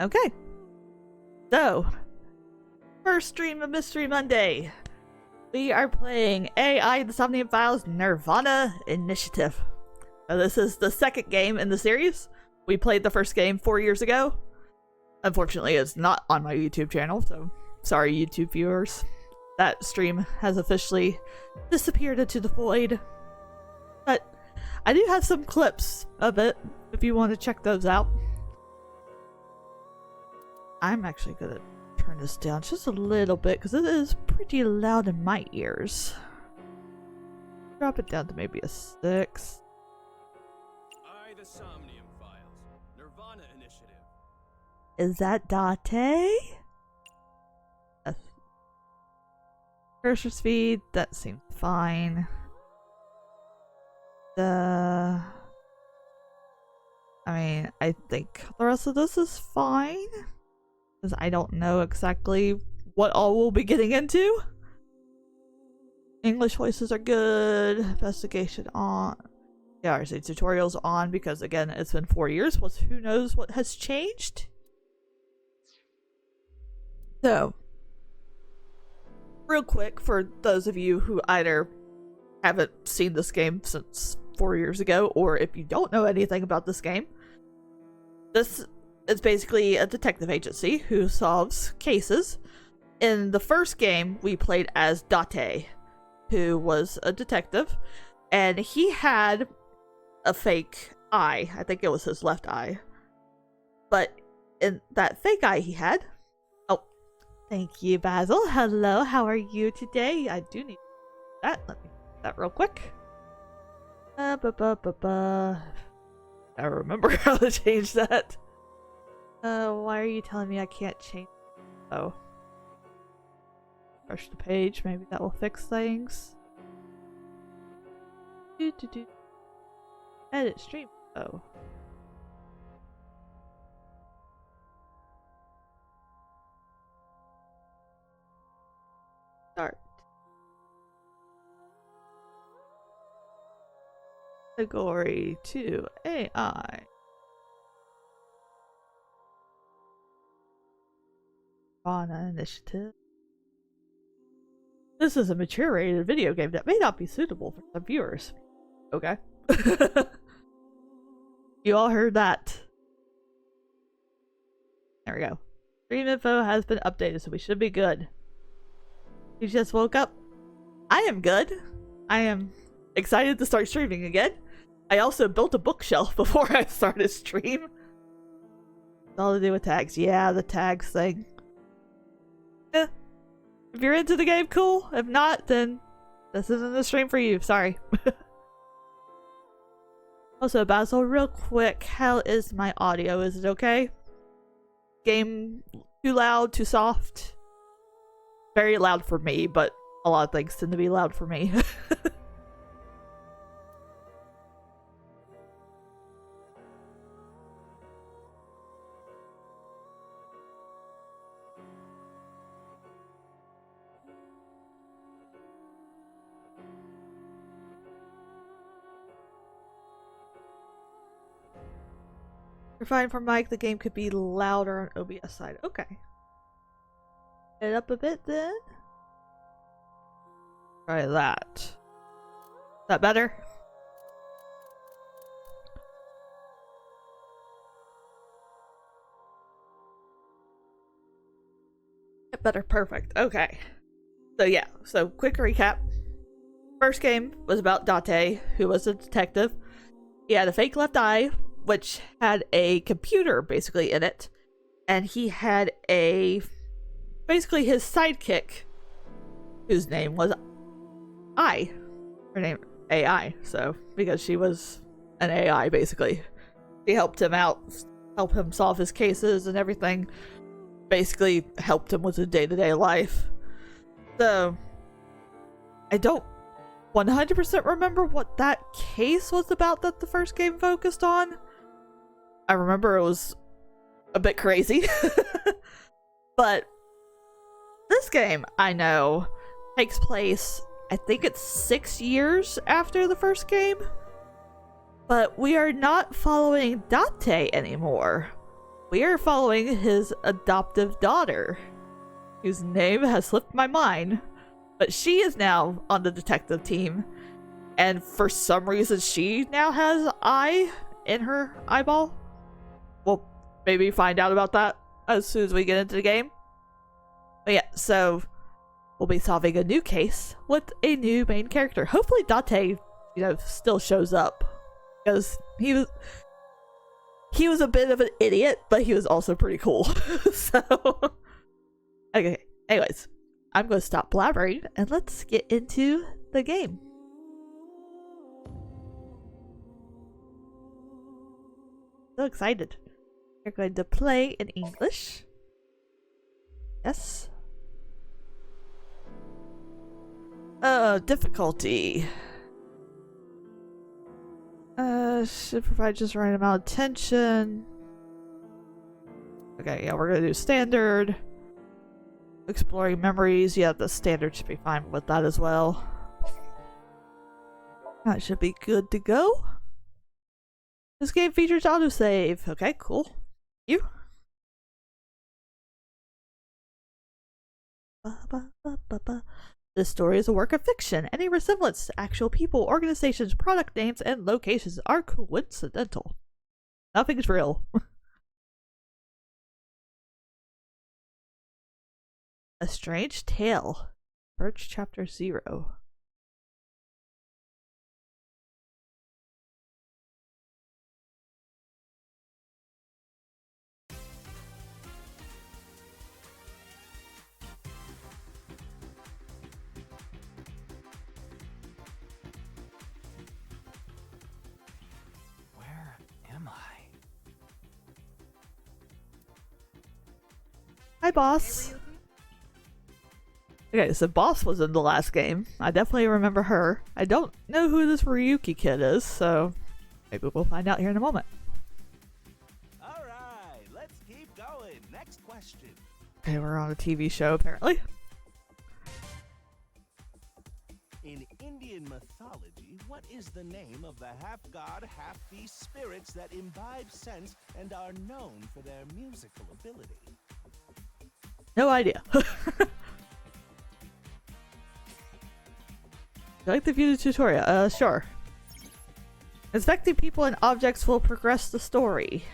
Okay. So, first stream of Mystery Monday. We are playing AI the Somnium Files nirvanA Initiative. Now, this is the second game in the series. We played the first game 4 years ago. Unfortunately, it's not on my YouTube channel, so sorry, YouTube viewers. That stream has officially disappeared into the void. But I do have some clips of it if you want to check those out. I'm actually gonna turn this down just a little bit because it is pretty loud in my ears. Drop it down to maybe a 6. The Somnium Files, nirvanA Initiative. Is that Date? Cursor speed, that seems fine. I think the rest of this is fine. Because I don't know exactly what all we'll be getting into. English voices are good. Investigation on. Yeah, I say tutorials on because again, it's been 4 years. Plus, who knows what has changed? So, real quick, for those of you who either haven't seen this game since 4 years ago, or if you don't know anything about this game, this is basically a detective agency who solves cases. In the first game, we played as Date, who was a detective, and he had a fake eye. I think it was his left eye. But in that fake eye he had... Oh, thank you, Basil. Hello, how are you today? I do need that. Let me do that real quick. I remember how to change that. Why are you telling me I can't change? Oh. Refresh the page, maybe that will fix things. Edit stream. Oh. Start. Category 2 AI. nirvanA Initiative. This is a mature rated video game that may not be suitable for some viewers. Okay. You all heard that. There we go. Stream info has been updated, so we should be good. You just woke up? I am good. I am excited to start streaming again. I also built a bookshelf before I started stream. It's all to do with tags. Yeah, the tags thing. If you're into the game, cool. If not, then this isn't the stream for you. Sorry. Also, Basil, real quick, how is my audio? Is it okay? Game too loud, too soft? Very loud for me, but a lot of things tend to be loud for me. You're fine for Mike, the game could be louder on OBS side. Okay. Get it up a bit then. Try that. Is that better? Better, perfect. Okay. So yeah, so quick recap. First game was about Date, who was a detective. He had a fake left eye, which had a computer basically in it, and he had basically his sidekick, whose name was her name AI, so because she was an AI basically. She helped him out, helped him solve his cases and everything, basically helped him with his day-to-day life. So I don't 100% remember what that case was about that the first game focused on. I remember it was a bit crazy. But this game, I know, takes place, I think it's 6 years after the first game. But we are not following Date anymore. We are following his adoptive daughter, whose name has slipped my mind, but she is now on the detective team, and for some reason she now has eye in her eyeball. We'll maybe find out about that as soon as we get into the game. But yeah, so we'll be solving a new case with a new main character. Hopefully Date, still shows up, because he was a bit of an idiot, but he was also pretty cool. So, okay. Anyways, I'm going to stop blabbering and let's get into the game. So excited. We're going to play in English. Yes. Difficulty. Should provide just the right amount of tension. Okay, yeah, we're gonna do standard. Exploring memories. Yeah, the standard should be fine with that as well. That should be good to go. This game features autosave. Okay, cool. You. This story is a work of fiction. Any resemblance to actual people, organizations, product names, and locations are coincidental. Nothing's real. A Strange Tale. Birch Chapter 0. Hi, boss. Okay, so boss was in the last game. I definitely remember her. I don't know who this Ryuki kid is, so maybe we'll find out here in a moment. All right, let's keep going. Next question. Okay, we're on a TV show apparently. In Indian mythology, what is the name of the half-god, half-beast spirits that imbibe sense and are known for their musical ability? No idea. You like to view the tutorial? Sure. Inspecting people and objects will progress the story.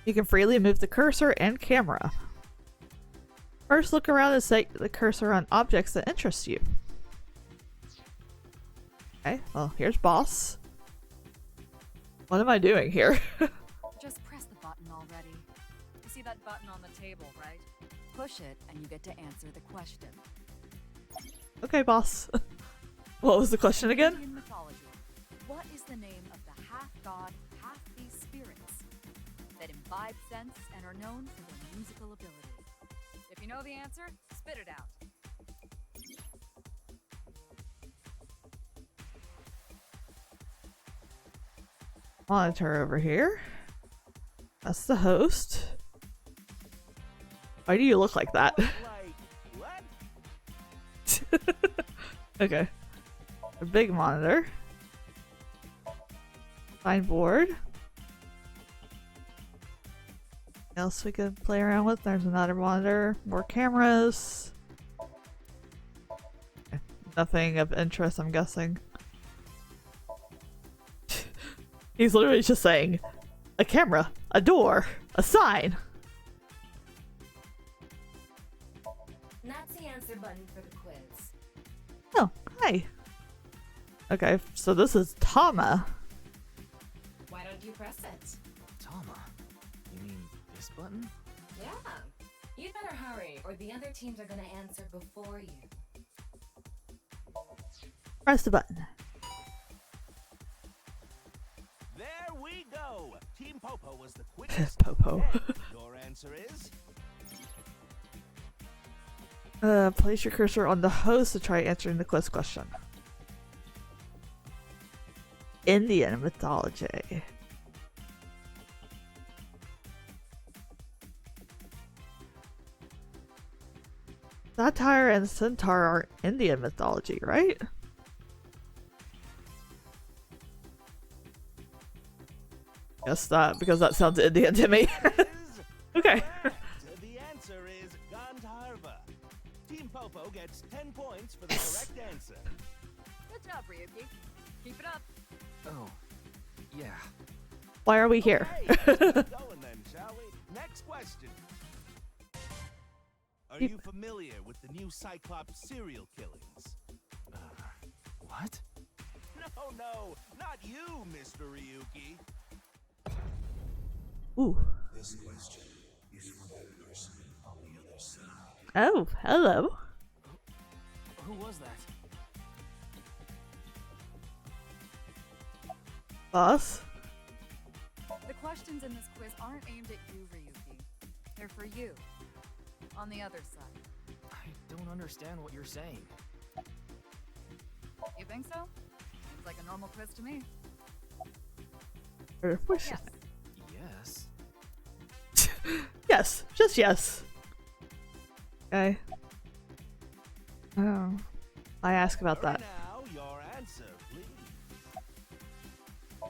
You can freely move the cursor and camera. First, look around and set the cursor on objects that interest you. Okay, well, here's boss. What am I doing here? Just press the button already. You see that button on the table, right? Push it and you get to answer the question. Okay, boss. What was the question again? In mythology, what is the name of the half-god, half-beast spirits that imbibe sense and are known for their musical ability? If you know the answer, spit it out. Monitor over here. That's the host. Why do you look like that? Like, what? Okay. A big monitor. Fine board. What else we could play around with? There's another monitor. More cameras. Okay. Nothing of interest, I'm guessing. He's literally just saying a camera, a door, a sign. That's the answer button for the quiz. Oh, hi. Okay, so this is Tama. Why don't you press it? Tama? You mean this button? Yeah. You better hurry, or the other teams are gonna answer before you. Press the button. There we go. Team Popo was the quickest. Popo. Your answer is Place your cursor on the host to try answering the quiz question. Indian mythology. Satire and centaur are Indian mythology, right? Guess that, because that sounds Indian to me. Okay. Correct. The answer is Gandharva. Team Popo gets 10 points for the correct answer. Good job, Ryuki. Keep it up. Oh, yeah. Why are we here? Okay, let's keep going then, shall we? Next question. Are you familiar with the new Cyclops serial killings? What? No, not you, Mr. Ryuki. Ooh. This question is for that person on the other side. Oh, hello. Who was that? Boss. The questions in this quiz aren't aimed at you, Ryuki. They're for you. On the other side. I don't understand what you're saying. You think so? Seems like a normal quiz to me. Yes. Yes. Yes, just yes. Okay. Oh. I ask about that. Now, your answer, please.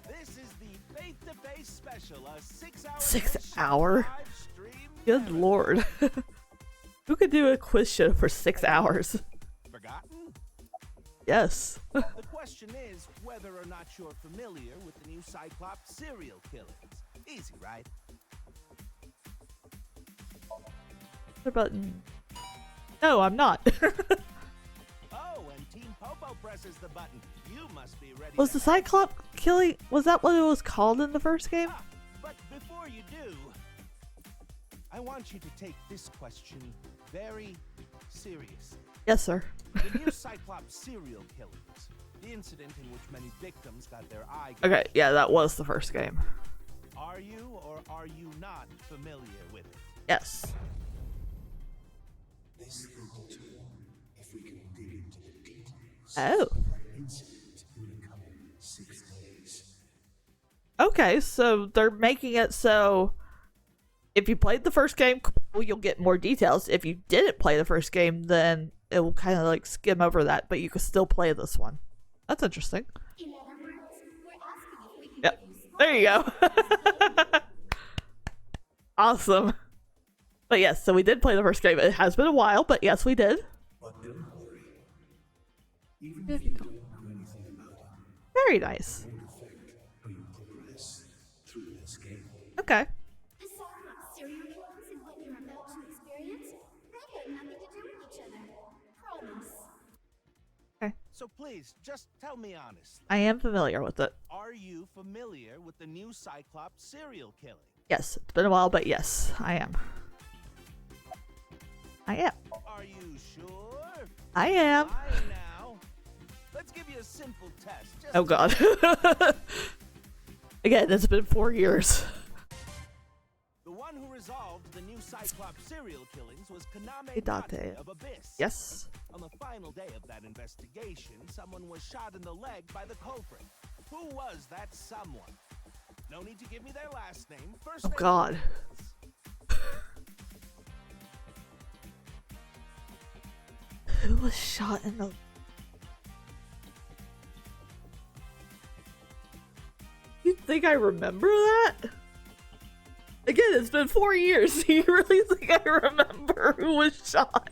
This is the face-to-face special, a 6-hour 6 hour? live stream Good marathon. lord. Who could do a quiz show for 6 hours? Forgotten? Yes. The question is whether or not you're familiar with the new Cyclops serial killings. Easy, right? What button? No, I'm not. Oh, and Team Popo presses the button. You must be ready. Was to the Cyclops killing? Was that what it was called in the first game? Ah, but before you do, I want you to take this question very seriously. Yes, sir. The new Cyclops serial killings. The incident in which many victims got their eye gouged. Okay, yeah, that was the first game. Are you or are you not familiar with it? Yes. This is the tool. If we can dig into the details Oh. of that incident in the coming 6 days. Okay, so they're making it so if you played the first game, cool, you'll get more details. If you didn't play the first game, then it will kind of like skim over that, but you can still play this one. That's interesting. In other words, we're asking if we can Yep. give you There you go. Awesome. But yes, so we did play the first game. It has been a while, but yes, we did. But don't worry. Even if you don't know anything about it, Very nice. it won't affect how you progress through this game. Okay. the Cyclops serial killings and what you're about to experience. They have nothing to do with each other. Promise. So please, just tell me honestly. I am familiar with it. Are you familiar with the new Cyclops serial killing? Yes, it's been a while, but yes, I am. I am. Are you sure? I am. Lying now. Let's give you a simple test. Just Oh god. Again, it's been 4 years. The one who resolved the new Cyclops serial killings was Kaname Hey, Date. Date of Abyss. Yes. On the final day of that investigation, someone was shot in the leg by the culprit. Who was that someone? No need to give me their last name. First Oh name god. please. Who was shot in the... You think I remember that? Again, it's been 4 years. Do you really think I remember who was shot?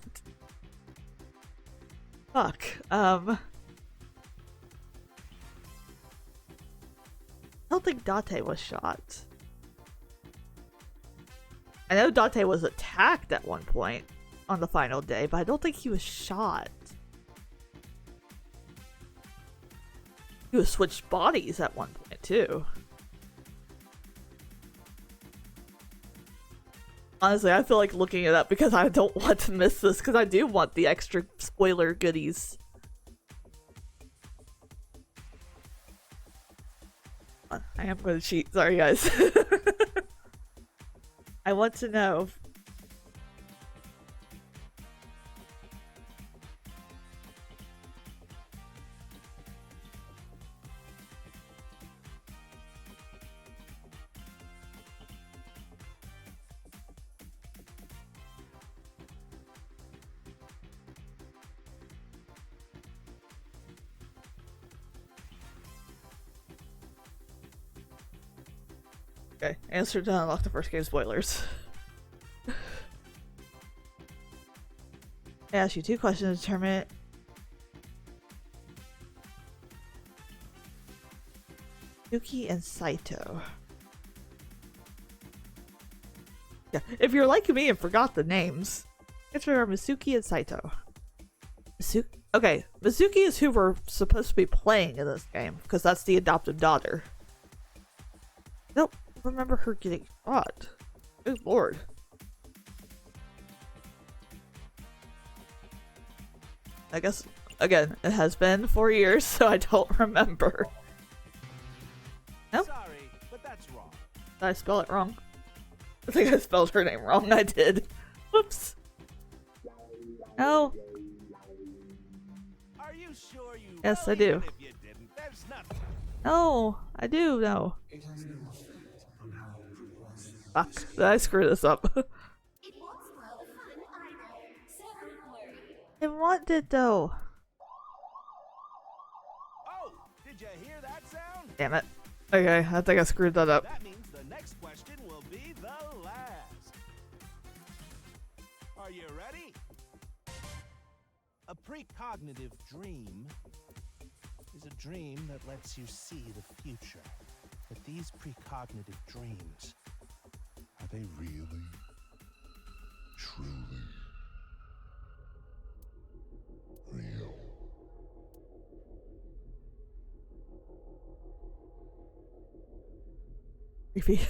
Fuck. I don't think Date was shot. I know Date was attacked at one point on the final day, but I don't think he was shot. He was switched bodies at one point too. Honestly, I feel like looking it up because I don't want to miss this because I do want the extra spoiler goodies. I am going to cheat. Sorry, guys. I want to know. Okay, answer to unlock the first game spoilers. I asked you 2 questions to determine Yuki and Saito. Yeah, if you're like me and forgot the names, answer are Misuki and Saito. Okay, Mizuki is who we're supposed to be playing in this game, because that's the adopted daughter. I don't remember her getting shot. Good lord. I guess, again, it has been 4 years, so I don't remember. Nope. Sorry, but that's wrong. Did I spell it wrong? I think I spelled her name wrong. I did. Whoops. No. Are you sure you Yes, I will, do. even if you didn't? There's nothing. No, I do know. It has no effect on how it was. Fuck, did I screw this up? It wasn't well fun either. So don't worry. And what did though? Oh, did you hear that sound? Damn it. Okay, I think I screwed that up. That means the next question will be the last. Are you ready? A precognitive dream is a dream that lets you see the future. But these precognitive dreams, are they really, truly real? Creepy.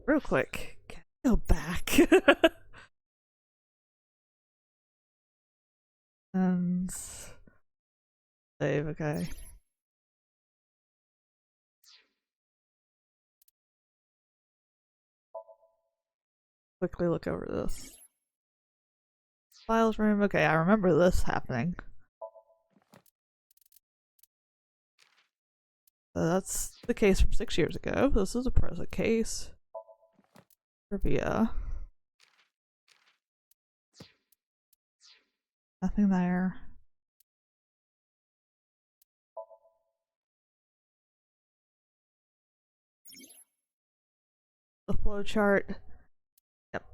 Real quick, can I go back? And save, okay. Quickly look over this. Files room, okay, I remember this happening. That's the case from 6 years ago. This is a present case. Trivia. Nothing there. The flow chart. Yep.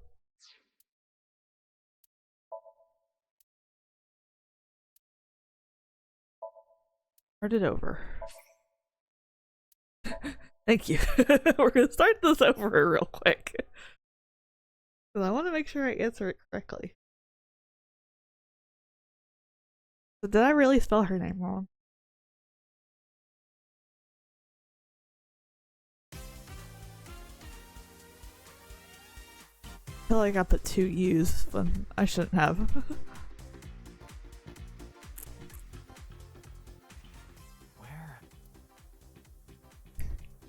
Start it over. Thank you. We're gonna start this over real quick. Because I want to make sure I answer it correctly. So did I really spell her name wrong? I feel like I put 2 U's when I shouldn't have. Where?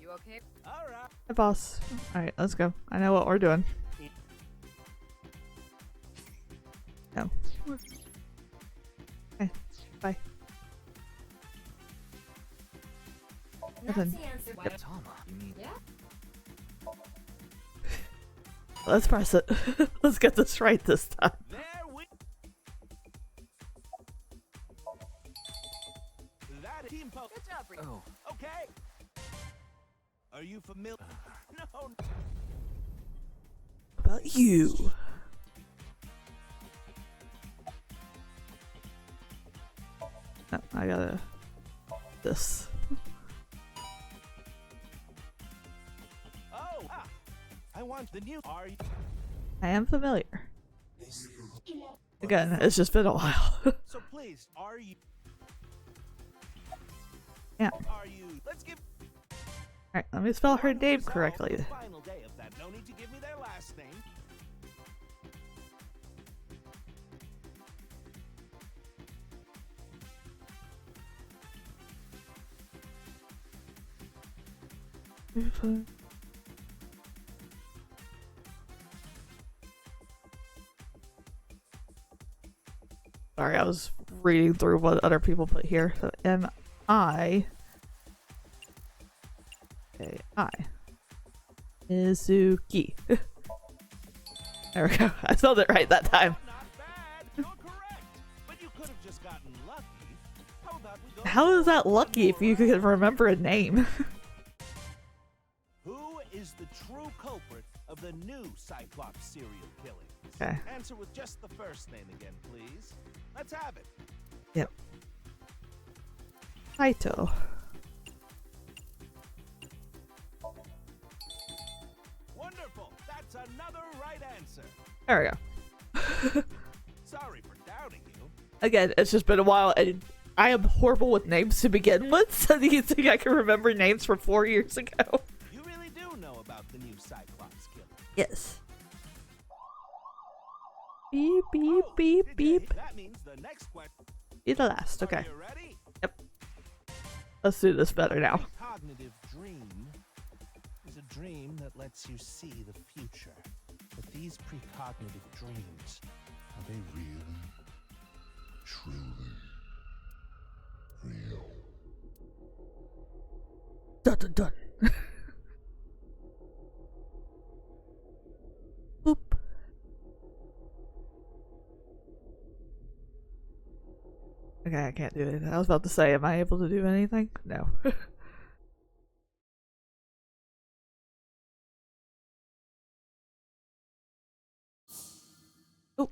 You okay? All right. Hi, boss. Alright, let's go. I know what we're doing. No. Okay, bye. That's Listen. the answer. Yep. Tama, you mean? Yeah? Let's press it. Let's get this right this time. There we. That team po. Good job, Reed. Oh, Okay. Are you familiar? No. About you. No, I gotta this. Oh. Ah. I want the new. Are you? I am familiar. Again, it's just been a while. So please, are you? Yeah. Are you? Let's give. Alright, let me spell her One name resolve correctly. the final day of that. No need to give me their last name. Sorry, I was reading through what other people put here. So M-I A-I Mizuki. There we go. I spelled it right that time. Not bad. You're correct. But you could have just gotten lucky. How about we go How is that one lucky if you more can remember a name? is the true culprit of the new Cyclops serial killings? Okay. Answer with just the first name again, please. Let's have it. Yep. Saito. Wonderful. That's another right answer. There we go. Sorry for doubting you. Again, it's just been a while, and I am horrible with names to begin with, so do you think I can remember names from 4 years ago? You really do know about the new Cyclops killer. Yes. Beep, beep, beep, beep. That means the next question. Be the last, okay. Are you ready? Yep. Let's do this better now. Cognitive dream is a dream that lets you see the future. But these precognitive dreams, are they really, truly real? Dun dun dun. Boop. Okay, I can't do it. I was about to say, am I able to do anything? No. Oh.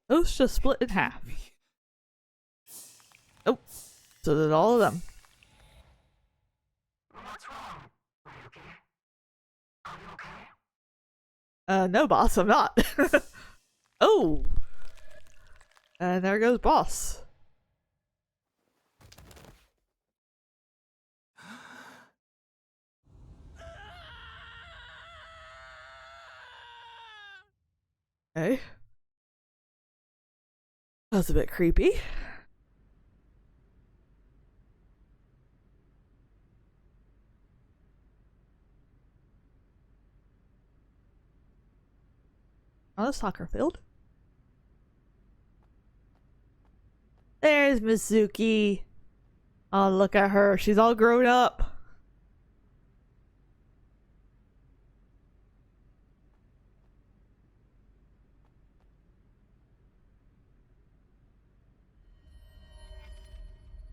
Those just split in half. Oh. So did all of them. No, boss, I'm not. Oh! And there goes boss. Okay. That was a bit creepy. On a soccer field. There's Mizuki. Oh, look at her. She's all grown up.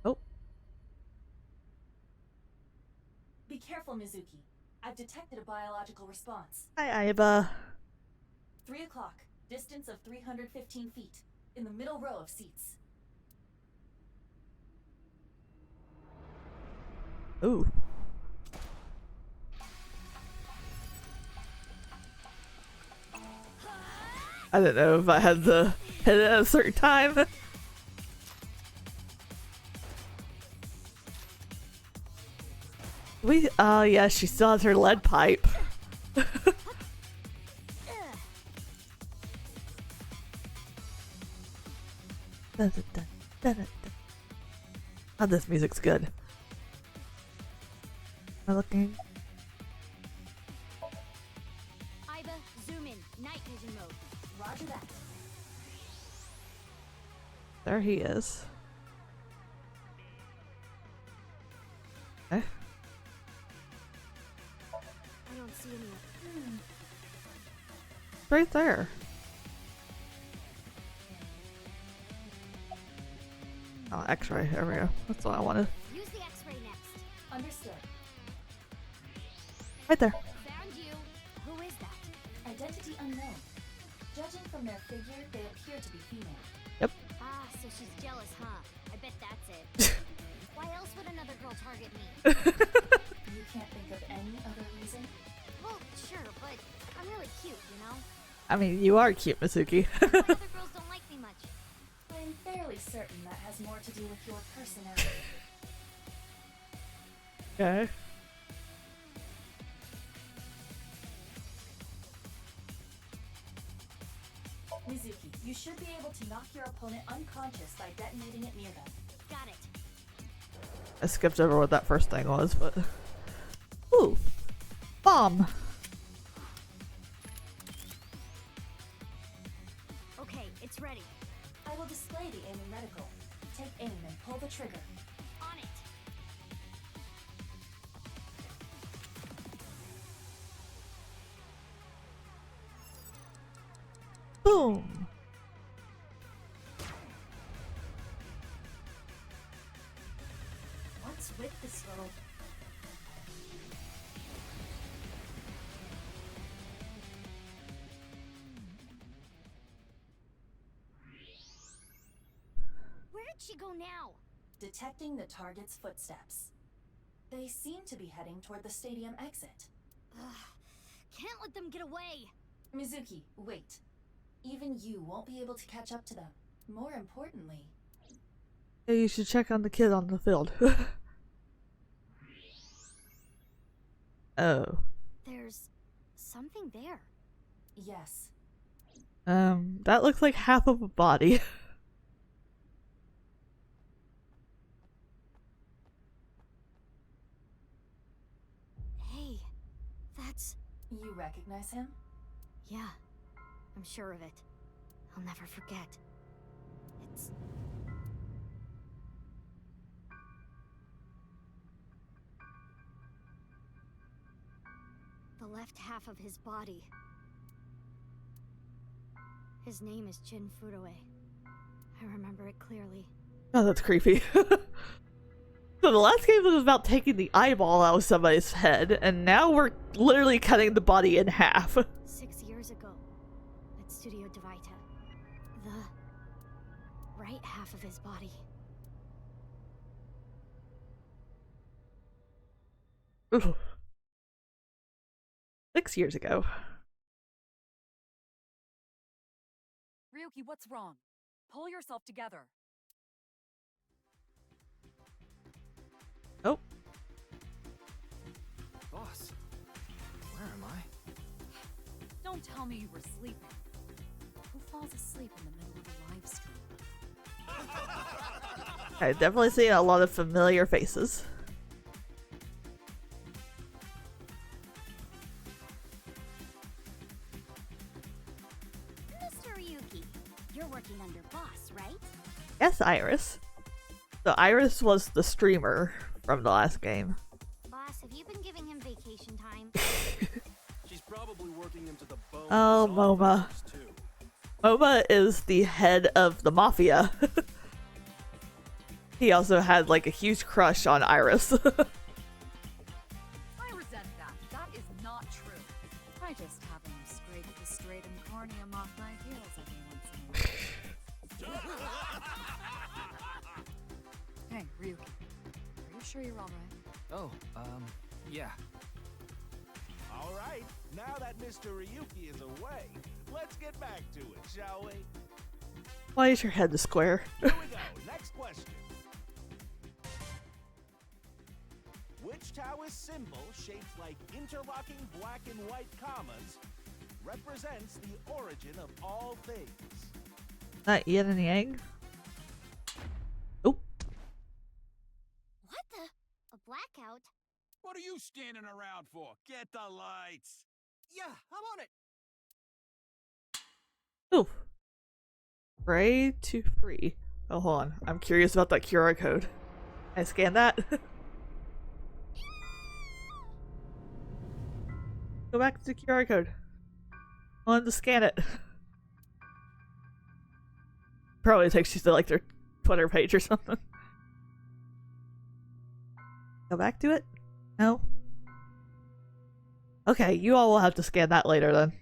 Oh. Be careful, Mizuki. I've detected a biological response. Hi, Aiba. 3 o'clock. Distance of 315 feet. In the middle row of seats. Ooh. I didn't know if I had to hit it at a certain time. Yeah, she still has her lead pipe. Dun, dun, dun, dun, dun. Oh, this music's good. Am I looking? Iba, zoom in. Night vision mode. Roger that. There he is. Okay. I don't see any. Right there. Oh, X-ray. There we go. That's what I wanted. Use the X-ray next. Understood. Right there. Found you. Who is that? Identity unknown. Judging from their figure, they appear to be female. Yep. Ah, so she's jealous, huh? I bet that's it. Why else would another girl target me? You can't think of any other reason? Well, sure, but I'm really cute, you know? I mean, you are cute, Mizuki. Why other girls don't like me much. I'm fairly certain that has more to do with your personality. Okay. Mizuki, you should be able to knock your opponent unconscious by detonating it near them. Got it. I skipped over what that first thing was, but... Ooh! Bomb! Okay, it's ready. I will display the aiming reticle. Take aim and pull the trigger. On it. Boom! with this little. Where did she go now? Detecting the target's footsteps. They seem to be heading toward the stadium exit. Ugh, can't let them get away. Mizuki, wait. Even you won't be able to catch up to them. More importantly, Yeah, you should check on the kid on the field. Oh. There's something there. yes, That looks like half of a body. Hey, that's... you recognize him? Yeah, I'm sure of it. I'll never forget. It's... the left half of his body. His name is Jin Fudoe. I remember it clearly. Oh, that's creepy. So the last game was about taking the eyeball out of somebody's head, and now we're literally cutting the body in half. 6 years ago, at Studio Devita, the right half of his body. Ooh. 6 years ago. Ryuki, what's wrong? Pull yourself together. Oh. Boss, where am I? Don't tell me you were sleeping. Who falls asleep in the middle of a live stream? I definitely see a lot of familiar faces. Mr. Ryuki, you're working under boss, right? Yes, Iris. So Iris was the streamer from the last game. Boss, have you been giving him vacation time? She's probably working him to the bone. Oh, with MoMA. offers, too. MoMA is the head of the mafia. He also had like a huge crush on Iris. I resent that. That is not true. I just happen to scrape the stratum corneum off my heels every once in a while. Hey, Ryuki. Are you sure you're alright? Oh, yeah. All right, now that Mr. Ryuki is away, let's get back to it, shall we? Why is your head the square? Here we go. Next question. Which Taoist symbol, shaped like interlocking black and white commas, represents the origin of all things? Not yin and yang? Oh. What the? A blackout? What are you standing around for? Get the lights. Yeah, I'm on it. Ooh. Pray to free. Oh, hold on. I'm curious about that QR code. Can I scan that? Go back to the QR code. I wanted to scan it. Probably takes you to like their Twitter page or something. Go back to it? No? Okay, you all will have to scan that later then.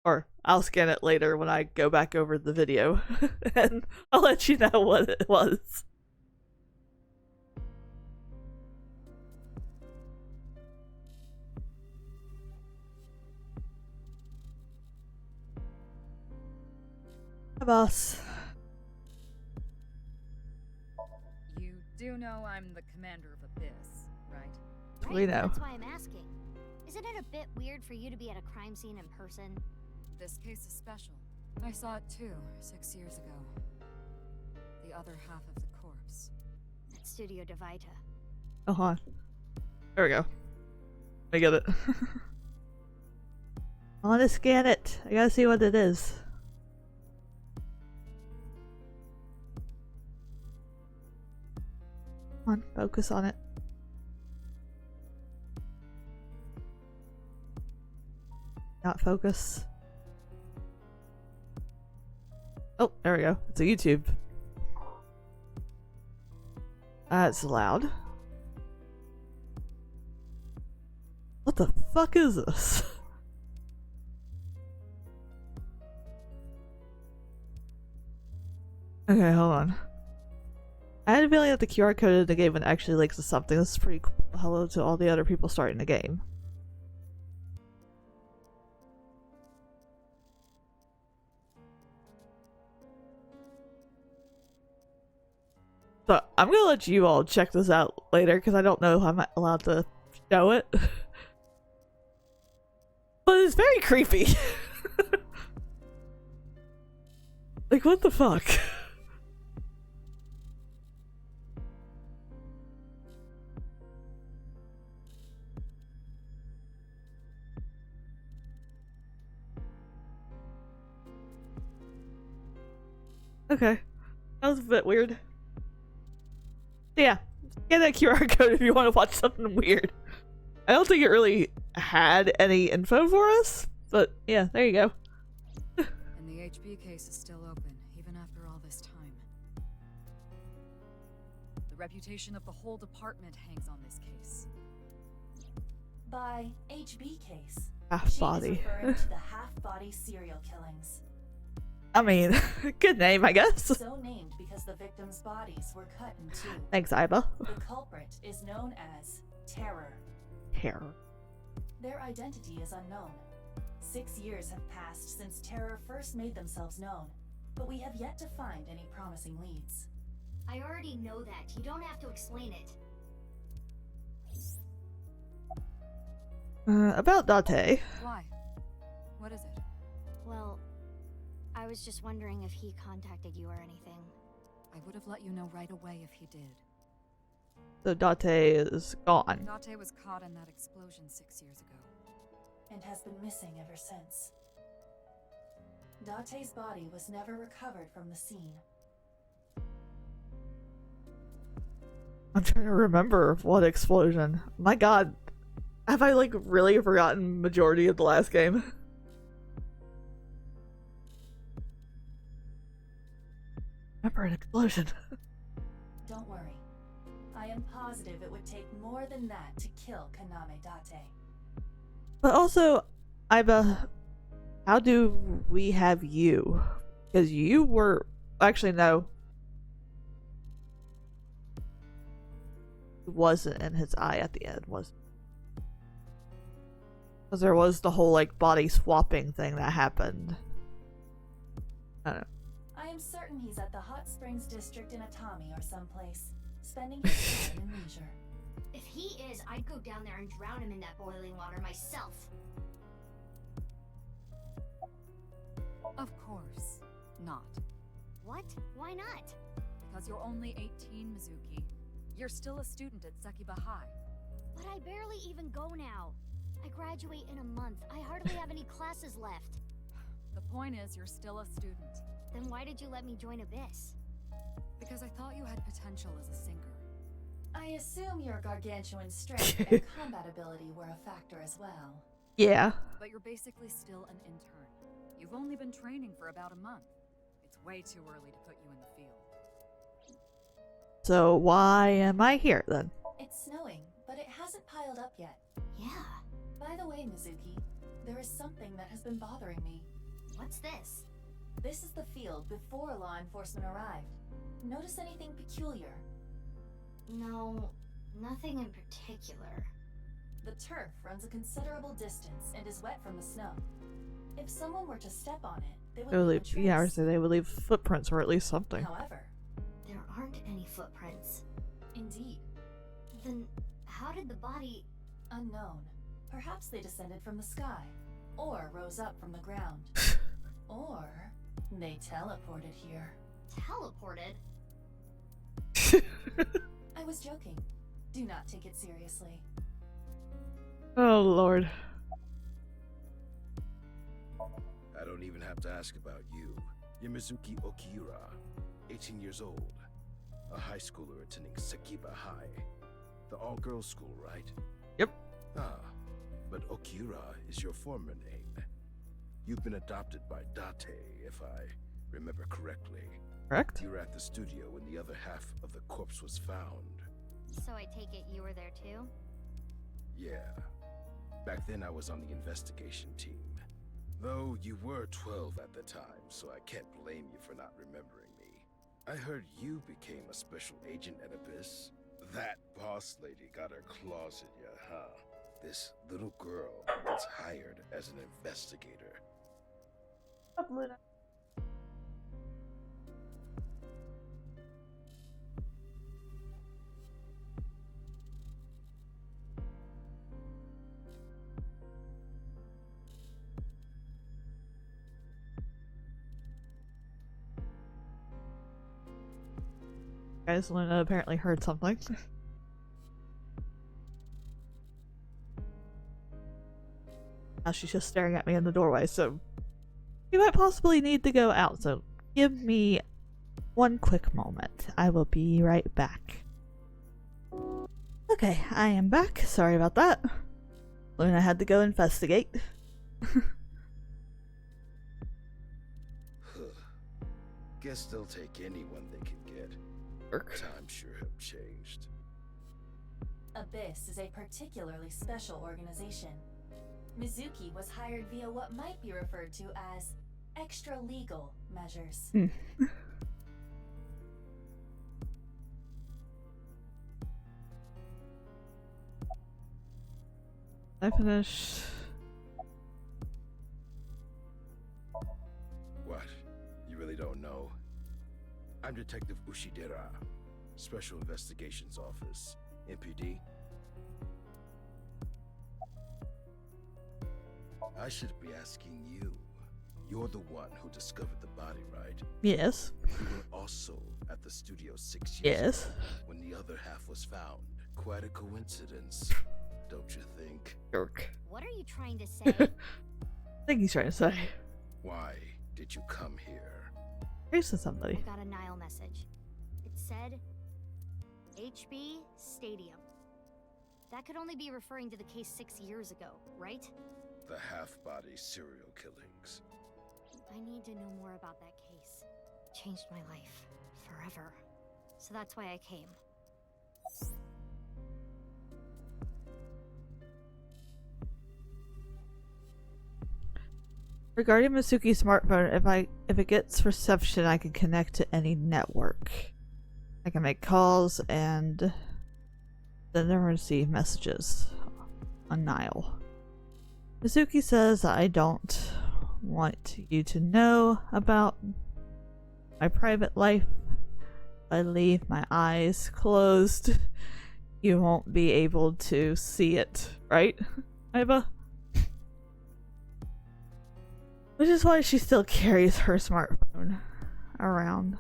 Or I'll scan it later when I go back over the video. And I'll let you know what it was. Hi, boss. You do know I'm the commander of Abyss, right? Right, We know. That's why I'm asking. Isn't it a bit weird for you to be at a crime scene in person? This case is special. I saw it too, 6 years ago. The other half of the corpse. At Studio Devita. Oh, hold on. There we go. I get it. I want to scan it. I gotta see what it is. Come on, focus on it. Not focus. Oh, there we go. It's a YouTube. That's loud. What the fuck is this? Okay, hold on. I had a feeling that the QR code in the game actually links to something. This is pretty cool. Hello to all the other people starting the game. So I'm gonna let you all check this out later because I don't know if I'm allowed to show it. But it's very creepy. Like, what the fuck? Okay. That was a bit weird. Yeah. Get that QR code if you want to watch something weird. I don't think it really had any info for us, but yeah, there you go. And the HB case is still open, even after all this time. The reputation of the whole department hangs on this case. By HB case, Half she body. is referring to the half-body serial killings. I mean, good name, I guess. So named because the victims' bodies were cut in two. Thanks, Iba. The culprit is known as Terror. Terror. Their identity is unknown. 6 years have passed since Terror first made themselves known, but we have yet to find any promising leads. I already know that. You don't have to explain it. About Date. Why? What is it? Well, I was just wondering if he contacted you or anything. I would have let you know right away if he did. So Date is gone. Date was caught in that explosion 6 years ago. And has been missing ever since. Date's body was never recovered from the scene. I'm trying to remember what explosion. My god. Have I like really forgotten majority of the last game? Remember an explosion. Don't worry. I am positive it would take more than that to kill Kaname Date. But also, Iba, how do we have you? Because you were... Actually, no. It wasn't in his eye at the end, was it? Because there was the whole, like, body swapping thing that happened. I don't know. I am certain he's at the Hot Springs District in Atami or someplace, spending his time in leisure. If he is, I'd go down there and drown him in that boiling water myself. Of course not. What? Why not? Because you're only 18, Mizuki. You're still a student at Sekiba High. But I barely even go now. I graduate in a month. I hardly have any classes left. The point is, you're still a student. Then why did you let me join Abyss? Because I thought you had potential as a sinker. I assume your gargantuan strength and combat ability were a factor as well. Yeah. But you're basically still an intern. You've only been training for about a month. It's way too early to put you in the field. So why am I here then? It's snowing, but it hasn't piled up yet. Yeah. By the way, Mizuki, there is something that has been bothering me. What's this? This is the field before law enforcement arrived. Notice anything peculiar? No, nothing in particular. The turf runs a considerable distance and is wet from the snow. If someone were to step on it, they would leave a trace. Yeah, or say they would leave footprints or at least something. However, There aren't any footprints. indeed, Then how did the body... unknown. Perhaps they descended from the sky, or rose up from the ground, or they teleported here. teleported? I was joking. Do not take it seriously. Oh lord. I don't even have to ask about you. You're Mizuki Okiura, 18 years old. A high schooler attending Sekiba High. The all-girls school, right? Yep. Ah, but Okiura is your former name. You've been adopted by Date, if I remember correctly. Correct? You were at the studio when the other half of the corpse was found. So I take it you were there too? Yeah. Back then I was on the investigation team. Though you were 12 at the time, so I can't blame you for not remembering me. I heard you became a special agent at Abyss. That boss lady got her claws in you, huh? This little girl was hired as an investigator. Guys, Luna apparently heard something. Now she's just staring at me in the doorway, so you might possibly need to go out, so give me one quick moment. I will be right back. Okay, I am back. Sorry about that. Luna had to go investigate. Guess they'll take anyone they can get. Times sure have changed. Abyss is a particularly special organization. Mizuki was hired via what might be referred to as extra-legal measures. I finished. What? You really don't know? I'm Detective Ushidera, Special Investigations Office, MPD. I should be asking you. You're the one who discovered the body, right? Yes. You were also at the studio 6 years Yes. ago when the other half was found. Quite a coincidence, don't you think? Jerk. What are you trying to say? I think he's trying to say. Why did you come here? Here's to somebody. I got a Nile message. It said HB Stadium. That could only be referring to the case 6 years ago, right? The half-body serial killings. I need to know more about that case. Changed my life. Forever. So that's why I came. Regarding Masuki's smartphone, if it gets reception, I can connect to any network. I can make calls and then receive messages on Nile. Mizuki says I don't want you to know about my private life. If I leave my eyes closed, you won't be able to see it, right, Iva? Which is why she still carries her smartphone around.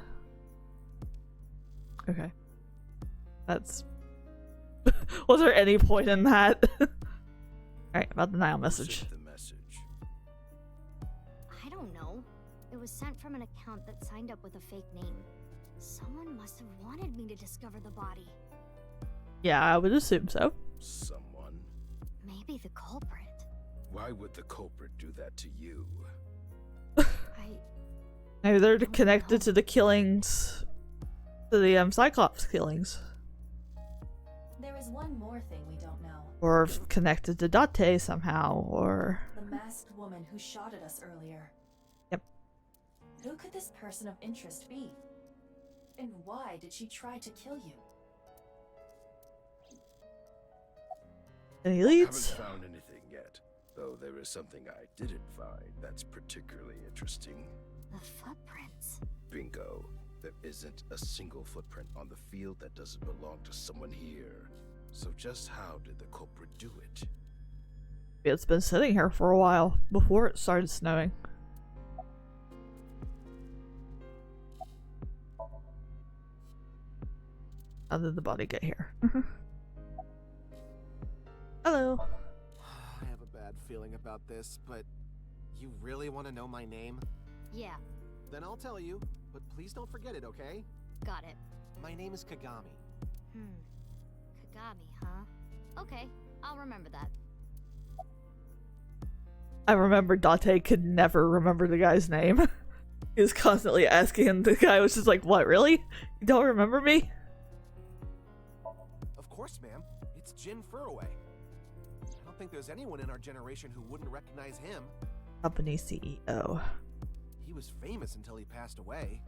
Okay. That's... Was there any point in that? Alright, about the Nile message. The message. I don't know. It was sent from an account that signed up with a fake name. Someone must have wanted me to discover the body. Yeah, I would assume so. Someone? Maybe the culprit. Why would the culprit do that to you? Maybe they're connected to the killings, to the Cyclops killings, There is one more thing we don't know. or connected to Date somehow, or The masked woman who shot at us earlier. Yep. Who could this person of interest be? And why did she try to kill you? any I leads? haven't found anything yet, though there is something I didn't find that's particularly interesting. The footprints. Bingo. There isn't a single footprint on the field that doesn't belong to someone here. So just how did the culprit do it? It's been sitting here for a while before it started snowing. How did the body get here? Hello. I have a bad feeling about this, but you really want to know my name? Yeah, Then I'll tell you, but please don't forget it, okay? got it. My name is Kagami. Kagami, huh? Okay, I'll remember that. I remember Date could never remember the guy's name. He was constantly asking, and the guy was just like, "What, really? You don't remember me?" Of course, ma'am. It's Jin Furaway. I don't think there's anyone in our generation who wouldn't recognize him. Company CEO. He was famous until he passed away.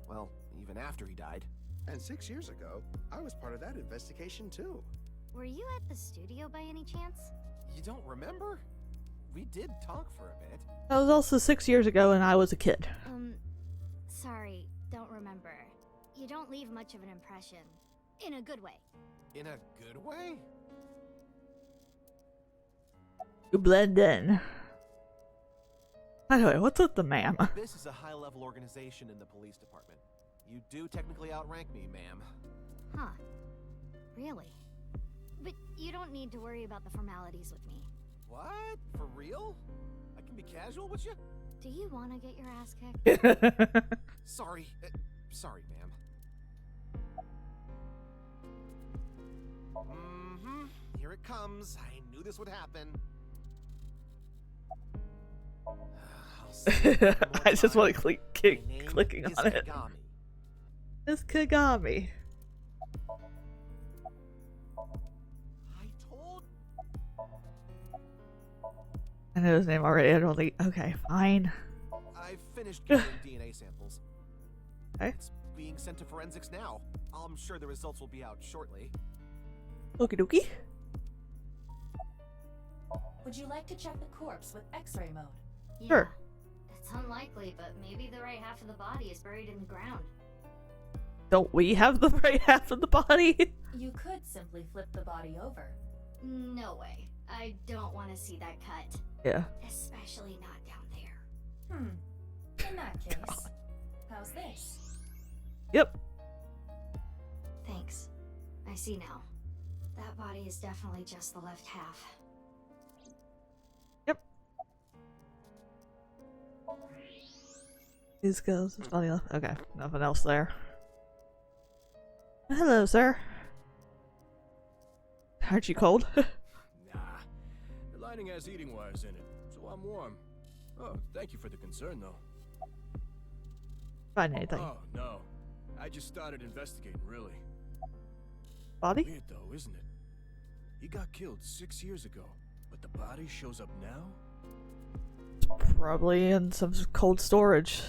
Well, even after he died. And 6 years ago, I was part of that investigation too. Were you at the studio by any chance? You don't remember? We did talk for a bit. That was also 6 years ago, and I was a kid. Sorry, don't remember. You don't leave much of an impression. In a good way. In a good way? You blend in. Anyway, what's with the ma'am? This is a high-level organization in the police department. You do technically outrank me, ma'am. Huh. Really? But you don't need to worry about the formalities with me. What? For real? I can be casual with you? Do you want to get your ass kicked? Sorry. Sorry, ma'am. Here it comes. I knew this would happen. I'll say it one more I just want time. to keep My name clicking is on it. Kagami. It's Kagami. I told. I know his name already. I don't think. Okay, fine. I've finished gathering DNA samples. Okay. It's being sent to forensics now. I'm sure the results will be out shortly. Okie dokie. Would you like to check the corpse with X-ray mode? Yeah. Sure. It's unlikely, but maybe the right half of the body is buried in the ground. Don't we have the right half of the body? You could simply flip the body over. No way. I don't want to see that cut. Yeah. Especially not down there. In that case, how's this? Yep. Thanks. I see now. That body is definitely just the left half. Yep. These goes. Body left. Okay. Nothing else there. Hello, sir. Aren't you cold? Nah. The lining has heating wires in it, so I'm warm. Oh, thank you for the concern, though. Find anything? Oh, no. I just started investigating, really. Body? Weird, though, isn't it? He got killed 6 years ago, but the body shows up now? Probably in some cold storage.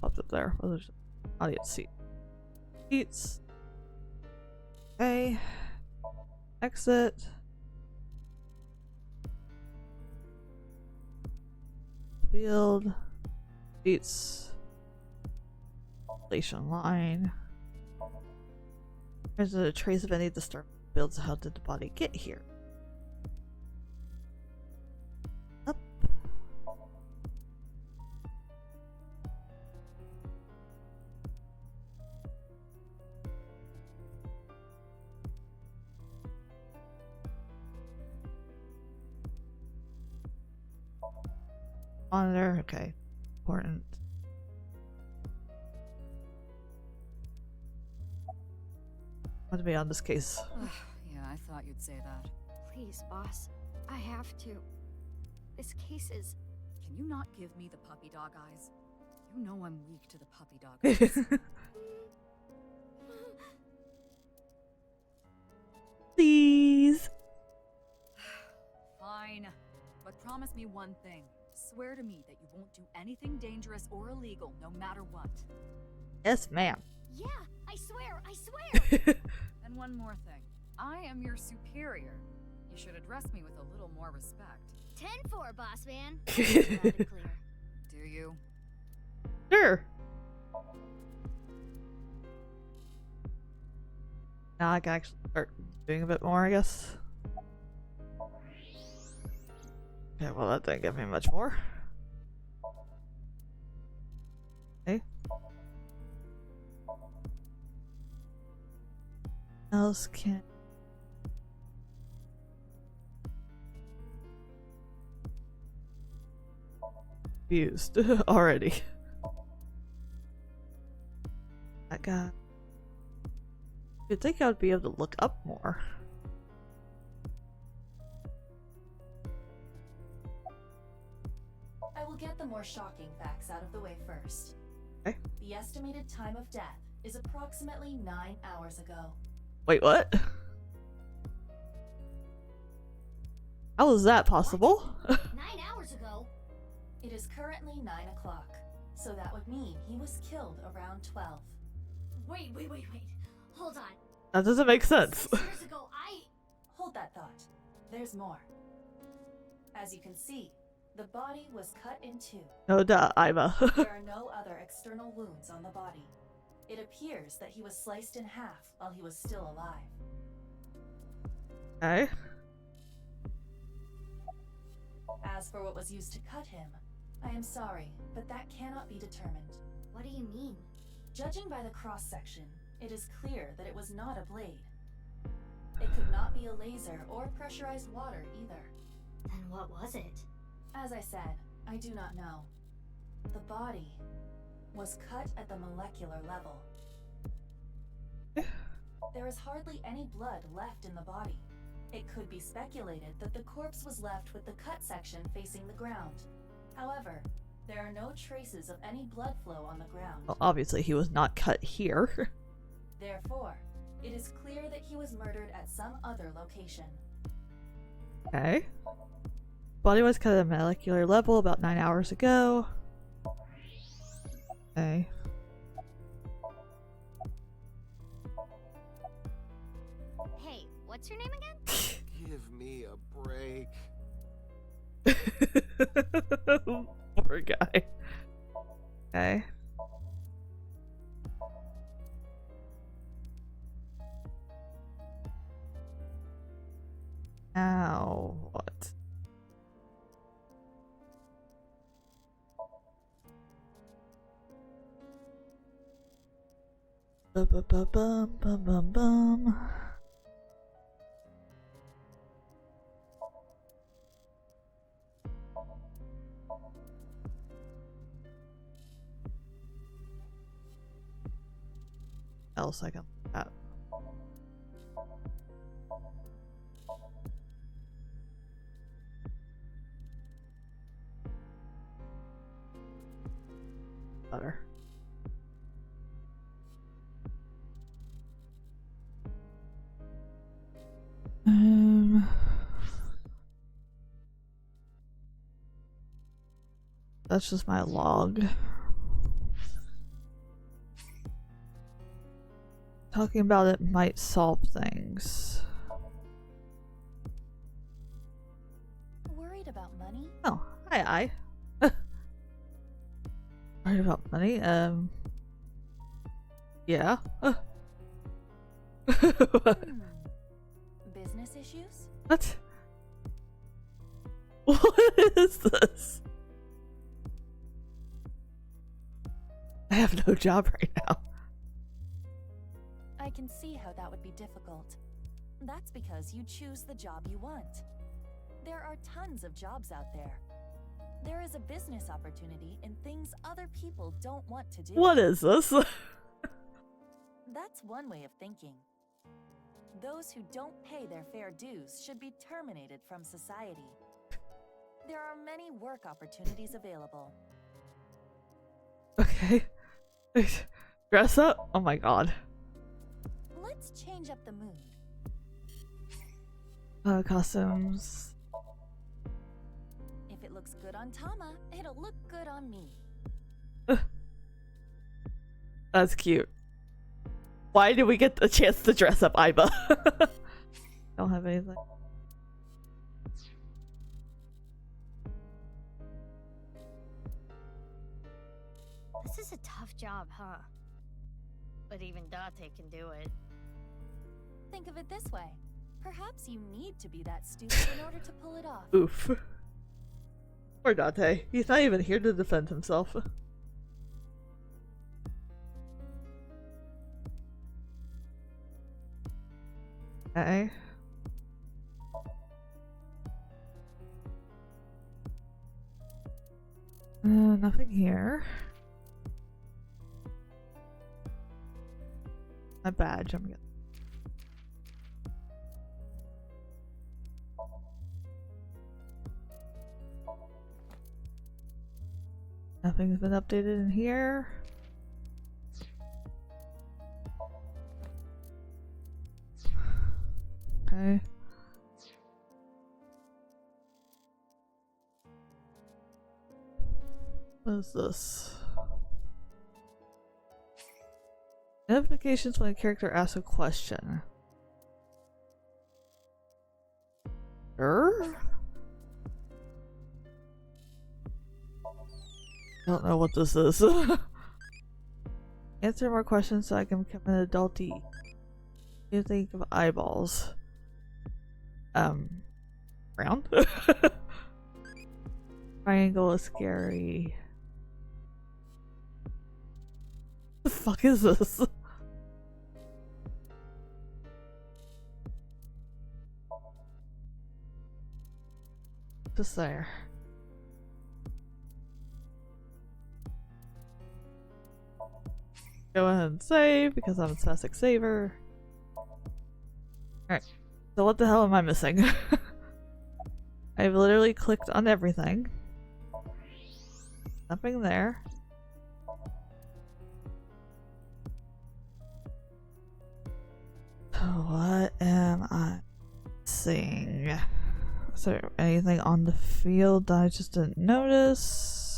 Popped up there. Audience seat. Seats. Okay. Exit. Field. Seats. Station line. There's a trace of any disturbed builds. How did the body get here? Up. Monitor, okay. Important. Want to be on this case. Yeah, I thought you'd say that. Please, boss. I have to. This case is... Can you not give me the puppy dog eyes? You know I'm weak to the puppy dog eyes. Please. Fine. But promise me one thing. Swear to me that you won't do anything dangerous or illegal, no matter what. Yes, ma'am. Yeah, I swear, I swear! And one more thing. I am your superior. You should address me with a little more respect. 10-4, boss man. Loud and clear. Do you? Sure. Now I can actually start doing a bit more, I guess. Okay, well that didn't give me much more. Okay. Else can used already. That guy. You'd think I would be able to look up more. I will get the more more shocking facts out of the way first. Okay. The estimated time of death is approximately 9 hours ago. Wait, what? How is that possible? 9 hours ago? It is currently 9 o'clock, so that would mean he was killed around 12. Wait. Hold on. That doesn't make sense. 6 years ago, Hold that thought. There's more. As you can see, the body was cut in two. No duh, Iva. There are no other external wounds on the body. It appears that he was sliced in half while he was still alive. Okay. As for what was used to cut him, I am sorry, but that cannot be determined. What do you mean? Judging by the cross-section, it is clear that it was not a blade. It could not be a laser or pressurized water either. Then what was it? As I said, I do not know. The body was cut at the molecular level. There is hardly any blood left in the body. It could be speculated that the corpse was left with the cut section facing the ground. However, there are no traces of any blood flow on the ground. Well, obviously he was not cut here. Therefore, it is clear that he was murdered at some other location. Okay. Body was cut at a molecular level about 9 hours ago. Okay. Hey, what's your name again? Give me a break. Poor guy. Okay. Now what? Bum. Else I can look at. Better. That's just my log. Talking about it might solve things. Worried about money? Oh, hi. Worried about money? Yeah. Business issues? What? What is this? I have no job right now. I can see how that would be difficult. That's because you choose the job you want. There are tons of jobs out there. There is a business opportunity in things other people don't want to do. What is this? That's one way of thinking. Those who don't pay their fair dues should be terminated from society. There are many work opportunities available. Okay. Dress up? Oh my god. Let's change up the mood. Costumes. If it looks good on Tama, it'll look good on me. That's cute. Why did we get the chance to dress up Iva? Don't have anything. This is a tough job, huh? But even Date can do it. Think of it this way. Perhaps you need to be that stupid in order to pull it off. Oof. Poor Date. He's not even here to defend himself. Okay. Nothing here. My badge, I'm good. Nothing's been updated in here. Okay. What is this? Notifications when a character asks a question. Sure? I don't know what this is. Answer more questions so I can become an adulty. What do you think of eyeballs? Round? Triangle is scary. What the fuck is this? Just there. Go ahead and save because I'm a spastic saver. Alright, so what the hell am I missing? I've literally clicked on everything. Nothing there. What am I seeing? Is there anything on the field that I just didn't notice?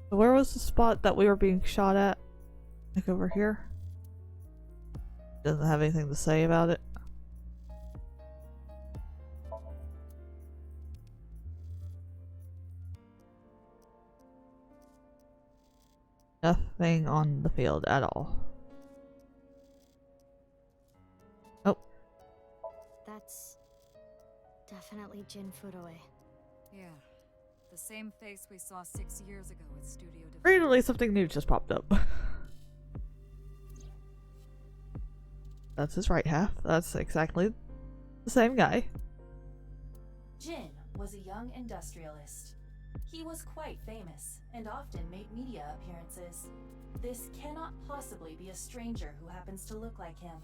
So where was the spot that we were being shot at? Like over here? Doesn't have anything to say about it. Nothing on the field at all. Oh. That's definitely Jin Furue. Yeah. The same face we saw 6 years ago at Studio Division. Randomly something new just popped up. That's his right half. That's exactly the same guy. Jin was a young industrialist. He was quite famous and often made media appearances. This cannot possibly be a stranger who happens to look like him.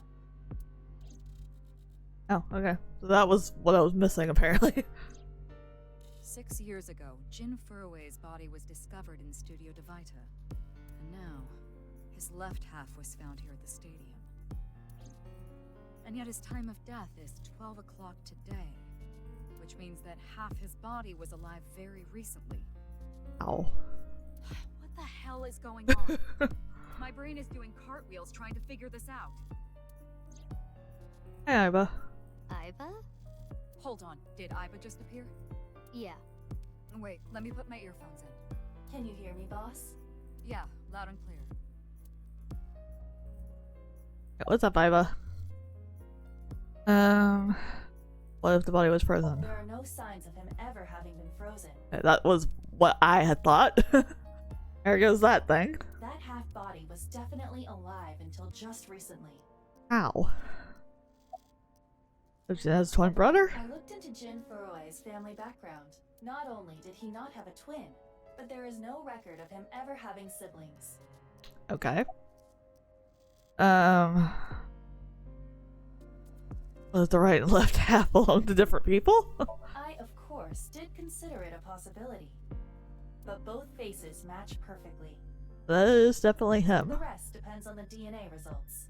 Oh, okay. So that was what I was missing apparently. 6 years ago, Jin Furue's body was discovered in Studio Divita. And now, his left half was found here at the stadium. And yet his time of death is 12 o'clock today, which means that half his body was alive very recently. Ow. What the hell is going on? My brain is doing cartwheels trying to figure this out. Hey, Iba. Iba? Hold on, did Iba just appear? Yeah. Wait, let me put my earphones in. Can you hear me, boss? Yeah, loud and clear. What's up, Iba? What if the body was frozen? There are no signs of him ever having been frozen. That was what I had thought. There goes that thing. That half body was definitely alive until just recently. How? So Jin has a twin brother? I looked into Jin Furue's family background. Not only did he not have a twin, but there is no record of him ever having siblings. Okay. Was the right and left half belong to different people? I, of course, did consider it a possibility. But both faces match perfectly. That is definitely him. The rest depends on the DNA results.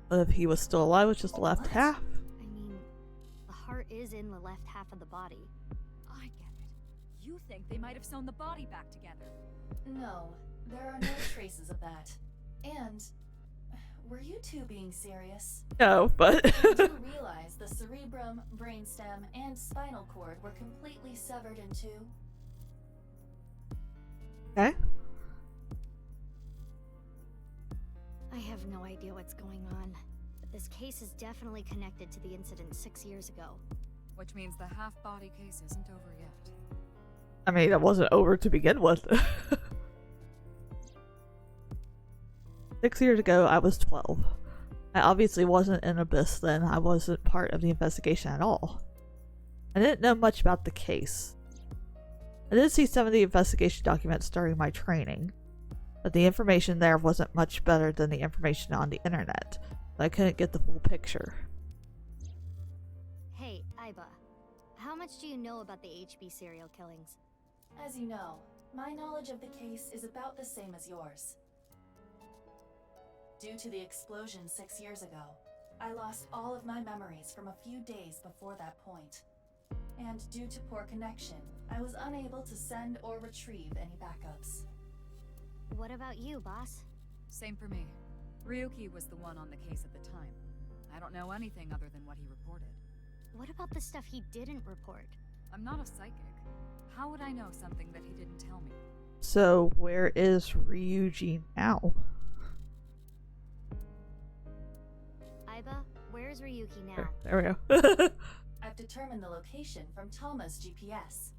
But if he was still alive with just the left half? I mean, the heart is in the left half of the body. I get it. You think they might have sewn the body back together. No, there are no traces of that. And were you two being serious? No, but Did you realize the cerebrum, brainstem, and spinal cord were completely severed in two? okay. I have no idea what's going on, but this case is definitely connected to the incident 6 years ago. Which means the half-body case isn't over yet. I mean, it wasn't over to begin with. 6 years ago, I was 12. I obviously wasn't in Abyss then. I wasn't part of the investigation at all. I didn't know much about the case. I did see some of the investigation documents during my training, but the information there wasn't much better than the information on the internet, so I couldn't get the full picture. Hey, Iba, how much do you know about the HB serial killings? As you know, my knowledge of the case is about the same as yours. Due to the explosion 6 years ago, I lost all of my memories from a few days before that point. And due to poor connection, I was unable to send or retrieve any backups. What about you, boss? Same for me. Ryuki was the one on the case at the time. I don't know anything other than what he reported. What about the stuff he didn't report? I'm not a psychic. How would I know something that he didn't tell me? So, where is Ryuji now? Aiba, where's Ryuki now? There we go. I've determined the location from Toma's GPS.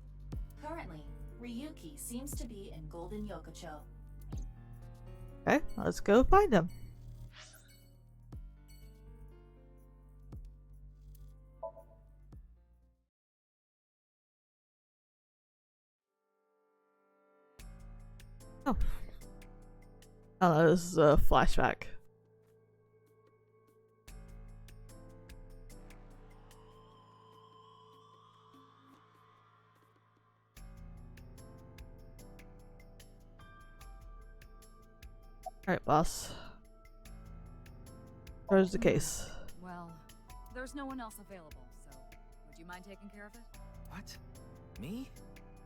Currently, Ryuki seems to be in Golden Yokocho. Okay, let's go find him. Oh. Oh, this is a flashback. Alright, boss. Where's the case? Well, there's no one else available, so would you mind taking care of it? What? Me?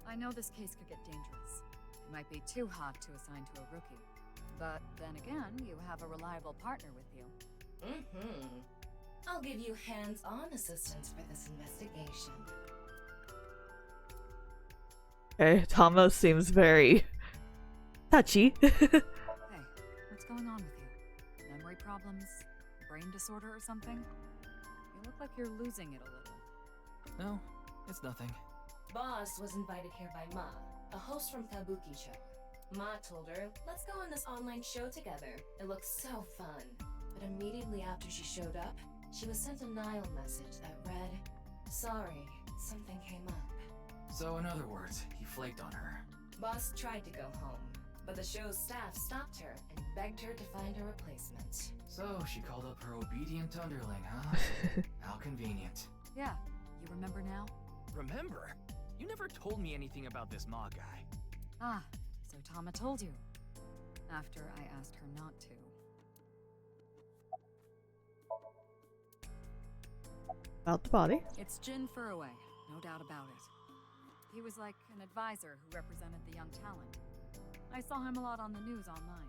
I know this case could get dangerous. It might be too hot to assign to a rookie. But then again, you have a reliable partner with you. I'll give you hands-on assistance for this investigation. Okay, Thomas seems very touchy. Hey, what's going on with you? Memory problems? Brain disorder or something? You look like you're losing it a little. No, it's nothing. Boss was invited here by Ma, a host from Kabuki-cho. Ma told her, let's go on this online show together. It looks so fun. But immediately after she showed up, she was sent a Nile message that read, sorry, something came up. So in other words, he flaked on her. Boss tried to go home, but the show's staff stopped her and begged her to find a replacement. So she called up her obedient underling, huh? How convenient. Yeah, you remember now? Remember? You never told me anything about this Ma guy. Ah, so Tama told you. After I asked her not to. About the body. It's Jin Furroway, no doubt about it. He was like an advisor who represented the young talent. I saw him a lot on the news online.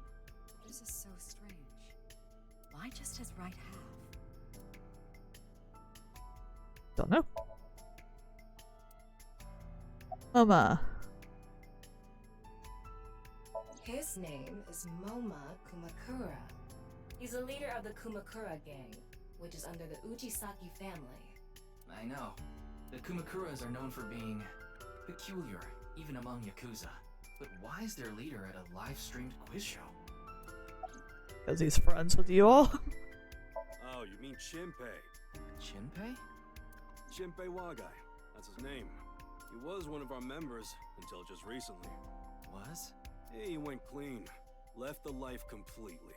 This is so strange. Why just his right half? Don't know. Mama. His name is Moma Kumakura. He's a leader of the Kumakura gang, which is under the Ujisaki family. I know. The Kumakuras are known for being peculiar, even among Yakuza. But why is their leader at a live-streamed quiz show? Because he's friends with you all. Oh, you mean Shinpei? Shinpei? Shinpei Wagai. That's his name. He was one of our members until just recently. Was? He went clean. Left the life completely.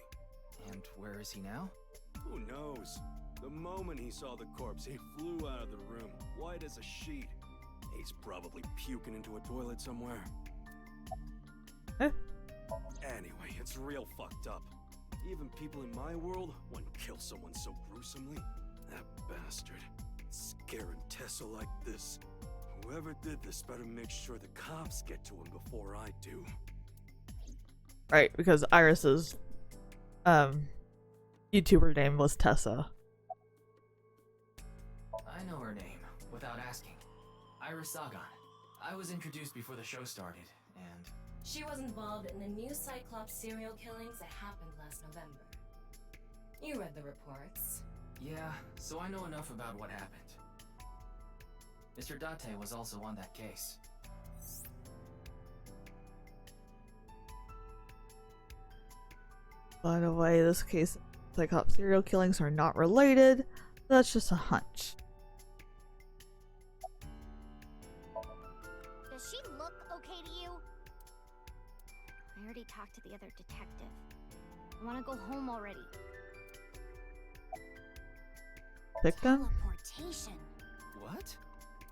And where is he now? Who knows? The moment he saw the corpse, he flew out of the room, white as a sheet. He's probably puking into a toilet somewhere. Eh? Anyway, it's real fucked up. Even people in my world wouldn't kill someone so gruesomely. That bastard. Scaring Tessa like this. Whoever did this better make sure the cops get to him before I do. Right, because Iris's YouTuber name was Tessa. I know her name, without asking. Iris Sagan. I was introduced before the show started, and... She was involved in the new Cyclops serial killings that happened last November. You read the reports. Yeah, so I know enough about what happened. Mr. Date was also on that case. By the way, this case, Cyclops serial killings are not related. That's just a hunch. Does she look okay to you? I already talked to the other detective. I want to go home already. Victim? Teleportation. What?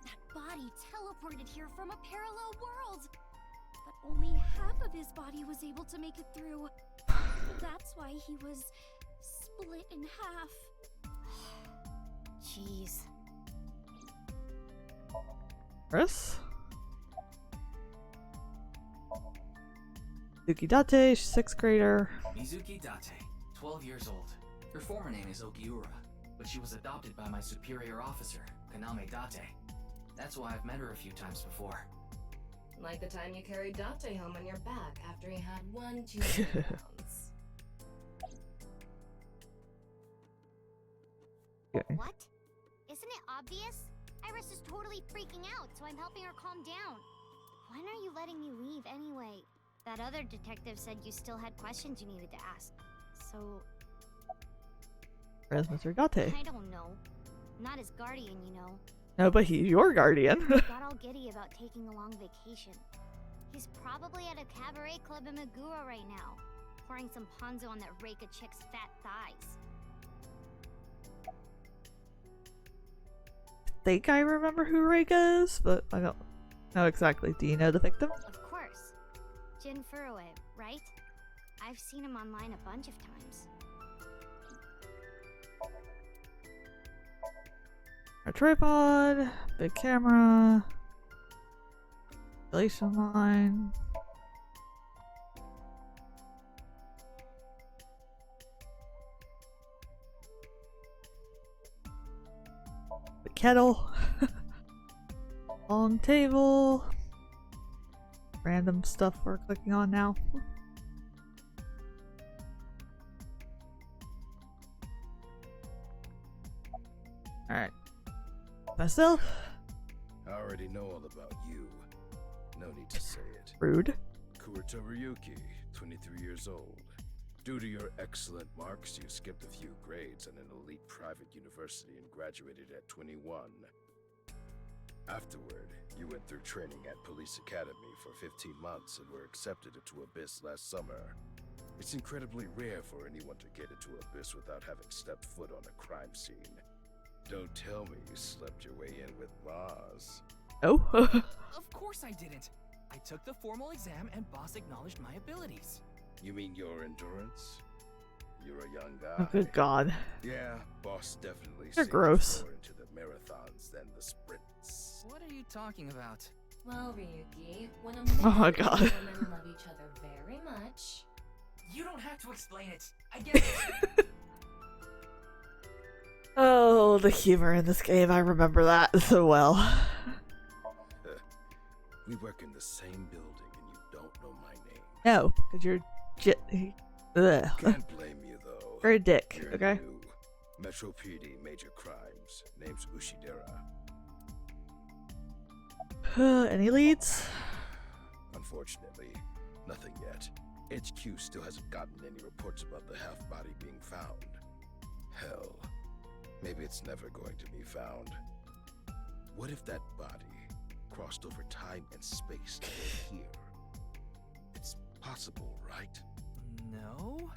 That body teleported here from a parallel world. But only half of his body was able to make it through. That's why he was split in half. Jeez. Chris? Mizuki Date, she's 6th grader. Mizuki Date, 12 years old. Her former name is Okiura, but she was adopted by my superior officer, Kaname Date. That's why I've met her a few times before. Like the time you carried Date home on your back after he had 1 too many pounds. Okay. What? Isn't it obvious? Iris is totally freaking out, so I'm helping her calm down. When are you letting me leave anyway? That other detective said you still had questions you needed to ask. So... Where's Mr. Date? I don't know. Not his guardian, you know. No, but he's your guardian. He got all giddy about taking a long vacation. He's probably at a cabaret club in Meguro right now, pouring some ponzu on that Reika chick's fat thighs. I think I remember who Reika is, but I don't know exactly. Do you know the victim? Of course. Jin Furue, right? I've seen him online a bunch of times. A tripod, big camera, relation line. The kettle. Long table. Random stuff we're clicking on now. Alright. Myself. I already know all about you. No need to say it. Rude. Kurito Ryuki, 23 years old. Due to your excellent marks, you skipped a few grades at an elite private university and graduated at 21. Afterward, you went through training at Police Academy for 15 months and were accepted into Abyss last summer. It's incredibly rare for anyone to get into Abyss without having stepped foot on a crime scene. Don't tell me you slept your way in with Boss. Oh. Of course I didn't. I took the formal exam and Boss acknowledged my abilities. You mean your endurance? You're a young guy. Oh, good God. Yeah, Boss definitely They're seems gross. more into the marathons than the sprints. What are you talking about? Well, Ryuki, when a Oh man my and a God. woman love each other very much... You don't have to explain it. I get it. Oh, the humor in this game. I remember that so well. We work in the same building and you don't know my name. No, because you're ugh. Can't blame you though. You're a dick, You're okay? new. Metro PD, major crimes. Name's Ushidera. Any leads? Unfortunately, nothing yet. HQ still hasn't gotten any reports about the half-body being found. Hell, maybe it's never going to be found. What if that body crossed over time and space to get here? It's possible, right? No?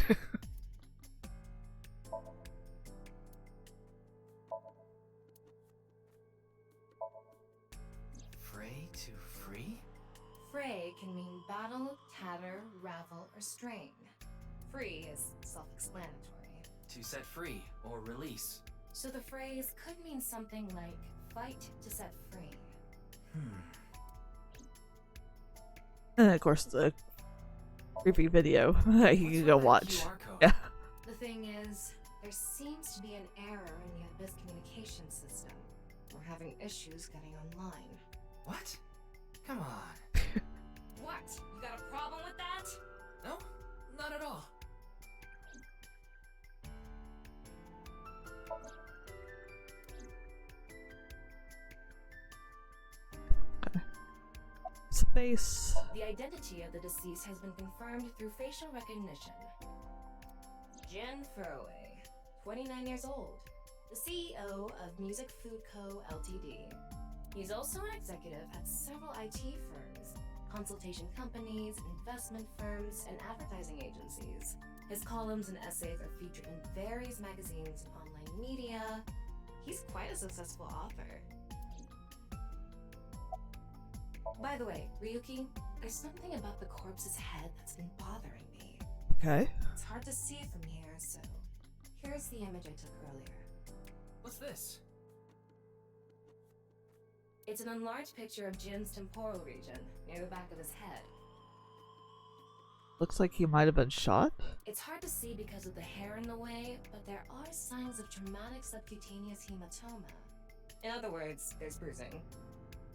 Fray to free? Fray can mean battle, tatter, ravel, or strain. Free is self-explanatory. To set free or release. So the phrase could mean something like fight to set free. And of course, the creepy video that you can go watch. QR code? Yeah. The thing is, there seems to be an error in the Abyss communication system. We're having issues getting online. What? Come on. What? You got a problem with that? No, not at all. Space. The identity of the deceased has been confirmed through facial recognition. Jin Furue, 29 years old, the CEO of Music Food Co. Ltd. He's also an executive at several IT firms, consultation companies, investment firms, and advertising agencies. His columns and essays are featured in various magazines and online media. He's quite a successful author. By the way, Ryuki, there's something about the corpse's head that's been bothering me. Okay. It's hard to see from here, so here's the image I took earlier. What's this? It's an enlarged picture of Jin's temporal region, near the back of his head. Looks like he might have been shot. It's hard to see because of the hair in the way, but there are signs of traumatic subcutaneous hematoma. In other words, there's bruising.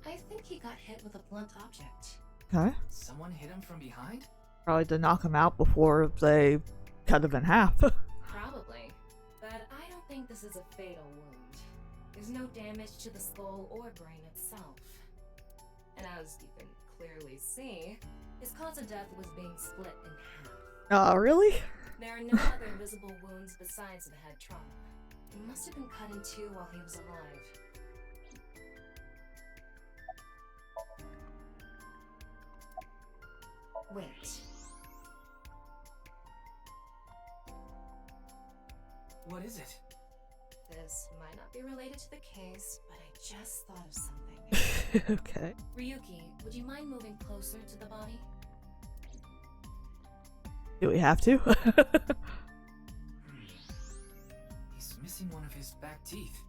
I think he got hit with a blunt object. Okay. Someone hit him from behind? Probably to knock him out before they cut him in half. Probably. But I don't think this is a fatal wound. There's no damage to the skull or brain itself. And as you can clearly see, his cause of death was being split in half. Oh, really? There are no other visible wounds besides the head trauma. He must have been cut in two while he was alive. Wait. What is it? This might not be related to the case, but I just thought of something. Okay. Ryuki, would you mind moving closer to the body? Do we have to? He's missing one of his back teeth.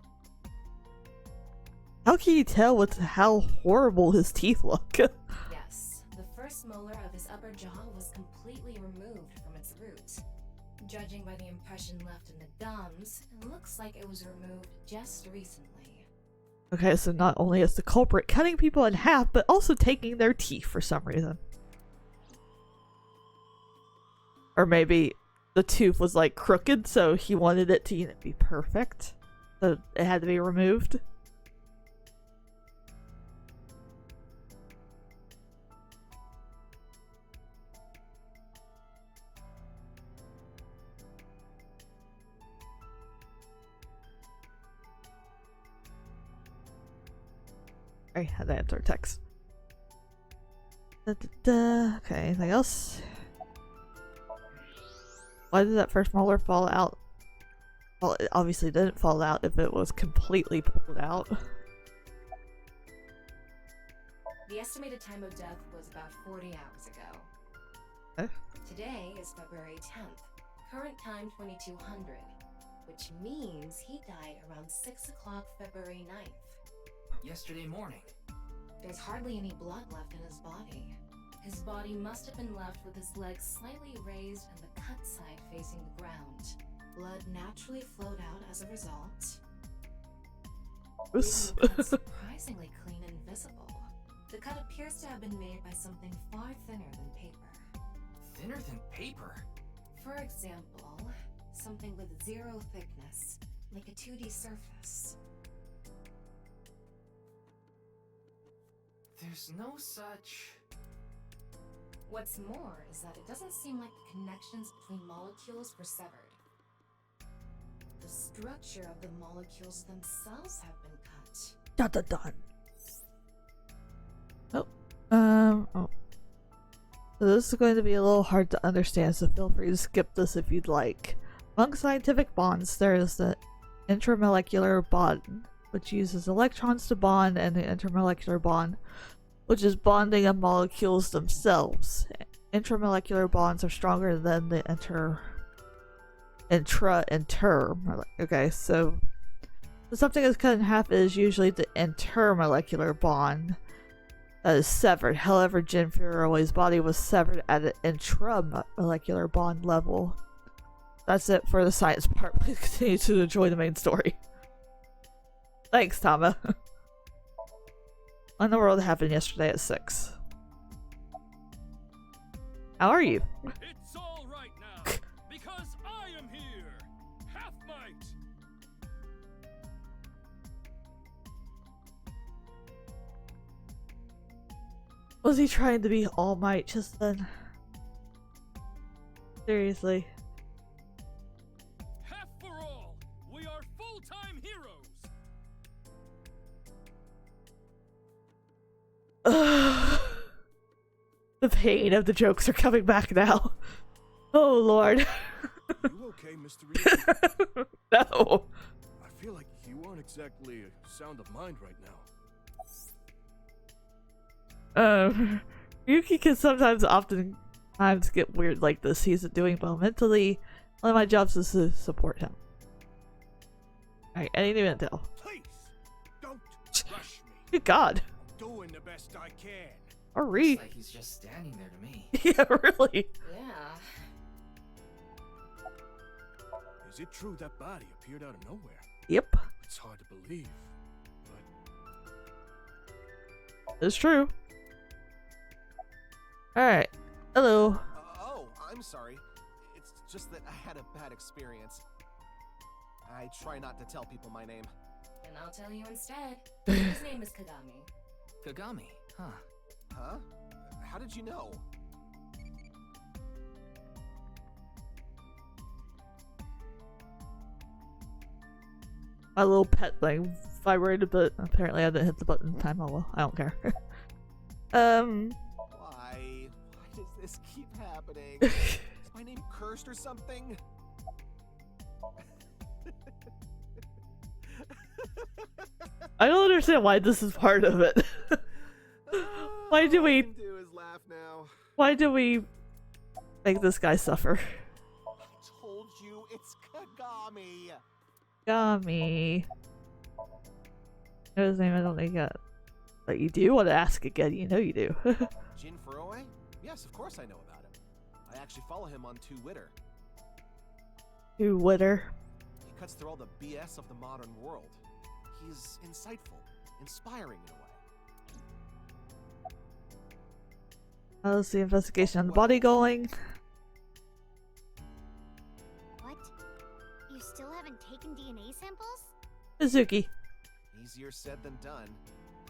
How can you tell how horrible his teeth look? Yes, the first molar of his upper jaw was completely removed from its root. Judging by the impression left in the gums, it looks like it was removed just recently. Okay, so not only is the culprit cutting people in half, but also taking their teeth for some reason. Or maybe the tooth was like crooked, so he wanted it to be perfect. So it had to be removed. I had to answer text. Okay, anything else? Why did that first molar fall out? Well, it obviously didn't fall out if it was completely pulled out. The estimated time of death was about 40 hours ago. Today is February 10th. Current time 2200, which means he died around 6 o'clock February 9th. Yesterday morning. There's hardly any blood left in his body. His body must have been left with his legs slightly raised and the cut side facing the ground. Blood naturally flowed out as a result. Oops. The cut surprisingly clean and visible. The cut appears to have been made by something far thinner than paper. Thinner than paper? For example, something with zero thickness, like a 2D surface. There's no such... What's more is that it doesn't seem like the connections between molecules were severed. The structure of the molecules themselves have been cut. Dun dun dun. Oh. Oh. So this is going to be a little hard to understand, so feel free to skip this if you'd like. Among scientific bonds, there is the intramolecular bond, which uses electrons to bond, and the intermolecular bond, which is bonding of molecules themselves. Intramolecular bonds are stronger than the intra and term. Okay, so when something is cut in half, it is usually the intermolecular bond that is severed. However, Jin Furuoi's body was severed at an intramolecular bond level. That's it for the science part. Please continue to enjoy the main story. Thanks, Tama. On the world happened yesterday at 6. How are you? It's all right now, because I am here! Half might! Was he trying to be All Might just then? Seriously. Half for all! We are full-time heroes! The pain of the jokes are coming back now. Oh lord. You okay, Mr. Reed? No. I feel like you aren't exactly sound of mind right now. Yuki can oftentimes get weird like this. He's doing well mentally. One of my jobs is to support him. Alright, any new intel? Please, don't rush me. Good God. I'm doing the best I can. Hurry. Looks like he's just standing there to me. Yeah, really. Yeah. Is it true that body appeared out of nowhere? Yep, It's hard to believe, but it's true. Alright. Hello. Oh, I'm sorry. It's just that I had a bad experience. I try not to tell people my name. And I'll tell you instead. His name is Kagami. Kagami, huh? Huh? How did you know? My little pet thing vibrated, but apparently I didn't hit the button in time. Oh well, I don't care. Why does this keep happening? Is my name cursed or something? I don't understand why this is part of it. Why do All I we can do is laugh now. why do we make this guy suffer? I told you it's Kagami. Gummy. His name I don't think yet. But you do want to ask again, you know you do. Jin Furoe? Yes, of course I know about him. I actually follow him on Twitter. You witter. He cuts through all the BS of the modern world. He's insightful, inspiring in a way. How's the investigation on the body going? What? You still haven't taken DNA samples? Mizuki. Easier said than done.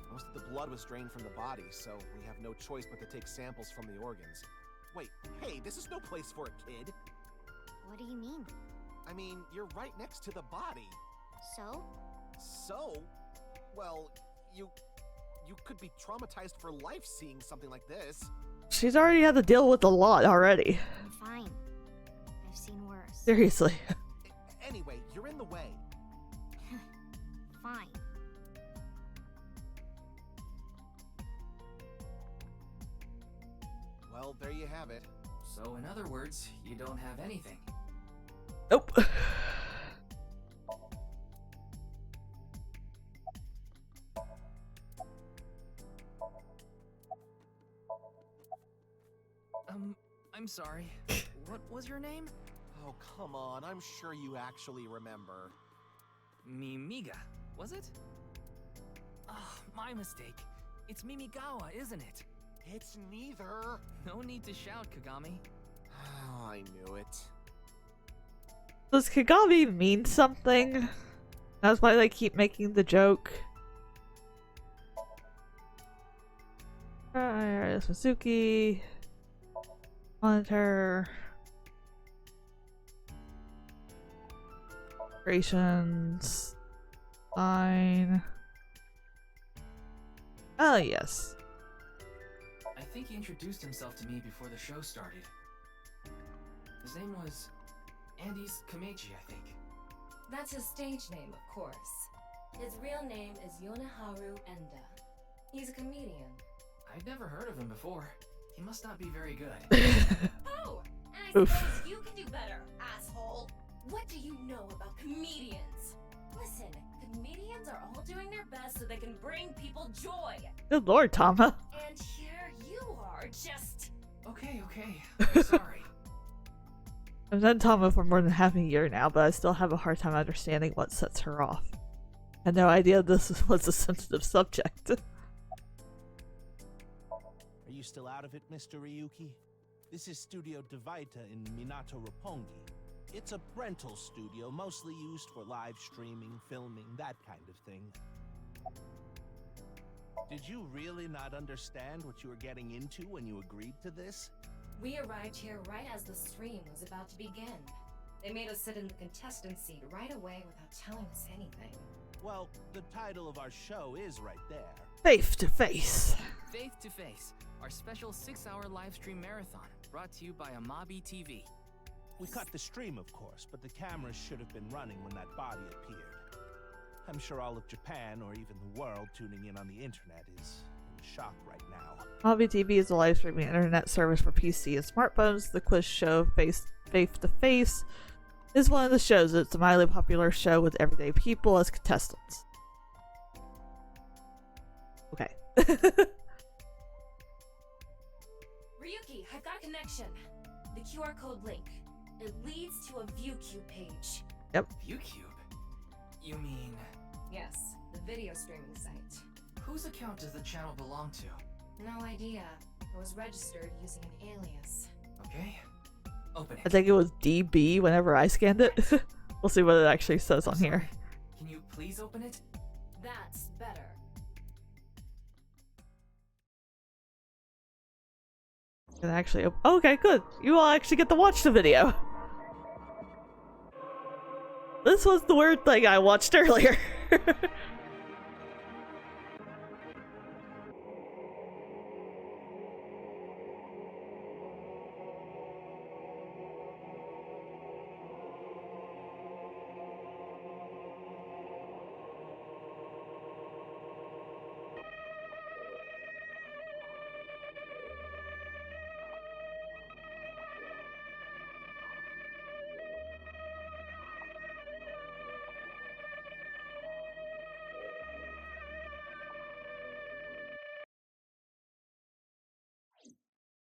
Most of the blood was drained from the body, so we have no choice but to take samples from the organs. Wait, hey, this is no place for a kid. What do you mean? I mean, you're right next to the body. So? So? Well, you could be traumatized for life seeing something like this. She's already had to deal with a lot already. I'm fine. I've seen worse. Seriously. Anyway, you're in the way. Fine. Well, there you have it. So in other words, you don't have anything. Nope. I'm sorry. What was your name? Oh, come on. I'm sure you actually remember. Mimiga, was it? Ah, my mistake. It's Mimigawa, isn't it? It's neither. No need to shout, Kagami. Oh, I knew it. Does Kagami mean something? That's why they keep making the joke. Alright, Suzuki. Monitor. Operations. Fine. Oh, yes. I think he introduced himself to me before the show started. His name was Andes Kamechi, I think. That's his stage name, of course. His real name is Yoneharu Enda. He's a comedian. I'd never heard of him before. He must not be very good. Oh, and I Oof. suppose you can do better, asshole. What do you know about comedians? Listen, comedians are all doing their best so they can bring people joy. Good lord, Tama. And here you are, just... Okay. I'm sorry. I've done Tama for more than half a year now, but I still have a hard time understanding what sets her off. I had no idea this was a sensitive subject. Are you still out of it, Mr. Ryuki? This is Studio Devaita in Minato Roppongi. It's a rental studio mostly used for live streaming, filming, that kind of thing. Did you really not understand what you were getting into when you agreed to this? We arrived here right as the stream was about to begin. They made us sit in the contestant seat right away without telling us anything. Well, the title of our show is right there. Face to face. Faith to Face, our special 6-hour live stream marathon, brought to you by Amabi TV. We cut the stream, of course, but the cameras should have been running when that body appeared. I'm sure all of Japan, or even the world, tuning in on the internet is shock right now. Hobby TV is a live streaming internet service for PC and smartphones. The quiz show Face to Face is one of the shows. It's a mildly popular show with everyday people as contestants. Okay. Ryuki, I've got a connection. The QR code link. It leads to a ViewCube page. Yep. ViewCube? You mean... Yes, the video streaming site. Whose account does the channel belong to? No idea. It was registered using an alias. Okay. Open it. I think it was DB whenever I scanned it. We'll see what it actually says on here. Can you please open it? That's better. Can I actually okay, good. You all actually get to watch the video. This was the weird thing I watched earlier.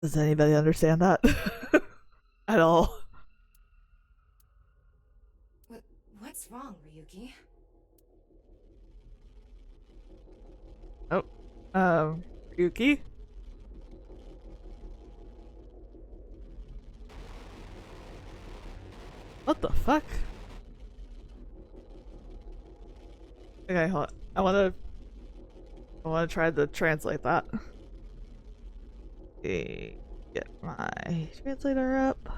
Does anybody understand that? At all? What's wrong, Ryuki? Oh. Yuki? What the fuck? Okay, hold on. I wanna try to translate that. Okay, get my translator up.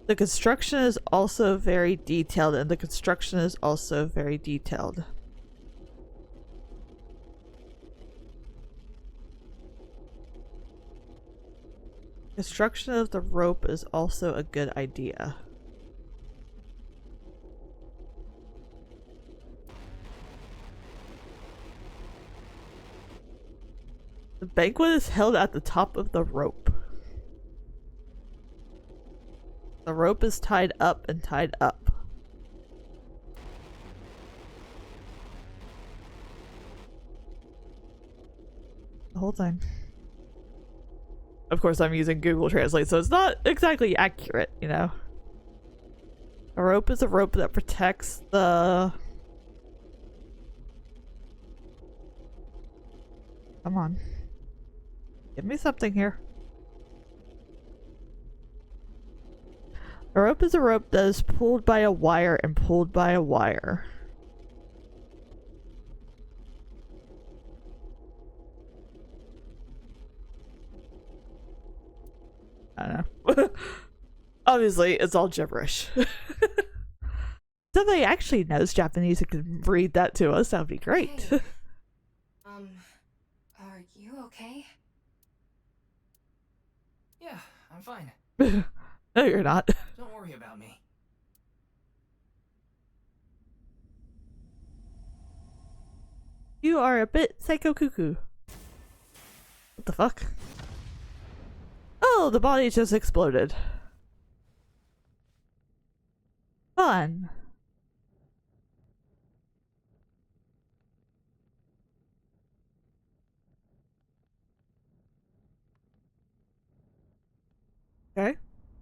The construction is also very detailed, and the construction is also very detailed. Construction of the rope is also a good idea. The banquet is held at the top of the rope. The rope is tied up and tied up. The whole thing. Of course, I'm using Google Translate, so it's not exactly accurate, you know. A rope is a rope that protects the... Come on. Give me something here. A rope is a rope that is pulled by a wire and pulled by a wire. I don't know. Obviously, it's all gibberish. Somebody actually knows Japanese and can read that to us. That would be great. Hey. Are you okay? Yeah, I'm fine. No, you're not. Don't worry about me. You are a bit psycho cuckoo. What the fuck? Oh, the body just exploded. Fun. Okay.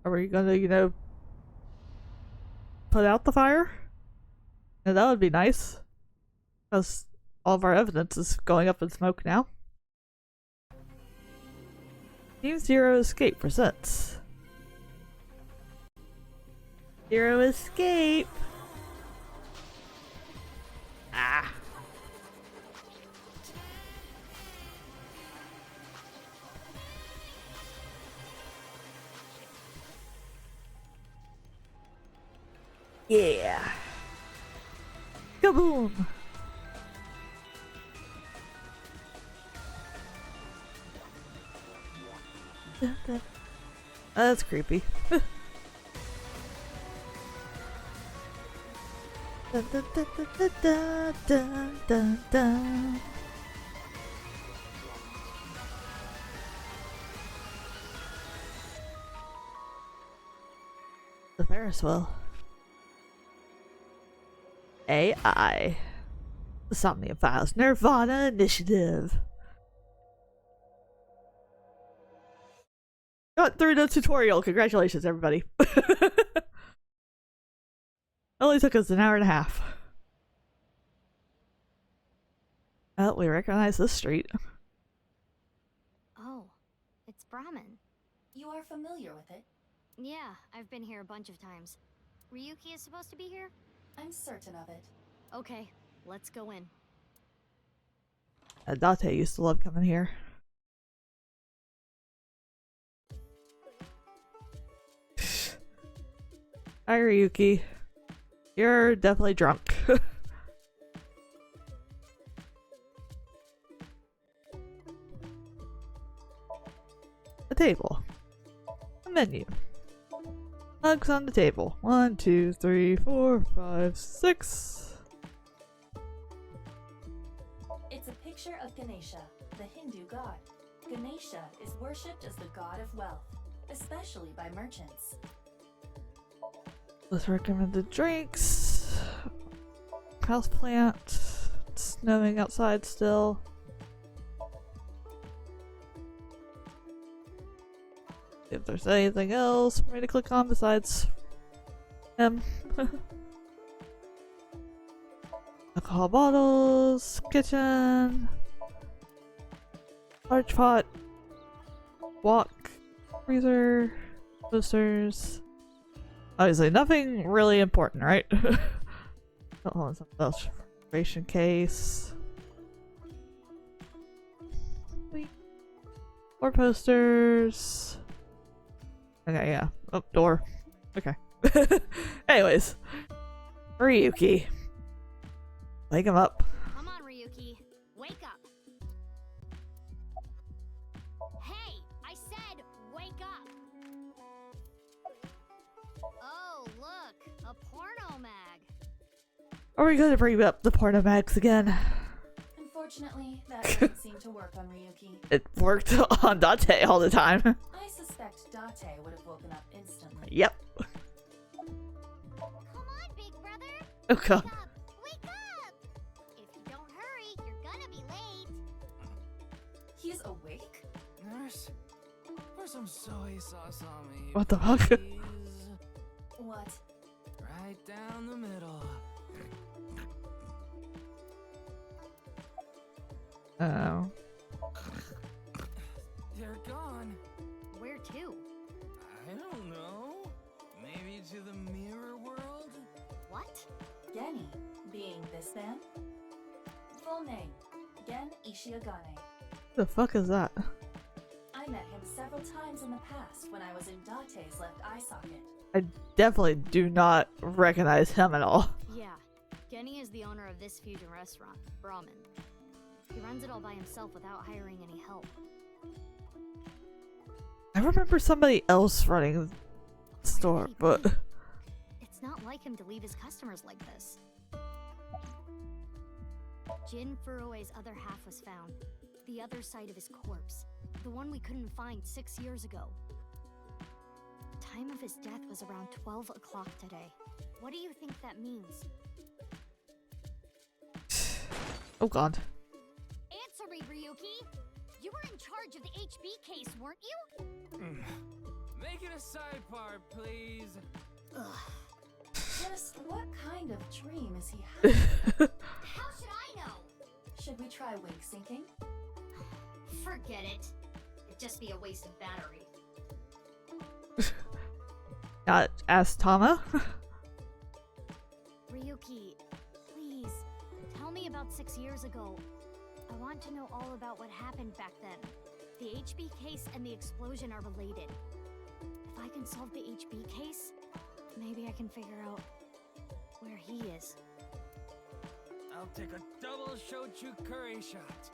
Are we gonna, you know, put out the fire? Yeah, that would be nice. Because all of our evidence is going up in smoke now. Team Zero Escape presents Zero Escape! Ah! Yeah! Kaboom! That's creepy. Dun, dun, dun, dun, dun, dun, dun, dun. The Ferris wheel. AI. The Somnium Files. nirvanA Initiative. Got through the tutorial. Congratulations, everybody. Only took us an hour and a half. Oh, we recognize this street. Oh, it's Brahmin. You are familiar with it? Yeah, I've been here a bunch of times. Ryuki is supposed to be here? I'm certain of it. Okay, let's go in. Date used to love coming here. Hi, Ryuki. You're definitely drunk. A table. A menu. Hugs on the table. 1, 2, 3, 4, 5, 6. It's a picture of Ganesha, the Hindu god. Ganesha is worshipped as the god of wealth, especially by merchants. Let's recommend the drinks. House plant. It's snowing outside still. If there's anything else for me to click on besides him. Alcohol bottles, kitchen, large pot, wok, freezer, toasters. Obviously, nothing really important, right? Oh, hold on, something else. Ration case. Sweet. 4 posters. Okay, yeah. Oh, door. Okay. Anyways. Ryuki. Wake him up. Come on, Ryuki. Wake up. Hey, I said wake up. Oh, look. A porno mag. Are we gonna bring up the porno mags again? Unfortunately, that doesn't seem to work on Ryuki. It worked on Date all the time. I suspect Date would have woken up instantly. Yep. Come on, big brother. Oh god. Wake up. Wake up. If you don't hurry, you're gonna be late. He's awake? Nurse, pour some soy sauce on me. What the fuck? Please. What? Right down the middle. Oh. They're gone. Where to? I don't know. Maybe to the mirror world? What? Geni, being this man? Full name, Gen Ishiagane. The fuck is that? I met him several times in the past when I was in Date's left eye socket. I definitely do not recognize him at all. Yeah. Geni is the owner of this fusion restaurant, Brahmin. He runs it all by himself without hiring any help. I remember somebody else running the store, but It's not like him to leave his customers like this. Jin Furue's other half was found. The other side of his corpse. The one we couldn't find 6 years ago. The time of his death was around 12 o'clock today. What do you think that means? oh god. Answer me, Ryuki! You were in charge of the HB case, weren't you? Make it a sidebar, please. Ugh. Just what kind of dream is he having? How should I know? Should we try wake syncing? Forget it. It'd just be a waste of battery. Got asked Tama. Ryuki, please, tell me about 6 years ago. I want to know all about what happened back then. The HB case and the explosion are related. If I can solve the HB case, maybe I can figure out where he is. I'll take a double shochu curry shot.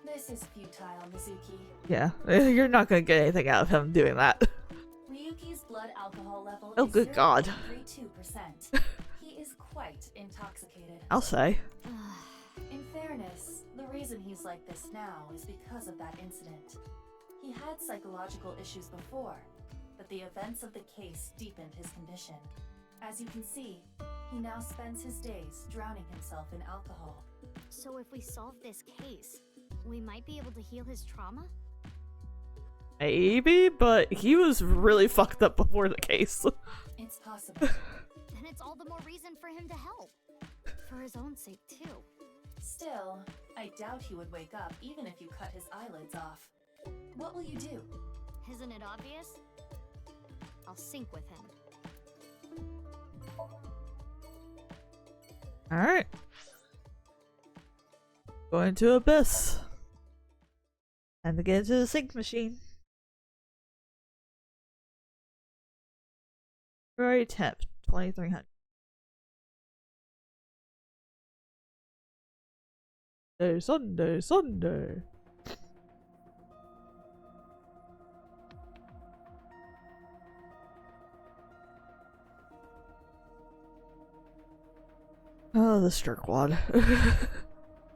This is futile, Mizuki. Yeah, you're not gonna get anything out of him doing that. Ryuki's blood blood alcohol level Oh, is good God. 0.32%. He is quite intoxicated. I'll say. In fairness, the reason he's like this now is because of that incident. He had psychological issues before, but the events of the case deepened his condition. As you can see, he now spends his days drowning himself in alcohol. So if we solve this case, we might be able to heal his trauma? Maybe, but he was really fucked up before the case. It's possible. Then it's all the more reason for him to help. For his own sake, too. Still, I doubt he would wake up even if you cut his eyelids off. What will you do? Isn't it obvious? I'll sync with him. Alright. Going to Abyss. And to get into the sync machine. February 10th, 2300. Sunday. Oh, the Stirquad.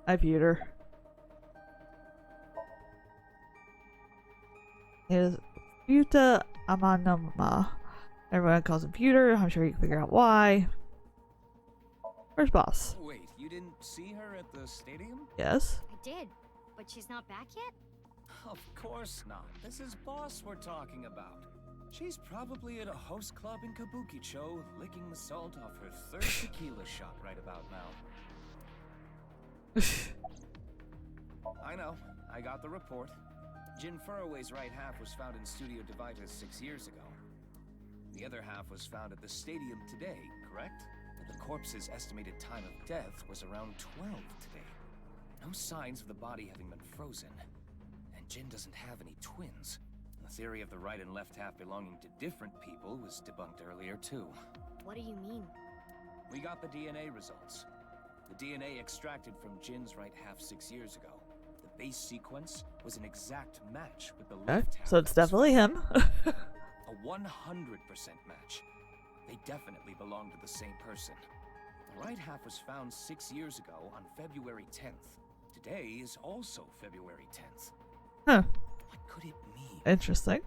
Hi, Peter. Here's Buta Amanama. Everyone calls him Pewter. I'm sure you can figure out why. Where's Boss? Wait, you didn't see her at the stadium? Yes. I did, but she's not back yet? Of course not. This is Boss we're talking about. She's probably at a host club in Kabukicho, licking the salt off her third tequila shot right about now. I know. I got the report. Jin Furroway's right half was found in Studio Divitas 6 years ago. The other half was found at the stadium today, correct? But the corpse's estimated time of death was around 12 today. No signs of the body having been frozen. And Jin doesn't have any twins. The theory of the right and left half belonging to different people was debunked earlier too. What do you mean? We got the DNA results. The DNA extracted from Jin's right half 6 years ago. The base sequence was an exact match with the left half. So it's definitely him. A 100% match. They definitely belong to the same person. The right half was found 6 years ago on February 10th. Today is also February 10th. Huh. What could it mean? Interesting.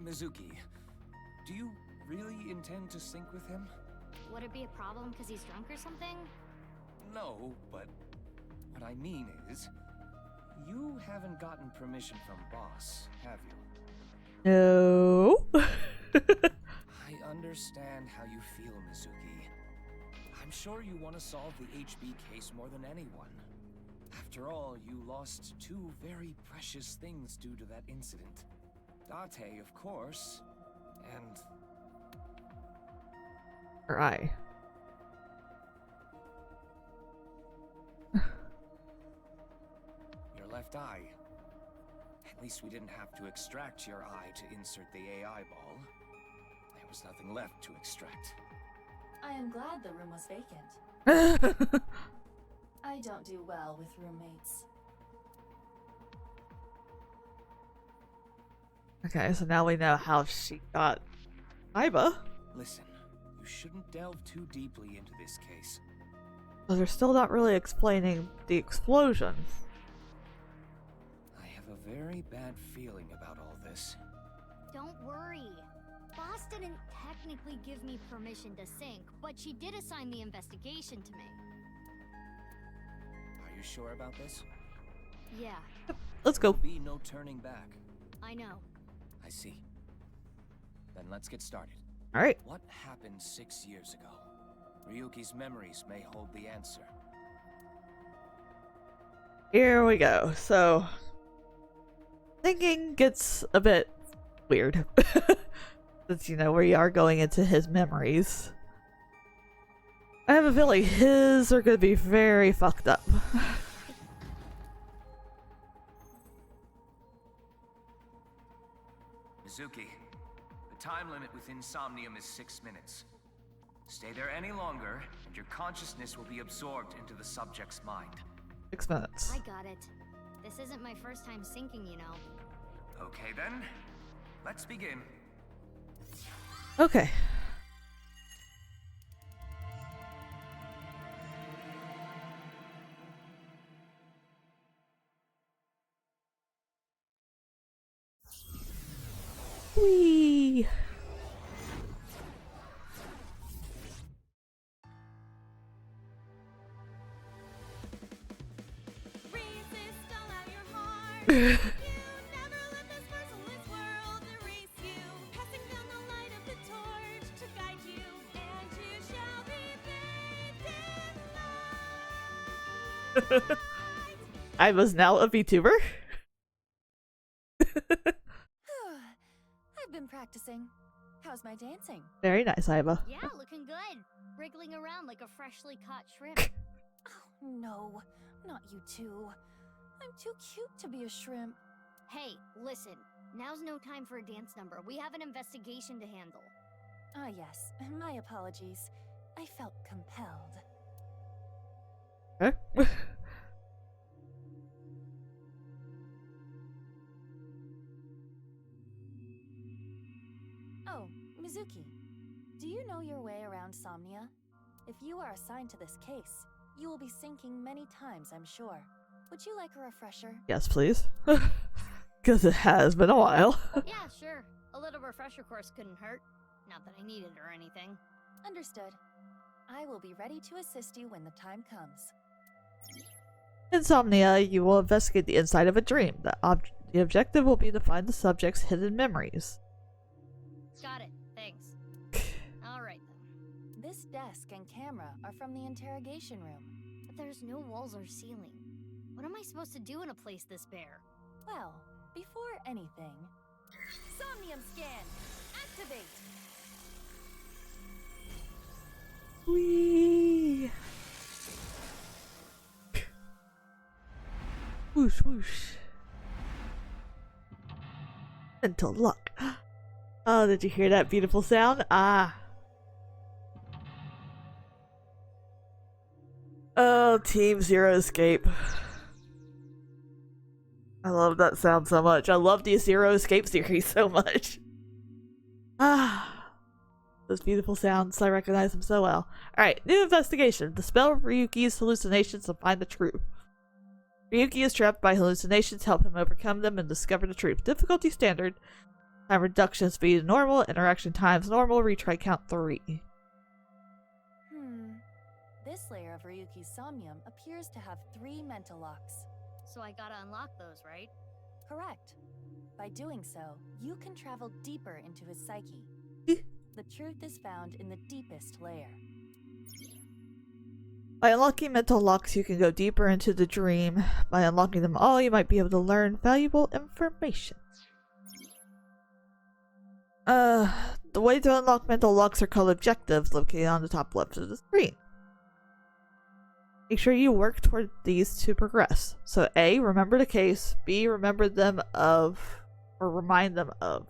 Mizuki, do you really intend to sync with him? Would it be a problem because he's drunk or something? No, but what I mean is, you haven't gotten permission from Boss, have you? No. I understand how you feel, Mizuki. I'm sure you want to solve the HB case more than anyone. After all, you lost two very precious things due to that incident. Date, of course, and... Her eye. Your left eye. At least we didn't have to extract your eye to insert the AI ball. There was nothing left to extract. I am glad the room was vacant. I don't do well with roommates. Okay, so now we know how she got Iba. Listen, you shouldn't delve too deeply into this case. But they're still not really explaining the explosion. I have a very bad feeling about all this. Don't worry. Boss didn't technically give me permission to sync, but she did assign the investigation to me. Are you sure about this? Yeah, Let's go. There'll be no turning back. I know. I see. Then let's get started. Alright. What happened 6 years ago? Ryuki's memories may hold the answer. Here we go. So, thinking gets a bit weird. Since, you know, we are going into his memories. I have a feeling his are going to be very fucked up. Mizuki, the time limit within Somnium is 6 minutes. Stay there any longer, and your consciousness will be absorbed into the subject's mind. 6 minutes. I got it. This isn't my first time sinking, you know. Okay then, let's begin. Okay. Whee! I was now a VTuber. I've been practicing. How's my dancing? Very nice, Iva. Yeah, looking good. Wriggling around like a freshly caught shrimp. Oh, no. Not you two. I'm too cute to be a shrimp. Hey, listen. Now's no time for a dance number. We have an investigation to handle. Ah, yes. My apologies. I felt compelled. Huh? Oh, Mizuki. Do you know your way around Somnia? If you are assigned to this case, you will be sinking many times, I'm sure. Would you like a refresher? Yes, please. Because it has been a while. Yeah, sure. A little refresher course couldn't hurt. Not that I need it or anything. Understood. I will be ready to assist you when the time comes. Insomnia, you will investigate the inside of a dream. The objective will be to find the subject's hidden memories. Got it. Thanks. Alright then. This desk and camera are from the interrogation room. But there's no walls or ceiling. What am I supposed to do in a place this bare? Well, before anything, Somnium scan! Activate! Whee! Whoosh whoosh. Mental luck. Oh, did you hear that beautiful sound? Ah. Oh, Team Zero Escape. I love that sound so much. I love the Zero Escape series so much. Ah. Those beautiful sounds. I recognize them so well. Alright, new investigation. Dispel Ryuki's hallucinations and find the truth. Ryuki is trapped by hallucinations. Help him overcome them and discover the truth. Difficulty standard. Time reduction, speed normal. Interaction times normal. Retry count 3. This layer of Ryuki's Somnium appears to have 3 mental locks. So I gotta unlock those, right? Correct. By doing so, you can travel deeper into his psyche. The truth is found in the deepest layer. By unlocking mental locks, you can go deeper into the dream. By unlocking them all, you might be able to learn valuable information. The way to unlock mental locks are called objectives, located on the top left of the screen. Make sure you work toward these to progress. So A, remember the case. B, remember them of, or remind them of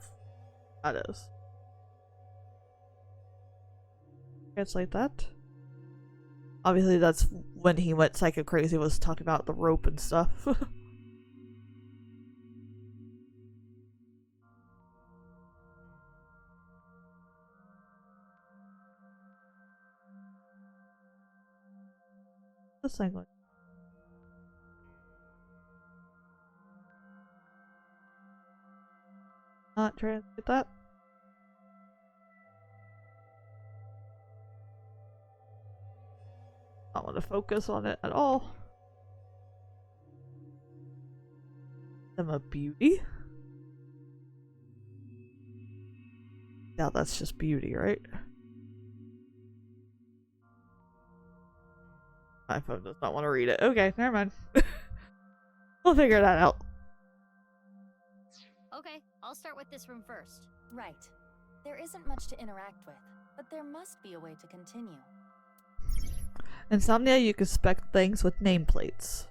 shadows. Translate that. Obviously that's when he went psycho crazy, was talking about the rope and stuff. This language. Not translate that. I don't want to focus on it at all. Them a beauty. Now that's just beauty, right? My phone does not want to read it. Okay, never mind. We'll figure that out. Okay, I'll start with this room first. Right. There isn't much to interact with, but there must be a way to continue. Insomnia, you can spec things with nameplates.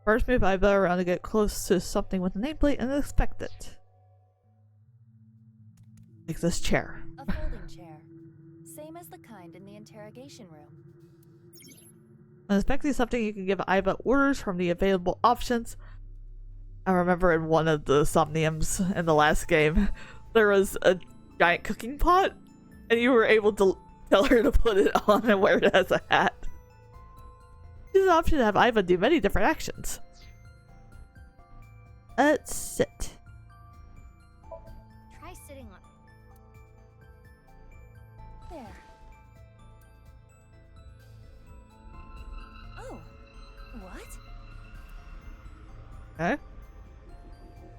First, move Iba around to get close to something with a nameplate and inspect it. Like this chair. A folding chair. Same as the kind in the interrogation room. When inspecting something, you can give Iba orders from the available options. I remember in one of the Somniums in the last game, there was a giant cooking pot, and you were able to tell her to put it on and wear it as a hat. There's an option to have Iva do many different actions. Let's sit. Try sitting on. There. Oh, what? Okay.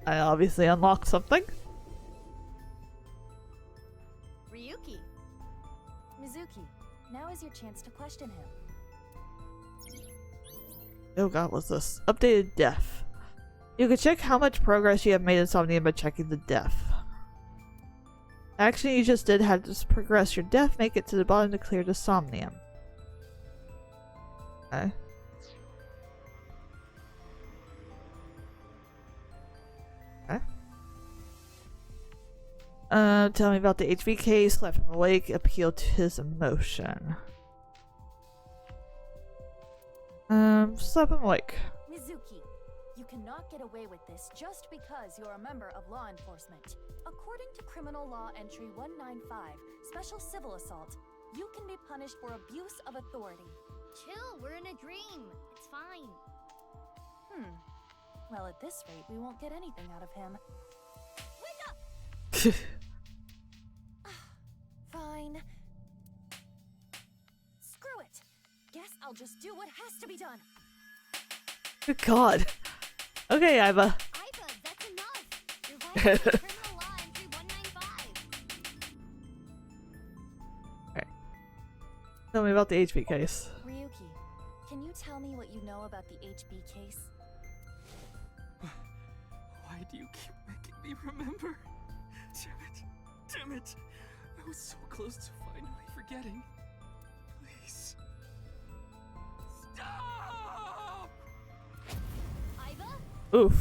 I obviously unlocked something. Ryuki. Mizuki, now is your chance to question him. Oh god, what's this? Updated def. You can check how much progress you have made in Somnium by checking the def. Action you just did had to progress your def, make it to the bottom to clear the Somnium. Okay. Okay. Tell me about the HV case, slap him awake, appeal to his emotion. Slap him awake. Mizuki, you cannot get away with this just because you're a member of law enforcement. According to Criminal Law Entry 195, Special Civil Assault, you can be punished for abuse of authority. Chill, we're in a dream. It's fine. Well, at this rate, we won't get anything out of him. Wake up! Fine. Screw it. Guess I'll just do what has to be done. Good god. Okay, Iva. Iva, that's enough. You're violating Criminal Law Entry 195. Okay. Tell me about the HB case. Ryuki, can you tell me what you know about the HB case? Why do you keep making me remember? Damn it. Damn it. I was so close to finally forgetting. Please. Stop! Iva? Oof.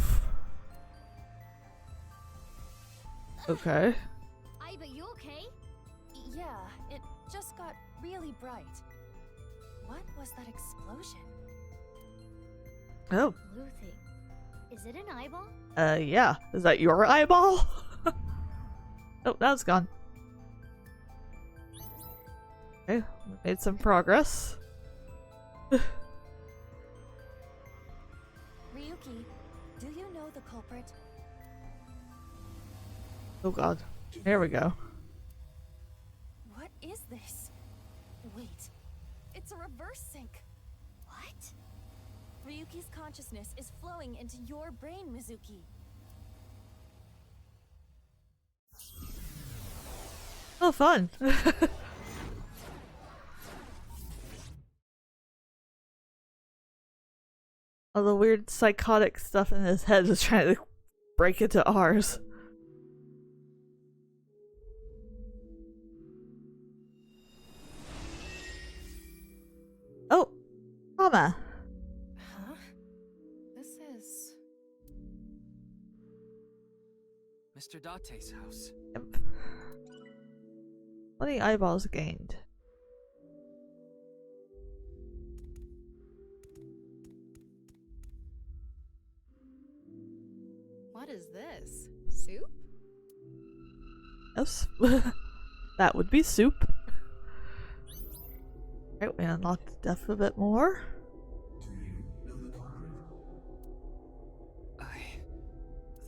Okay. Iva, you okay? Yeah, it just got really bright. What was that explosion? Oh. Blue thing. Is it an eyeball? Yeah. Is that your eyeball? Oh, now it's gone. Okay, we made some progress. Ryuki, do you know the culprit? Oh god. Here we go. What is this? Wait, it's a reverse sync. What? Ryuki's consciousness is flowing into your brain, Mizuki. Oh, fun. All the weird psychotic stuff in his head is trying to break into ours. Oh, Mama. Huh? This is... Mr. Date's house. Yep. 20 eyeballs gained. What is this? Soup? Yes. That would be soup. Right, we unlocked the depth a bit more. Do you know the culprit?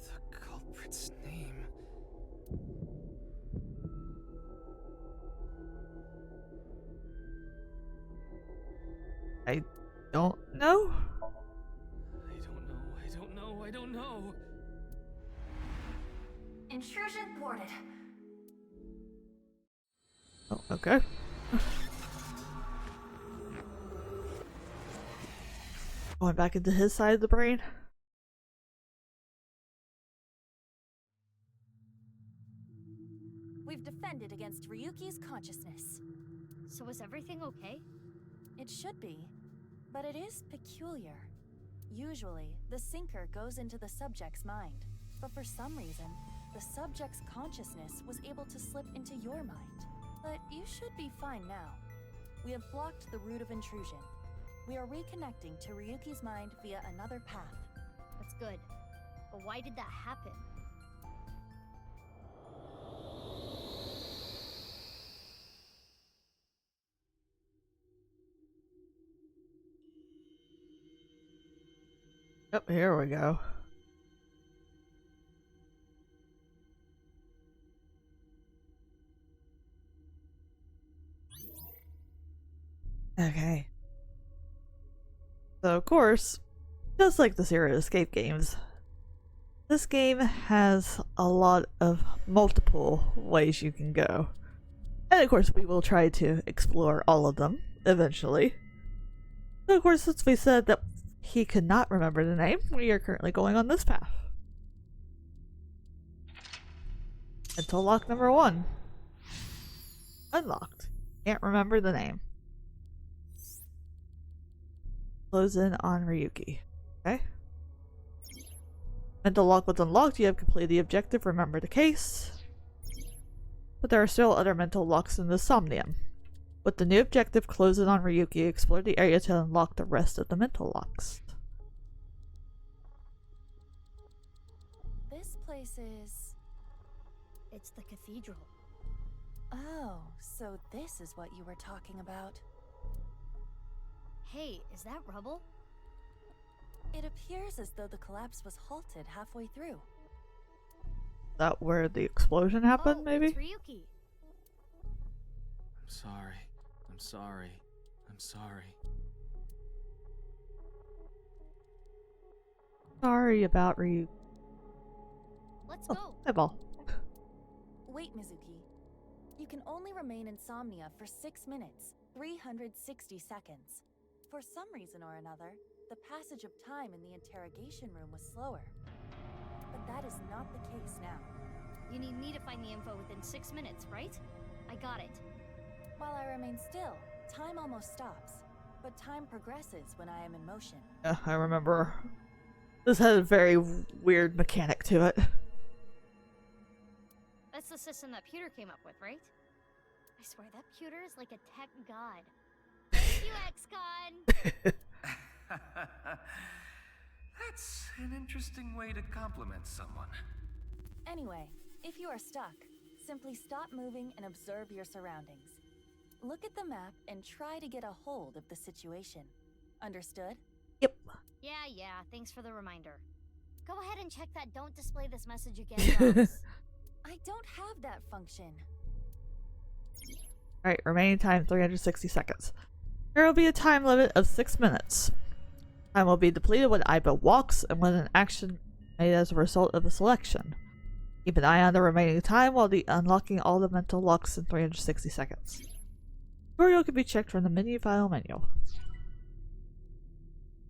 The culprit's name. I don't know. I don't know. Intrusion thwarted. Oh, okay. Going back into his side of the brain. We've defended against Ryuki's consciousness. So is everything okay? It should be, but it is peculiar. Usually, the sinker goes into the subject's mind, but for some reason, the subject's consciousness was able to slip into your mind. But you should be fine now. We have blocked the route of intrusion. We are reconnecting to Ryuki's mind via another path. That's good. But why did that happen? Yep, here we go. Okay. So, of course, just like the Zero Escape games, this game has a lot of multiple ways you can go. And of course, we will try to explore all of them eventually. So, of course, since we said that he could not remember the name, we are currently going on this path. Mental lock number 1. Unlocked. Can't remember the name. Close in on Ryuki. Okay. Mental lock was unlocked. You have completed the objective. Remember the case. But there are still other mental locks in the Somnium. With the new objective, close in on Ryuki, explore the area to unlock the rest of the mental locks. This place is... It's the cathedral. Oh, so this is what you were talking about. Hey, is that rubble? It appears as though the collapse was halted halfway through. That where the explosion happened, maybe? It's Ryuki. I'm sorry. I'm sorry. I'm sorry. Sorry about Ryuki. Let's go. Eyeball. Wait, Mizuki. You can only remain in Somnia for 6 minutes, 360 seconds. For some reason or another, the passage of time in the interrogation room was slower. But that is not the case now. You need me to find the info within 6 minutes, right? I got it. While I remain still, time almost stops. But time progresses when I am in motion. Yeah, I remember. This had a very weird mechanic to it. That's the system that Pewter came up with, right? I swear that Pewter is like a tech god. Thank you, ex-con! That's an interesting way to compliment someone. Anyway, if you are stuck, simply stop moving and observe your surroundings. Look at the map and try to get a hold of the situation. Understood? Yep. Yeah, thanks for the reminder. Go ahead and check that don't display this message again box. I don't have that function. Alright, remaining time 360 seconds. There will be a time limit of 6 minutes. Time will be depleted when Aiba walks and when an action made as a result of a selection. Keep an eye on the remaining time while unlocking all the mental locks in 360 seconds. Tutorial can be checked from the menu file menu.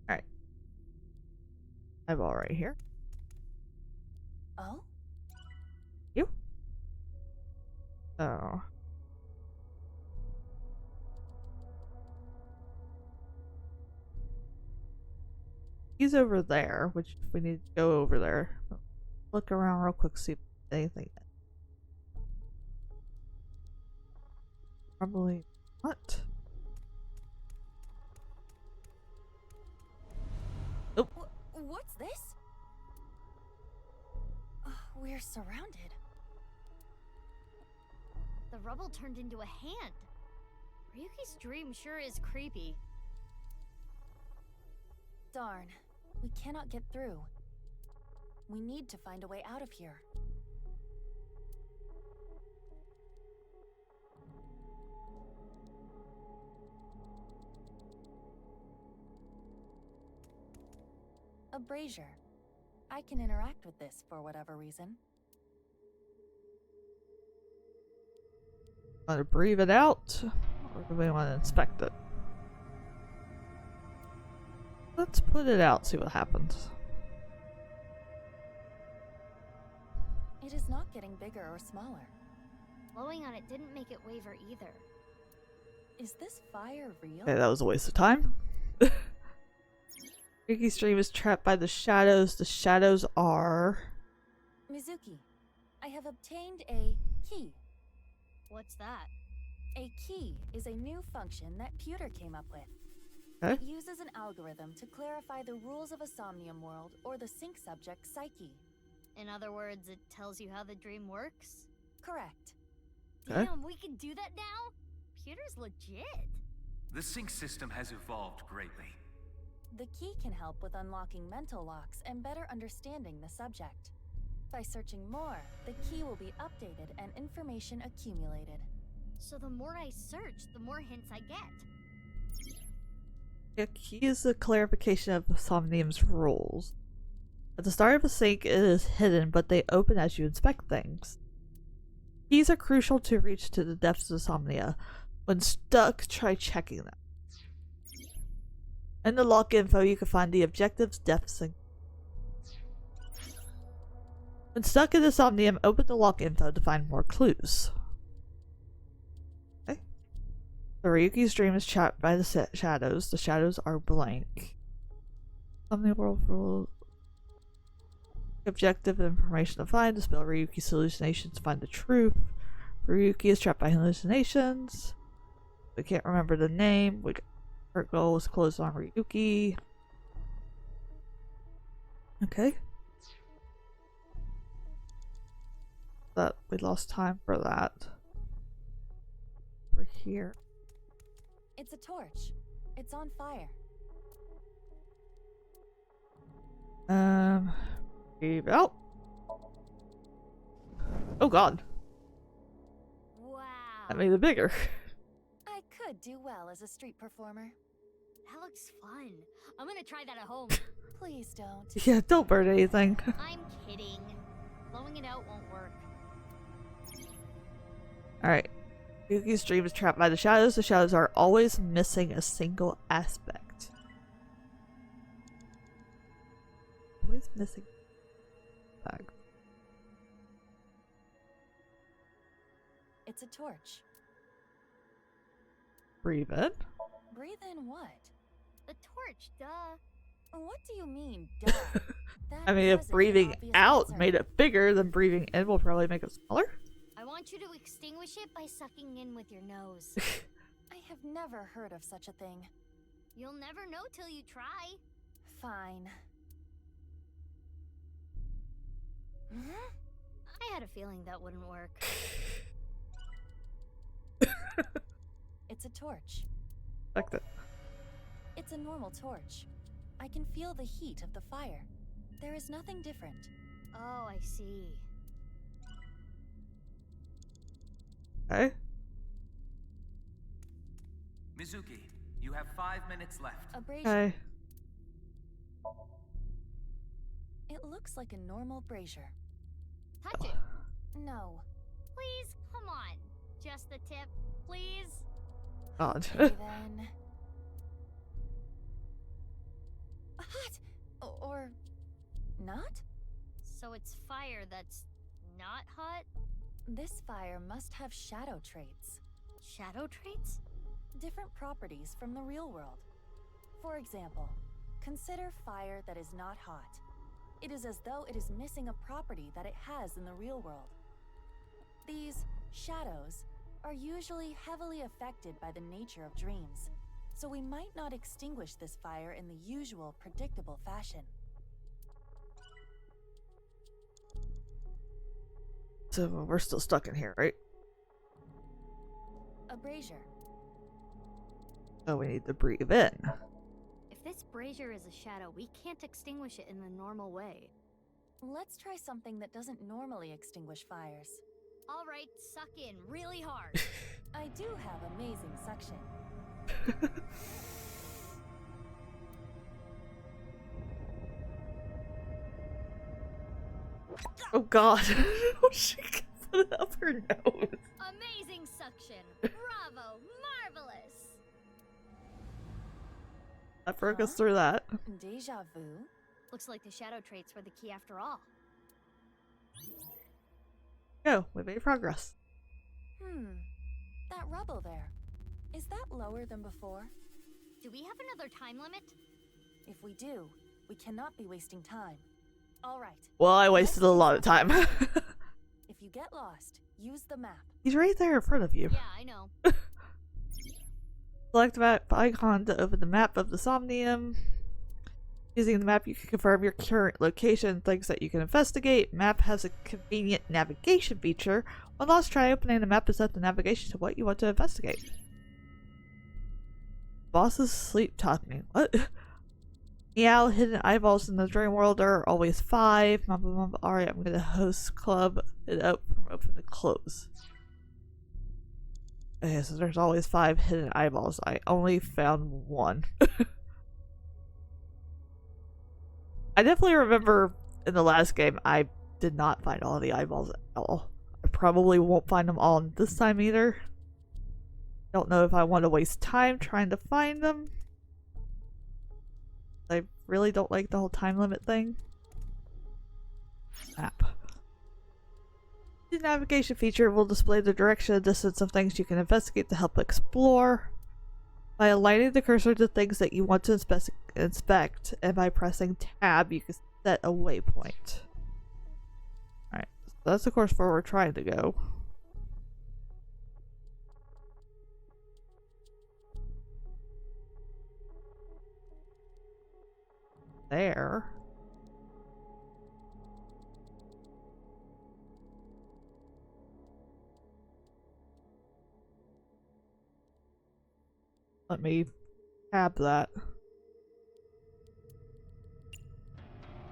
Alright. Eyeball right here. Oh? You? Oh. He's over there, which we need to go over there. Look around real quick, see if anything. Probably not. Oh. What's this? We're surrounded. The rubble turned into a hand. Ryuki's dream sure is creepy. Darn. We cannot get through. We need to find a way out of here. A brazier. I can interact with this for whatever reason. Want to breathe it out, or do we want to inspect it? Let's put it out, see what happens. It is not getting bigger or smaller. Blowing on it didn't make it waver either. Is this fire real? Okay, that was a waste of time. Ryuki's dream is trapped by the shadows. The shadows are... Mizuki, I have obtained a key. What's that? A key is a new function that Pewter came up with. It uses an algorithm to clarify the rules of a Somnium world or the sync subject's psyche. In other words, it tells you how the dream works? Correct. Okay. Damn, we can do that now? Pewter's legit. The sync system has evolved greatly. The key can help with unlocking mental locks and better understanding the subject. By searching more, the key will be updated and information accumulated. So the more I search, the more hints I get. A key is a clarification of Somnium's rules. At the start of a sync, it is hidden, but they open as you inspect things. Keys are crucial to reach to the depths of Somnia. When stuck, try checking them. In the lock info, you can find the objectives, depths, and... When stuck in the Somnium, open the lock info to find more clues. Okay. So Ryuki's dream is trapped by the shadows. The shadows are blank. Somnium world rule. Objective information to find. Dispel Ryuki's hallucinations to find the truth. Ryuki is trapped by hallucinations. We can't remember the name. Our goal was closed on Ryuki. Okay. But we lost time for that. We're here. It's a torch. It's on fire. Breathe out. Oh god. Wow. That made it bigger. I could do well as a street performer. That looks fun. I'm gonna try that at home. Please don't. Yeah, don't burn anything. I'm kidding. Blowing it out won't work. Alright. Ryuki's dream is trapped by the shadows. The shadows are always missing a single aspect. Always missing. Bag. It's a torch. Breathe in. Breathe in what? The torch, duh. What do you mean, duh? I mean, if breathing out made it bigger, then breathing in will probably make it smaller. I want you to extinguish it by sucking in with your nose. I have never heard of such a thing. You'll never know till you try. Fine. I had a feeling that wouldn't work. It's a torch. Like that. It's a normal torch. I can feel the heat of the fire. There is nothing different. Oh, I see. Okay. Mizuki, you have 5 minutes left. Abrasion. Okay. It looks like a normal brazier. Touch it. No. Please, come on. Just the tip, please. God. Okay, then. Hot! Or not? So it's fire that's not hot? This fire must have shadow traits. Shadow traits? Different properties from the real world. For example, consider fire that is not hot. It is as though it is missing a property that it has in the real world. These shadows are usually heavily affected by the nature of dreams, so we might not extinguish this fire in the usual predictable fashion. So we're still stuck in here, right? A brazier. Oh, we need to breathe in. If this brazier is a shadow, we can't extinguish it in the normal way. Let's try something that doesn't normally extinguish fires. All right, suck in really hard. I do have amazing suction. Oh god. She can put it up her nose. Amazing suction. Bravo. Marvelous. That broke us through that. Deja vu? Looks like the shadow traits were the key after all. Go, we made progress. That rubble there. Is that lower than before? Do we have another time limit? If we do, we cannot be wasting time. All right. Well, I wasted a lot of time. If you get lost, use the map. He's right there in front of you. Yeah, I know. Select the map icon to open the map of the Somnium. Using the map, you can confirm your current location, things that you can investigate. Map has a convenient navigation feature. When lost, try opening the map to set the navigation to what you want to investigate. Boss's sleep talking. What? Meow, hidden eyeballs in the dream world are always 5. Alright, I'm gonna host club it up from open to close. Okay, so there's always 5 hidden eyeballs. I only found 1. I definitely remember in the last game I did not find all the eyeballs at all. I probably won't find them all this time either. Don't know if I want to waste time trying to find them. I really don't like the whole time limit thing. Map. The navigation feature will display the direction and distance of things you can investigate to help explore. By aligning the cursor to things that you want to inspect, and by pressing tab, you can set a waypoint. Alright, so that's of course where we're trying to go. There. Let me tab that.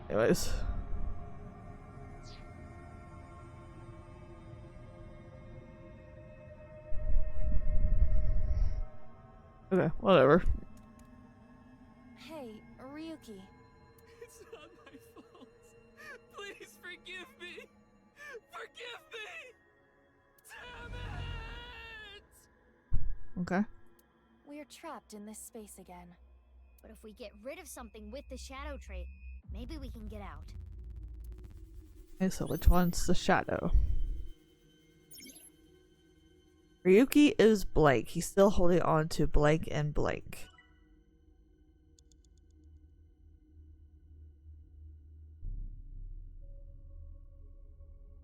Anyways. Okay, whatever. Hey, Ryuki. It's not my fault. Please forgive me. Forgive me. Damn it! Okay. We're trapped in this space again. But if we get rid of something with the shadow trait, maybe we can get out. Okay, so which one's the shadow? Ryuki is blank. He's still holding on to blank and blank.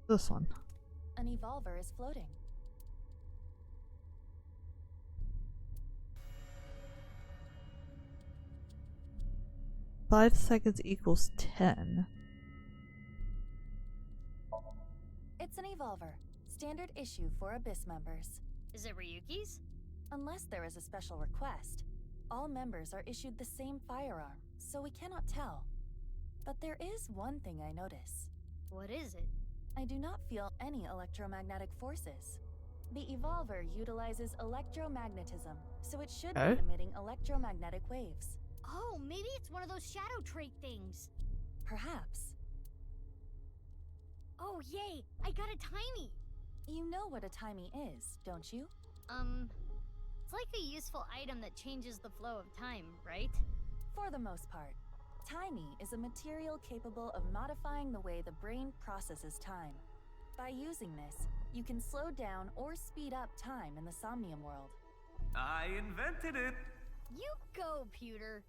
This one. An evolver is floating. Five seconds equals 10. It's an evolver. Standard issue for Abyss members. Is it Ryuki's? Unless there is a special request. All members are issued the same firearm, so we cannot tell. But there is one thing I notice. What is it? I do not feel any electromagnetic forces. The evolver utilizes electromagnetism, so it should be emitting electromagnetic waves. Oh, maybe it's one of those shadow trait things. Perhaps. Oh, yay! I got a timey! You know what a timey is, don't you? It's like a useful item that changes the flow of time, right? For the most part. Timey is a material capable of modifying the way the brain processes time. By using this, you can slow down or speed up time in the Somnium world. I invented it! You go, Pewter!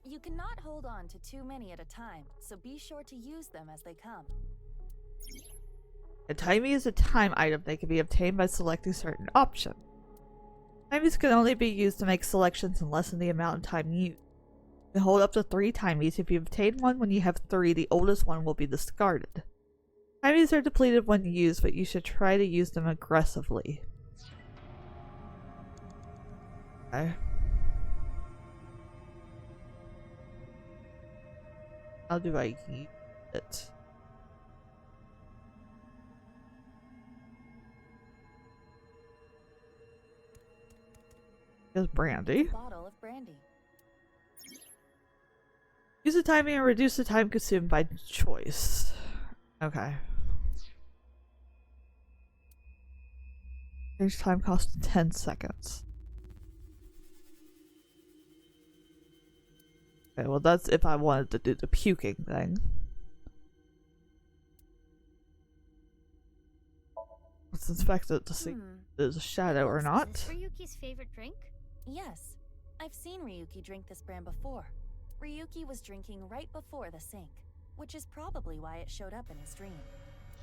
You cannot hold on to too many at a time, so be sure to use them as they come. A timey is a time item that can be obtained by selecting certain options. Timies can only be used to make selections and lessen the amount of time used. You can hold up to 3 timies. If you obtain one when you have 3, the oldest one will be discarded. Timies are depleted when used, but you should try to use them aggressively. Okay. How do I use it? Here's brandy. Bottle of brandy. Use the timing and reduce the time consumed by choice. Okay. Each time costs 10 seconds. Okay, well that's if I wanted to do the puking thing. Let's inspect it to see if there's a shadow or not. Is this Ryuki's favorite drink? Yes. I've seen Ryuki drink this brand before. Ryuki was drinking right before the sink, which is probably why it showed up in his dream.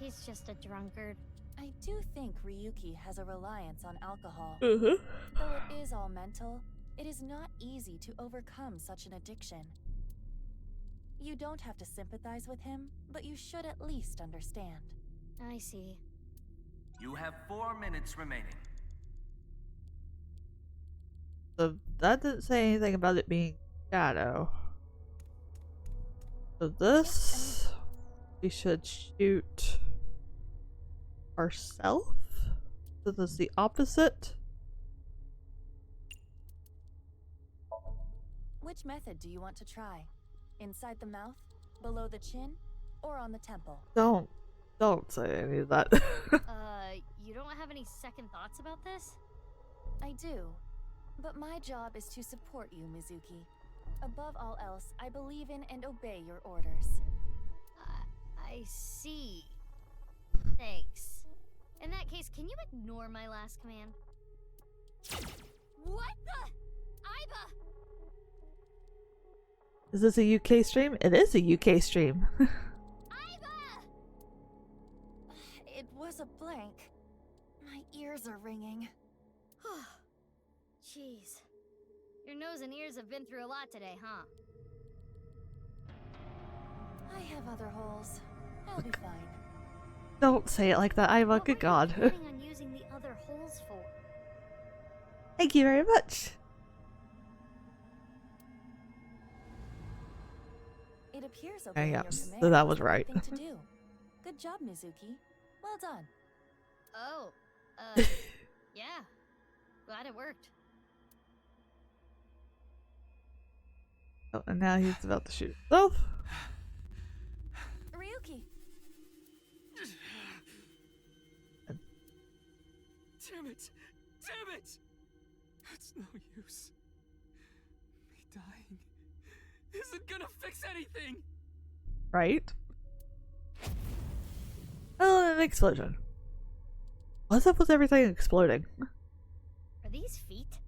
He's just a drunkard. I do think Ryuki has a reliance on alcohol. Uh-huh. Though it is all mental, It is not easy to overcome such an addiction. You don't have to sympathize with him, but you should at least understand. I see. You have 4 minutes remaining. So that didn't say anything about it being shadow. So this we should shoot ourselves. So this is the opposite. Which method do you want to try? Inside the mouth, below the chin, or on the temple? Don't say any of that. You don't have any second thoughts about this? I do. But my job is to support you, Mizuki. Above all else, I believe in and obey your orders. I see. Thanks. In that case, can you ignore my last command? What the? Iba! Is this a UK stream? It is a UK stream. It was a blank. My ears are ringing. Jeez. Your nose and ears have been through a lot today, huh? I have other holes. I'll be fine. Don't say it like that, Iva. Good God. What are you planning on using the other holes for? Thank you very much. It appears Yeah, obeying yeah, your so command that was the right. thing to do. Good job, Mizuki. Well done. Oh, yeah. Glad it worked. Oh, and now he's about to shoot himself. Ryuki! Damn it! Damn it! It's no use. Me dying isn't gonna fix anything! Right? Oh, an explosion. What's up with everything exploding? Are these feet?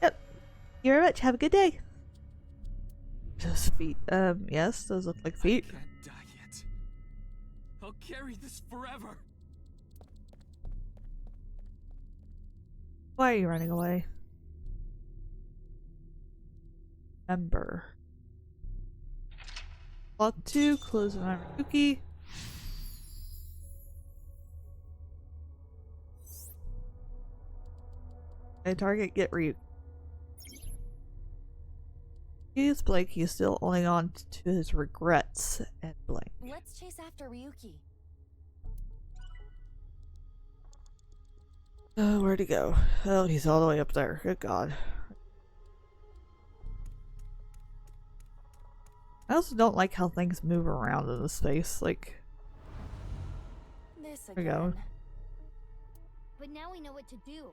Yep. Thank you very much. Have a good day. Just feet. Yes, those look like feet. I can't die yet. I'll carry this forever. Why are you running away? Ember. Block 2, close on Ryuki. Okay, target, get Ryuki. He's blank, he's still holding on to his regrets and blank. Let's chase after Ryuki. Oh, where'd he go? Oh, he's all the way up there. Good God. I also don't like how things move around in the space. Like, This there we go. again. But now we know what to do.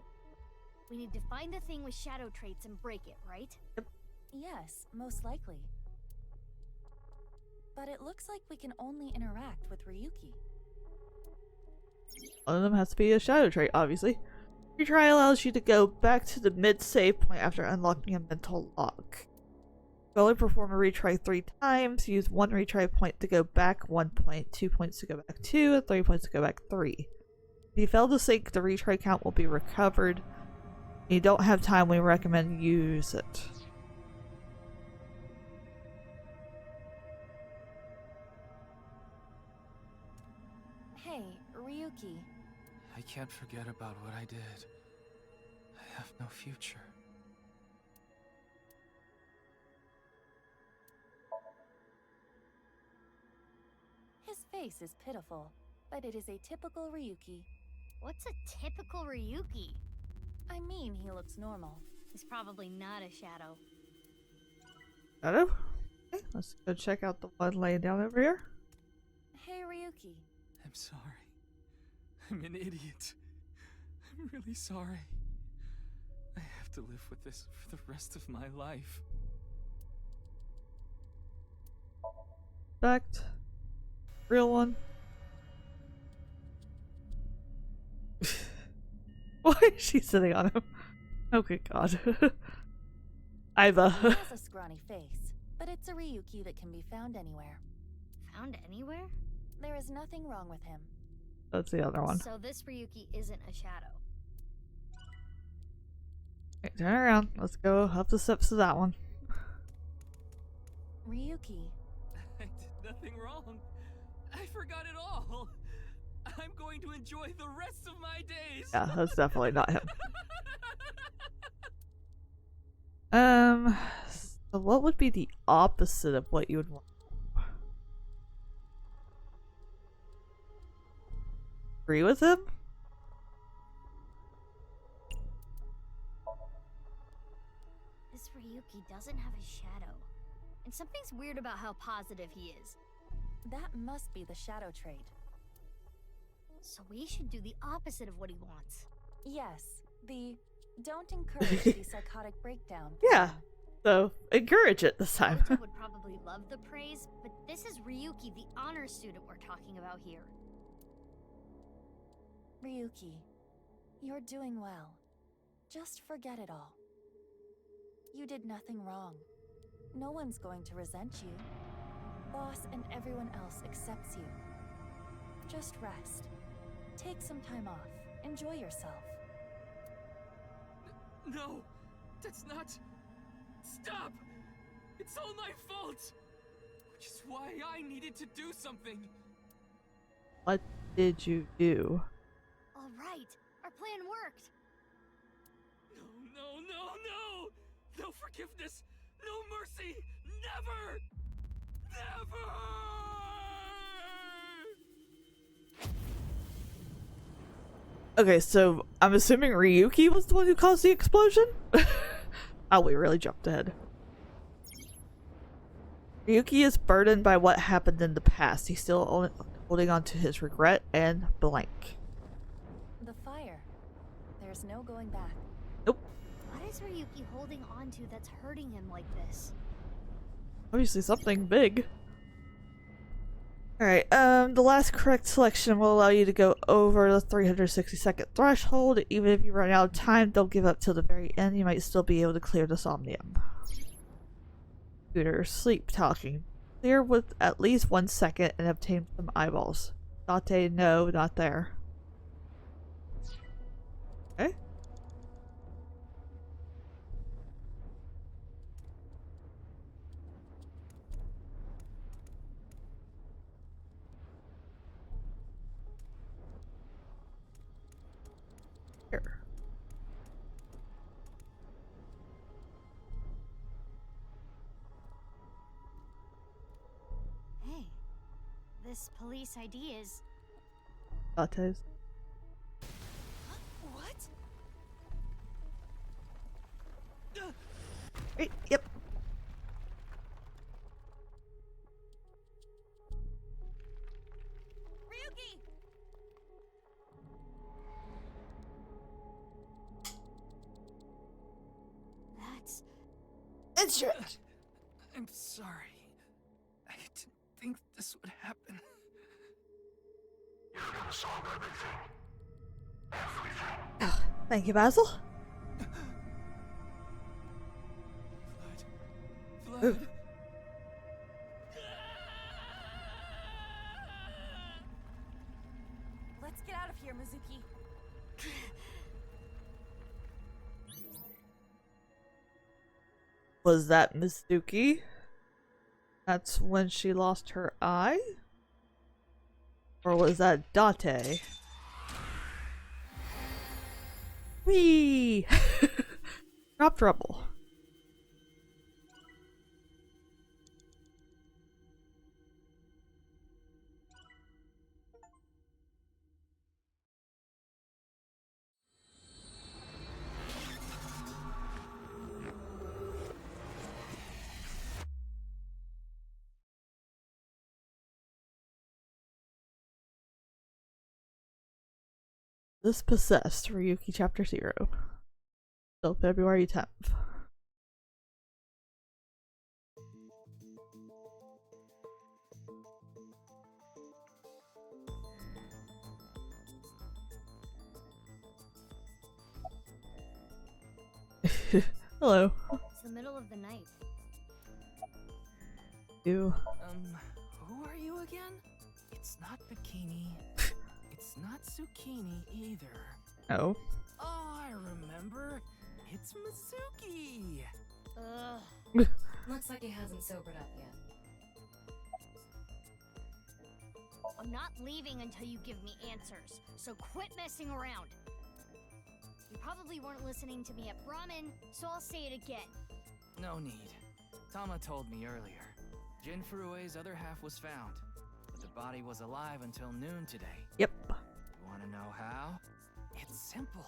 We need to find the thing with shadow traits and break it, right? Yes, most likely. But it looks like we can only interact with Ryuki. One of them has to be a shadow trait, obviously. Retry allows you to go back to the mid-save point after unlocking a mental lock. You only perform a retry 3 times. Use 1 retry point to go back 1 point, 2 points to go back 2, and 3 points to go back 3. If you fail to sync, the retry count will be recovered. If you don't have time, we recommend you use it. Hey, Ryuki. I can't forget about what I did. I have no future. His face is pitiful, but it is a typical Ryuki. What's a typical Ryuki? I mean, he looks normal. He's probably not a shadow. Shadow? Okay, let's go check out the one laying down over here. Hey, Ryuki. I'm sorry. I'm an idiot. I'm really sorry. I have to live with this for the rest of my life. Fact. Real one. Why is she sitting on him? Oh good God. Iva. He has a scrawny face, but it's a Ryuki that can be found anywhere. Found anywhere? There is nothing wrong with him. That's the other one. So this Ryuki isn't a shadow. Okay, turn around. Let's go up the steps to that one. Ryuki. I did nothing wrong. I forgot it all. I'm going to enjoy the rest of my days. Yeah, that's definitely not him. So what would be the opposite of what you would want? Agree with him? This Ryuki doesn't have a shadow. And something's weird about how positive he is. That must be the shadow trait. So we should do the opposite of what he wants. Yes, the don't encourage the psychotic breakdown. Yeah, so encourage it this time. Naruto would probably love the praise, but this is Ryuki, the honor student we're talking about here. Ryuki, you're doing well. Just forget it all. You did nothing wrong. No one's going to resent you. Boss and everyone else accepts you. Just rest. Take some time off. Enjoy yourself. No, that's not... Stop! It's all my fault! Which is why I needed to do something. What did you do? All right, our plan worked. No! No forgiveness! No mercy! Never! Never! Okay, so I'm assuming Ryuki was the one who caused the explosion? Oh, we really jumped ahead. Ryuki is burdened by what happened in the past. He's still holding on to his regret and blank. The fire. There's no going back. Nope. What is Ryuki holding on to that's hurting him like this? Obviously something big. Alright, the last correct selection will allow you to go over the 360-second threshold. Even if you run out of time, don't give up till the very end. You might still be able to clear the Somnium. Scooter, sleep talking. Clear with at least 1 second and obtain some eyeballs. Date, no, not there. Okay. Here. Hey, this police ID is... Lattes. What? Right, yep. Ryuki! That's... It's yours. I'm sorry. I didn't think this would happen. You're gonna solve everything. Everything. Oh, thank you, Basil. Blood. Ooh. Let's get out of here, Mizuki. Was that Mizuki? That's when she lost her eye? Or was that Date? Whee! Drop trouble. This Possessed, Ryuki Chapter 0. Till February 10th. Hello. It's the middle of the night. You. Who are you again? It's not bikini. It's not zucchini either. Oh. Oh, I remember. It's Masuki! Ugh. Looks like he hasn't sobered up yet. I'm not leaving until you give me answers, so quit messing around. You probably weren't listening to me at Brahmin, so I'll say it again. No need. Tama told me earlier. Jin Furue's other half was found, but the body was alive until noon today. Yep. You wanna know how? It's simple.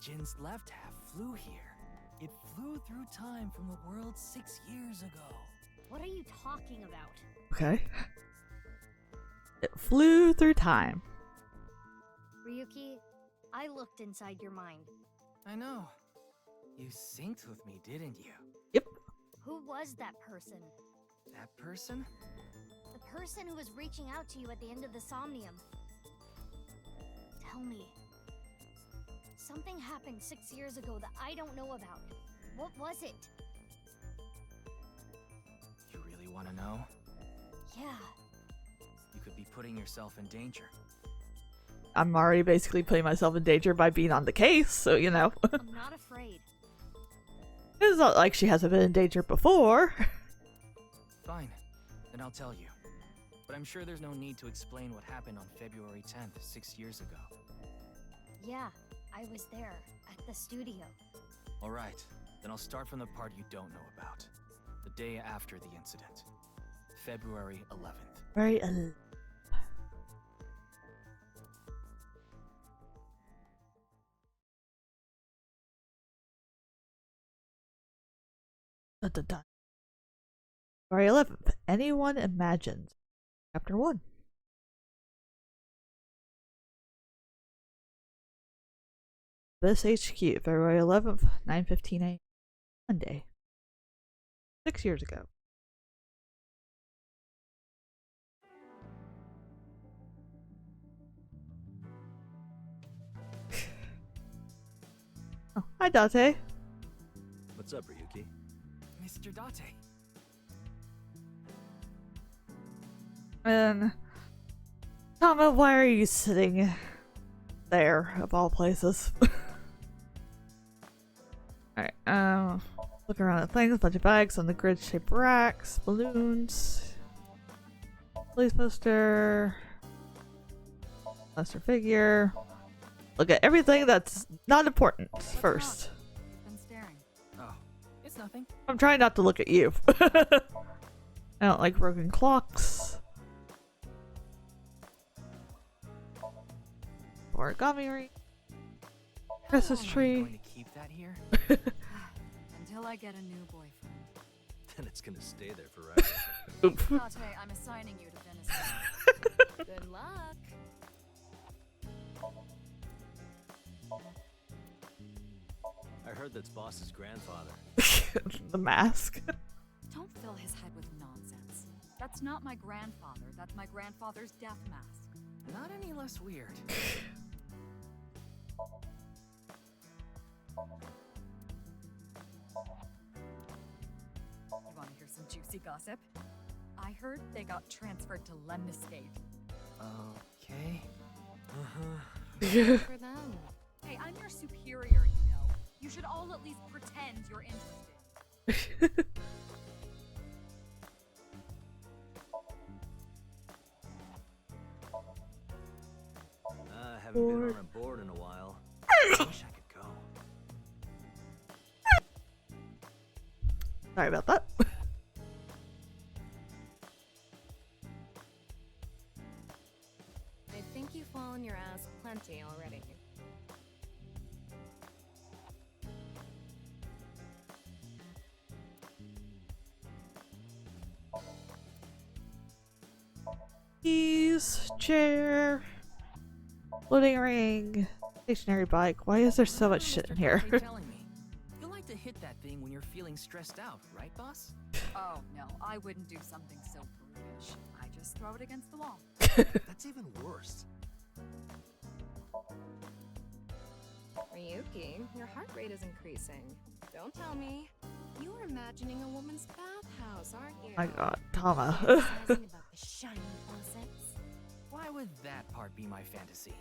Jin's left half flew here. It flew through time from the world 6 years ago. What are you talking about? Okay. It flew through time. Ryuki, I looked inside your mind. I know. You synced with me, didn't you? Yep. Who was that person? That person? The person who was reaching out to you at the end of the Somnium. Tell me. Something happened 6 years ago that I don't know about. What was it? You really want to know? Yeah. You could be putting yourself in danger. I'm already basically putting myself in danger by being on the case, so you know. I'm not afraid. It's not like she hasn't been in danger before. Fine. Then I'll tell you. But I'm sure there's no need to explain what happened on February 10th, 6 years ago. Yeah, I was there, at the studio. Alright, then I'll start from the part you don't know about. The day after the incident. February 11th. Very February 11th. Anyone imagined? Chapter 1. This HQ, February 11th, 9:15 a.m. Monday. 6 years ago. Oh, hi Date. What's up, Ryuki? Mr. Date. And Tama, why are you sitting there of all places? Alright, look around at things, bunch of bags on the grid-shaped racks, balloons, police poster, plaster figure. Look at everything that's not important first. You've been staring. Oh, it's nothing. I'm trying not to look at you. I don't like broken clocks. Origami ring. Christmas tree. Going to keep that here? Until I get a new boyfriend. Then it's gonna stay there forever. Date, I'm assigning you to Venice. Good luck. I heard that's Boss's grandfather. The mask. Don't fill his head with nonsense. That's not my grandfather. That's my grandfather's death mask. Not any less weird. You want to hear some juicy gossip? I heard they got transferred to Lemniscate. Okay. For them. Hey, I'm your superior, you know. You should all at least pretend you're interested. I haven't been on a board in a while. I wish I could go. Sorry about that. I think you've fallen your ass plenty already. Keys, chair, loading ring, stationary bike. Why is there so much shit in here? Telling me. You like to hit that thing when you're feeling stressed out, right, boss? Oh, no, I wouldn't do something so brutish. I just throw it against the wall. That's even worse. Ryuki, your heart rate is increasing. Don't tell me. You're imagining a woman's bathhouse, aren't you? My god, Tama. Fantasizing about the shiny faucets. Why would that part be my fantasy?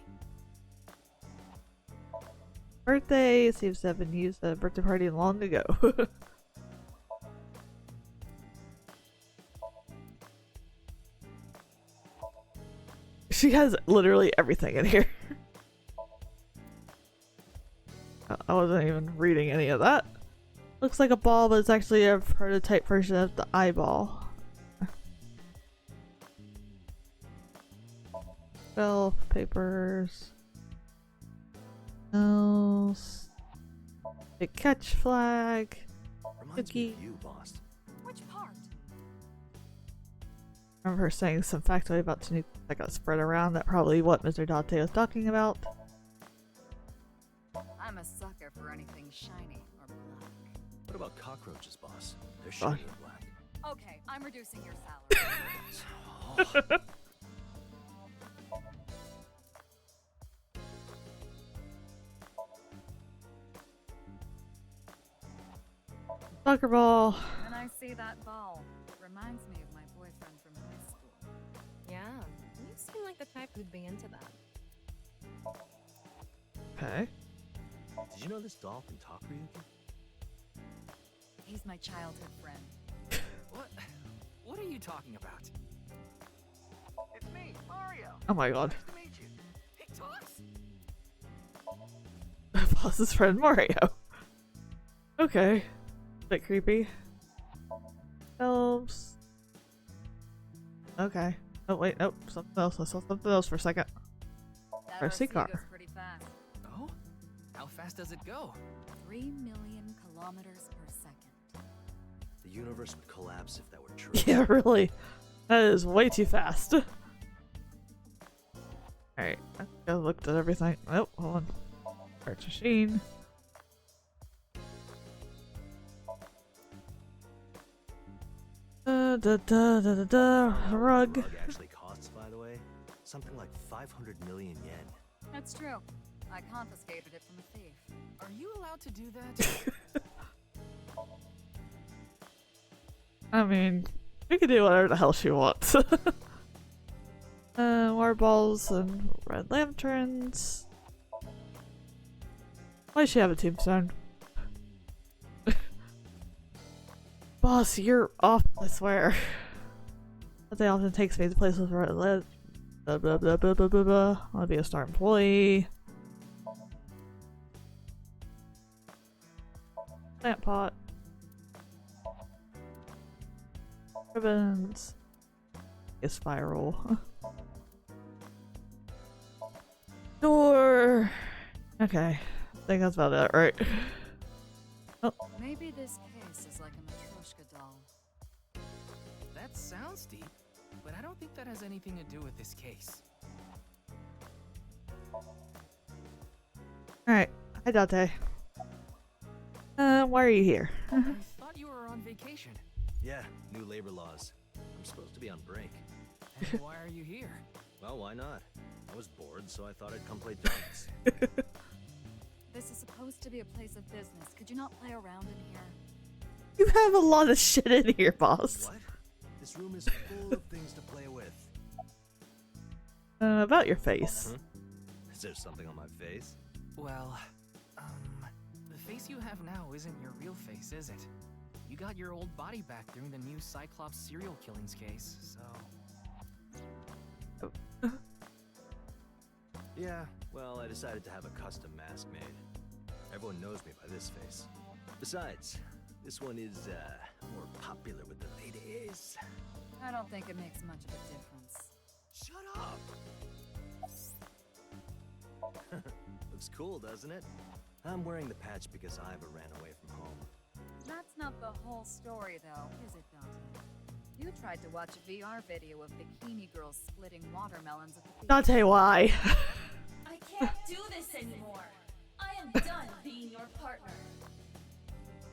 birthday. Seems to have been used at a birthday party long ago. She has literally everything in here. I wasn't even reading any of that. Looks like a ball, but it's actually a prototype version of the eyeball. Shelf, papers. Else. Big catch flag. Reminds me of you, boss. Which part? I remember her saying some factoid about Tanuki that got spread around. That probably what Mr. Date was talking about. I'm a sucker for anything shiny or black. What about cockroaches, boss? They're shiny and black. Okay, I'm reducing your salary. Soccer ball. When I see that ball, it reminds me of my boyfriend from high school. Yeah, you seem like the type who'd be into that. Okay. Did you know this doll can talk, Ryuki? He's my childhood friend. What are you talking about? It's me, Mario. Oh my god. Nice to meet you. He talks. Boss's friend Mario. Okay. Bit creepy. Elves. Okay. Oh wait, nope. Something else. I saw something else for a second. That Or a sea RC car. goes pretty fast. Oh? How fast does it go? 3 million kilometers per second. The universe would collapse if that were true. Yeah, really. That is way too fast. Alright, I looked at everything. Oh, hold on. Search machine. Rug. Rug actually costs, by the way, something like 500 million yen. That's true. I confiscated it from a thief. Are you allowed to do that? I mean, she can do whatever the hell she wants. Water balls and red lanterns. Why does she have a tombstone? Boss, you're off, I swear. That often takes me to places where I live. Blah blah blah blah blah blah blah. I want to be a star employee. Plant pot. Ribbons. A spiral. Door. Okay. I think that's about it, right? Oh. Maybe this case is like a Matryoshka doll. That sounds deep, but I don't think that has anything to do with this case. Alright. Hi, Date. Why are you here? I thought you were on vacation. Yeah, new labor laws. I'm supposed to be on break. And why are you here? Well, why not? I was bored, so I thought I'd come play darts. This is supposed to be a place of business. Could you not play around in here? You have a lot of shit in here, boss. What? This room is full of things to play with. About your face. Is there something on my face? Well, the face you have now isn't your real face, is it? You got your old body back during the new Cyclops serial killings case, so... Yeah, well, I decided to have a custom mask made. Everyone knows me by this face. Besides, this one is, more popular with the ladies. I don't think it makes much of a difference. Shut up! Looks cool, doesn't it? I'm wearing the patch because Iva ran away from home. That's not the whole story, though, is it, Dante? You tried to watch a VR video of bikini girls splitting watermelons at the beach. Dante, why? I can't do this anymore. I am done being your partner.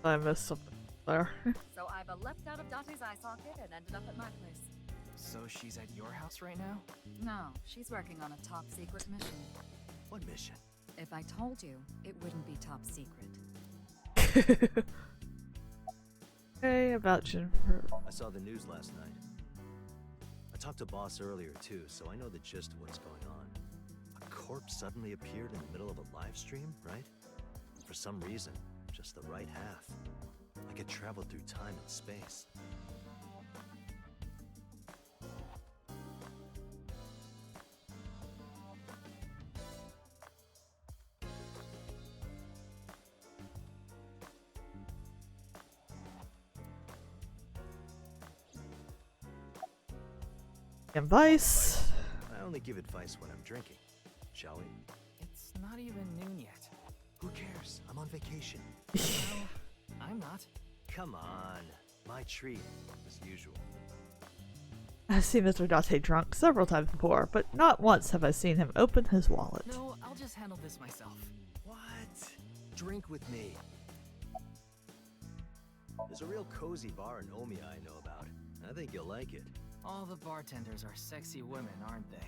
I missed something there. So Iva leapt out of Dante's eye socket and ended up at my place. So she's at your house right now? No, she's working on a top secret mission. What mission? If I told you, it wouldn't be top secret. Okay, about Jennifer. I saw the news last night. I talked to Boss earlier too, so I know the gist of what's going on. A corpse suddenly appeared in the middle of a live stream, right? some reason, just the right half. I could travel through time and space. Advice. I only give advice when I'm drinking. Shall we? It's not even noon yet. Who cares? I'm on vacation. No, I'm not. Come on. My treat, as usual. I've seen Mr. Date drunk several times before, but not once have I seen him open his wallet. No, I'll just handle this myself. What? Drink with me. There's a real cozy bar in Omiya I know about. I think you'll like it. All the bartenders are sexy women, aren't they?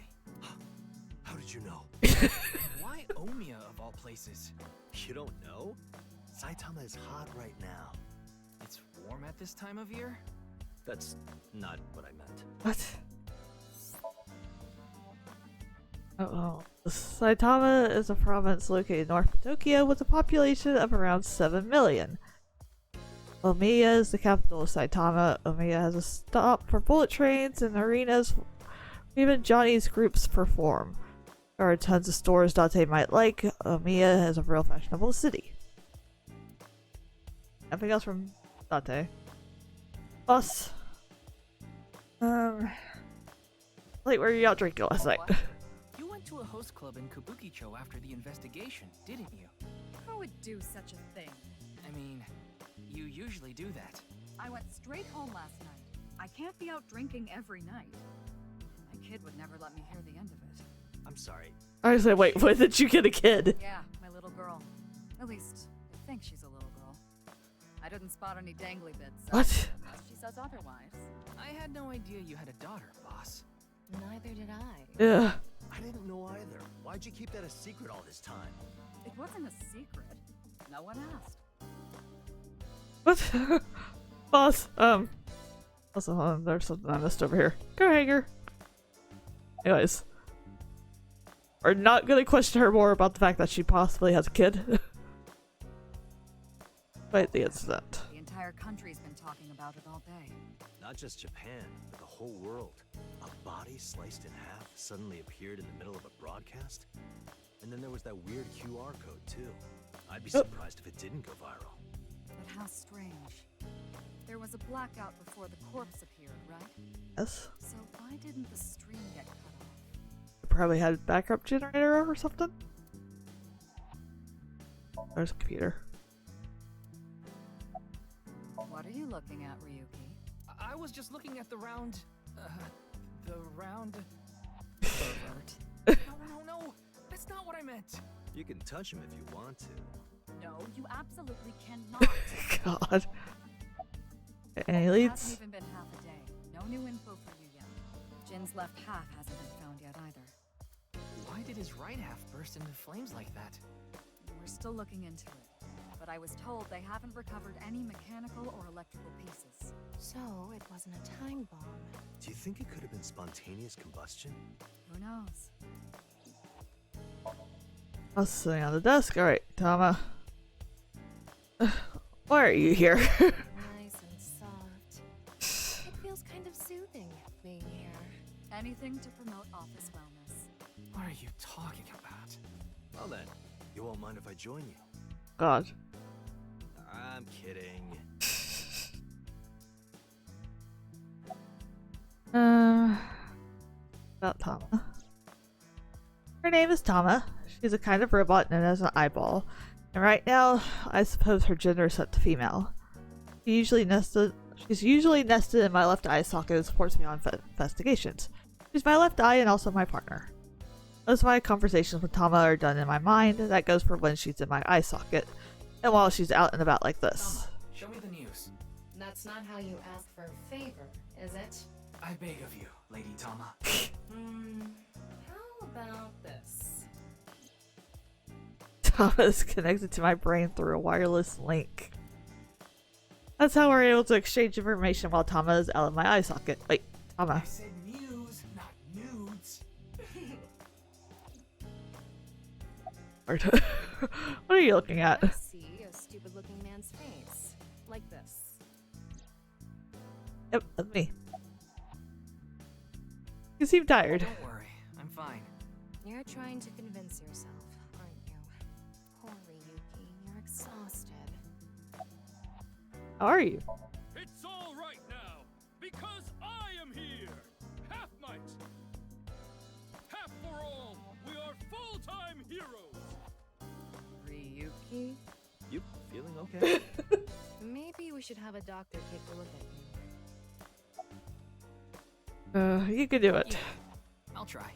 How did you know? Why Omiya of all places? You don't know? Saitama is hot right now. It's warm at this time of year? That's not what I meant. What? Uh-oh. Saitama is a province located north of Tokyo with a population of around 7 million. Omiya is the capital of Saitama. Omiya has a stop for bullet trains and arenas where even Johnny's groups perform. There are tons of stores Date might like. Omiya is a real fashionable city. Nothing else from Date. Boss. Like, where are you out drinking last night? You went to a host club in Kabukicho after the investigation, didn't you? Who would do such a thing? I mean, you usually do that. I went straight home last night. I can't be out drinking every night. My kid would never let me hear the end of it. I'm sorry. I was like, wait, when did you get a kid? Yeah, my little girl. At least, I think she's a little girl. I didn't spot any dangly bits. So What? unless she says otherwise. I had no idea you had a daughter, boss. Neither did I. Yeah. I didn't know either. Why'd you keep that a secret all this time? It wasn't a secret. No one asked. What? Boss, also, hold on, there's something I missed over here. Go hanger. Anyways. We're not gonna question her more about the fact that she possibly has a kid. Despite the incident. The entire country's been talking about it all day. Not just Japan, but the whole world. A body sliced in half suddenly appeared in the middle of a broadcast? And then there was that weird QR code, too. I'd be surprised if it didn't go viral. But how strange. There was a blackout before the corpse appeared, right? Yes. So why didn't the stream get cut off? Probably had a backup generator or something. There's a computer. What are you looking at, Ryuki? I was just looking at the round... No, that's not what I meant. You can touch him if you want to. No, you absolutely cannot. God. Any leads? It hasn't even been half a day. No new info for you yet. Jin's left half hasn't been found yet either. Why did his right half burst into flames like that? We're still looking into it. But I was told they haven't recovered any mechanical or electrical pieces. So, it wasn't a time bomb. Do you think it could have been spontaneous combustion? Who knows? I was sitting on the desk. Alright, Tama. Why are you here? Nice and soft. It feels kind of soothing being here. Anything to promote office wellness. What are you talking about? Well then, you won't mind if I join you? God. I'm kidding. About Tama. Her name is Tama. She's a kind of robot known as an eyeball. And right now, I suppose her gender is set to female. She's usually nested in my left eye socket and supports me on investigations. She's my left eye and also my partner. Most of my conversations with Tama are done in my mind. That goes for when she's in my eye socket. And while she's out and about like this. Tama, show me the news. That's not how you ask for a favor, is it? I beg of you, Lady Tama. How about this? Tama is connected to my brain through a wireless link. That's how we're able to exchange information while Tama is out of my eye socket. Wait, Tama. I said news, not nudes. What are you looking at? I see. stupid-looking man's face. Like this. Yep, that's me. You seem tired. Don't worry, I'm fine. You're trying to convince yourself, aren't you? Poor Ryuki, you're exhausted. How are you? It's all right now, because I am here! Half might! Half for all! We are full-time heroes! Ryuki? You feeling okay? Maybe we should have a doctor take a look at you. You can do it. Yeah, I'll try.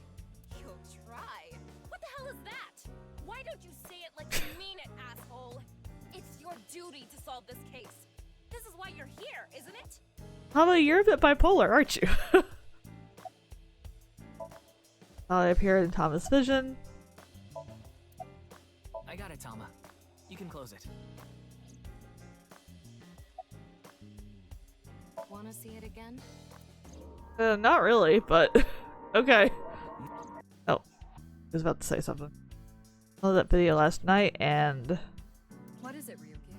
You'll try? What the hell is that? Why don't you say it like you mean it, asshole? It's your duty to solve this case. This is why you're here, isn't it? Tama, you're a bit bipolar, aren't you? I appeared in Tama's vision. I got it, Tama. You can close it. Wanna see it again? Not really, but okay. Oh, I was about to say something. I saw that video last night and... What is it, Ryuki?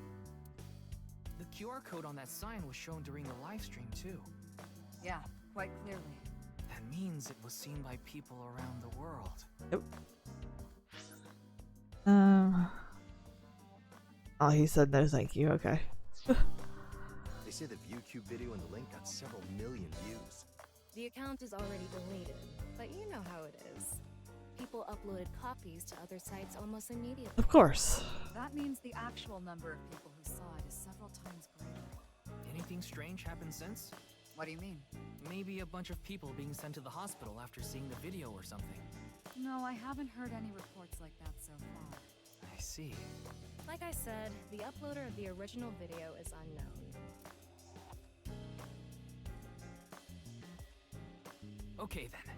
The QR code on that sign was shown during the live stream, too. Yeah, quite clearly. That means it was seen by people around the world. Yep. Oh, he said no thank you, okay. They say the ViewCube video and the link got several million views. The account is already deleted, but you know how it is. People uploaded copies to other sites almost immediately. Of course. That means the actual number of people who saw it is several times greater. Anything strange happened since? What do you mean? Maybe a bunch of people being sent to the hospital after seeing the video or something. No, I haven't heard any reports like that so far. I see. Like I said, the uploader of the original video is unknown. Okay then.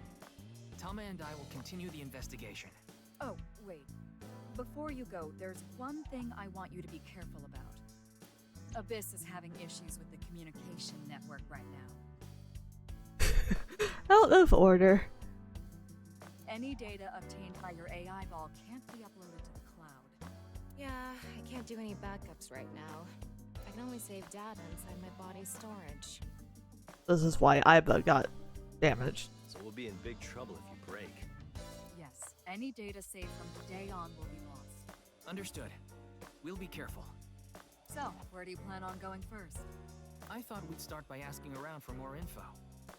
Tama and I will continue the investigation. Oh, wait. Before you go, there's one thing I want you to be careful about. Abyss is having issues with the communication network right now. Out of order. Any data obtained by your AI ball can't be uploaded to the cloud. Yeah, I can't do any backups right now. I can only save data inside my body's storage. This is why Iba got damaged. So we'll be in big trouble if you break. Yes, any data saved from today on will be lost. Understood. We'll be careful. So, where do you plan on going first? I thought we'd start by asking around for more info.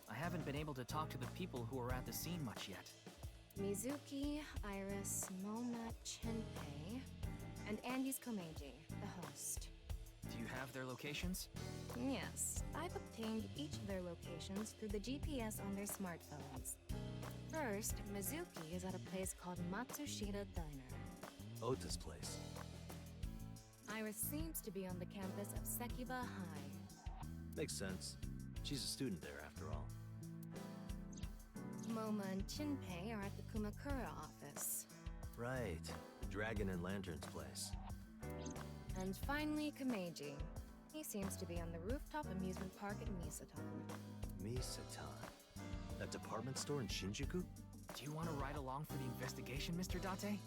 I haven't been able to talk to the people who are at the scene much yet. Mizuki, Iris, Moma, Chenpei, and Andy's Komeiji, the host. Do you have their locations? Yes, I've obtained each of their locations through the GPS on their smartphones. First, Mizuki is at a place called Matsushita Diner. Ota's place. Iris seems to be on the campus of Sekiba High. Makes sense. She's a student there after all. Moma and Chinpei are at the Kumakura office. Right. The Dragon and Lantern's place. And finally, Komeiji. He seems to be on the rooftop amusement park at Misatan. Misatan? That department store in Shinjuku? Do you want to ride along for the investigation, Mr. Date?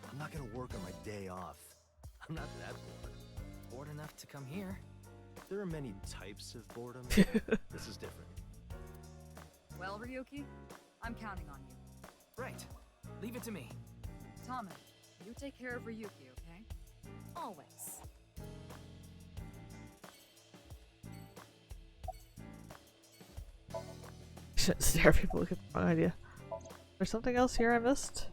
I'm not gonna work on my day off. I'm not that bored. Bored enough to come here. There are many types of boredom. This is different. Well, Ryuki, I'm counting on you. Right. Leave it to me. Tama, you take care of Ryuki, okay? Always. Shouldn't stare people look at the wrong idea. There's something else here I missed?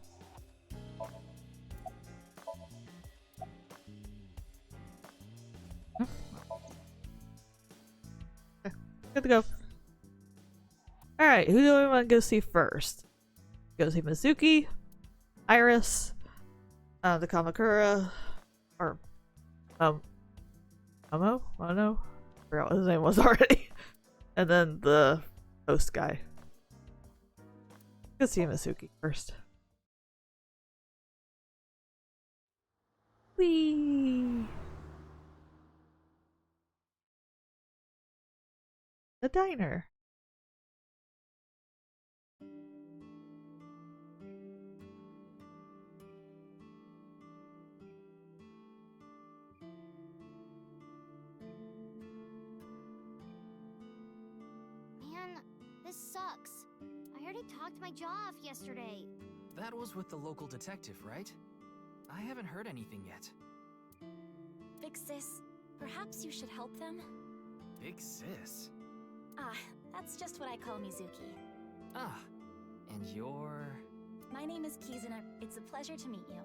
Okay, good to go. Alright, who do we want to go see first? Go see Mizuki, Iris, the Kamakura, or Momo? Mono? I forgot what his name was already. And then the host guy. Let's see Mizuki first. Whee! The diner. This sucks. I already talked my jaw off yesterday. That was with the local detective, right? I haven't heard anything yet. Big sis, perhaps you should help them? Big sis? Ah, that's just what I call Mizuki. Ah, and you're... My name is Kizuna. It's a pleasure to meet you.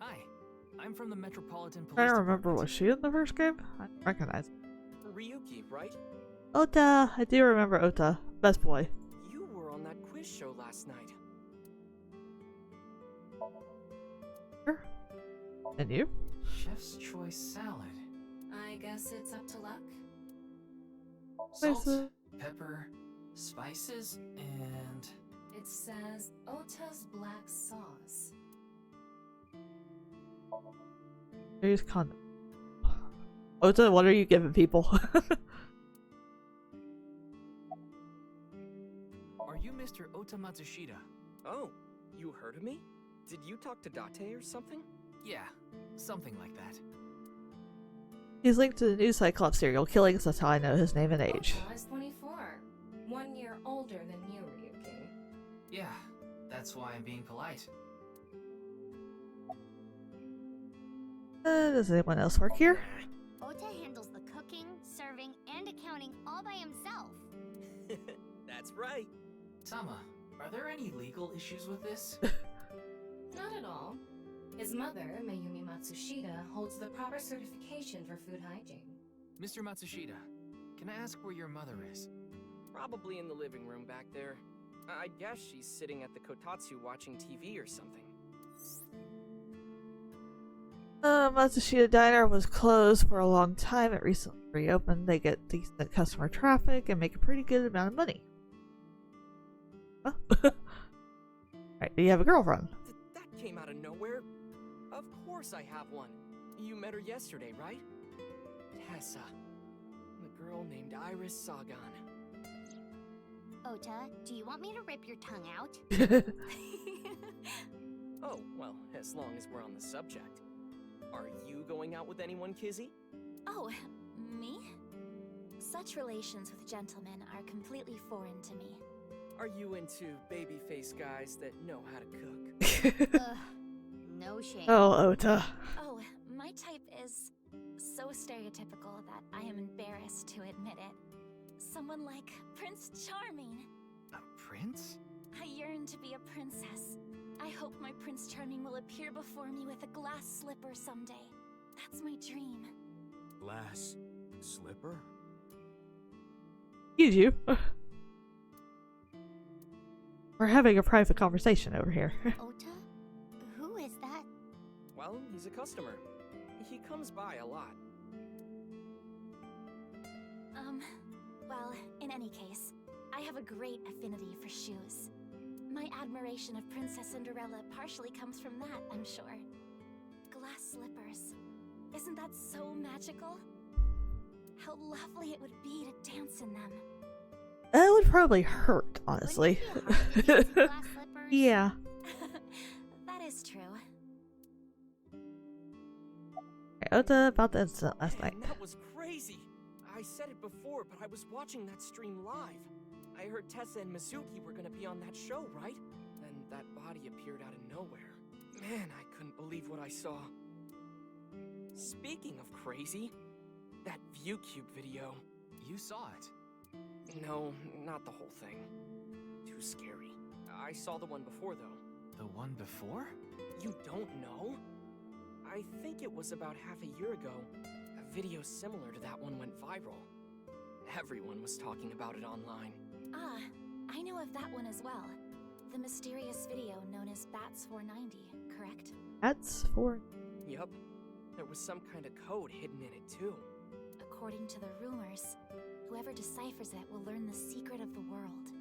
Hi, I'm from the Metropolitan Police I don't remember, was she in the first game? I don't recognize her. Ryuki, right? Ota! I do remember Ota. Best boy. You were on that quiz show last night. Sure. And you? Chef's choice salad. I guess it's up to luck. Salt, pepper, spices, and... It says Ota's black sauce. Here's condom. Ota, what are you giving people? Are you Mr. Ota Matsushita? Oh, you heard of me? Did you talk to Date or something? Yeah, something like that. He's linked to the new Cyclops serial killings, that's how I know his name and age. Ota is 24. 1 year older than you, Ryuki. Yeah, that's why I'm being polite. Does anyone else work here? Ota handles the cooking, serving, and accounting all by himself. That's right. Tama, are there any legal issues with this? Not at all. His mother, Mayumi Matsushita, holds the proper certification for food hygiene. Mr. Matsushita, can I ask where your mother is? Probably in the living room back there. I guess she's sitting at the kotatsu watching TV or something. Matsushita Diner was closed for a long time. It recently reopened. They get decent customer traffic and make a pretty good amount of money. Huh? Right, do you have a girlfriend? That came out of nowhere. Of course I have one. You met her yesterday, right? Tessa. The girl named Iris Sagan. Ota, do you want me to rip your tongue out? Oh, well, as long as we're on the subject. Are you going out with anyone, Kizzy? Oh, me? Such relations with gentlemen are completely foreign to me. Are you into baby-faced guys that know how to cook? No shame. Oh, Ota. Oh, my type is so stereotypical that I am embarrassed to admit it. Someone like Prince Charming. A prince? I yearn to be a princess. I hope my Prince Charming will appear before me with a glass slipper someday. That's my dream. Glass slipper? Excuse you. We're having a private conversation over here. Ota? Who is that? Well, he's a customer. He comes by a lot. Well, in any case, I have a great affinity for shoes. My admiration of Princess Cinderella partially comes from that, I'm sure. Glass slippers. Isn't that so magical? How lovely it would be to dance in them. That would probably hurt, honestly. Yeah. That is true. Ota, about the incident last night. That was crazy. I said it before, but I was watching that stream live. I heard Tessa and Mizuki were gonna be on that show, right? Then that body appeared out of nowhere. Man, I couldn't believe what I saw. Speaking of crazy, that ViewCube video. You saw it? No, not the whole thing. Too scary. I saw the one before, though. The one before? You don't know? I think it was about half a year ago. A video similar to that one went viral. Everyone was talking about it online. Ah, I know of that one as well. The mysterious video known as Bats 490, correct? Bats 4? Yup. There was some kind of code hidden in it, too. According to the rumors, whoever deciphers it will learn the secret of the world.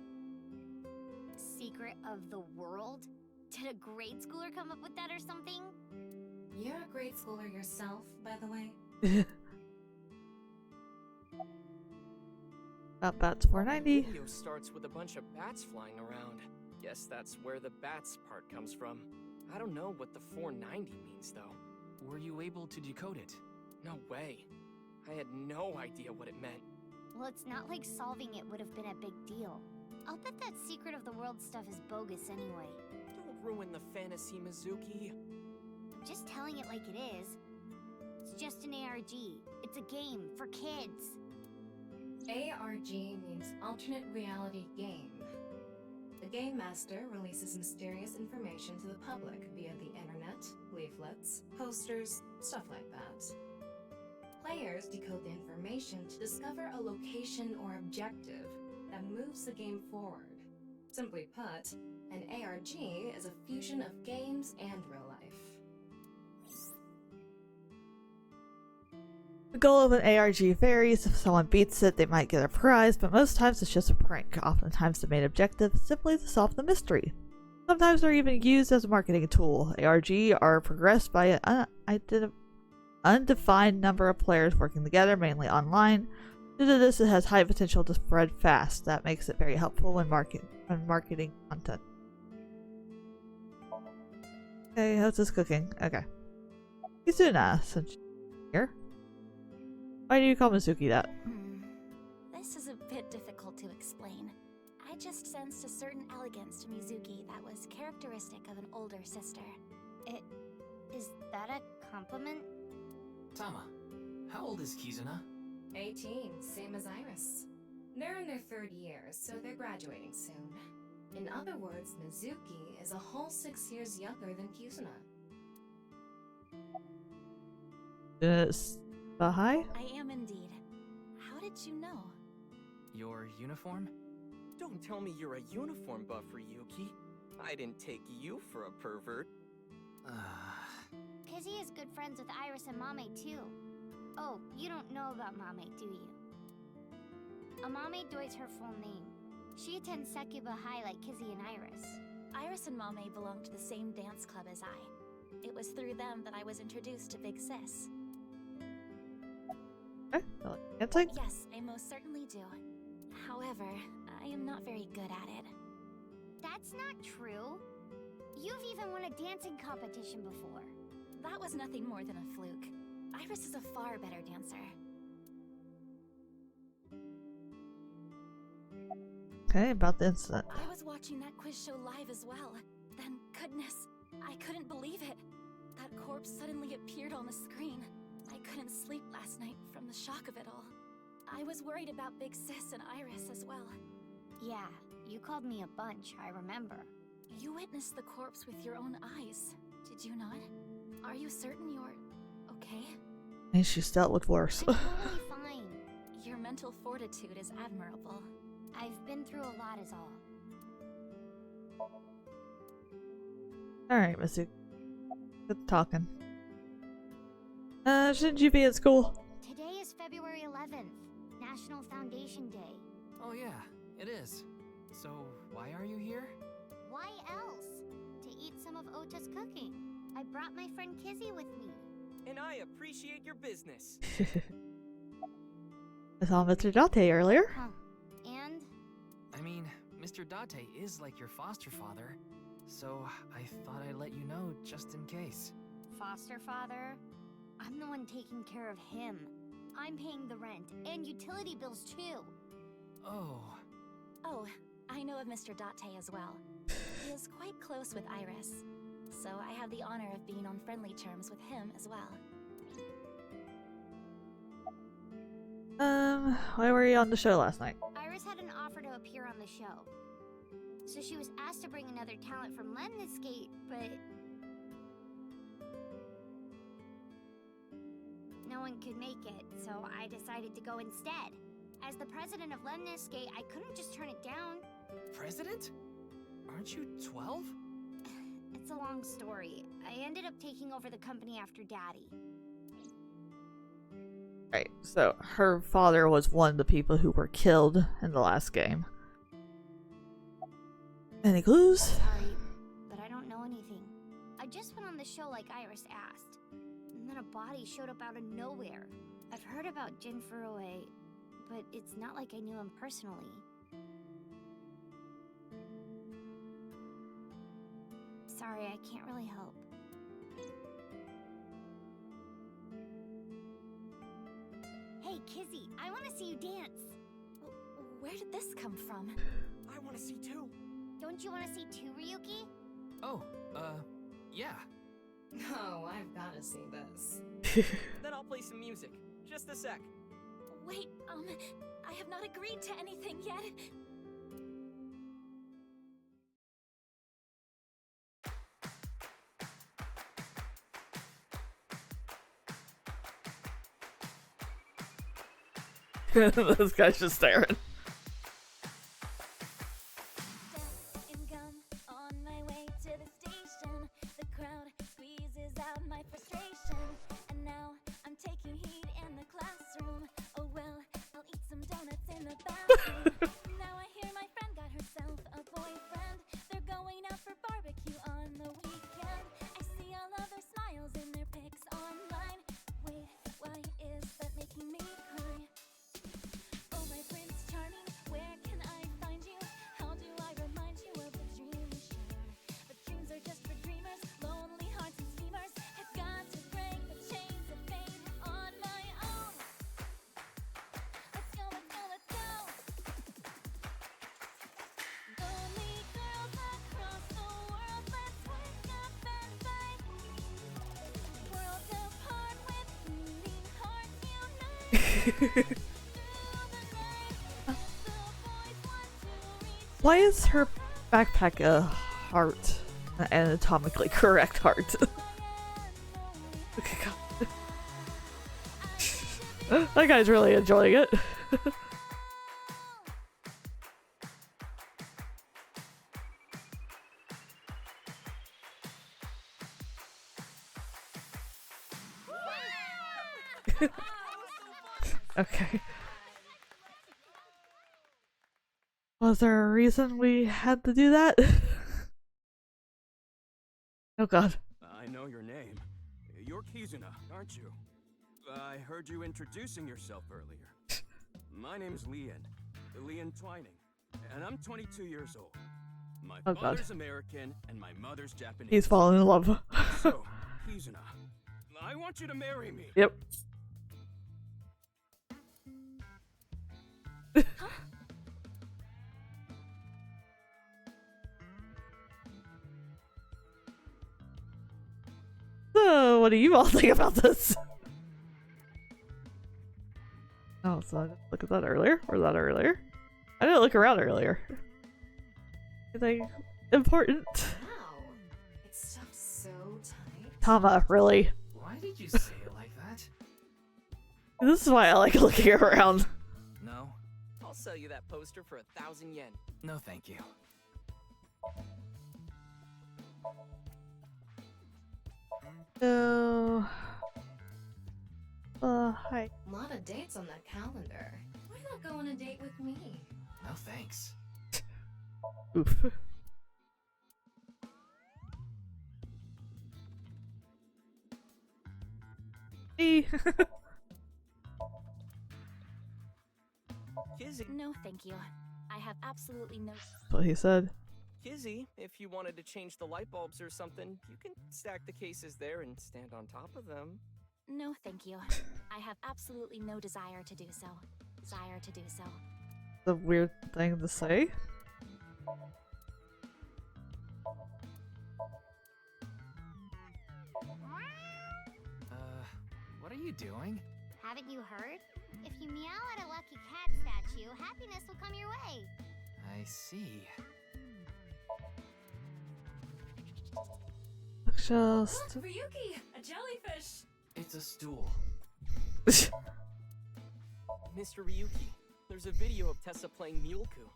Secret of the world? Did a grade schooler come up with that or something? You're a grade schooler yourself, by the way. Bats 490. The video starts with a bunch of bats flying around. Guess that's where the bats part comes from. I don't know what the 490 means, though. Were you able to decode it? No way. I had no idea what it meant. Well, it's not like solving it would have been a big deal. I'll bet that secret of the world stuff is bogus anyway. Don't ruin the fantasy, Mizuki. I'm just telling it like it is. It's just an ARG. It's a game for kids. ARG means Alternate Reality Game. The Game Master releases mysterious information to the public via the internet, leaflets, posters, stuff like that. Players decode the information to discover a location or objective that moves the game forward. Simply put, an ARG is a fusion of games and real life. The goal of an ARG varies. If someone beats it, they might get a prize, but most times it's just a prank. Oftentimes the main objective is simply to solve the mystery. Sometimes they're even used as a marketing tool. ARG are progressed by an undefined number of players working together, mainly online. Due to this, it has high potential to spread fast. That makes it very helpful when marketing content. Okay, how's this cooking? Okay. Kizuna, since she's here. Why do you call Mizuki that? This is a bit difficult to explain. I just sensed a certain elegance to Mizuki that was characteristic of an older sister. Is that a compliment? Tama, how old is Kizuna? 18, same as Iris. They're in their 3rd year, so they're graduating soon. In other words, Mizuki is a whole 6 years younger than Kizuna. Hi? I am indeed. How did you know? Your uniform? Don't tell me you're a uniform buff, Ryuki. I didn't take you for a pervert. Kizzy is good friends with Iris and Mame too. Oh, you don't know about Mame, do you? Amame Doi's her full name. She attends Sekuba High like Kizzy and Iris. Iris and Mame belong to the same dance club as I. It was through them that I was introduced to Big Sis. Dancing? Yes, I most certainly do. However, I am not very good at it. That's not true. You've even won a dancing competition before. That was nothing more than a fluke. Iris is a far better dancer. Okay, about the incident. I was watching that quiz show live as well. Then, goodness, I couldn't believe it. That corpse suddenly appeared on the screen. I couldn't sleep last night from the shock of it all. I was worried about Big Sis and Iris as well. Yeah, you called me a bunch, I remember. You witnessed the corpse with your own eyes, did you not? Are you certain you're okay? And she's dealt with worse. I'm totally fine. Your mental fortitude is admirable. I've been through a lot is all. Alright, Mizuki. Good talking. Shouldn't you be at school? Today is February 11th, National Foundation Day. Oh yeah, it is. So, why are you here? Why else? To eat some of Ota's cooking. I brought my friend Kizzy with me. And I appreciate your business. I saw Mr. Date earlier. Huh. And? I mean, Mr. Date is like your foster father, so I thought I'd let you know just in case. Foster father? I'm the one taking care of him. I'm paying the rent and utility bills too. Oh. Oh, I know of Mr. Date as well. He is quite close with Iris, so I have the honor of being on friendly terms with him as well. Why were you on the show last night? Iris had an offer to appear on the show. So she was asked to bring another talent from Lemniscate, but no one could make it, so I decided to go instead. As the president of Lemniscate, I couldn't just turn it down. President? Aren't you 12? It's a long story. I ended up taking over the company after Daddy. Right, so her father was one of the people who were killed in the last game. Any clues? Sorry, but I don't know anything. I just went on the show like Iris asked. And then a body showed up out of nowhere. I've heard about Jin Furue, but it's not like I knew him personally. Sorry, I can't really help. Hey, Kizzy, I want to see you dance. Where did this come from? I want to see too. Don't you want to see too, Ryuki? Oh, yeah. No, I've got to see this. Then I'll play some music. Just a sec. Wait, I have not agreed to anything yet. This guy's just staring. On my way to the station, the crowd squeezes out my frustration, and now I'm taking heat in the classroom. Oh well, I'll eat some donuts in the bathroom. Now I hear my friend got herself a boyfriend. They're going out for barbecue on the weekend. I see all of their smiles in their pics online. Wait, why is that making me cry? Oh my Prince Charming, where can I find you? How do I remind you of the dream we share? But dreams are just for dreamers, lonely hearts and schemers. I've got to break the chains of fate on my own. Let's go, let's go, let's go. Lonely girls across the world, let's wake up and fight. Worlds apart with beating hearts unite. Why is her backpack a heart? An anatomically correct heart. Okay, God. That guy's really enjoying it. Okay. Was there a reason we had to do that? Oh God. I know your name. You're Kizuna, aren't you? I heard you introducing yourself earlier. My name's Leon Twining, and I'm 22 years old. My Oh, God. father's American and my mother's Japanese. He's fallen in love. So, Kizuna, I want you to marry me. Yep. So, what do you all think about this? Oh, so I didn't look at that earlier? Or that earlier? I didn't look around earlier. Anything important? Wow, it's stuffed so tight. Tama, really? Why did you say it like that? This is why I like looking around. No, I'll sell you that poster for 1,000 yen. no thank you. So... hi. A lot of dates on that calendar. Why not go on a date with me? No thanks. Oof. Hey. Kizzy. No, thank you. I have absolutely no. That's what he said. Kizzy, if you wanted to change the light bulbs or something, you can stack the cases there and stand on top of them. No, thank you. I have absolutely no desire to do so. The weird thing to say. What are you doing? Haven't you heard? If you meow at a lucky cat statue, happiness will come your way. I see. Just... Look, Ryuki, a jellyfish. It's a stool. Mr. Ryuki, there's a video of Tessa playing Mulku.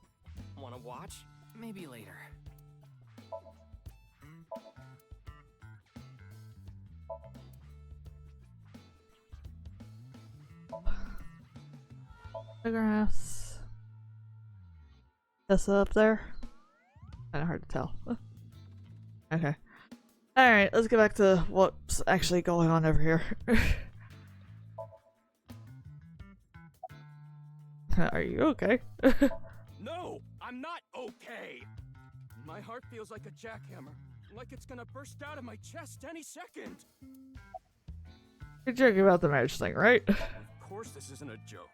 Wanna watch? Maybe later. Photographs. Tessa up there? Kinda hard to tell. Okay. Alright, let's get back to what's actually going on over here. Are you okay? No, I'm not okay. My heart feels like a jackhammer, like it's gonna burst out of my chest any second. You're joking about the marriage thing, right? Of course this isn't a joke.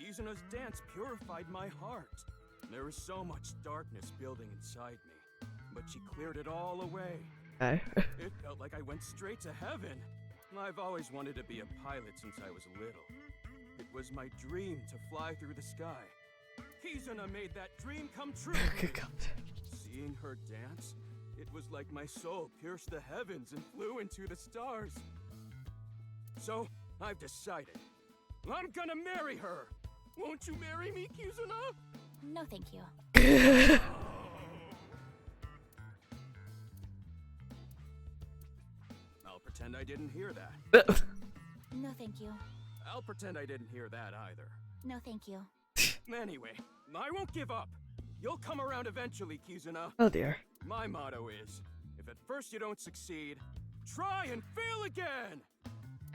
Kizuna's dance purified my heart. There was so much darkness building inside me, but she cleared it all away. Okay. It felt like I went straight to heaven. I've always wanted to be a pilot since I was little. It was my dream to fly through the sky. Kizuna made that dream come true. Seeing her dance, it was like my soul pierced the heavens and flew into the stars. So, I've decided. I'm gonna marry her! Won't you marry me, Kizuna? No, thank you. I'll pretend I didn't hear that. No, thank you. I'll pretend I didn't hear that either. No, thank you. Anyway, I won't give up. You'll come around eventually, Kizuna. Oh dear. My motto is, if at first you don't succeed, try and fail again!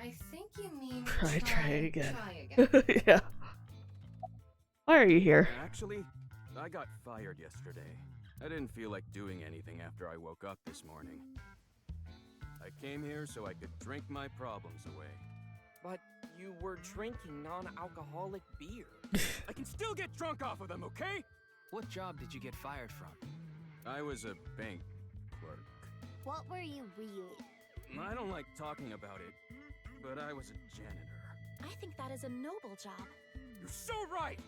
I think you mean Try again. Try again. Yeah. Why are you here? Actually, I got fired yesterday. I didn't feel like doing anything after I woke up this morning. I came here so I could drink my problems away. But you were drinking non-alcoholic beer. I can still get drunk off of them, okay? What job did you get fired from? I was a bank clerk. What were you really? I don't like talking about it, but I was a janitor. I think that is a noble job. You're so right!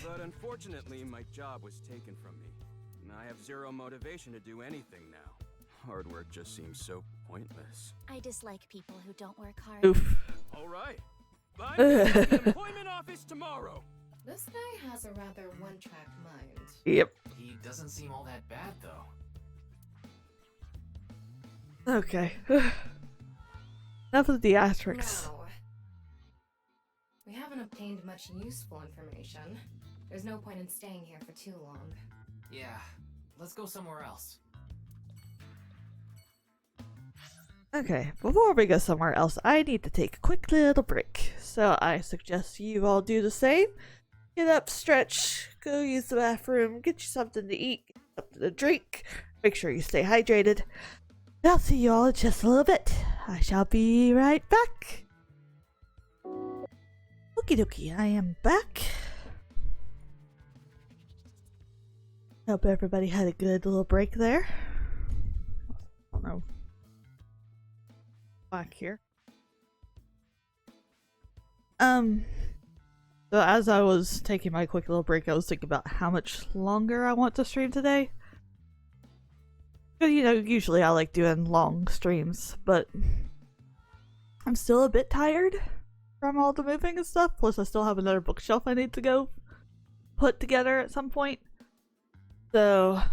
But unfortunately, my job was taken from me. And I have zero motivation to do anything now. Hard work just seems so pointless. I dislike people who don't work hard. Oof. All right. I'm going to the employment office tomorrow. This guy has a rather one-track mind. Yep. He doesn't seem all that bad, though. Okay. Enough of the theatrics. Now, we haven't obtained much useful information. There's no point in staying here for too long. Yeah, let's go somewhere else. Okay, before we go somewhere else, I need to take a quick little break. So I suggest you all do the same. Get up, stretch, go use the bathroom, get you something to eat, get something to drink. Make sure you stay hydrated. I'll see you all in just a little bit. I shall be right back. Okie dokie, I am back. Hope everybody had a good little break there. I don't know. Back here. So as I was taking my quick little break, I was thinking about how much longer I want to stream today. You know, usually I like doing long streams, but I'm still a bit tired from all the moving and stuff. Plus, I still have another bookshelf I need to go put together at some point. So, I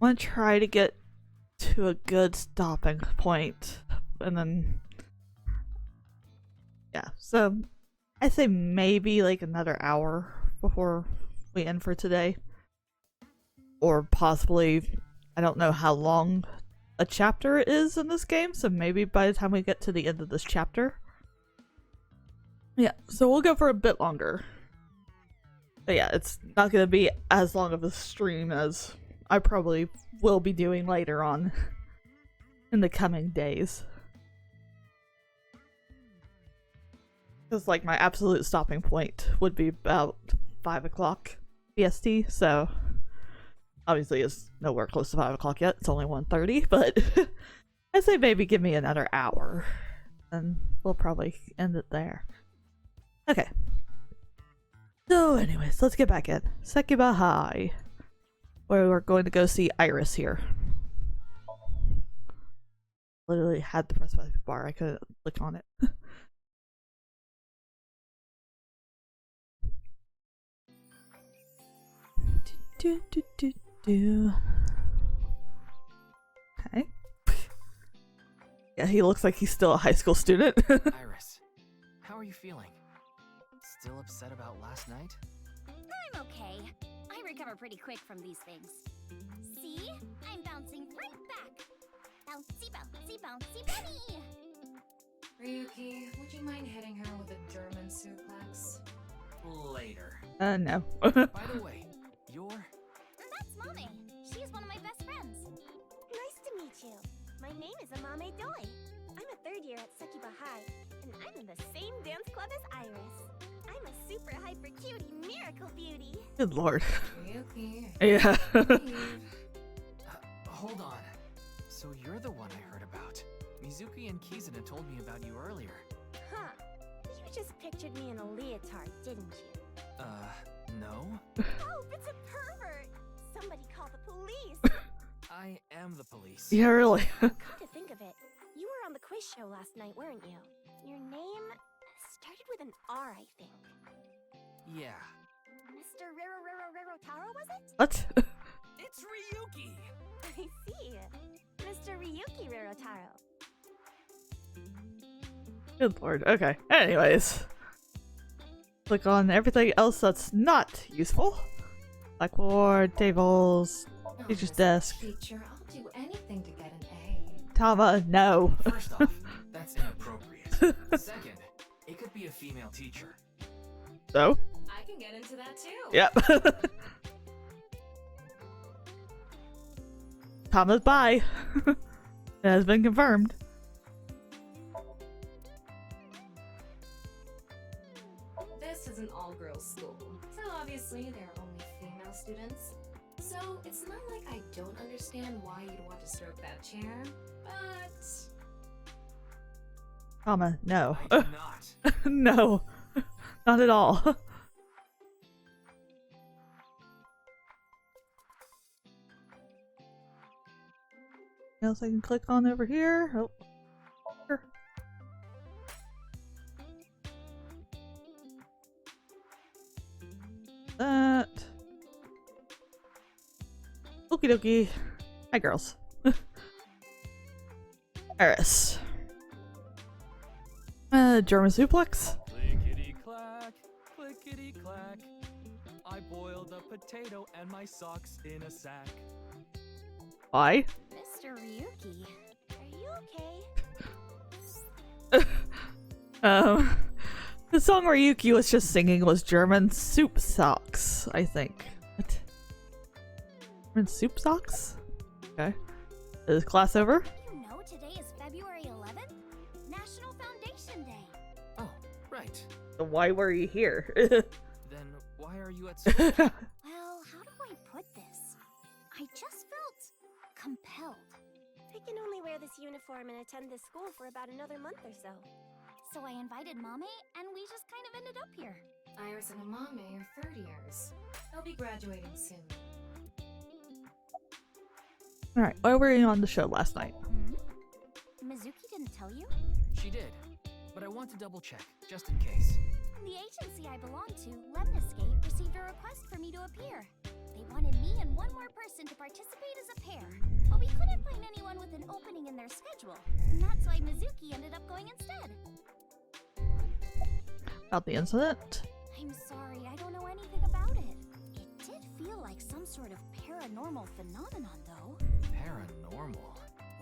want to try to get to a good stopping point, and then yeah. So, I say maybe like another hour before we end for today. Or possibly, I don't know how long a chapter is in this game, so maybe by the time we get to the end of this chapter. Yeah, so we'll go for a bit longer. But yeah, it's not going to be as long of a stream as I probably will be doing later on in the coming days. Because like my absolute stopping point would be about 5 o'clock BST, so obviously it's nowhere close to 5 o'clock yet, it's only 1:30, but I'd say maybe give me another hour and we'll probably end it there. Okay. So anyways, let's get back in. Sekiba High, where we're going to go see Iris here. Literally had the press bar, I couldn't click on it. Okay. Yeah, he looks like he's still a high school student. Iris, how are you feeling? Still upset about last night? I'm okay. I recover pretty quick from these things. See? I'm bouncing right back. Bouncy, bouncy, bouncy bunny! Ryuki, would you mind hitting her with a German suplex? Later. No. By the way, you're... That's Mame. She's one of my best friends. Nice to meet you. My name is Amame Doi. I'm a third year at Sekiba High, and I'm in the same dance club as Iris. I'm a super hyper cutie miracle beauty. Good lord. Ryuki. Yeah. Hold on. So you're the one I heard about. Mizuki and Kizuna told me about you earlier. Huh. You just pictured me in a leotard, didn't you? No? Oh, it's a pervert! Somebody call the police! I am the police. Yeah, really. Come to think of it, you were on the quiz show last night, weren't you? Your name started with an R, I think. Yeah. Mr. Taro, was it? What? It's Ryuki! I see. Mr. Ryuki Taro. Good lord. Okay. Anyways. Click on everything else that's not useful. Blackboard, tables, teacher's desk. Teacher, I'll do anything to get an A. Tama, no. First off, that's inappropriate. Second, it could be a female teacher. So? I can get into that too. Yep. Tama's bye. It has been confirmed. This is an all-girls school, so obviously there are only female students. So it's not like I don't understand why you'd want to stroke that chair, but... Tama, no. I do not. No. Not at all. Anything else I can click on over here? Oh. Sure. That. Okie dokie. Hi, girls. Iris. German suplex. Clickety clack, clickety clack. I boiled a potato and my socks in a sack. Why? Mr. Ryuki, are you okay? The song Ryuki was just singing was German soup socks, I think. What? German soup socks? Okay. Is class over? You know today is February 11th? National Foundation Day. Oh, right. So why were you here? Then why are you at school? Well, how do I put this? I just felt compelled. I can only wear this uniform and attend this school for about another month or so. So I invited Mame, and we just kind of ended up here. Iris and Amame are third years. They'll be graduating soon. Alright, why were you on the show last night? Mizuki didn't tell you? She did, but I want to double check, just in case. The agency I belong to, Lemniscape, received a request for me to appear. They wanted me and one more person to participate as a pair, but we couldn't find anyone with an opening in their schedule, and that's why Mizuki ended up going instead. About the incident? I'm sorry, I don't know anything about it. It did feel like some sort of paranormal phenomenon, though. Paranormal?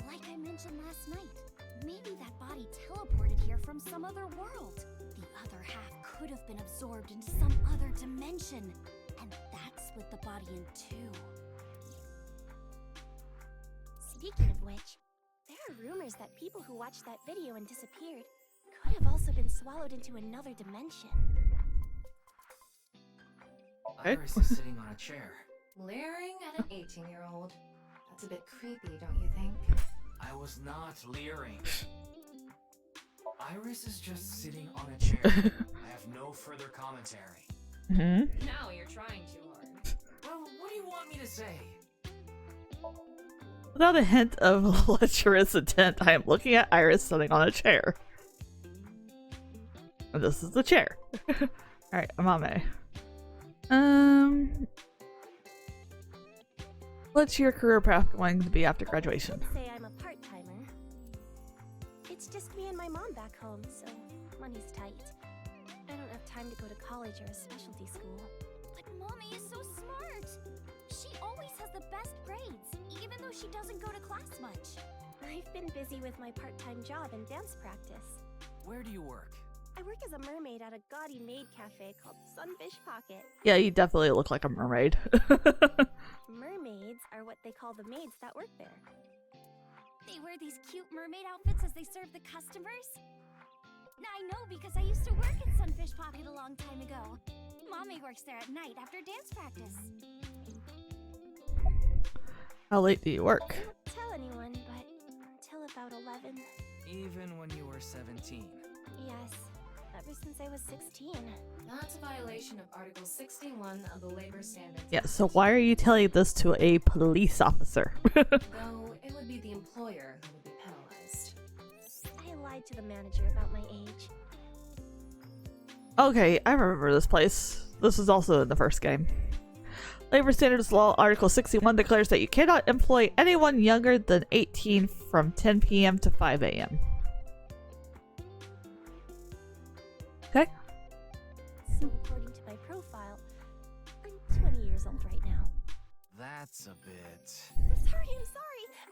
Like I mentioned last night, maybe that body teleported here from some other world. The other half could have been absorbed into some other dimension, and that split the body in two. Speaking of which, there are rumors that people who watched that video and disappeared could have also been swallowed into another dimension. Iris is sitting on a chair. Leering at an 18-year-old. That's a bit creepy, don't you think? I was not leering. Iris is just sitting on a chair. I have no further commentary. Now you're trying too hard. Well, what do you want me to say? Without a hint of lecherous intent, I am looking at Iris sitting on a chair. And this is the chair. Alright, Amame. What's your career path going to be after graduation? Let's say I'm a part-timer. It's just me and my mom back home, so money's tight. I don't have time to go to college or a specialty school. But Mommy is so smart! She always has the best grades, even though she doesn't go to class much. I've been busy with my part-time job and dance practice. Where do you work? I work as a mermaid at a gaudy maid cafe called Sunfish Pocket. Yeah, you definitely look like a mermaid. Mermaids are what they call the maids that work there. They wear these cute mermaid outfits as they serve the customers? I know because I used to work at Sunfish Pocket a long time ago. Mommy works there at night after dance practice. How late do you work? I don't tell anyone, but until about 11. Even when you were 17. Yes, ever since I was 16. That's a violation of Article 61 of the Labor Standards. Yeah, so why are you telling this to a police officer? Though it would be the employer who would be penalized. I lied to the manager about my age. Okay, I remember this place. This was also in the first game. Labor Standards Law Article 61 declares that you cannot employ anyone younger than 18 from 10 p.m. to 5 a.m. Okay. So according to my profile, I'm 20 years old right now. That's a bit... I'm sorry.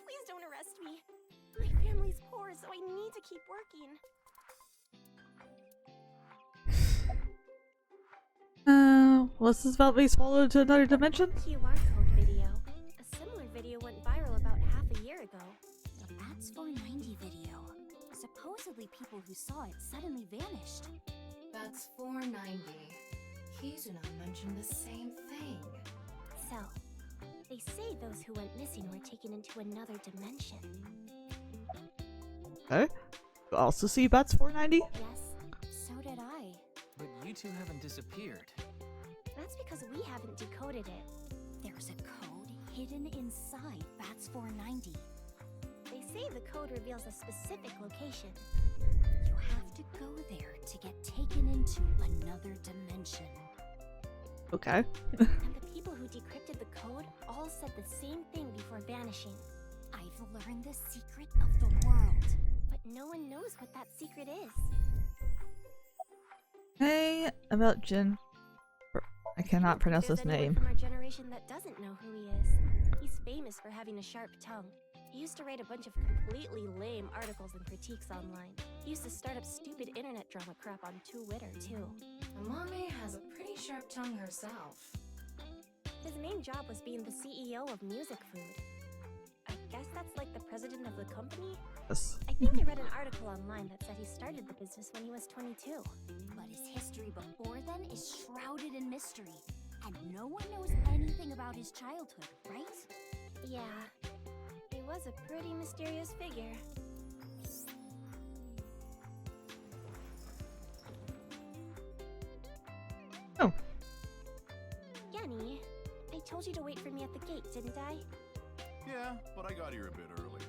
Please don't arrest me. My family's poor, so I need to keep working. What's this about being swallowed to another dimension? QR code video. A similar video went viral about half a year ago. The Bats 490 video. Supposedly people who saw it suddenly vanished. That's 490. Kizuna mentioned the same thing. So, they say those who went missing were taken into another dimension. Okay. You also see Bats 490? Yes. So did I. But you two haven't disappeared. That's because we haven't decoded it. There's a code hidden inside Bats 490. They say the code reveals a specific location. You have to go there to get taken into another dimension. Okay. And the people who decrypted the code all said the same thing before vanishing. I've learned the secret of the world. But no one knows what that secret is. Hey, about Jin. I cannot pronounce There's his anyone name. from our generation that doesn't know who he is. He's famous for having a sharp tongue. He used to write a bunch of completely lame articles and critiques online. He used to start up stupid internet drama crap on Twitter too. Amame has a pretty sharp tongue herself. His main job was being the CEO of Music Food. I guess that's like the president of the company? Yes. I think I read an article online that said he started the business when he was 22. But his history before then is shrouded in mystery. And no one knows anything about his childhood, right? Yeah, he was a pretty mysterious figure. Oh. Yanni, I told you to wait for me at the gate, didn't I? Yeah, but I got here a bit early.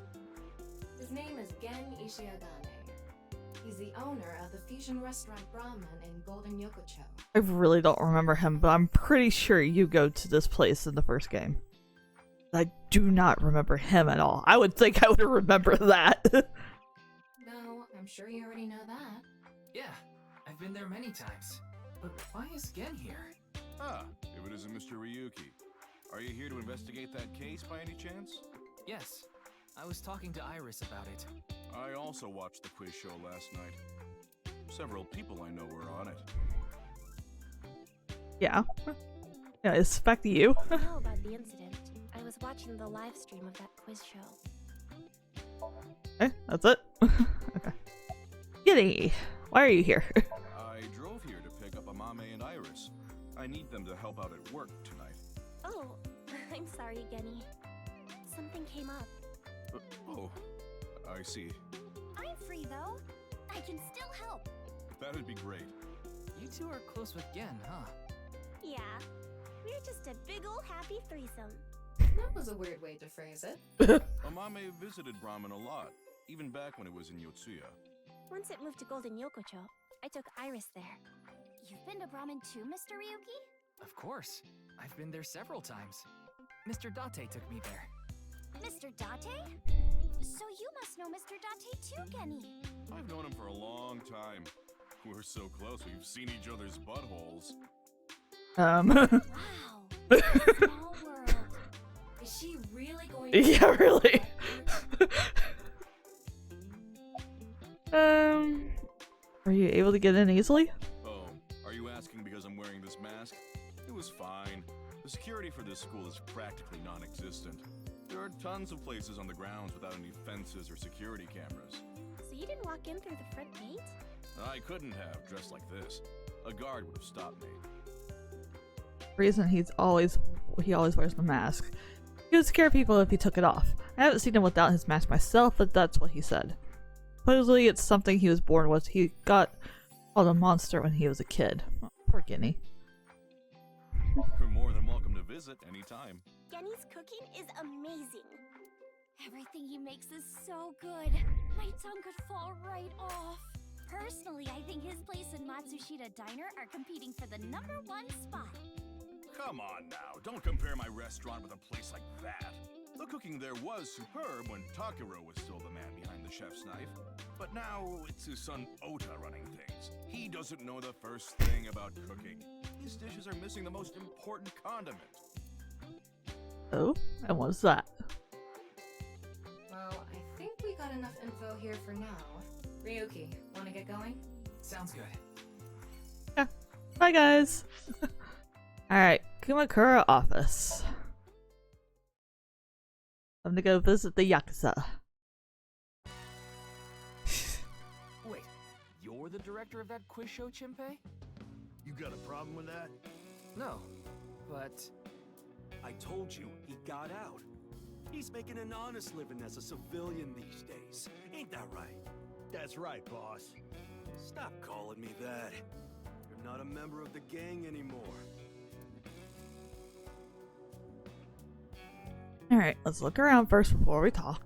His name is Gen Ishiagane. He's the owner of the fusion restaurant Brahman in Golden Yokocho. I really don't remember him, but I'm pretty sure you go to this place in the first game. I do not remember him at all. I would think I would remember that. No, I'm sure you already know that. Yeah, I've been there many times. But why is Gen here? Ah, if it isn't Mr. Ryuki. Are you here to investigate that case by any chance? Yes, I was talking to Iris about it. I also watched the quiz show last night. Several people I know were on it. Yeah. Yeah, it's back to you. I know about the incident. I was watching the live stream of that quiz show. Okay, that's it. Okay. Giddy, why are you here? I drove here to pick up Amame and Iris. I need them to help out at work tonight. Oh, I'm sorry, Genny. Something came up. Oh, I see. I'm free though. I can still help. That'd be great. You two are close with Gen, huh? Yeah, we're just a big ol' happy threesome. That was a weird way to phrase it. Amame visited Brahman a lot, even back when it was in Yotsuya. Once it moved to Golden Yokocho, I took Iris there. You've been to Brahman too, Mr. Ryuki? Of course. I've been there several times. Mr. Date took me there. Mr. Date? So you must know Mr. Date too, Genny. I've known him for a long time. We're so close, we've seen each other's buttholes. Wow. Small world. Is she really going to... Yeah, really. Are you able to get in easily? Oh, are you asking because I'm wearing this mask? It was fine. The security for this school is practically non-existent. There are tons of places on the grounds without any fences or security cameras. So you didn't walk in through the front gate? I couldn't have dressed like this. A guard would have stopped me. Reason he always wears the mask. He would scare people if he took it off. I haven't seen him without his mask myself, but that's what he said. Supposedly it's something he was born with. He got called a monster when he was a kid. Oh, poor Guinea. You're more than welcome to visit anytime. Genny's cooking is amazing. Everything he makes is so good. My tongue could fall right off. Personally, I think his place and Matsushita Diner are competing for the #1 spot. Come on now, don't compare my restaurant with a place like that. The cooking there was superb when Takuro was still the man behind the chef's knife. But now it's his son Ota running things. He doesn't know the first thing about cooking. His dishes are missing the most important condiment. Oh, and what's that? Well, I think we got enough info here for now. Ryuki, wanna get going? Sounds good. Yeah. Bye, guys. Alright, Kumakura office. I'm gonna go visit the Yakuza. Wait, you're the director of that quiz show, Chimpei? You got a problem with that? No, but... I told you, he got out. He's making an honest living as a civilian these days. Ain't that right? That's right, boss. Stop calling me that. You're not a member of the gang anymore. Alright, let's look around first before we talk.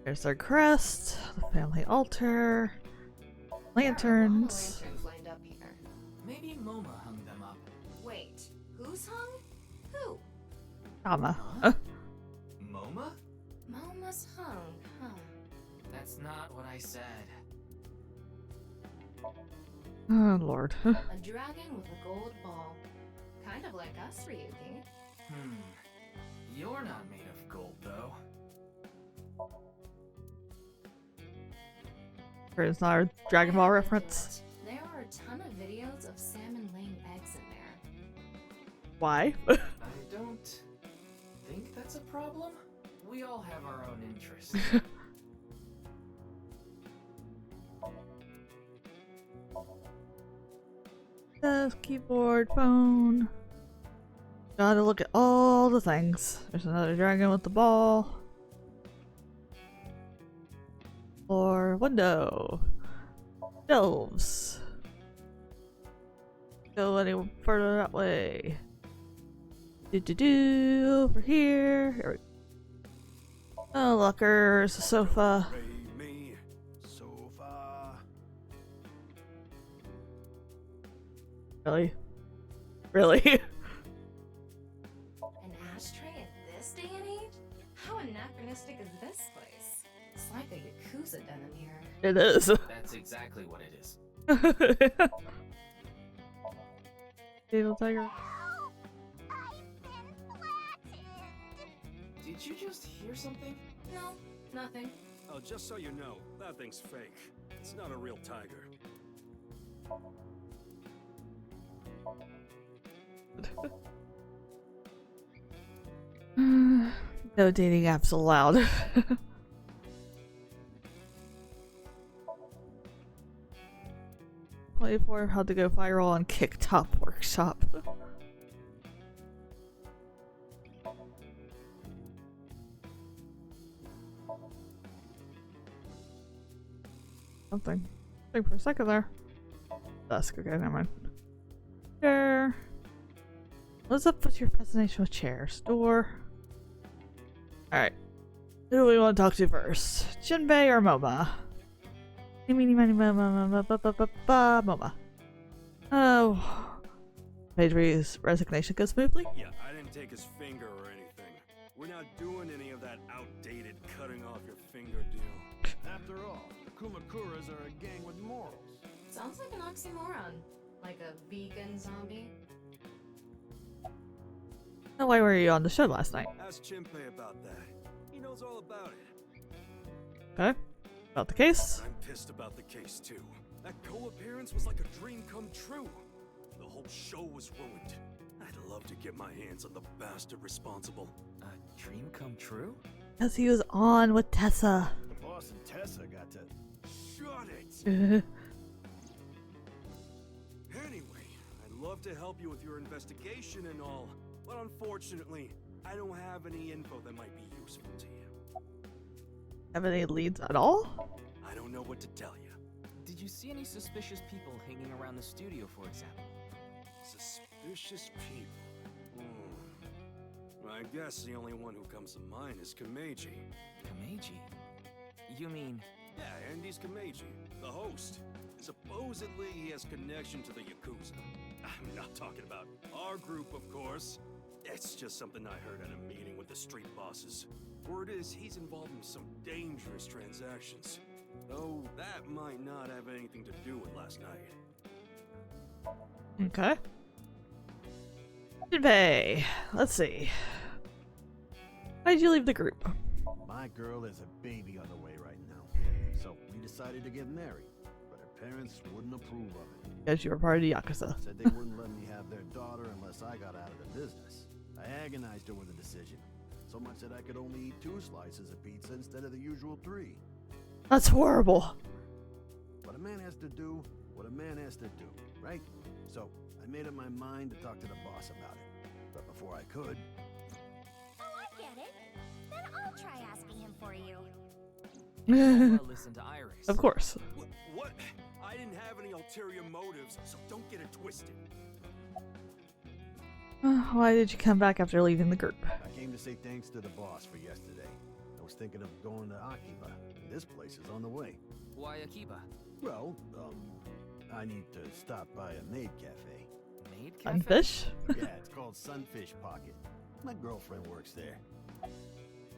There's their crest, the family altar, lanterns. Lanterns lined up here. Maybe MoMA hung them up. Wait, who's hung? Who? Tama. MoMA? Moma's hung, huh? That's not what I said. Oh lord. A dragon with a gold ball. Kind of like us, Ryuki. You're not made of gold, though. It's not a Dragon Ball reference. There are a ton of videos of salmon laying eggs in there. Why? I don't think that's a problem. We all have our own interests. Desk, keyboard, phone. Gotta look at all the things. There's another dragon with the ball. Floor, window. Shelves. Go any further that way. Over here. Here we go. Oh, lockers, a sofa. Me, sofa. Really? Really? An ashtray at this day and age? How anachronistic is this place? It's like a Yakuza den in here. It is. That's exactly what it is. Table tiger. Did you just hear something? No, nothing. Oh, just so you know, that thing's fake. It's not a real tiger. No dating apps allowed. 24 how to go viral on Kicktop workshop. Something. Think for a second there. Dusk, okay, never mind. Chair. What's up with your fascination with chairs? Door. Alright. Who do we want to talk to first? Jinbei or MoMA? MoMA. Oh. Pedri's resignation goes smoothly? Yeah, I didn't take his finger or anything. We're not doing any of that outdated cutting off your finger deal. After all, the Kumakuras are a gang with morals. Sounds like an oxymoron. Like a vegan zombie. Oh, why were you on the show last night? Ask Chimpei about that. He knows all about it. Okay. About the case? I'm pissed about the case too. That co-appearance was like a dream come true. The whole show was ruined. I'd love to get my hands on the bastard responsible. A dream come true? Because he was on with Tessa. The boss and Tessa got to Shut it! Anyway, I'd love to help you with your investigation and all, but unfortunately, I don't have any info that might be useful to you. Have any leads at all? I don't know what to tell you. Did you see any suspicious people hanging around the studio, for example? Suspicious people? I guess the only one who comes to mind is Kameji. Kameji? You mean... Yeah, Andy's Kameji, the host. Supposedly he has connection to the Yakuza. I'm not talking about our group, of course. It's just something I heard at a meeting with the street bosses. Word is he's involved in some dangerous transactions. Though that might not have anything to do with last night. Okay. Jinbei, let's see. Why'd you leave the group? My girl has a baby on the way right now, so we decided to get married, but her parents wouldn't approve of it. Because you were part of the Yakuza. Said they wouldn't let me have their daughter unless I got out of the business. I agonized over the decision, so much that I could only eat 2 slices of pizza instead of the usual 3. That's horrible. But a man has to do what a man has to do, right? So I made up my mind to talk to the boss about it. But before I could... Oh, I get it. Then I'll try asking him for you. Listen to Iris. Of course. What? I didn't have any ulterior motives, so don't get it twisted. Why did you come back after leaving the group? I came to say thanks to the boss for yesterday. I was thinking of going to Akiba, and this place is on the way. Why Akiba? Well, I need to stop by a maid cafe. Maid cafe? Sunfish? Yeah, it's called Sunfish Pocket. My girlfriend works there.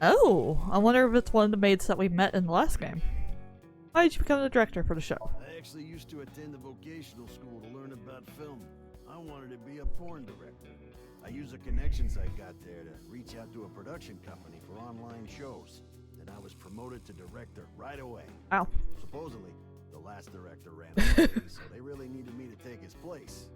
Oh, I wonder if it's one of the maids that we met in the last game. Why did you become the director for the show? I actually used to attend a vocational school to learn about film. I wanted to be a porn director. I used the connections I got there to reach out to a production company for online shows. Then I was promoted to director right away. Wow. Supposedly, the last director ran away, so they really needed me to take his place.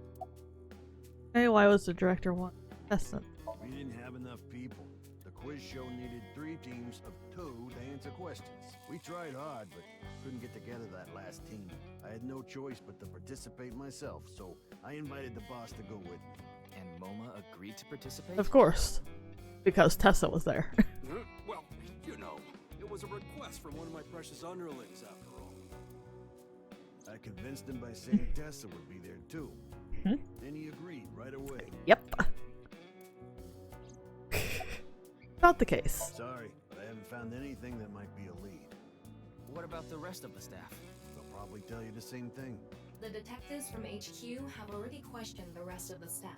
Hey, why was the director one contestant? We didn't have enough people. The quiz show needed 3 teams of 2 to answer questions. We tried hard, but couldn't get together that last team. I had no choice but to participate myself, so I invited the boss to go with me. And MoMA agreed to participate? Of course. Because Tessa was there. Well, you know, it was a request from one of my precious underlings, after all. I convinced him by saying Tessa would be there too. And he agreed right away. Yep. Not the case. Sorry, but I haven't found anything that might be a lead. What about the rest of the staff? They'll probably tell you the same thing. The detectives from HQ have already questioned the rest of the staff.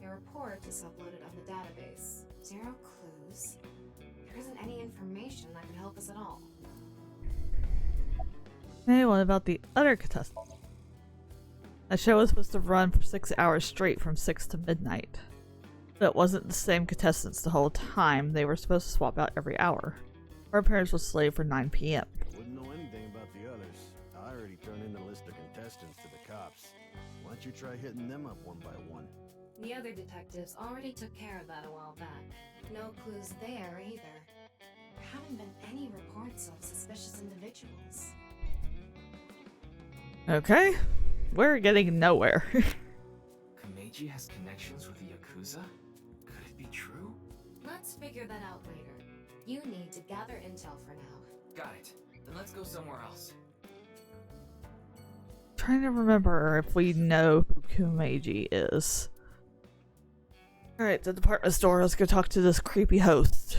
Their report is uploaded on the database. 0 clues. There isn't any information that could help us at all. Hey, what about the other contestants? The show was supposed to run for 6 hours straight from 6 to midnight. But it wasn't the same contestants the whole time. They were supposed to swap out every hour. Our appearance was slated for 9 p.m. Wouldn't know anything about the others. I already turned in the list of contestants to the cops. Why don't you try hitting them up one by one? The other detectives already took care of that a while back. No clues there either. There haven't been any reports of suspicious individuals. Okay. We're getting nowhere. Kameji has connections with the Yakuza? Could it be true? Let's figure that out later. You need to gather intel for now. Got it. Then let's go somewhere else. Trying to remember if we know who Kumeiji is. Alright, the department store. Let's go talk to this creepy host.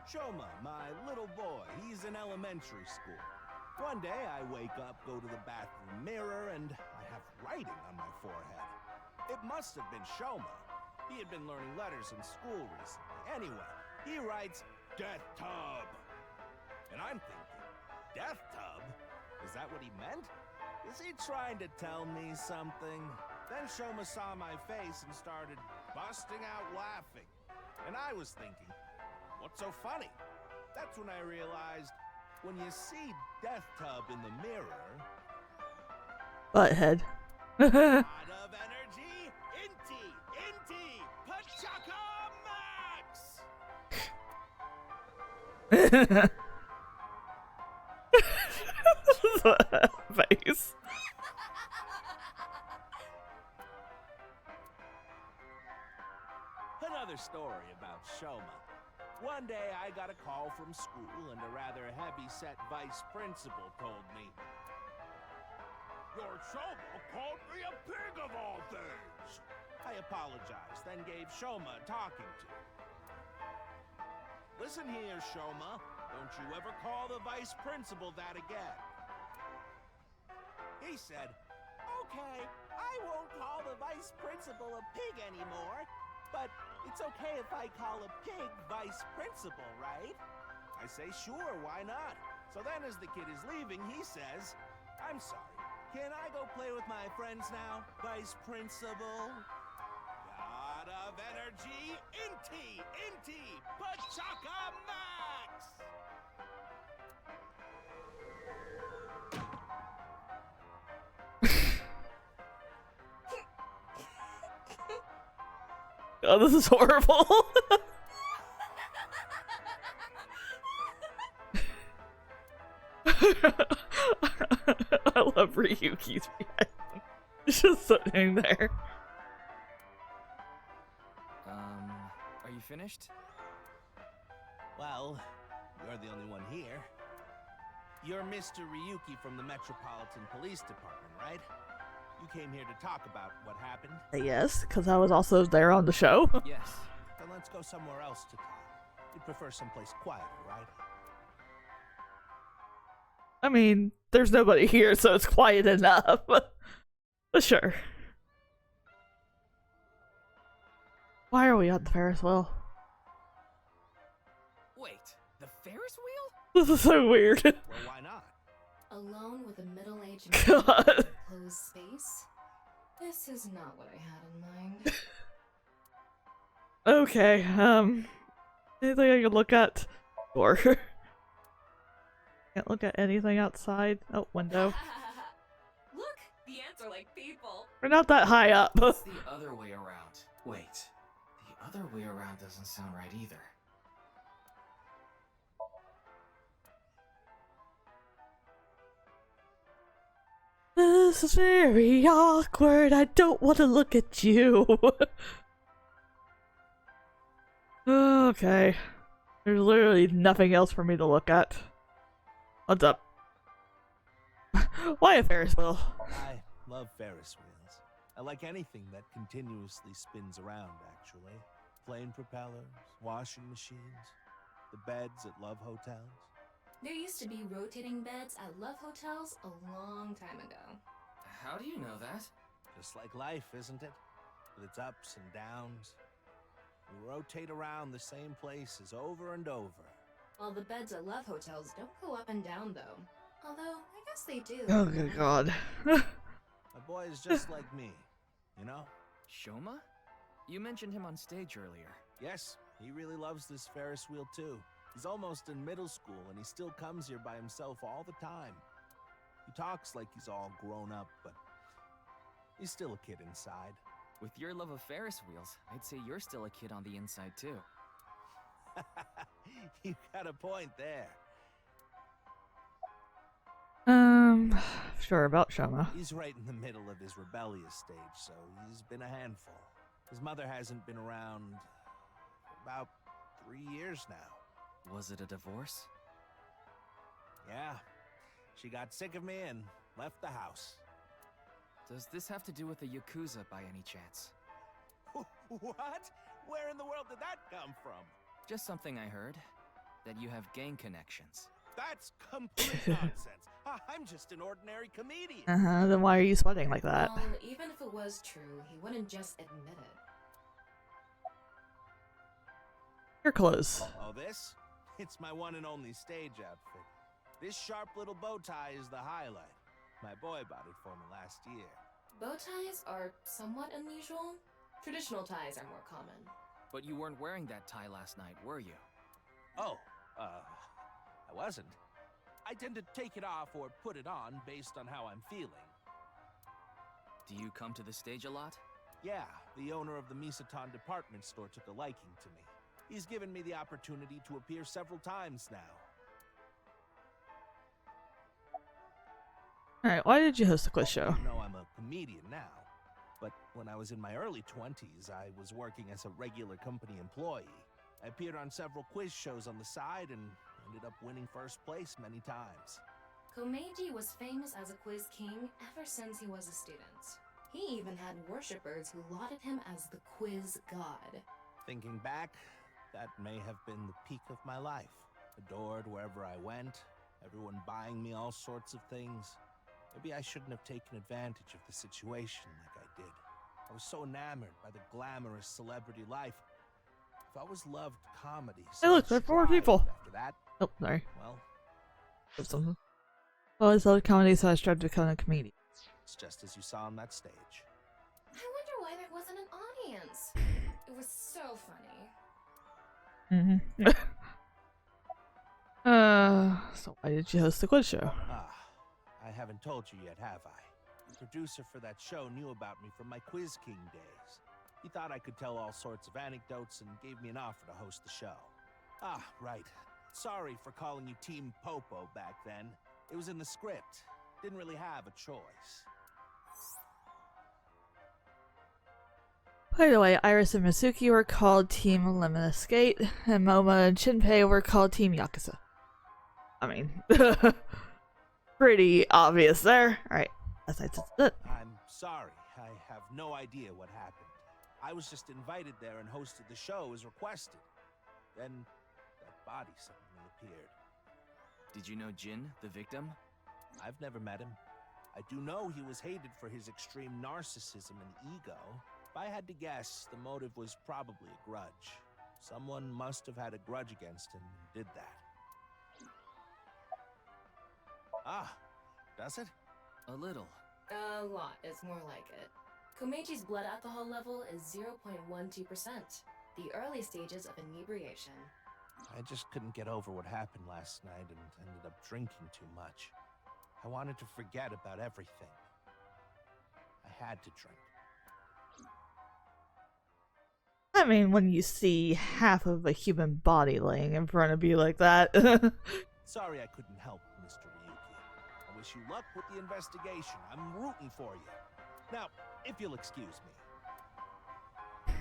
Shoma, my little boy, he's in elementary school. One day I wake up, go to the bathroom mirror, and I have writing on my forehead. It must have been Shoma. He had been learning letters in school recently. Anyway, he writes, Death Tub. And I'm thinking, Death Tub? Is that what he meant? Is he trying to tell me something? Then Shoma saw my face and started busting out laughing. And I was thinking, what's so funny? That's when I realized, when you see Death Tub in the mirror, Butthead. lot of energy, inti, pachaka max. Face. Another story about Shoma. One day I got a call from school and a rather heavy-set vice principal told me, "Your Shoma called me a pig of all things." I apologized, then gave Shoma a talking to. "Listen here, Shoma. Don't you ever call the vice principal that again." He said, "Okay, I won't call the vice principal a pig anymore, but it's okay if I call a pig vice principal, right?" I say, "Sure, why not?" So then as the kid is leaving, he says, "I'm sorry, can I go play with my friends now, vice principal?" God of energy, inti, pachaka max! Oh, this is horrible. I love Ryuki's reaction. He's just sitting there. Are you finished? Well, you're the only one here. You're Mr. Ryuki from the Metropolitan Police Department, right? You came here to talk about what happened? Yes, because I was also there on the show. Yes. Then let's go somewhere else to talk. You'd prefer someplace quieter, right? I mean, there's nobody here, so it's quiet enough. But sure. Why are we on the Ferris wheel? Wait, the Ferris wheel? This is so weird. Well, why not? Alone with a middle-aged man in a closed space? This is not what I had in mind. Okay, anything I can look at? Or can't look at anything outside. Oh, window. Look, the ants are like people. We're not that high up. It's the other way around. Wait, the other way around doesn't sound right either. This is very awkward. I don't want to look at you. Okay. There's literally nothing else for me to look at. What's up? Why a Ferris wheel? I love Ferris wheels. I like anything that continuously spins around, actually. Plane propellers, washing machines, the beds at love hotels. There used to be rotating beds at love hotels a long time ago. How do you know that? Just like life, isn't it? With its ups and downs. We rotate around the same places over and over. Well, the beds at love hotels don't go up and down, though. Although, I guess they do. Oh, good God. My boy is just like me, you know? Shoma? You mentioned him on stage earlier. Yes, he really loves this Ferris wheel too. He's almost in middle school and he still comes here by himself all the time. He talks like he's all grown up, but he's still a kid inside. With your love of Ferris wheels, I'd say you're still a kid on the inside too. You got a point there. Sure about Shoma. He's right in the middle of his rebellious stage, so he's been a handful. His mother hasn't been around for about 3 years now. Was it a divorce? Yeah. She got sick of me and left the house. Does this have to do with the Yakuza by any chance? What? Where in the world did that come from? Just something I heard. That you have gang connections. That's complete nonsense. I'm just an ordinary comedian. Then why are you sweating like that? Well, even if it was true, he wouldn't just admit it. Your clothes. Oh, this? It's my one and only stage outfit. This sharp little bow tie is the highlight. My boy bought it for me last year. Bow ties are somewhat unusual. Traditional ties are more common. But you weren't wearing that tie last night, were you? Oh, I wasn't. I tend to take it off or put it on based on how I'm feeling. Do you come to the stage a lot? Yeah, the owner of the Misaton department store took a liking to me. He's given me the opportunity to appear several times now. Alright, why did you host a quiz show? You know I'm a comedian now, but when I was in my early 20s, I was working as a regular company employee. I appeared on several quiz shows on the side and ended up winning first place many times. Komeiji was famous as a quiz king ever since he was a student. He even had worshippers who lauded him as the quiz god. Thinking back, that may have been the peak of my life. Adored wherever I went, everyone buying me all sorts of things. Maybe I shouldn't have taken advantage of the situation like I did. I was so enamored by the glamorous celebrity life. I've always loved comedy. Hey look, there are 4 people! After that, oh, sorry. well, Something. I always loved comedy, so I strive to become a comedian. it's just as you saw on that stage. I wonder why there wasn't an audience. It was so funny. So why did you host the quiz show? I haven't told you yet, have I? The producer for that show knew about me from my Quiz King days. He thought I could tell all sorts of anecdotes and gave me an offer to host the show. Ah, right. Sorry for calling you Team Popo back then. It was in the script. Didn't really have a choice. By the way, Iris and Masuki were called Team Lemon Skate, and Moma and Shinpei were called Team Yakuza. I mean, pretty obvious there. Alright, that's it. I'm sorry. I have no idea what happened. I was just invited there and hosted the show as requested. Then, that body suddenly appeared. Did you know Jin, the victim? I've never met him. I do know he was hated for his extreme narcissism and ego. If I had to guess, the motive was probably a grudge. Someone must have had a grudge against him and did that. Ah, does it? A little. A lot is more like it. Komeiji's blood alcohol level is 0.12%, the early stages of inebriation. I just couldn't get over what happened last night and ended up drinking too much. I wanted to forget about everything. I had to drink. I mean, when you see half of a human body laying in front of you like that. Sorry I couldn't help, Mr. Ryuki. I wish you luck with the investigation. I'm rooting for you. Now, if you'll excuse me.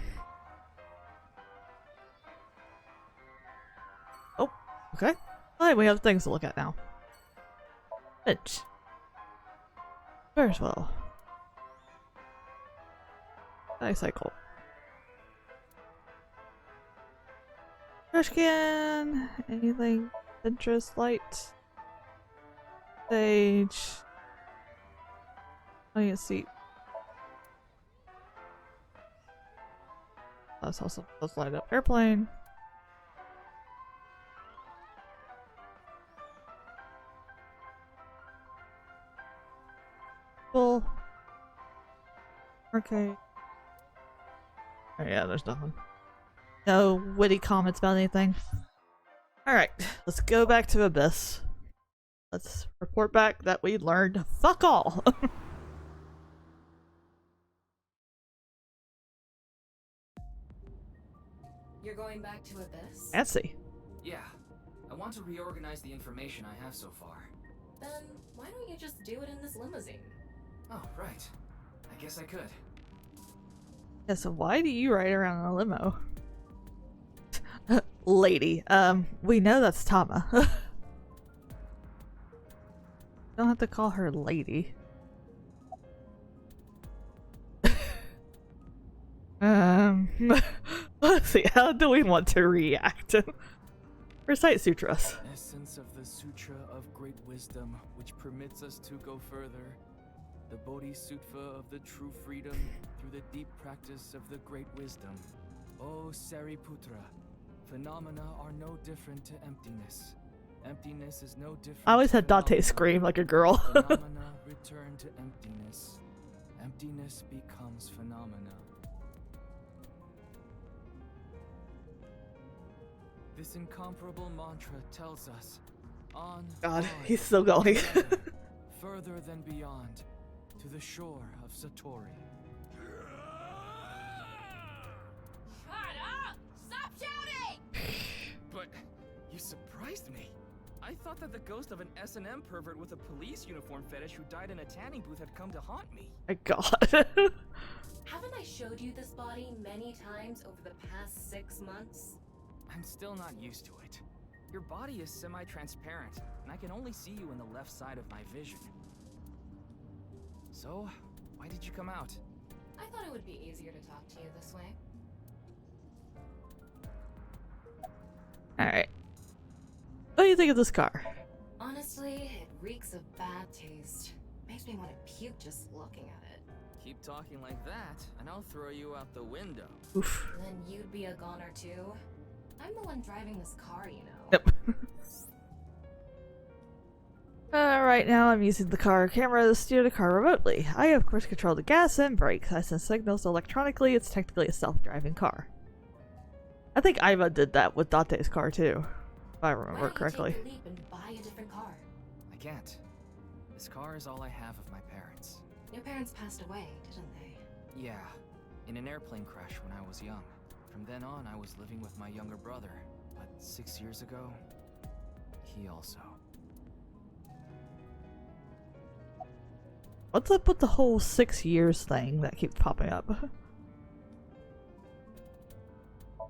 Oh, okay. Alright, we have things to look at now. Bench. Very well. Bicycle. Trash can. Anything? Interest light. Stage. Oh, you see. That's also let's light up airplane. Full. Okay. Oh yeah, there's nothing. No witty comments about anything. Alright, let's go back to Abyss. Let's report back that we learned fuck all. You're going back to Abyss? Fancy. Yeah. I want to reorganize the information I have so far. Then why don't you just do it in this limousine? Oh, right. I guess I could. Yeah, so why do you ride around in a limo? Lady, we know that's Tama. Don't have to call her lady. Let's see, how do we want to react? Recite sutras. Essence of the Sutra of Great Wisdom, which permits us to go further. The Bodhisattva of the true freedom through the deep practice of the Great Wisdom. O Sariputra, phenomena are no different to emptiness. Emptiness is no different. I always had Dante scream like a girl. Phenomena return to emptiness. Emptiness becomes phenomena. This incomparable mantra tells us On. God, on, he's still going. together, further than beyond, to the shore of Satori. Shut up! Stop shouting! But you surprised me. I thought that the ghost of an S&M pervert with a police uniform fetish who died in a tanning booth had come to haunt me. My God. Haven't I showed you this body many times over the past 6 months? I'm still not used to it. Your body is semi-transparent, and I can only see you in the left side of my vision. So, why did you come out? I thought it would be easier to talk to you this way. Alright. What do you think of this car? Honestly, it reeks of bad taste. Makes me want to puke just looking at it. Keep talking like that, and I'll throw you out the window. Oof. Then you'd be a goner too? I'm the one driving this car, you know. Yep. Right now I'm using the car camera to steer the car remotely. I of course control the gas and brakes. I send signals electronically. It's technically a self-driving car. I think Iva did that with Dante's car too, if I remember correctly. Take a leap and buy a different car? I can't. This car is all I have of my parents. Your parents passed away, didn't they? Yeah, in an airplane crash when I was young. From then on, I was living with my younger brother. But 6 years ago, he also. What's up with the whole 6 years thing that keeps popping up?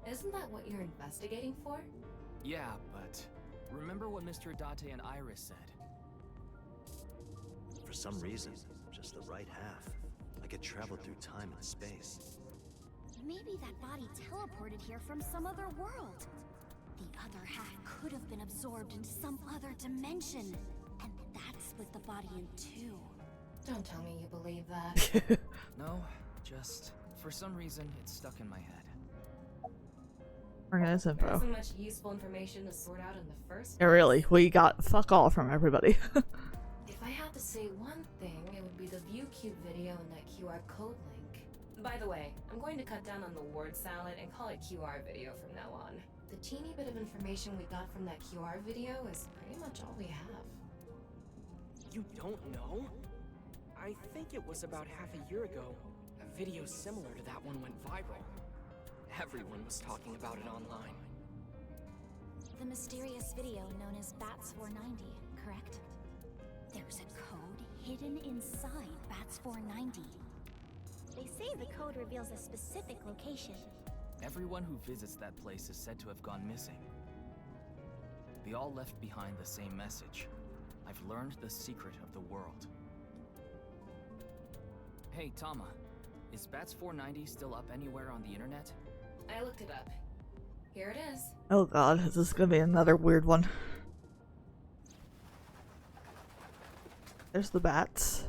Isn't that what you're investigating for? Yeah, but remember what Mr. Date and Iris said? For some reason, just the right half. I could travel through time and space. Maybe that body teleported here from some other world. The other half could have been absorbed into some other dimension. And that split the body in two. Don't tell me you believe that. No, just for some reason it's stuck in my head. Organize info. There isn't much useful information to sort out in the first Yeah, really, we got fuck all from everybody. If I had to say one thing, it would be the ViewCube video and that QR code link. By the way, I'm going to cut down on the word salad and call it QR video from now on. The teeny bit of information we got from that QR video is pretty much all we have. You don't know? I think it was about half a year ago. A video similar to that one went viral. Everyone was talking about it online. The mysterious video known as Bats 490, correct? There's a code hidden inside Bats 490. They say the code reveals a specific location. Everyone who visits that place is said to have gone missing. They all left behind the same message. I've learned the secret of the world. Hey, Tama. Is Bats 490 still up anywhere on the internet? I looked it up. Here it is. Oh god, this is gonna be another weird one. There's the bats.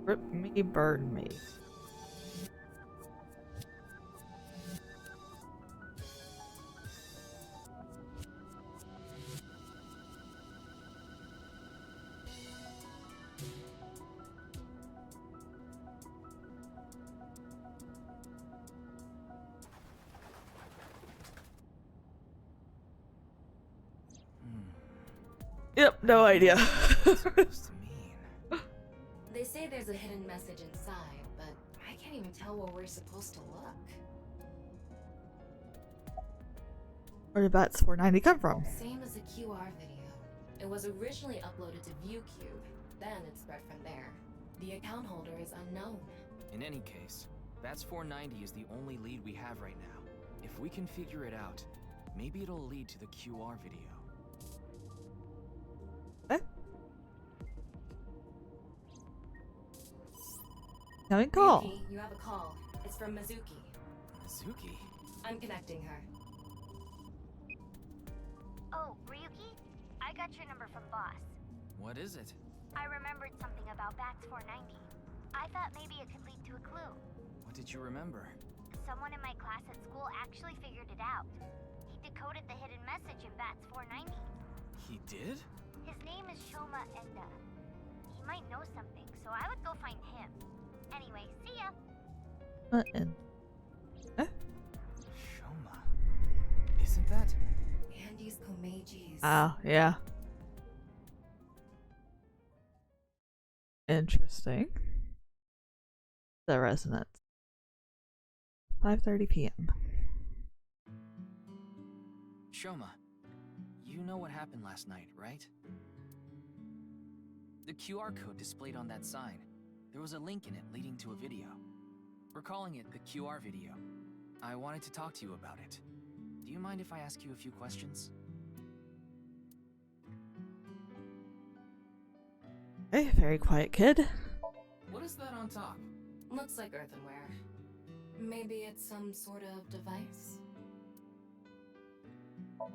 Rip me, burn me. Yep, no idea. They say there's a hidden message inside, but I can't even tell where we're supposed to look. Where did Bats 490 come from? Same as the QR video. It was originally uploaded to ViewCube, then it spread from there. The account holder is unknown. In any case, Bats 490 is the only lead we have right now. If we can figure it out, maybe it'll lead to the QR video. Coming call. Ryuki, you have a call. It's from Mizuki. Mizuki? I'm connecting her. Oh, Ryuki? I got your number from Boss. What is it? I remembered something about Bats 490. I thought maybe it could lead to a clue. What did you remember? Someone in my class at school actually figured it out. He decoded the hidden message in Bats 490. He did? His name is Shoma Enda. He might know something, so I would go find him. Anyway, see ya. Button. Shoma. Isn't that? Andy's Komeji's. Oh, yeah. Interesting. The resonance. 5:30 p.m. Shoma, you know what happened last night, right? The QR code displayed on that sign. There was a link in it leading to a video. We're calling it the QR video. I wanted to talk to you about it. Do you mind if I ask you a few questions? Hey, very quiet kid. What is that on top? Looks like earthenware. Maybe it's some sort of device?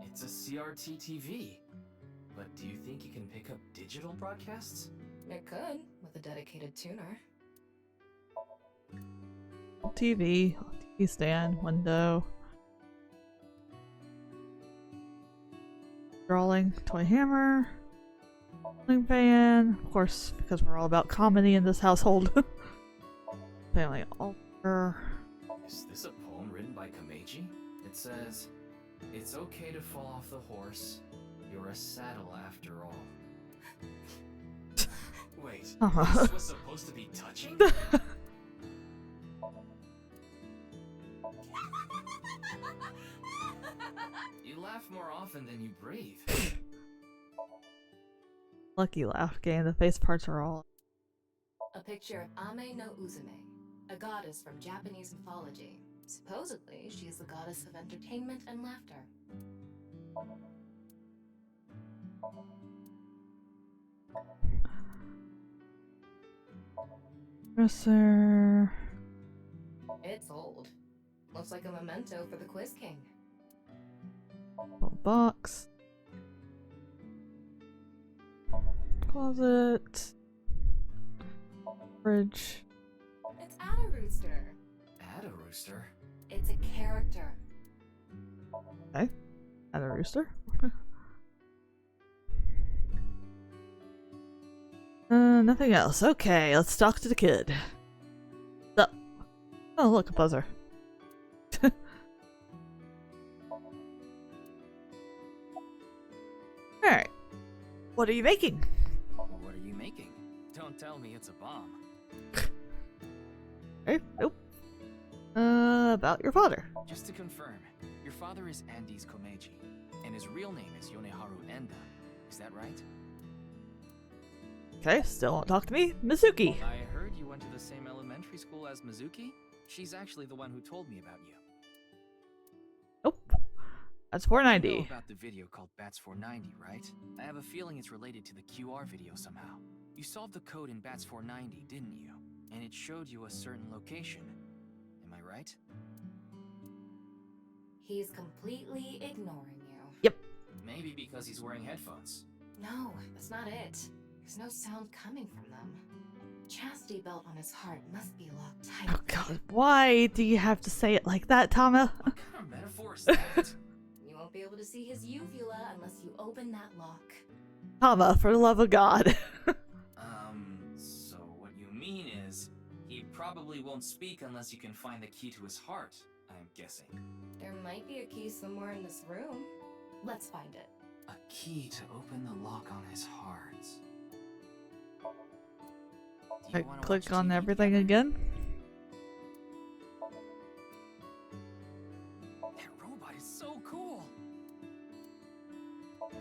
It's a CRT TV. But do you think you can pick up digital broadcasts? It could, with a dedicated tuner. TV stand, window. Drawing, toy hammer. Fan, of course, because we're all about comedy in this household. Family altar. Is this a poem written by Komeji? It says, "It's okay to fall off the horse. You're a saddle after all." Wait, this was supposed to be touching? You laugh more often than you breathe. Lucky laugh game. The face parts are all. A picture of Ame no Uzume, a goddess from Japanese mythology. Supposedly, she is the goddess of entertainment and laughter. Dresser. It's old. Looks like a memento for the Quiz King. Little box. Closet. Fridge. It's Ada Rooster. Ada Rooster? It's a character. Okay. And a rooster. Nothing else. Okay, let's talk to the kid. So, oh, look, a buzzer. Alright. What are you making? What are you making? Don't tell me it's a bomb. Hey, nope. About your father. Just to confirm, your father is Andy's Komeji, and his real name is Yoneharu Enda. Is that right? Okay, still won't talk to me. Mizuki. I heard you went to the same elementary school as Mizuki? She's actually the one who told me about you. Nope. That's You 490. know about the video called Bats 490, right? I have a feeling it's related to the QR video somehow. You solved the code in Bats 490, didn't you? And it showed you a certain location. Am I right? He's completely ignoring you. Yep. Maybe because he's wearing headphones. No, that's not it. There's no sound coming from them. Chastity belt on his heart must be locked tight. Oh god, why do you have to say it like that, Tama? What kind of metaphor is that? You won't be able to see his uvula unless you open that lock. Tama, for the love of God. So what you mean is, he probably won't speak unless you can find the key to his heart, I'm guessing. There might be a key somewhere in this room. Let's find it. A key to open the lock on his heart. I click on everything again. That robot is so cool.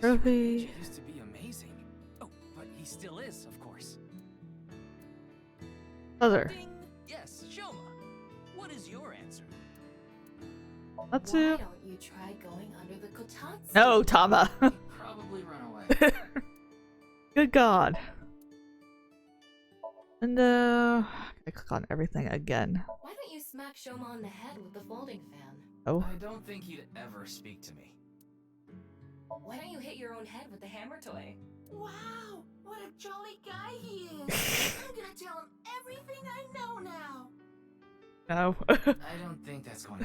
Trophy. He used to be amazing. Oh, but he still is, of course. Other. Ding! Yes, Shoma. What is your answer? Natsu. Why don't you try going under the kotatsu? No, Tama. Probably run away. Good God. And I click on everything again. Why don't you smack Shoma on the head with the folding fan? Oh. I don't think he'd ever speak to me. Why don't you hit your own head with the hammer toy? Wow! What a jolly guy he is! I'm gonna tell him everything I know now! No. I don't think that's going to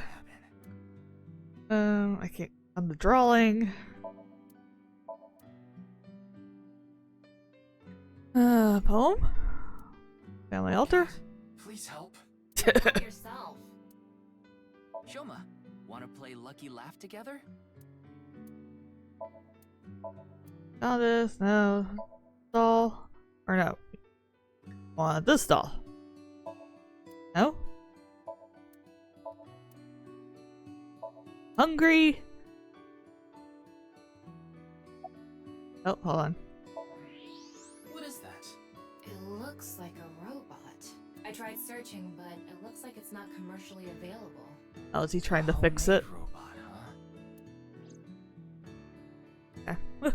happen. I can't. On the drawing. Poem? Family altar? Please help. Help yourself. Shoma, want to play Lucky Laugh together? Goddess, no. Doll? Or no. Want this doll? No? Hungry? Oh, hold on. What is that? It looks like a robot. I tried searching, but it looks like it's not commercially available. Oh, is he trying to fix it? Robot, huh? Yeah.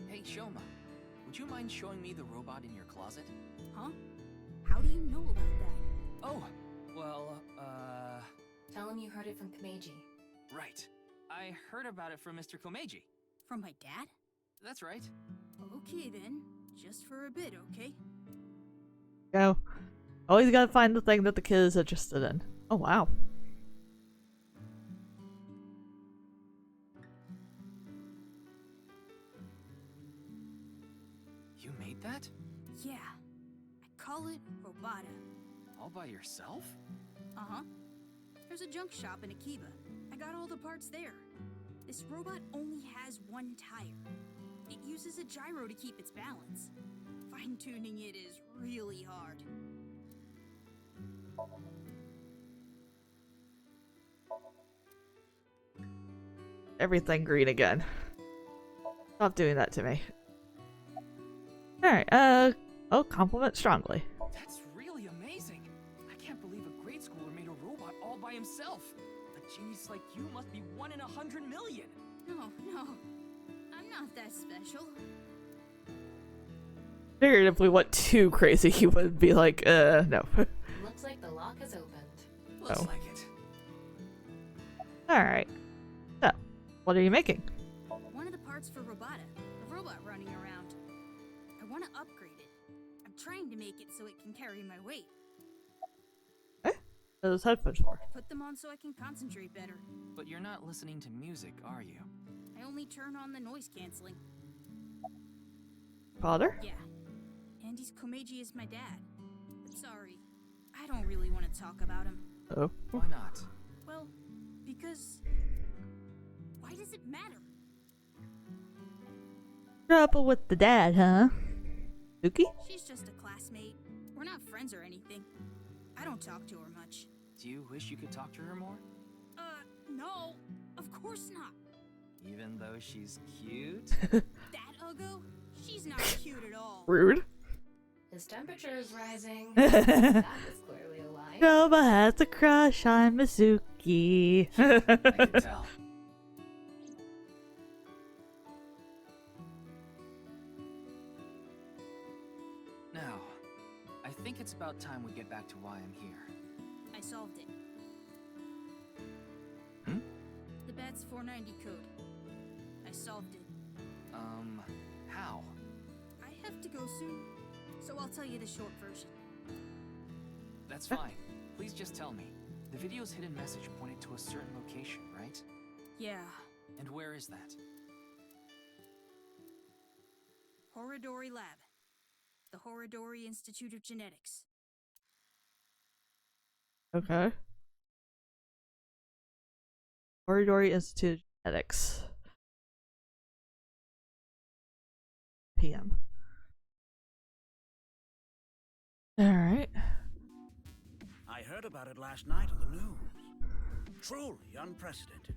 Hey, Shoma, would you mind showing me the robot in your closet? Huh? How do you know about that? Oh, well, Tell him you heard it from Komeiji. right. I heard about it from Mr. Komeiji. From my dad? That's right. Okay then. Just for a bit, okay? Go. Always gotta find the thing that the kid is interested in. Oh, wow. You made that? Yeah. I call it Robata. All by yourself? Uh-huh. There's a junk shop in Akiba. I got all the parts there. This robot only has one tire. It uses a gyro to keep its balance. Fine-tuning it is really hard. Everything green again. Stop doing that to me. Alright, oh, compliment strongly. That's really amazing. I can't believe a grade schooler made a robot all by himself. A genius like you must be 1 in 100 million. No, I'm not that special. Figured if we went too crazy, he would be like, no. Looks like the lock has opened. Looks Oh. like it. Alright. So, what are you making? One of the parts for Robata, the robot running around. I want to upgrade it. I'm trying to make it so it can carry my weight. Those headphones for? Put them on so I can concentrate better. But you're not listening to music, are you? I only turn on the noise canceling. Father? Yeah. Andy's Komeiji is my dad. But sorry, I don't really want to talk about him. Oh. Why not? Well, because... Why does it matter? Trouble with the dad, huh? Suki? She's just a classmate. We're not friends or anything. I don't talk to her much. Do you wish you could talk to her more? No. Of course not. Even though she's cute? That Uggo? She's not cute at all. Rude. His temperature is rising. That is clearly a lie. Nova has a crush on Mizuki. I can tell. Now, I think it's about time we get back to why I'm here. I solved it. Hmm? The Bats 490 code. I solved it. How? I have to go soon, so I'll tell you the short version. That's fine. Please just tell me. The video's hidden message pointed to a certain location, right? Yeah. And where is that? Horodori Lab. The Horodori Institute of Genetics. Okay. Horodori Institute of Genetics. PM. Alright. I heard about it last night on the news. Truly unprecedented.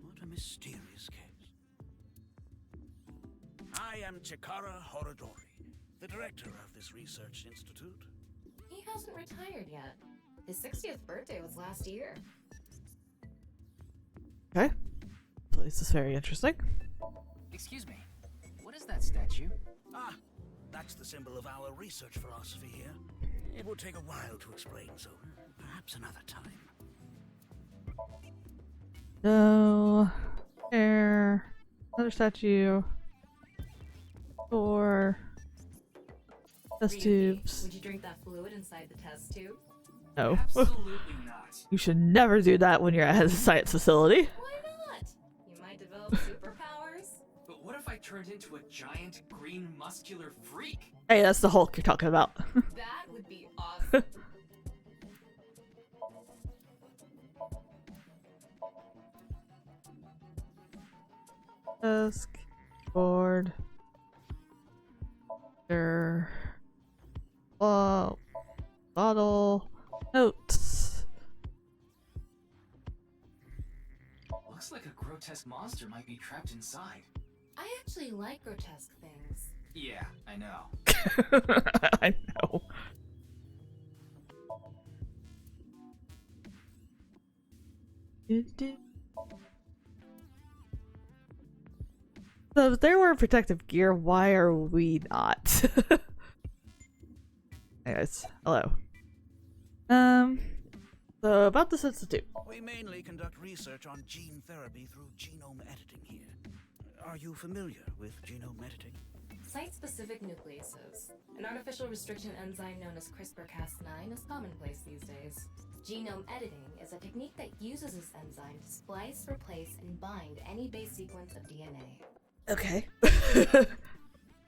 What a mysterious case. I am Chikara Horodori, the director of this research institute. He hasn't retired yet. His 60th birthday was last year. Okay. Place is very interesting. Excuse me. What is that statue? Ah, that's the symbol of our research philosophy here. It will take a while to explain, so perhaps another time. So, there. Another statue. Or test tubes. Would you drink that fluid inside the test tube? No. Absolutely not. You should never do that when you're at a science facility. Why not? You might develop superpowers. But what if I turned into a giant green muscular freak? Hey, that's the Hulk you're talking about. That would be awesome. Desk, board, there, bottle, notes. Looks like a grotesque monster might be trapped inside. I actually like grotesque things. Yeah, I know. I know. So if they were protective gear, why are we not? Anyways, hello. So about this institute. We mainly conduct research on gene therapy through genome editing here. Are you familiar with genome editing? Site-specific nucleases. An artificial restriction enzyme known as CRISPR-Cas9 is commonplace these days. Genome editing is a technique that uses this enzyme to splice, replace, and bind any base sequence of DNA. Okay.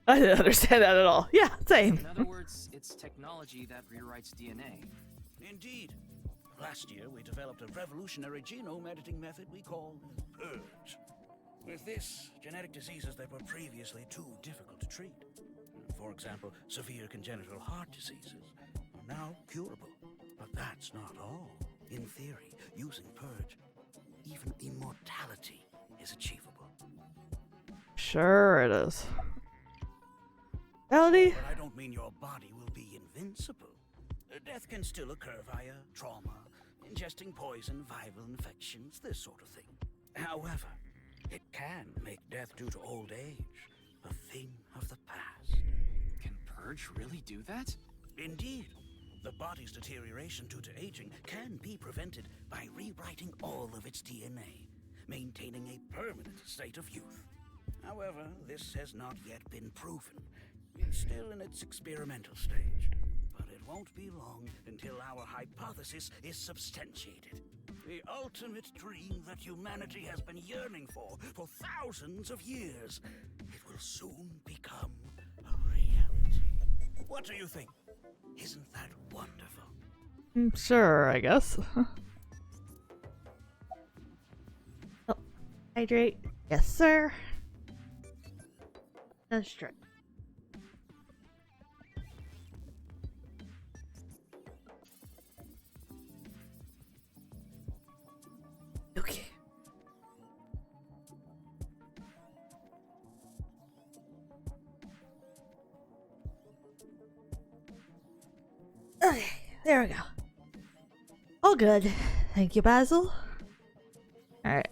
I didn't understand that at all. Yeah, same. In other words, it's technology that rewrites DNA. Indeed. Last year, we developed a revolutionary genome editing method we call PURGE. With this, genetic diseases that were previously too difficult to treat, for example, severe congenital heart diseases, are now curable. But that's not all. In theory, using PURGE, even immortality is achievable. Sure it is. Melody? But I don't mean your body will be invincible. Death can still occur via trauma, ingesting poison, viral infections, this sort of thing. However, it can make death due to old age a thing of the past. Can Purge really do that? Indeed. The body's deterioration due to aging can be prevented by rewriting all of its DNA, maintaining a permanent state of youth. However, this has not yet been proven. It's still in its experimental stage. But it won't be long until our hypothesis is substantiated. The ultimate dream that humanity has been yearning for thousands of years. It will soon become a reality. What do you think? Isn't that wonderful? Sure, I guess. Oh, hydrate. Yes, sir. That's true. Okay. Okay, there we go. All good. Thank you, Basil. Alright,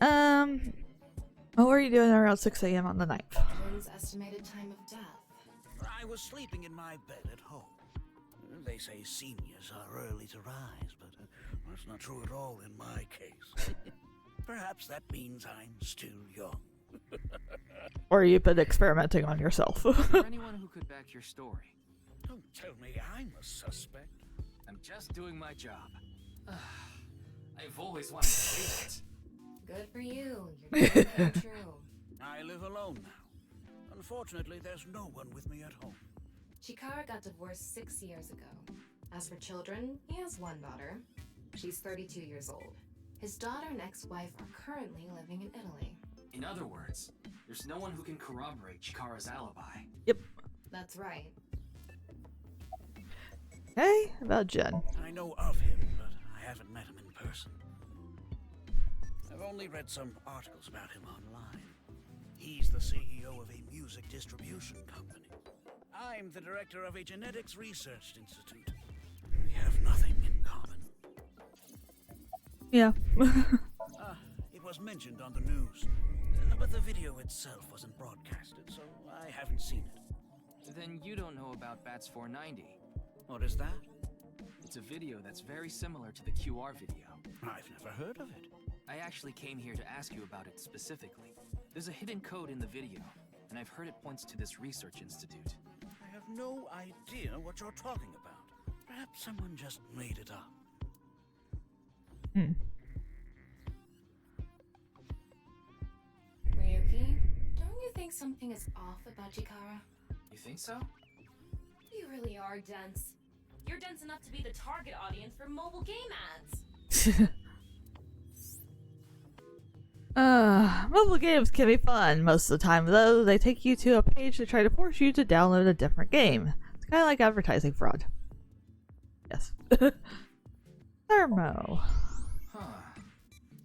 what were you doing around 6 a.m. on the 9th? Lynn's estimated time of death. I was sleeping in my bed at home. They say seniors are early to rise, but that's not true at all in my case. Perhaps that means I'm still young. Or you've been experimenting on yourself. Is there anyone who could back your story? Don't tell me I'm a suspect. I'm just doing my job. I've always wanted to say it. Good for you. Your dream came true. I live alone now. Unfortunately, there's no one with me at home. Chikara got divorced 6 years ago. As for children, he has one daughter. She's 32 years old. His daughter and ex-wife are currently living in Italy. In other words, there's no one who can corroborate Chikara's alibi. Yep. That's right. Hey, about Jen. I know of him, but I haven't met him in person. I've only read some articles about him online. He's the CEO of a music distribution company. I'm the director of a genetics research institute. We have nothing in common. Yeah. It was mentioned on the news, but the video itself wasn't broadcasted, so I haven't seen it. Then you don't know about Bats 490. What is that? It's a video that's very similar to the QR video. I've never heard of it. I actually came here to ask you about it specifically. There's a hidden code in the video, and I've heard it points to this research institute. I have no idea what you're talking about. Perhaps someone just made it up. Ryuki, don't you think something is off about Chikara? You think so? You really are dense. You're dense enough to be the target audience for mobile game ads. Mobile games can be fun. Most of the time, though, they take you to a page to try to force you to download a different game. It's kind of like advertising fraud. Yes. Thermo.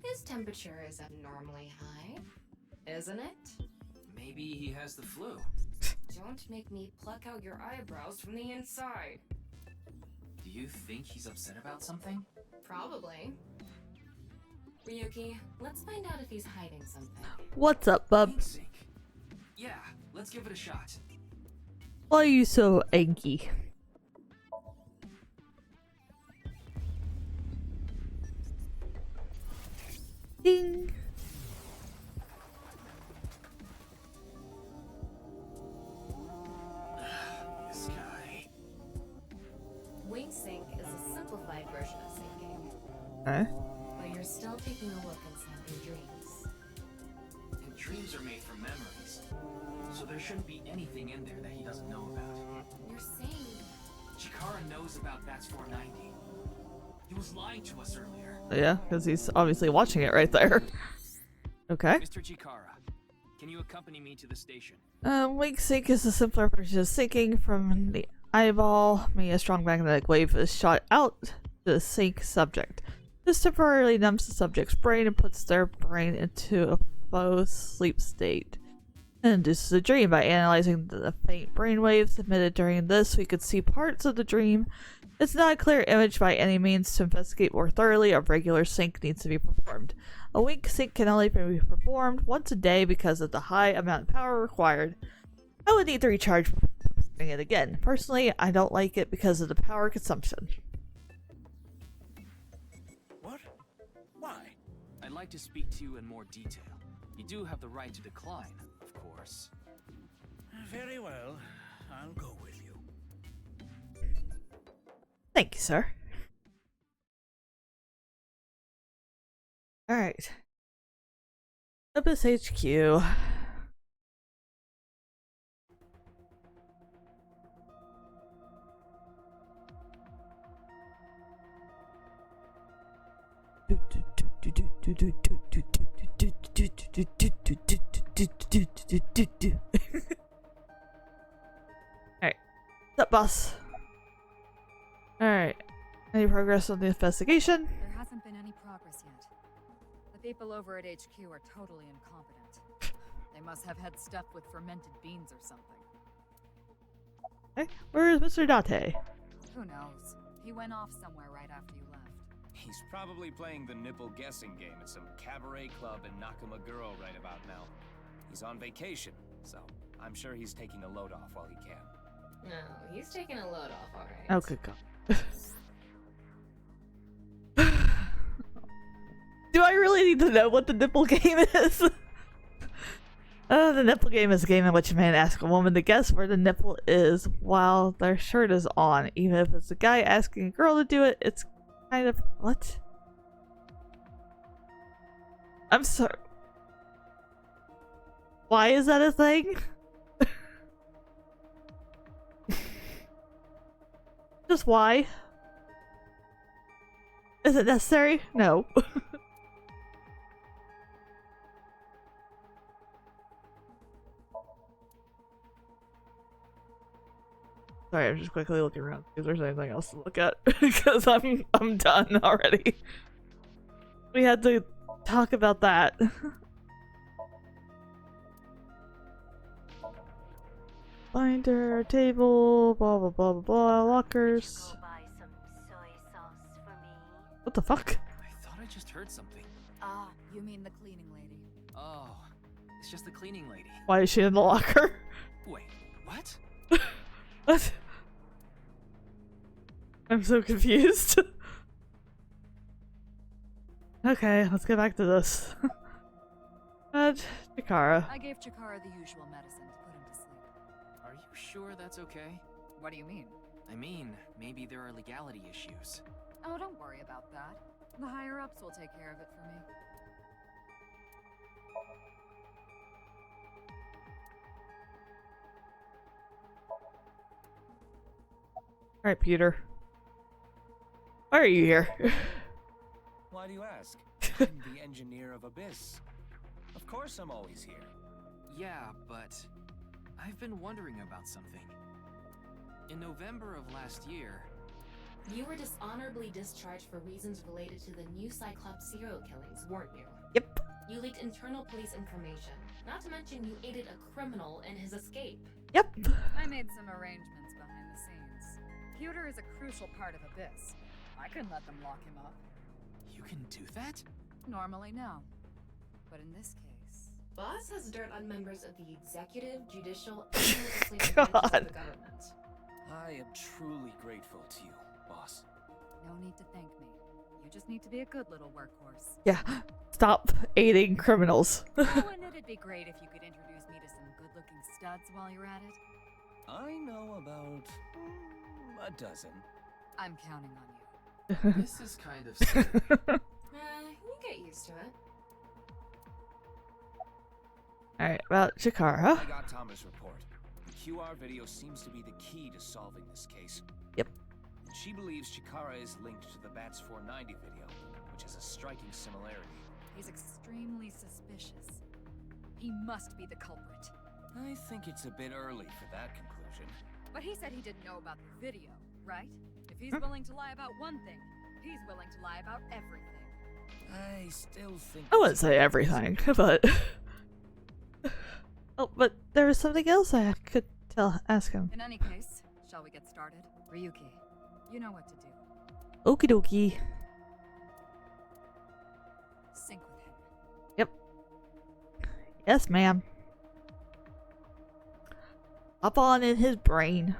His temperature is abnormally high, isn't it? Maybe he has the flu. Don't make me pluck out your eyebrows from the inside. Do you think he's upset about something? Probably. Ryuki, let's find out if he's hiding something. What's up, bub? Yeah, let's give it a shot. Why are you so angry? Ding. This guy. Wing Sync is a simplified version of syncing. Okay. But you're still taking a look inside their dreams. And dreams are made from memories. So there shouldn't be anything in there that he doesn't know about. You're saying... Chikara knows about Bats 490. He was lying to us earlier. Yeah, because he's obviously watching it right there. Okay. Mr. Chikara, can you accompany me to the station? Wing sync is a simpler version of syncing from the eyeball, meaning a strong magnetic wave is shot out to the sync subject. This temporarily numbs the subject's brain and puts their brain into a faux sleep state. And induces a dream. By analyzing the faint brain waves emitted during this, we could see parts of the dream. It's not a clear image by any means. To investigate more thoroughly, a regular sync needs to be performed. A wink sync can only be performed once a day because of the high amount of power required. I would need to recharge before doing it again. Personally, I don't like it because of the power consumption. What? Why? I'd like to speak to you in more detail. You do have the right to decline, of course. Very well. I'll go with you. Thank you, sir. Alright. Opus HQ. Alright. What's up, boss? Alright. Any progress on the investigation? There hasn't been any progress yet. The people over at HQ are totally incompetent. They must have had stuff with fermented beans or something. Okay. Where is Mr. Date? Who knows? He went off somewhere right after you left. He's probably playing the nipple guessing game at some cabaret club in Nakamaguro right about now. He's on vacation, so I'm sure he's taking a load off while he can. No, he's taking a load off, alright. Oh, good God. Do I really need to know what the nipple game is? The nipple game is a game in which a man asks a woman to guess where the nipple is while their shirt is on. Even if it's a guy asking a girl to do it, it's kind of... What? I'm sorry. Why is that a thing? Just why? Is it necessary? No. Sorry, I'm just quickly looking around if there's anything else to look at because I'm done already. We had to talk about that. Binder, table, blah blah blah blah blah, lockers. What the fuck? I thought I just heard something. Ah, you mean the cleaning lady. Oh, it's just the cleaning lady. Why is she in the locker? Wait, what? What? I'm so confused. Okay, let's get back to this. Chikara. I gave Chikara the usual medicine to Are you sure that's okay? What do you mean? I mean, maybe there are legality issues. Oh, don't worry about that. The higher-ups will take care of it for me. Alright, Peter. Why are you here? Why do you ask? I'm the engineer of Abyss. Of course I'm always here. Yeah, but I've been wondering about something. In November of last year... You were dishonorably discharged for reasons related to the new Cyclops serial killings, weren't you? Yep. You leaked internal police information. Not to mention you aided a criminal in his escape. Yep. I made some arrangements behind the scenes. Pewter is a crucial part of Abyss. I couldn't let them lock him up. You can do that? Normally, no. But in this case... Boss has dirt on members of the executive, judicial, and legislative branches of the government. I am truly grateful to you, boss. No need to thank me. You just need to be a good little workhorse. Yeah. Stop aiding criminals. Wouldn't it'd be great if you could introduce me to some good-looking studs while you're at it? I know about a dozen. I'm counting on you. This is kind of silly. You get used to it. Alright, about Chikara. I got Tama's report. The QR video seems to be the key to solving this case. Yep. And she believes Chikara is linked to the Bats 490 video, which is a striking similarity. He's extremely suspicious. He must be the culprit. I think it's a bit early for that conclusion. But he said he didn't know about the video, right? If he's willing to lie about one thing, he's willing to lie about everything. I still think... I wouldn't say everything, but... Oh, but there was something else I could ask him. In any case, shall we get started? Ryuki, you know what to do. Okie dokie. Sync with him. Yep. Yes, ma'am. Hop on in his brain.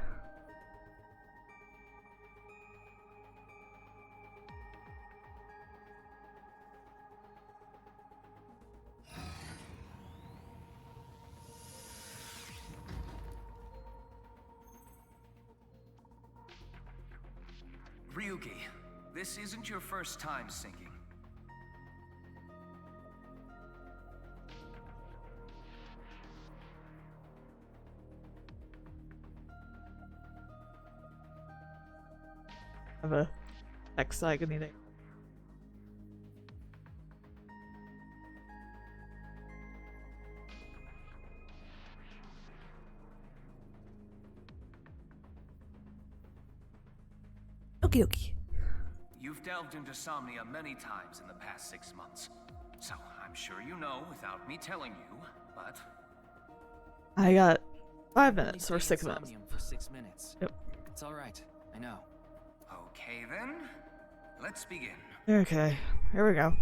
Ryuki, this isn't your first time syncing. I have a text agony there. Okie dokie. You've delved into Somnia many times in the past 6 months, so I'm sure you know without me telling you, but... I got 5 Only minutes or stayed 6 in minutes. Somnium for 6 minutes. Yep. It's alright. I know. Okay then, let's begin. Okay, here we go.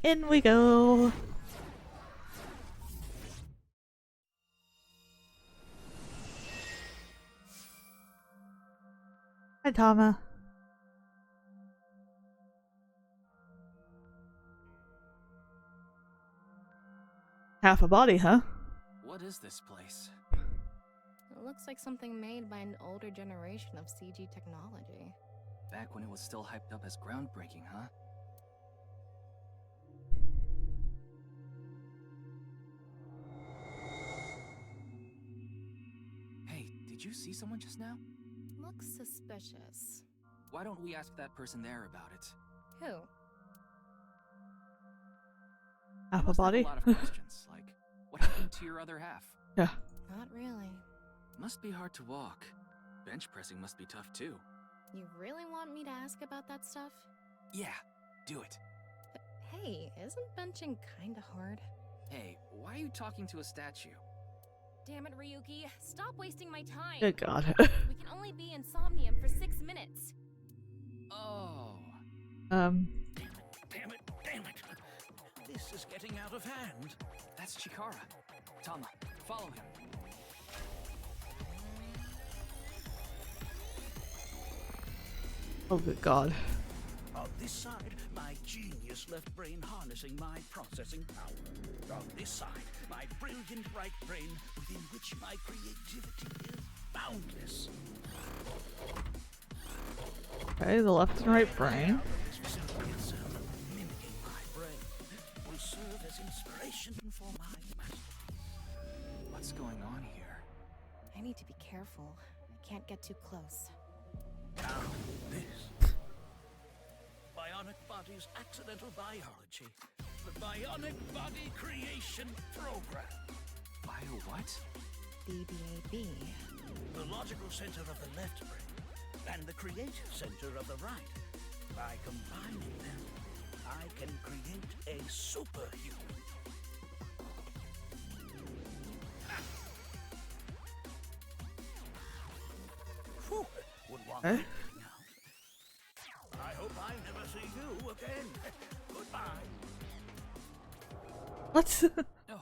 In we go. Hi, Tama. Half a body, huh? What is this place? It looks like something made by an older generation of CG technology. Back when it was still hyped up as groundbreaking, huh? Hey, did you see someone just now? Looks suspicious. Why don't we ask that person there about it? Who? Half a Must have body? a lot of questions, like, what happened to your other half? Yeah. Not really. Must be hard to walk. Bench pressing must be tough too. You really want me to ask about that stuff? Yeah, do it. But hey, isn't benching kinda hard? Hey, why are you talking to a statue? Damn it, Ryuki. Stop wasting my time. Good God. We can only be in Somnium for 6 minutes. Oh. Damn it, damn it. This is getting out of hand. That's Chikara. Tama, follow him. Oh, good God. On this side, my genius left brain harnessing my processing power. On this side, my brilliant right brain within which my creativity is boundless. Okay, the left and right brain. This facility itself, mimicking my brain, will serve as inspiration for my master. What's going on here? I need to be careful. I can't get too close. Now, this. Bionic Body's accidental biology. The Bionic Body Creation Program. Bio what? BBAB. The logical center of the left brain and the creative center of the right. By combining them, I can create a superhuman. Whew, would want me now. I hope I never see you again. Goodbye. What? No,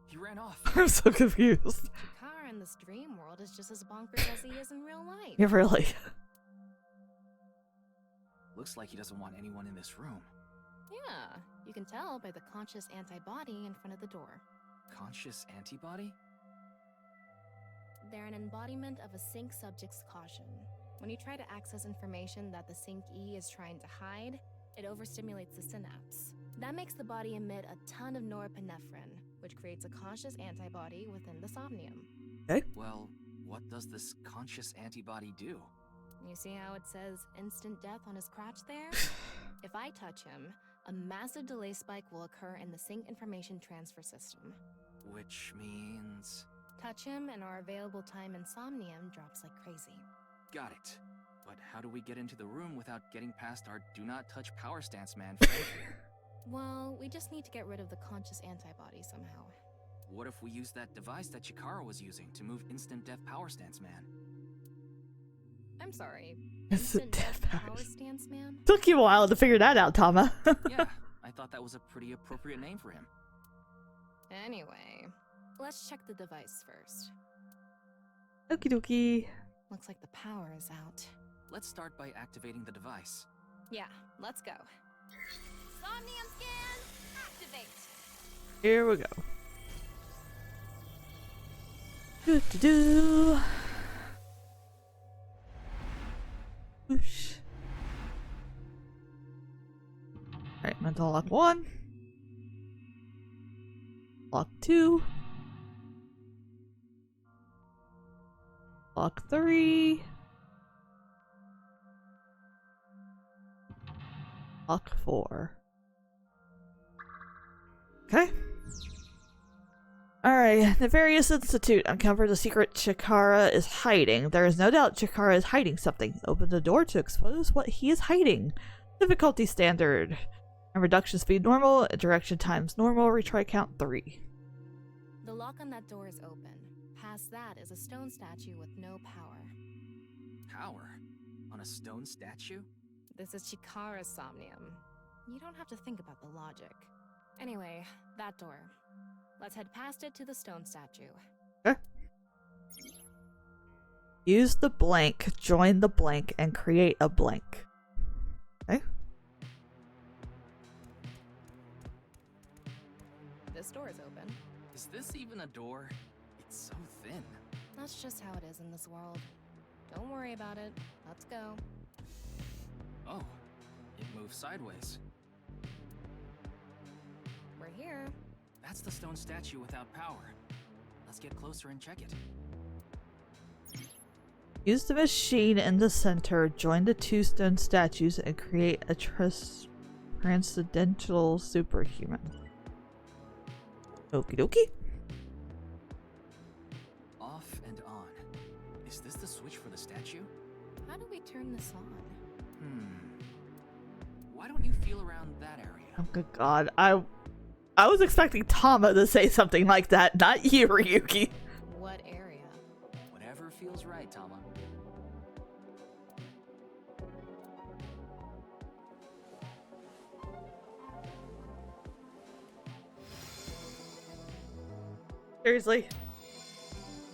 he ran off. I'm so confused. Chikara in this dream world is just as bonkers as he is in real life. Yeah, really. Looks like he doesn't want anyone in this room. Yeah, you can tell by the conscious antibody in front of the door. Conscious antibody? They're an embodiment of a sync subject's caution. When you try to access information that the sync E is trying to hide, it overstimulates the synapse. That makes the body emit a ton of norepinephrine, which creates a conscious antibody within the somnium. Okay. Well, what does this conscious antibody do? You see how it says instant death on his crotch there? If I touch him, a massive delay spike will occur in the sync information transfer system. Which means... Touch him and our available time in Somnium drops like crazy. Got it. But how do we get into the room without getting past our do not touch power stance man friend here? Well, we just need to get rid of the conscious antibody somehow. What if we use that device that Chikara was using to move instant death power stance man? I'm sorry. Instant Instant death death powers. power stance man? Took you a while to figure that out, Tama. Yeah, I thought that was a pretty appropriate name for him. Anyway, let's check the device first. Okie dokie. Looks like the power is out. Let's start by activating the device. Yeah, let's go. Somnium scan, activate. Here we go. Do. Whoosh. Alright, mental lock 1. Lock 2. Lock 3. Lock 4. Okay. Alright, Nefarious Institute uncovered a secret Chikara is hiding. There is no doubt Chikara is hiding something. Open the door to expose what he is hiding. Difficulty standard. And reduction speed normal, interaction times normal, retry count 3. The lock on that door is open. Past that is a stone statue with no power. Power? On a stone statue? This is Chikara's Somnium. You don't have to think about the logic. Anyway, that door. Let's head past it to the stone statue. Okay. Use the blank, join the blank, and create a blank. Okay. This door is open. Is this even a door? It's so thin. That's just how it is in this world. Don't worry about it. Let's go. Oh, it moves sideways. We're here. That's the stone statue without power. Let's get closer and check it. Use the machine in the center, join the two stone statues, and create a transcendental superhuman. Okie dokie. Off and on. Is this the switch for the statue? How do we turn this on? Why don't you feel around that area? Oh good god, I was expecting Tama to say something like that, not you, Ryuki. What area? Whatever feels right, Tama. Seriously?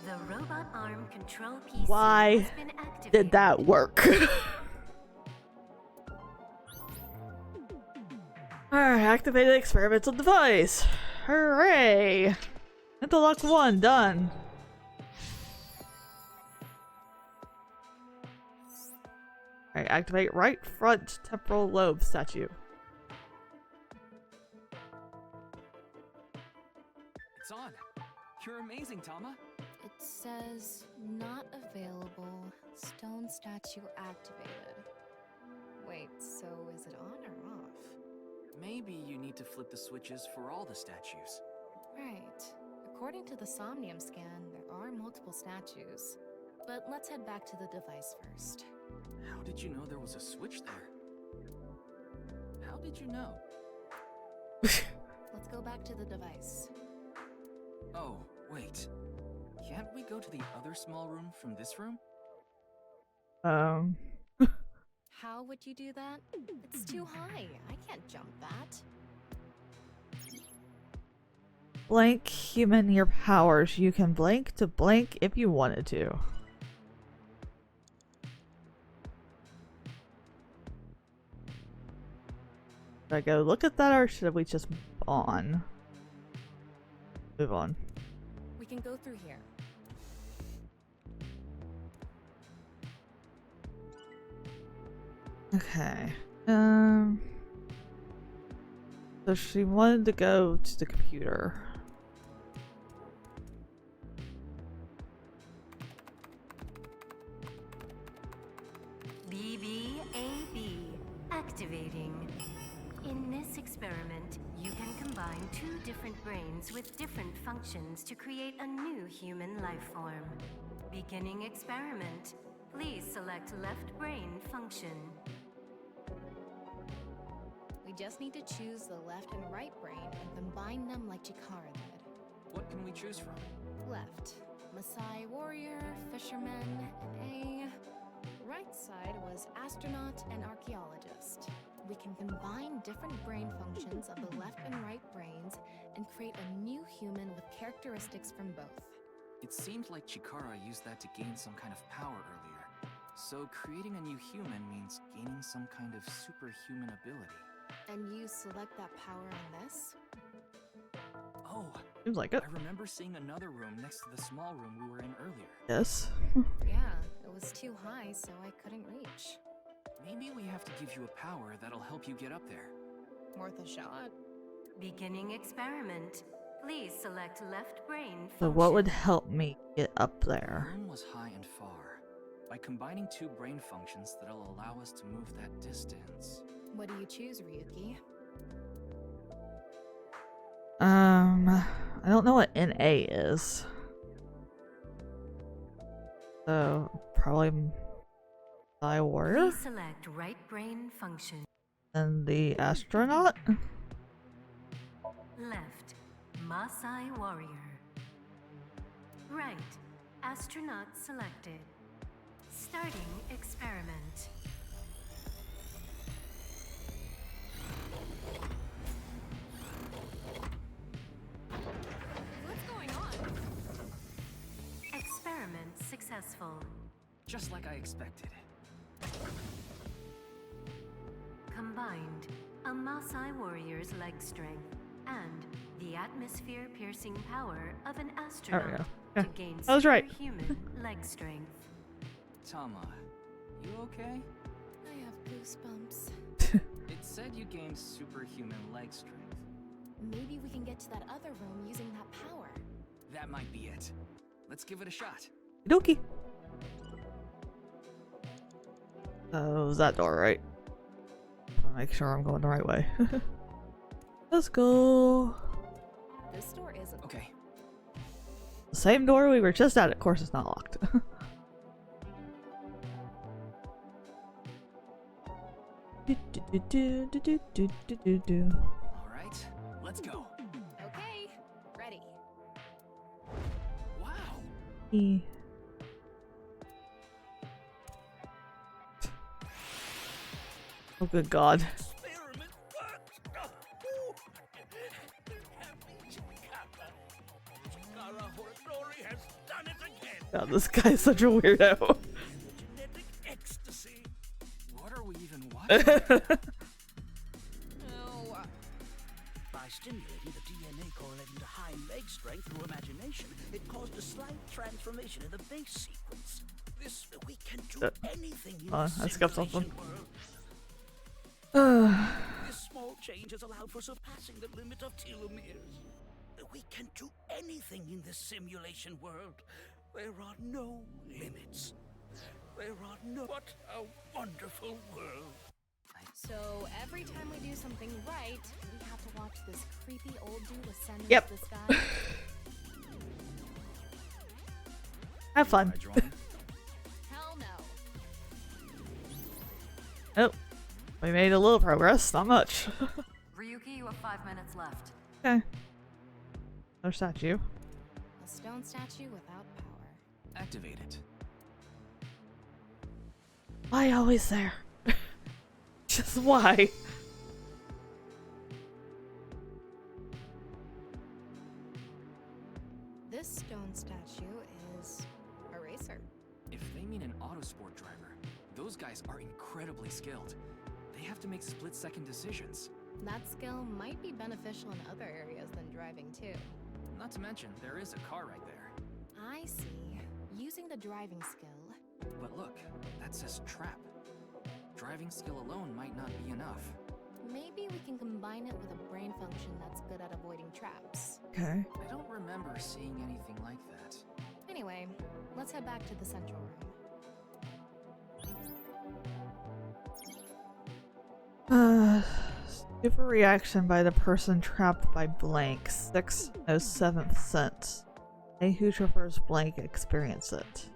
The robot arm control PC Why has been activated. did that work? Alright, activated experimental device. Hooray! Interlock 1, done. Alright, activate right front temporal lobe statue. It's on. You're amazing, Tama. It says not available. Stone statue activated. Wait, so is it on or off? Maybe you need to flip the switches for all the statues. Right. According to the Somnium scan, there are multiple statues. But let's head back to the device first. How did you know there was a switch there? How did you know? Let's go back to the device. Oh, wait. Can't we go to the other small room from this room? How would you do that? It's too high. I can't jump that. Blank human your powers. You can blank to blank if you wanted to. Should I go look at that or should we just move on? Move on. We can go through here. Okay. So she wanted to go to the computer. BBAB activating. In this experiment, you can combine two different brains with different functions to create a new human life form. Beginning experiment. Please select left brain function. We just need to choose the left and right brain and combine them like Chikara did. What can we choose from? Left, Maasai warrior, fisherman, and A. Right side was astronaut and archaeologist. We can combine different brain functions of the left and right brains and create a new human with characteristics from both. It seemed like Chikara used that to gain some kind of power earlier. So creating a new human means gaining some kind of superhuman ability. And you select that power on this? Oh, seems like it. I remember seeing another room next to the small room we were in earlier. Yes. Yeah, it was too high, so I couldn't reach. Maybe we have to give you a power that'll help you get up there. Worth a shot. Beginning experiment. Please select left brain function. So what would help me get up there? The room was high and far. By combining two brain functions that'll allow us to move that distance. What do you choose, Ryuki? I don't know what NA is. So probably Maasai warrior. Please select right brain function. And the astronaut. Left, Maasai warrior. Right, astronaut selected. Starting experiment. What's going on? Experiment successful. Just like I expected. Combined, a Maasai warrior's leg strength and the atmosphere-piercing power of an astronaut Yeah, to gain I was right. superhuman leg strength. Tama, you okay? I have goosebumps. It said you gained superhuman leg strength. Maybe we can get to that other room using that power. That might be it. Let's give it a shot. Dokie. Oh, is that door right? I'll make sure I'm going the right way. Let's go. This door isn't. Okay. The same door we were just at. Of course, it's not locked. All right, let's go. Okay, ready. Wow. Oh, good God. God, this guy's such a weirdo. What are we even watching? No, by stimulating the DNA correlating to high leg strength through imagination, it caused a slight transformation in the base sequence. We can do anything in I this skipped something. world. This small change has allowed for surpassing the limit of telomeres. We can do anything in this simulation world. There are no limits. There are no... What a wonderful world. So every time we do something right, we have to watch this creepy old dude ascend Yep. into the sky. Have fun. Hell no. Oh, we made a little progress, not much. Ryuki, you have 5 minutes left. Okay. Another statue. A stone statue without power. Activate it. Why always there? Just why? This stone statue is a racer. If they mean an autosport driver, those guys are incredibly skilled. They have to make split-second decisions. That skill might be beneficial in other areas than driving too. Not to mention, there is a car right there. I see. Using the driving skill. But look, that says trap. Driving skill alone might not be enough. Maybe we can combine it with a brain function that's good at avoiding traps. Okay. I don't remember seeing anything like that. Anyway, let's head back to the central room. Super reaction by the person trapped by blank. 607th sense. They who traverse blank experience it.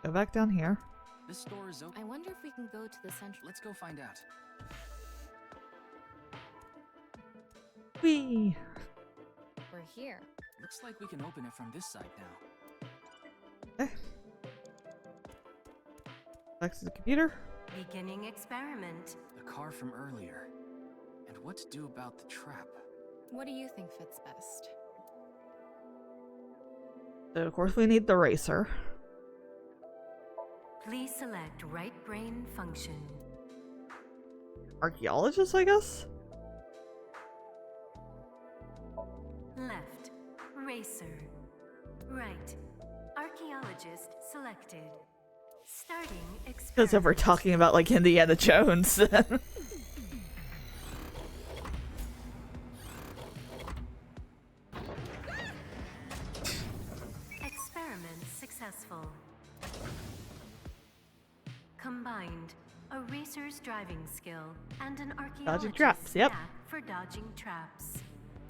Go back down here. This door is open. I wonder if we can go to the central. Let's go find out. Whee! We're here. Looks like we can open it from this side now. Okay. Back to the computer. Beginning experiment. The car from earlier. And what to do about the trap? What do you think fits best? So of course we need the racer. Please select right brain function. Archaeologist, I guess? Left, racer. Right, archaeologist selected. Starting experiment. Because if we're talking about like Indiana Jones, then. Experiment successful. Combined, a racer's driving skill and an archaeologist's traps, yep. knack for dodging traps.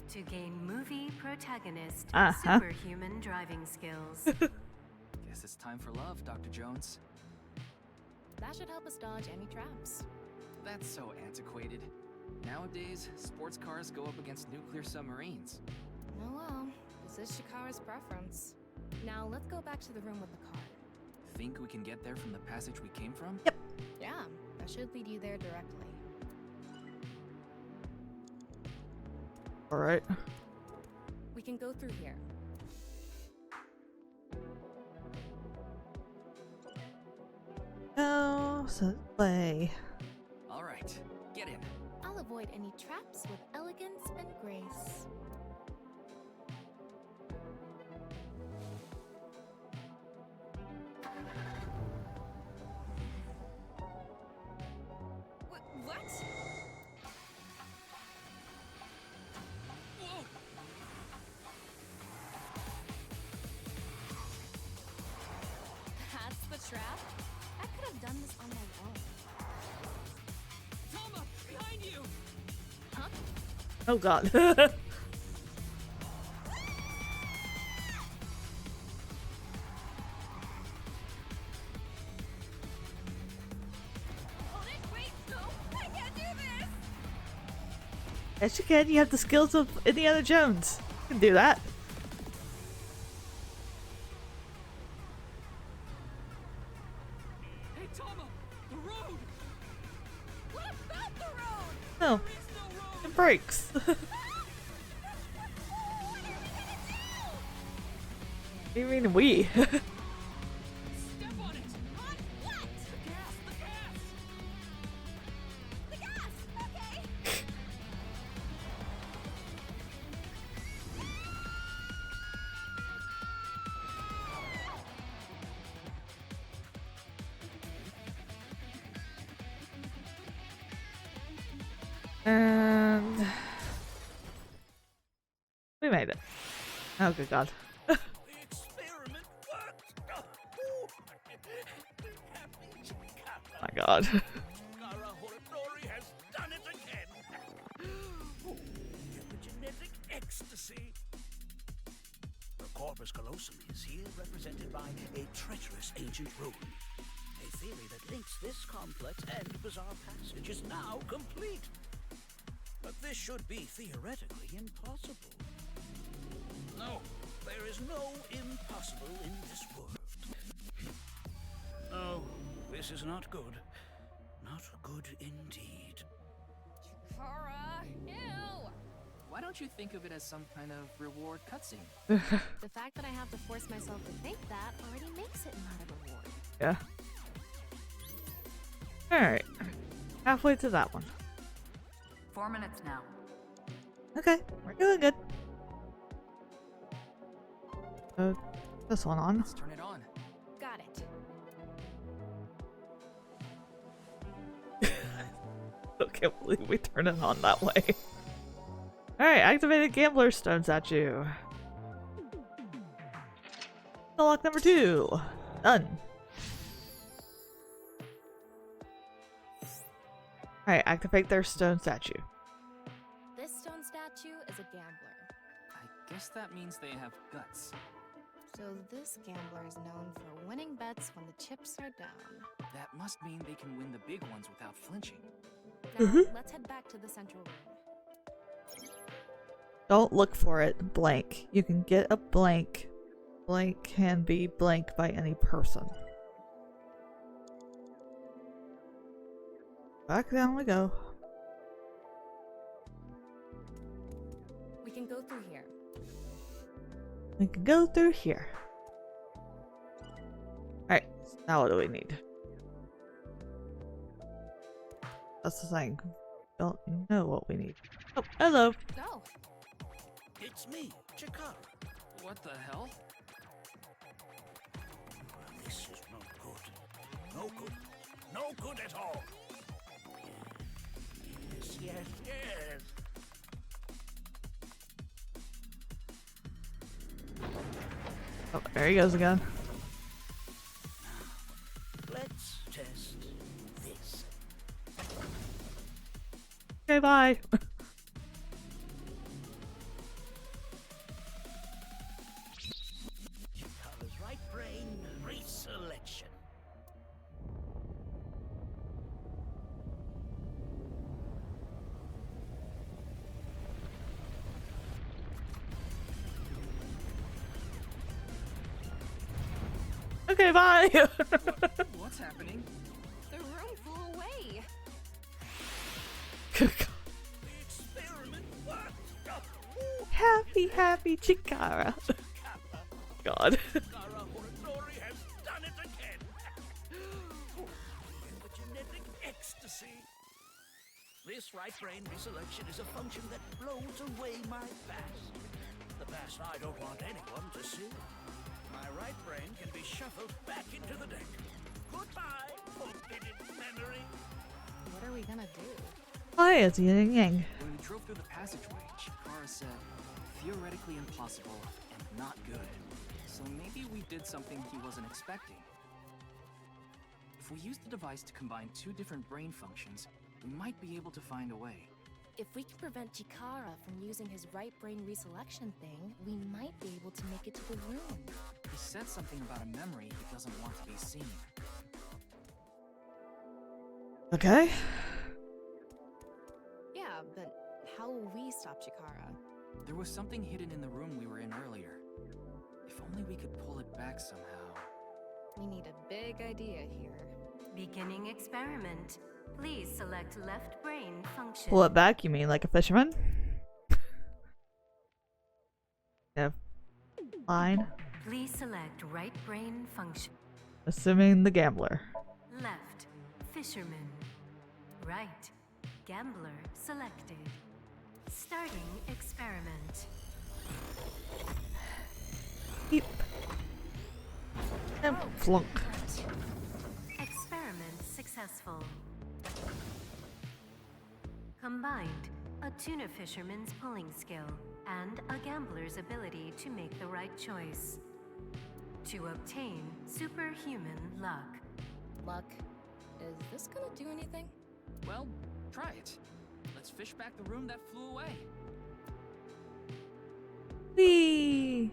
To gain movie protagonist superhuman driving skills. Guess it's time for love, Dr. Jones. That should help us dodge any traps. That's so antiquated. Nowadays, sports cars go up against nuclear submarines. Oh well, this is Shikara's preference. Now let's go back to the room with the car. Think we can get there from the passage we came from? Yep. Yeah, that should lead you there directly. Alright. We can go through here. No, so play. Alright, get in. I'll avoid any traps with elegance and grace. What? Whoa! That's the trap? I could have done this on my own. Toma, behind you! Huh? Oh god. Yes, you can. You have the skills of Indiana Jones. You can do that. Hey, Toma! The road! What about the road? No. It breaks. What do you mean we? Step on it! On what? The gas! The gas! And we made it. Oh, good God. My God. Ecstasy. The corpus callosum is here represented by a treacherous ancient rune. A theory that links this complex and bizarre passage is now complete. But this should be theoretically impossible. No, there is no impossible in this world. No, this is not good. Not good indeed. Chikara, ew! Why don't you think of it as some kind of reward cutscene? The fact that I have to force myself to think that already makes it not a reward. Yeah. Alright. Halfway to that one. 4 minutes now. Okay, we're doing good. This one on. Let's turn it on. Got it. I can't believe we turned it on that way. Alright, activated gambler stone statue. Unlock number 2. Done. Alright, activate their stone statue. This stone statue is a gambler. I guess that means they have guts. So this gambler is known for winning bets when the chips are down. That must mean they can win the big ones without flinching. Now, let's head back to the central room. Don't look for it blank. You can get a blank. Blank can be blank by any person. Back down we go. We can go through here. We can go through here. Alright, now what do we need? That's the thing. Don't know what we need. Oh, hello. Go. It's me, Chikara. What the hell? This is not good. No good. No good at all. Yes, yes, yes. Oh, there he goes again. Let's test this. Okay, bye. Chikara's right brain reselection. Okay, bye. What's happening? The room flew away. Happy Chikara. God. Ecstasy. This right brain reselection is a function that blows away my past. The past I don't want anyone to see. My right brain can be shuffled back into the deck. Goodbye, forbidden memory. What are we gonna do? Hi, it's Yin and Yang. When we drove through the passageway, Chikara said, theoretically impossible and not good. So maybe we did something he wasn't expecting. If we use the device to combine 2 different brain functions, we might be able to find a way. If we can prevent Chikara from using his right brain reselection thing, we might be able to make it to the room. He said something about a memory he doesn't want to be seen. Okay. Yeah, but how will we stop Chikara? There was something hidden in the room we were in earlier. If only we could pull it back somehow. We need a big idea here. Beginning experiment. Please select left brain function. Pull it back, you mean like a fisherman? Yeah. Fine. Please select right brain function. Assuming the gambler. Left, fisherman. Right, gambler selected. Starting experiment. Beep. And flunk. Experiment successful. Combined, a tuna fisherman's pulling skill and a gambler's ability to make the right choice. To obtain superhuman luck. Luck? Is this gonna do anything? Well, try it. Let's fish back the room that flew away. Whee!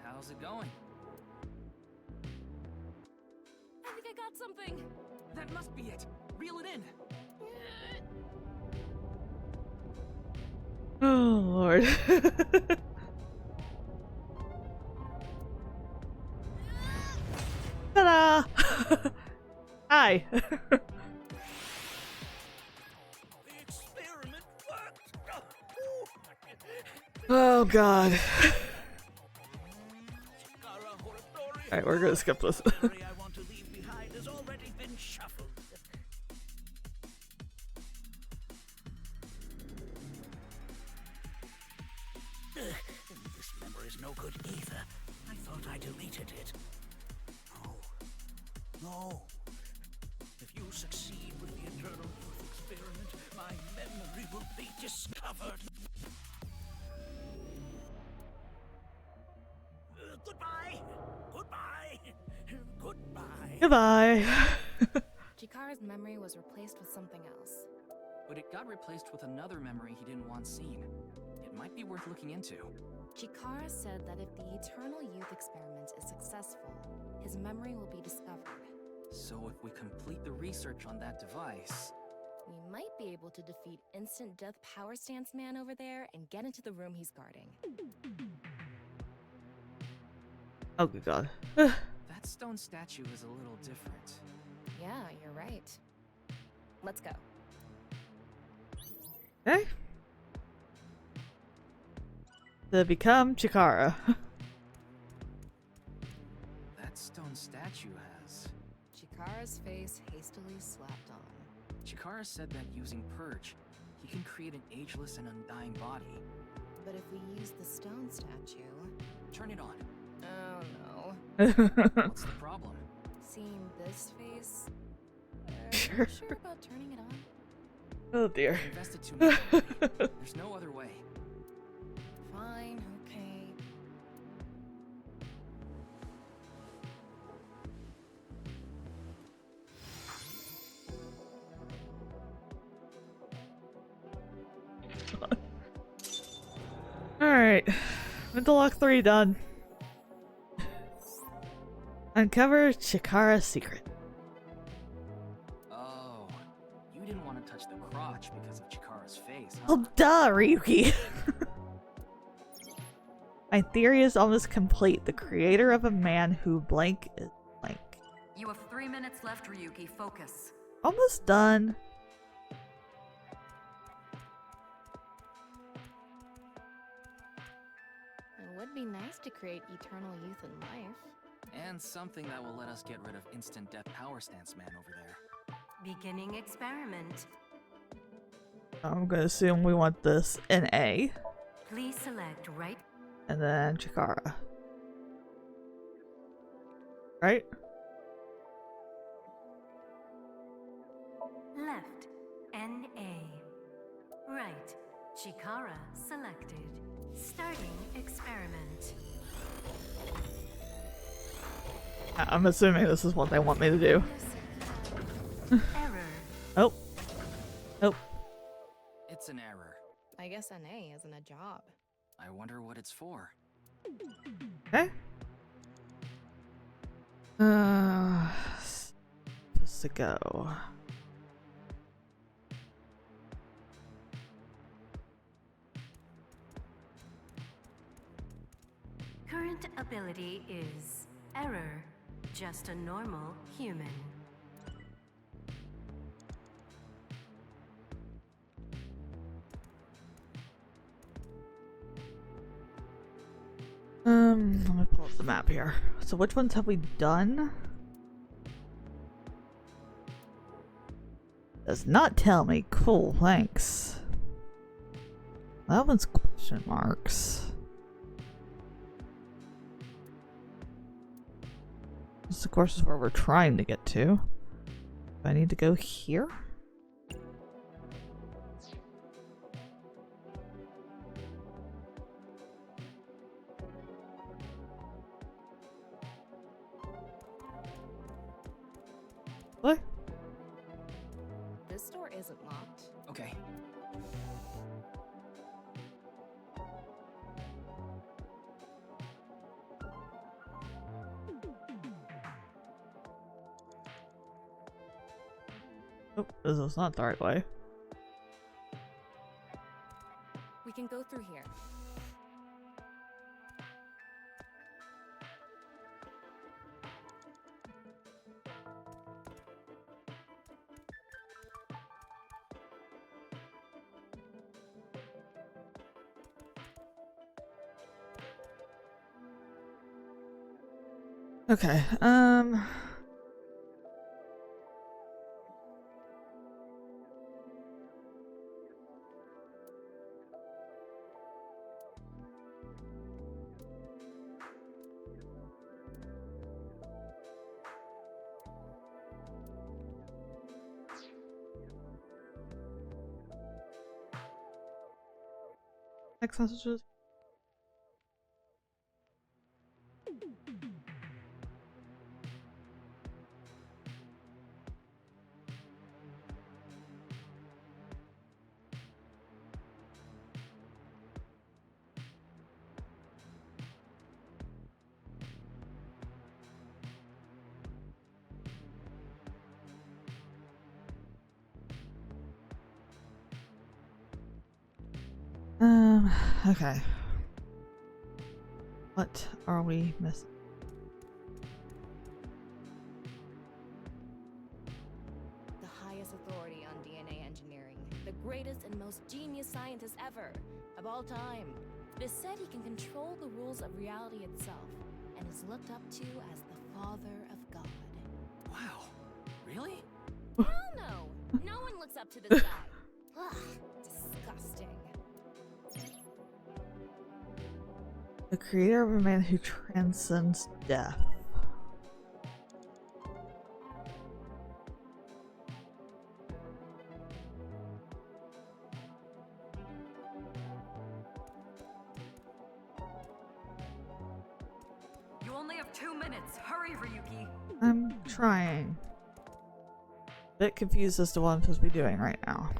How's it going? I think I got something. That must be it. Reel it in. Oh, Lord. Ta-da! Hi. Oh, God. Alright, we're gonna skip this. This memory's no good either. I thought I deleted it. No. If you succeed with the Eternal Youth experiment, my memory will be discovered. Goodbye! Goodbye. Chikara's memory was replaced with something else. But it got replaced with another memory he didn't want seen. It might be worth looking into. Chikara said that if the Eternal Youth experiment is successful, his memory will be discovered. So if we complete the research on that device... We might be able to defeat Instant Death Power Stance Man over there and get into the room he's guarding. Oh, good God. That stone statue is a little different. Yeah, you're right. Let's go. Okay. To become Chikara. That stone statue has... Chikara's face hastily slapped on. Chikara said that using Purge, he can create an ageless and undying body. But if we use the stone statue... Turn it on. Oh no. What's the problem? Seeing this face? Sure. Are you sure about turning it on? Oh dear. I invested too much already. There's no other way. Fine, okay. Alright. Mental Lock 3 done. Uncover Chikara's secret. Oh, you didn't want to touch the crotch because of Chikara's face, huh? Oh, duh, Ryuki. My theory is almost complete. The creator of a man who blank is blank. You have 3 minutes left, Ryuki. Focus. Almost done. It would be nice to create eternal youth in life. And something that will let us get rid of Instant Death Power Stance Man over there. Beginning experiment. I'm gonna assume we want this in A. Please select right. And then Chikara. Right? Left. NA. Right. Chikara selected. Starting experiment. I'm assuming this is what they want me to do. Error. Oh. Oh. It's an error. I guess NA isn't a job. I wonder what it's for. Okay. Supposed to go. Current ability is error. Just a normal human. Let me pull up the map here. So which ones have we done? Does not tell me. Cool, thanks. That one's question marks. This of course is where we're trying to get to. I need to go here? What? This door isn't locked. Okay. Oh, this is not the right way. We can go through here. Okay, text messages. Okay. What are we missing? The highest authority on DNA engineering. The greatest and most genius scientist ever, of all time. It is said he can control the rules of reality itself, and is looked up to as the father of God. Wow. Really? Hell no! No one looks up to this guy. Ugh, disgusting. The creator of a man who transcends death. You only have 2 minutes. Hurry, Ryuki. I'm trying. Bit confused as to what I'm supposed to be doing right now.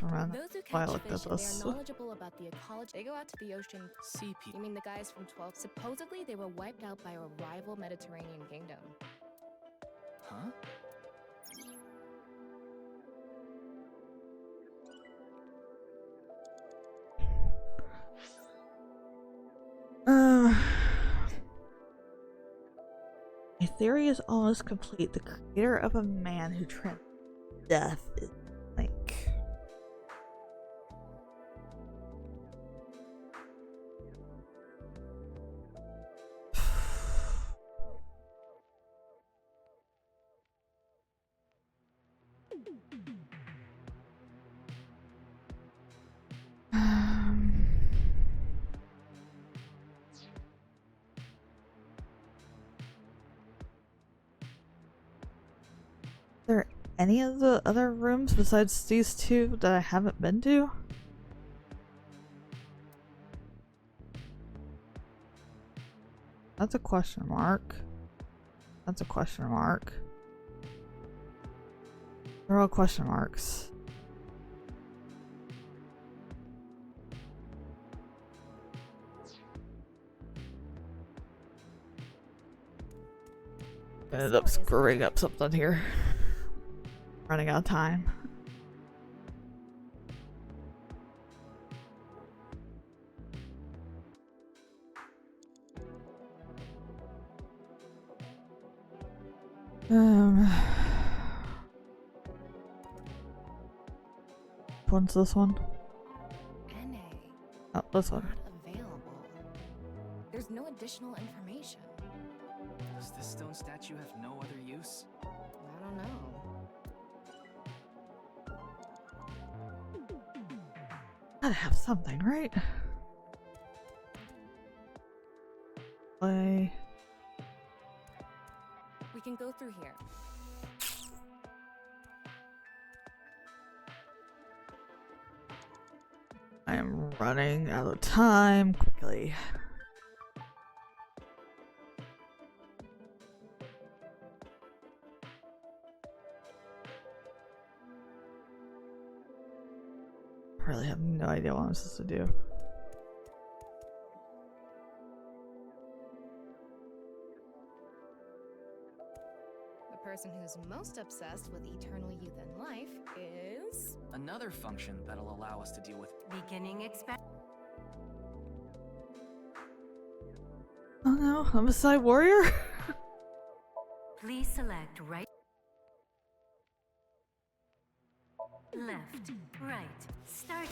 Around Those who while I catch looked fish at and this. they are knowledgeable about the ecology. They go out to the ocean. Sea people. You mean the guys from 12? Supposedly they were wiped out by a rival Mediterranean kingdom. Huh? My theory is almost complete. The creator of a man who transcends death is like. Are there any of the other rooms besides these two that I haven't been to? That's a question mark. That's a question mark. They're all question marks. I ended up screwing up something here. Running out of time. What's this one? NA. Oh, this one. Not available. There's no additional information. Does this stone statue have no other use? I don't know. Gotta have something, right? Play. We can go through here. I am running out of time quickly. I really have no idea what I'm supposed to do. The person who's most obsessed with eternal youth and life is... Another function that'll allow us to deal with Beginning Oh no, I'm a side warrior? Please select right, left, right, starting.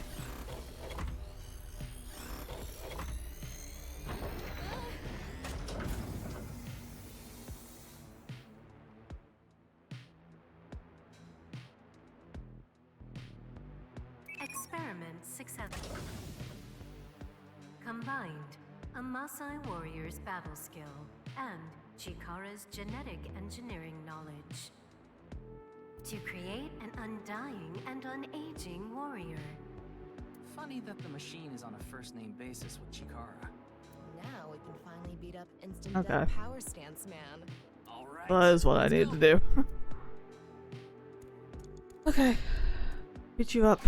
Experiment successful. Combined, a Maasai warrior's battle skill and Chikara's genetic engineering knowledge to create an undying and unaging warrior. Funny that the machine is on a first-name basis with Chikara. Now we can finally beat up instant Okay. death power stance man. Alright. That is what I need to do. Okay. Beat you up.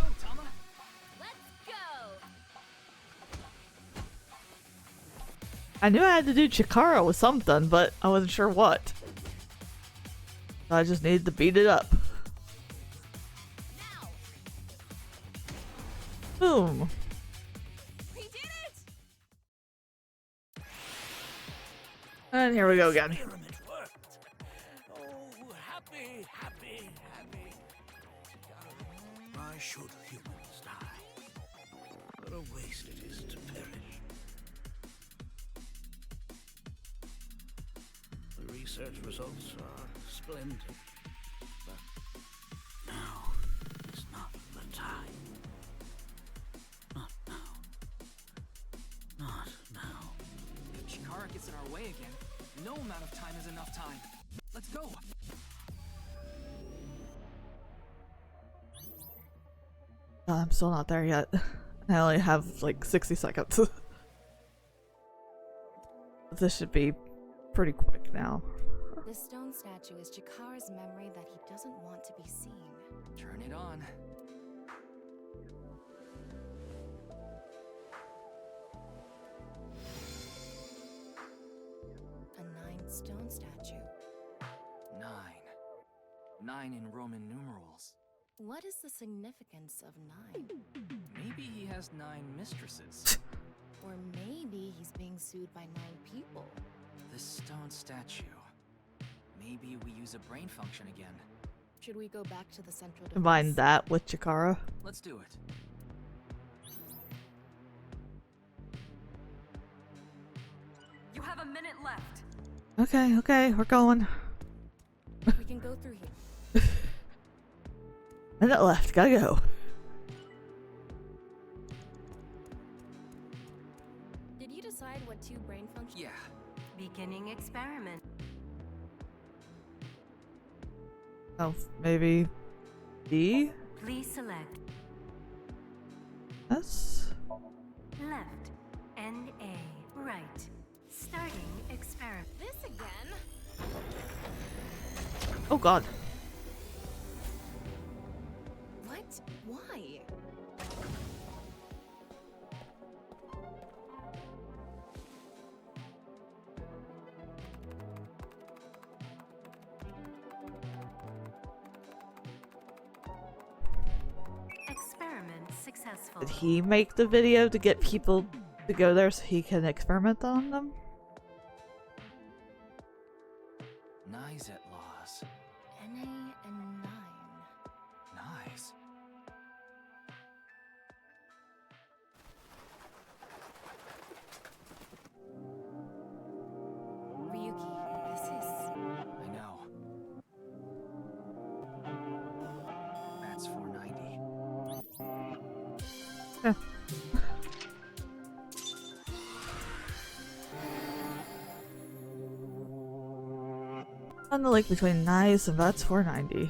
I knew I had to do Chikara with something, but I wasn't sure what. So I just needed to beat it up. Boom. We did it! And here we go again. Experiment worked. Oh, happy, happy, happy. Why should humans die? What a waste it is to perish. The research results are splendid, but now is not the time. Not now. Not now. If Chikara gets in our way again, no amount of time is enough time. Let's go! I'm still not there yet. I only have like 60 seconds. This should be pretty quick now. This stone statue is Chikara's memory that he doesn't want to be seen. Turn it on. A 9 stone statue. 9. 9 in Roman numerals. What is the significance of 9? Maybe he has 9 mistresses. Or maybe he's being sued by 9 people. This stone statue. Maybe we use a brain function again. Should we go back to the central device? Combine that with Chikara. Let's do it. You have a minute left. Okay, okay, we're going. We can go through here. Minute left, gotta go. Did you decide what 2 brain functions? Yeah. Beginning experiment. Oh, maybe D? Please select S? left and A, right. Starting experiment. This again? Oh god. What? Why? Experiment successful. Did he make the video to get people to go there so he can experiment on them? Nyzet laws. NA and 9. Nice. Ryuki, this is... I know. That's 490. Yeah. On the link between Nice and VOD's 490.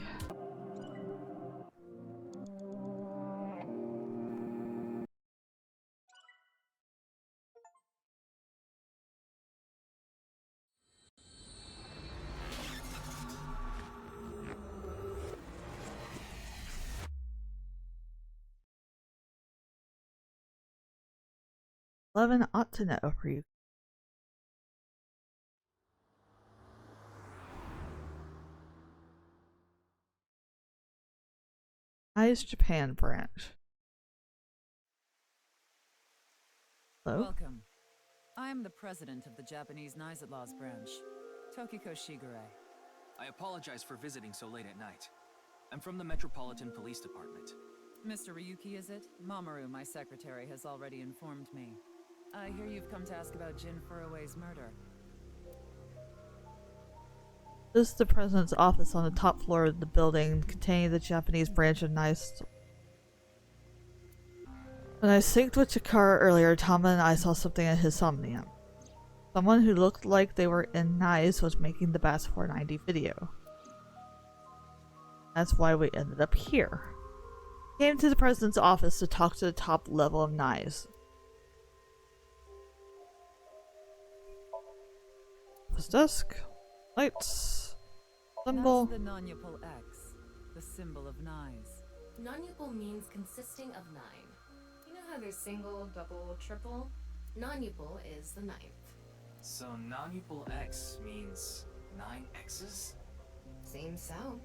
Eleven ought to know for you. Nice Japan branch. Hello? Welcome. I am the president of the Japanese Nice Laws branch, Tokiko Shigure. I apologize for visiting so late at night. I'm from the Metropolitan Police Department. Mr. Ryuki, is it? Mamoru, my secretary, has already informed me. I hear you've come to ask about Jin Furuwa's murder. This is the president's office on the top floor of the building containing the Japanese branch of Nice. When I synced with Chikara earlier, Tama and I saw something in his Somnium. Someone who looked like they were in Nice was making the Bass 490 video. That's why we ended up here. Came to the president's office to talk to the top level of Nice. Office desk. Lights. Symbol. That's the non-upal X, the symbol of Nice. Non-upal means consisting of 9. You know how there's single, double, triple? Non-upal is the 9th. So non-upal X means 9 X's? Seems so.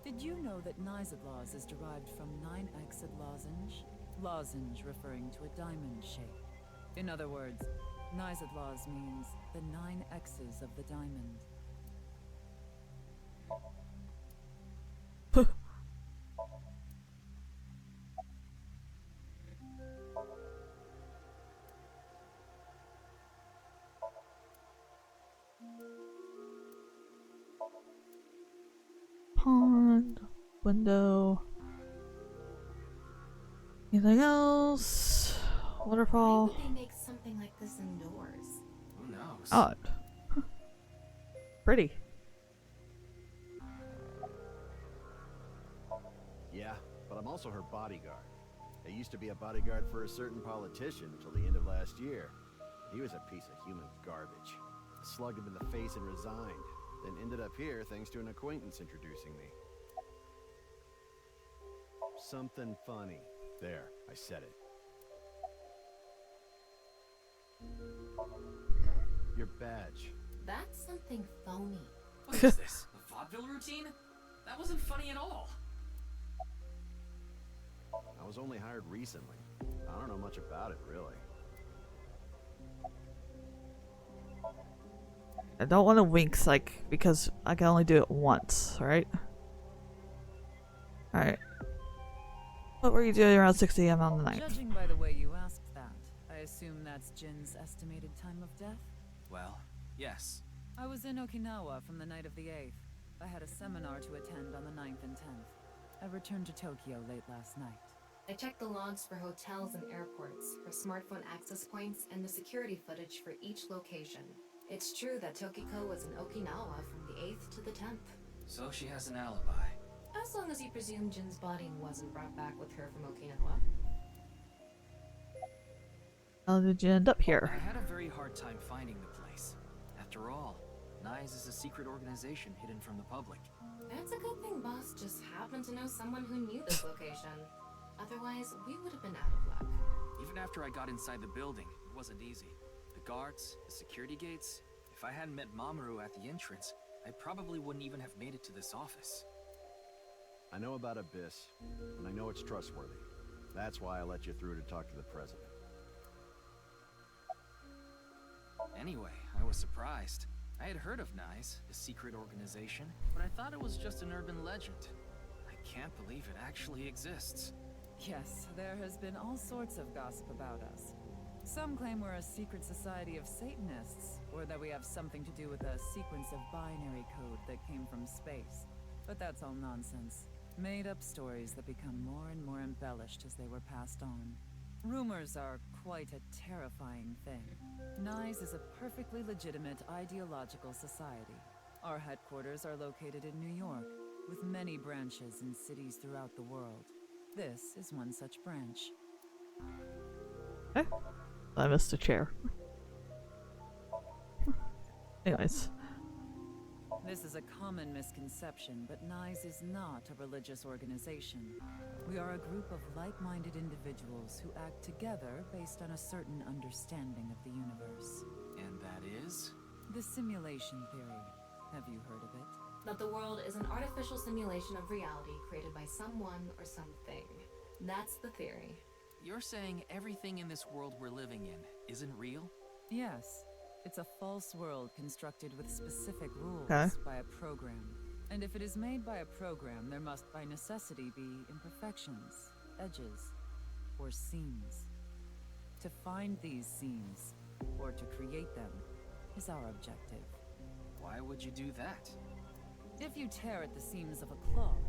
Did you know that Nice-Laws is derived from 9-exed lozenge? Lozenge referring to a diamond shape. In other words, Nice-Laws means the 9 X's of the diamond. Pond. Window. Anything else? Waterfall. Why would they make something like this indoors? Who knows? Odd. Pretty. Yeah, but I'm also her bodyguard. I used to be a bodyguard for a certain politician until the end of last year. He was a piece of human garbage. I slugged him in the face and resigned. Then ended up here thanks to an acquaintance introducing me. Something funny. There, I said it. Your badge. That's something phony. What is this? A vaudeville routine? That wasn't funny at all. I was only hired recently. I don't know much about it, really. I don't want to wink, like, because I can only do it once, right? Alright. What were you doing around 6 AM on the 9th? Judging by the way you asked that, I assume that's Jin's estimated time of death? Well, yes. I was in Okinawa from the night of the 8th. I had a seminar to attend on the 9th and 10th. I returned to Tokyo late last night. I checked the logs for hotels and airports, for smartphone access points, and the security footage for each location. It's true that Tokiko was in Okinawa from the 8th to the 10th. So she has an alibi. As long as you presume Jin's body wasn't brought back with her from Okinawa. How did you end up here? I had a very hard time finding the place. After all, Nice is a secret organization hidden from the public. That's a good thing Boss just happened to know someone who knew this location. Otherwise, we would have been out of luck. Even after I got inside the building, it wasn't easy. The guards, the security gates. If I hadn't met Mamoru at the entrance, I probably wouldn't even have made it to this office. I know about Abyss, and I know it's trustworthy. That's why I let you through to talk to the president. Anyway, I was surprised. I had heard of Nice, a secret organization, but I thought it was just an urban legend. I can't believe it actually exists. Yes, there has been all sorts of gossip about us. Some claim we're a secret society of Satanists, or that we have something to do with a sequence of binary code that came from space. But that's all nonsense. Made-up stories that become more and more embellished as they were passed on. Rumors are quite a terrifying thing. Nice is a perfectly legitimate ideological society. Our headquarters are located in New York, with many branches in cities throughout the world. This is one such branch. Okay. I missed a chair. Anyways. This is a common misconception, but NICE is not a religious organization. We are a group of like-minded individuals who act together based on a certain understanding of the universe. And that is? The simulation theory. Have you heard of it? That the world is an artificial simulation of reality created by someone or something. That's the theory. You're saying everything in this world we're living in isn't real? Yes. It's a false world constructed with specific rules by a program. And if it is made by a program, there must by necessity be imperfections, edges, or seams. To find these seams, or to create them, is our objective. Why would you do that? If you tear at the seams of a cloth,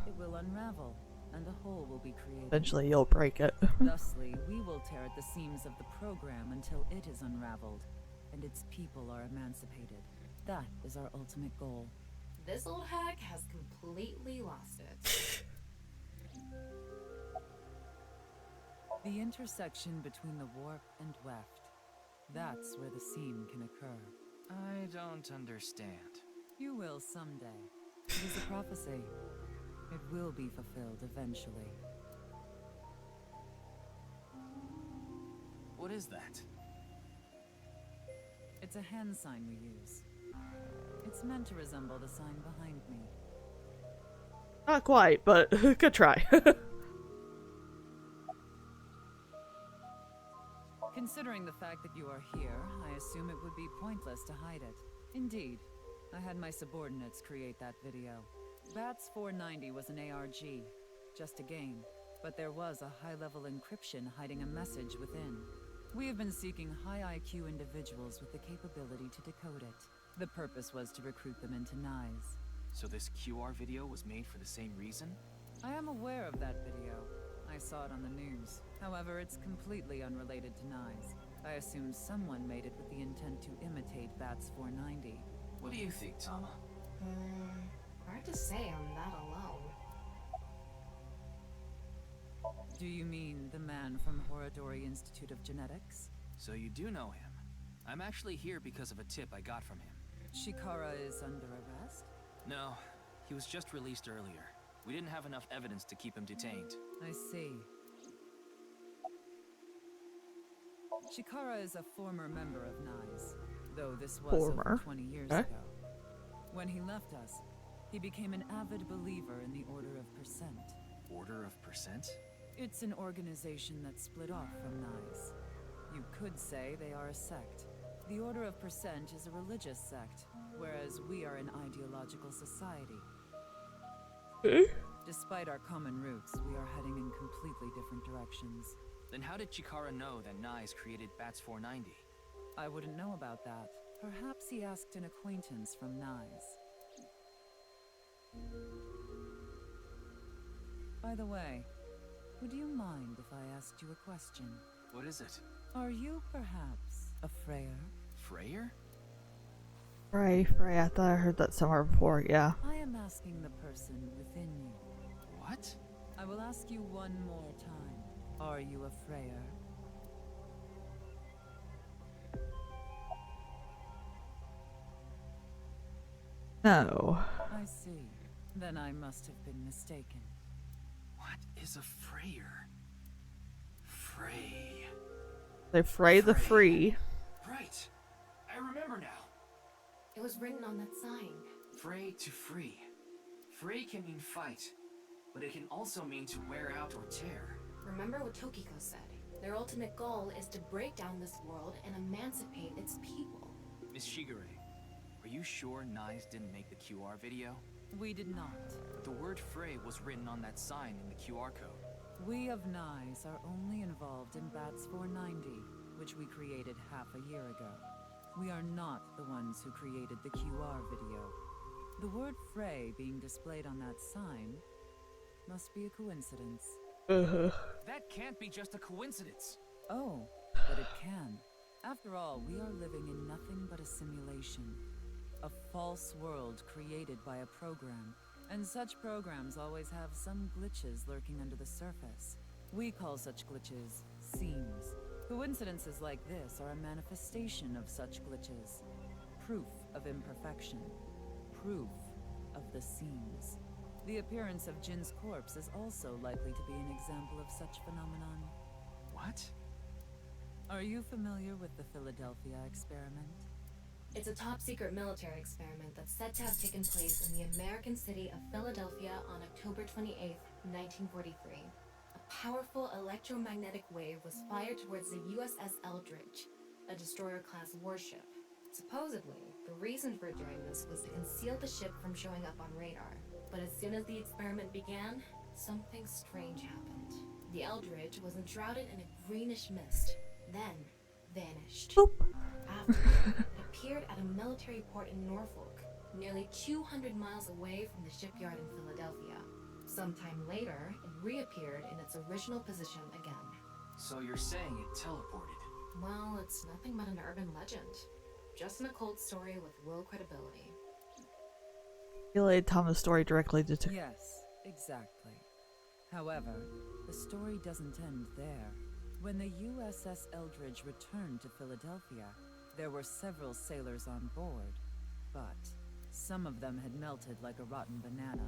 it will unravel, and a hole will be created. Eventually you'll break it. Thusly, we will tear at the seams of the program until it is unraveled, and its people are emancipated. That is our ultimate goal. This old hack has completely lost it. The intersection between the warp and weft. That's where the seam can occur. I don't understand. You will someday. It is a prophecy. It will be fulfilled eventually. What is that? It's a hand sign we use. It's meant to resemble the sign behind me. Not quite, but good try. Considering the fact that you are here, I assume it would be pointless to hide it. Indeed, I had my subordinates create that video. Bats 490 was an ARG, just a game, but there was a high-level encryption hiding a message within. We have been seeking high IQ individuals with the capability to decode it. The purpose was to recruit them into NICE. So this QR video was made for the same reason? I am aware of that video. I saw it on the news. However, it's completely unrelated to NICE. I assume someone made it with the intent to imitate Bats 490. What do you think, Tama? Hard to say on that alone. Do you mean the man from Horadori Institute of Genetics? So you do know him. I'm actually here because of a tip I got from him. Chikara is under arrest? No, he was just released earlier. We didn't have enough evidence to keep him detained. I see. Chikara is a former member of NICE, though this was over 20 years ago. When he left us, he became an avid believer in the Order of Percent. Order of Percent? It's an organization that split off from NICE. You could say they are a sect. The Order of Percent is a religious sect, whereas we are an ideological society. Despite our common roots, we are heading in completely different directions. Then how did Chikara know that NICE created Bats 490? I wouldn't know about that. Perhaps he asked an acquaintance from NICE. By the way, would you mind if I asked you a question? What is it? Are you perhaps a Freyer? Freyer? Frey, I thought I heard that somewhere before, yeah. I am asking the person within you. What? I will ask you one more time. Are you a Freyer? No. I see. Then I must have been mistaken. What is a Freyer? Frey. They fray the free. Right. I remember now. It was written on that sign. Fray to free. Fray can mean fight, but it can also mean to wear out or tear. Remember what Tokiko said. Their ultimate goal is to break down this world and emancipate its people. Miss Shigure, are you sure NICE didn't make the QR video? We did not. But the word Fray was written on that sign in the QR code. We of NICE are only involved in Bats 490, which we created half a year ago. We are not the ones who created the QR video. The word Fray being displayed on that sign must be a coincidence. That can't be just a coincidence. Oh, but it can. After all, we are living in nothing but a simulation. a false world created by a program. And such programs always have some glitches lurking under the surface. We call such glitches seams. Coincidences like this are a manifestation of such glitches. Proof of imperfection. Proof of the seams. The appearance of Jin's corpse is also likely to be an example of such phenomenon. What? Are you familiar with the Philadelphia experiment? It's a top-secret military experiment that's said to have taken place in the American city of Philadelphia on October 28, 1943. A powerful electromagnetic wave was fired towards the USS Eldridge, a destroyer-class warship. Supposedly, the reason for doing this was to conceal the ship from showing up on radar. But as soon as the experiment began, something strange happened. The Eldridge was enshrouded in a greenish mist, then vanished. After, it appeared at a military port in Norfolk, nearly 200 miles away from the shipyard in Philadelphia. Sometime later, it reappeared in its original position again. So you're saying it teleported? Well, it's nothing but an urban legend. Just an occult story with low credibility. Relayed Thomas' story directly to Yes, exactly. However, the story doesn't end there. When the USS Eldridge returned to Philadelphia, there were several sailors on board, but some of them had melted like a rotten banana,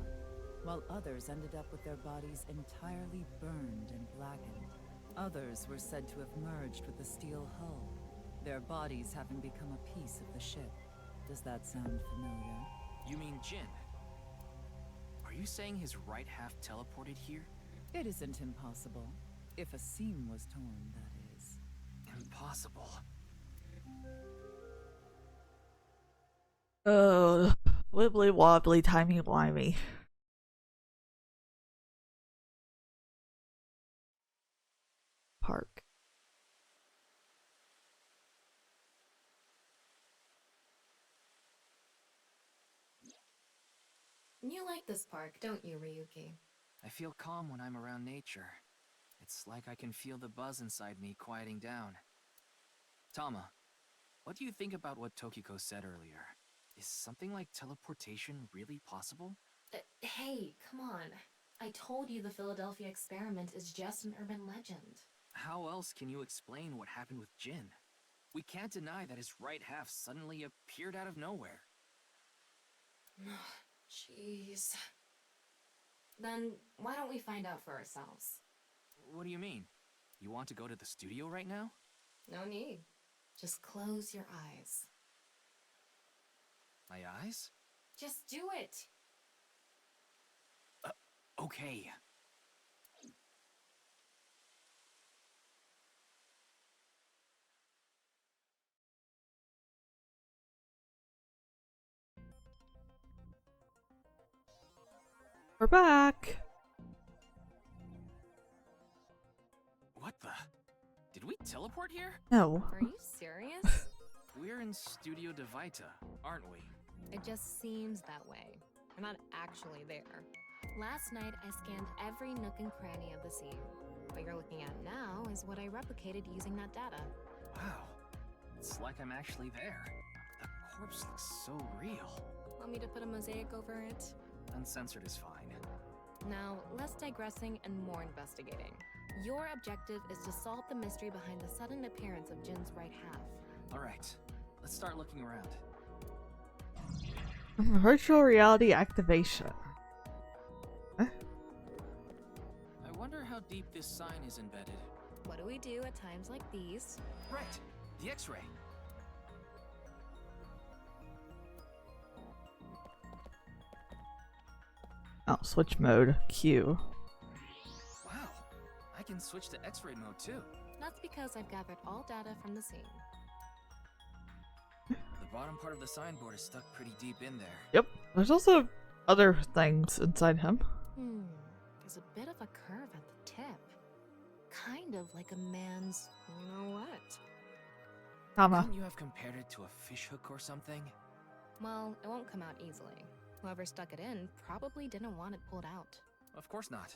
while others ended up with their bodies entirely burned and blackened. Others were said to have merged with the steel hull, their bodies having become a piece of the ship. Does that sound familiar? You mean Jin? Are you saying his right half teleported here? It isn't impossible. If a seam was torn, that is. Impossible. Oh, wibbly wobbly, timey wimey. Park. You like this park, don't you, Ryuki? I feel calm when I'm around nature. It's like I can feel the buzz inside me quieting down. Tama, what do you think about what Tokiko said earlier? Is something like teleportation really possible? Hey, come on. I told you the Philadelphia experiment is just an urban legend. How else can you explain what happened with Jin? We can't deny that his right half suddenly appeared out of nowhere. Jeez. Then why don't we find out for ourselves? What do you mean? You want to go to the studio right now? No need. Just close your eyes. My eyes? Just do it! Okay. We're back. What the? Did we teleport here? No. Are you serious? We're in Studio Divita, aren't we? It just seems that way. We're not actually there. Last night, I scanned every nook and cranny of the scene. What you're looking at now is what I replicated using that data. Wow. It's like I'm actually there. The corpse looks so real. Want me to put a mosaic over it? Uncensored is fine. Now, less digressing and more investigating. Your objective is to solve the mystery behind the sudden appearance of Jin's right half. Alright, let's start looking around. Virtual reality activation. I wonder how deep this sign is embedded. What do we do at times like these? Right, the X-ray. Oh, switch mode. Q. Wow, I can switch to X-ray mode too. That's because I've gathered all data from the scene. The bottom part of the signboard is stuck pretty deep in there. Yep. There's also other things inside him. There's a bit of a curve at the tip. Kind of like a man's, you know what? Tama. Couldn't you have compared it to a fishhook or something? Well, it won't come out easily. Whoever stuck it in probably didn't want it pulled out. Of course not.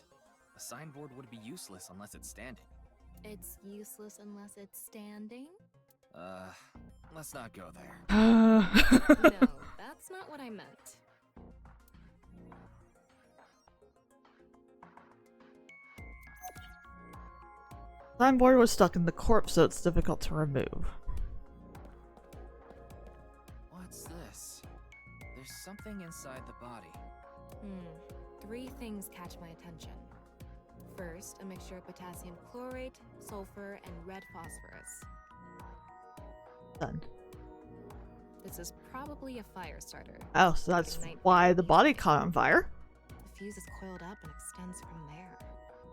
A signboard would be useless unless it's standing. It's useless unless it's standing? Let's not go there. No, that's not what I meant. Signboard was stuck in the corpse, so it's difficult to remove. What's this? There's something inside the body. 3 things catch my attention. First, a mixture of potassium chlorate, sulfur, and red phosphorus. Done. This is probably a fire starter. Oh, so that's why the body caught on fire. The fuse is coiled up and extends from there.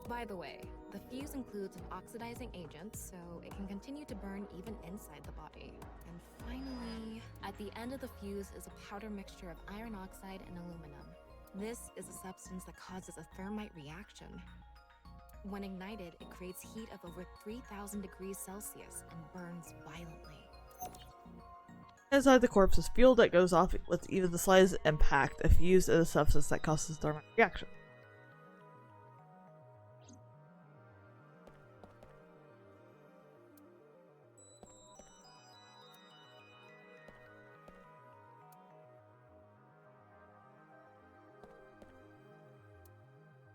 By the way, the fuse includes an oxidizing agent, so it can continue to burn even inside the body. And finally, at the end of the fuse is a powder mixture of iron oxide and aluminum. This is a substance that causes a thermite reaction. When ignited, it creates heat of over 3,000 degrees Celsius and burns violently. Inside the corpse is fuel that goes off with even the slightest impact if used as a substance that causes thermite reaction.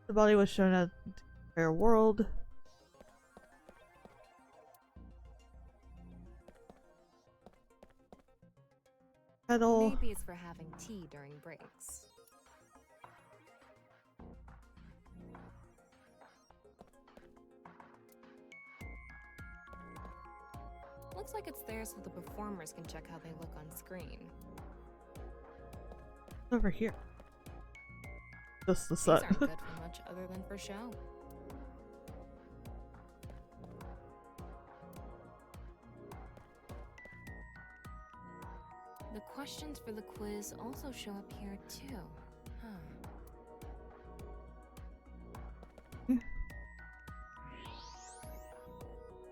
The body was shown at the entire world. Maybe it's for having tea during breaks. Looks like it's there so the performers can check how they look on screen. Over here. Just the These set. aren't good for much other than for show. The questions for the quiz also show up here too.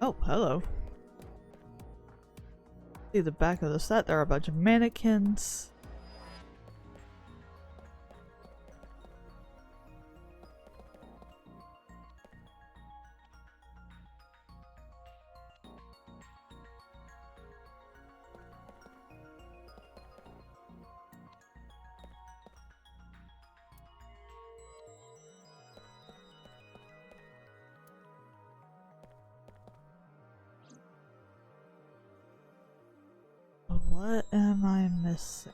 Oh, hello. See the back of the set, there are a bunch of mannequins. What am I missing?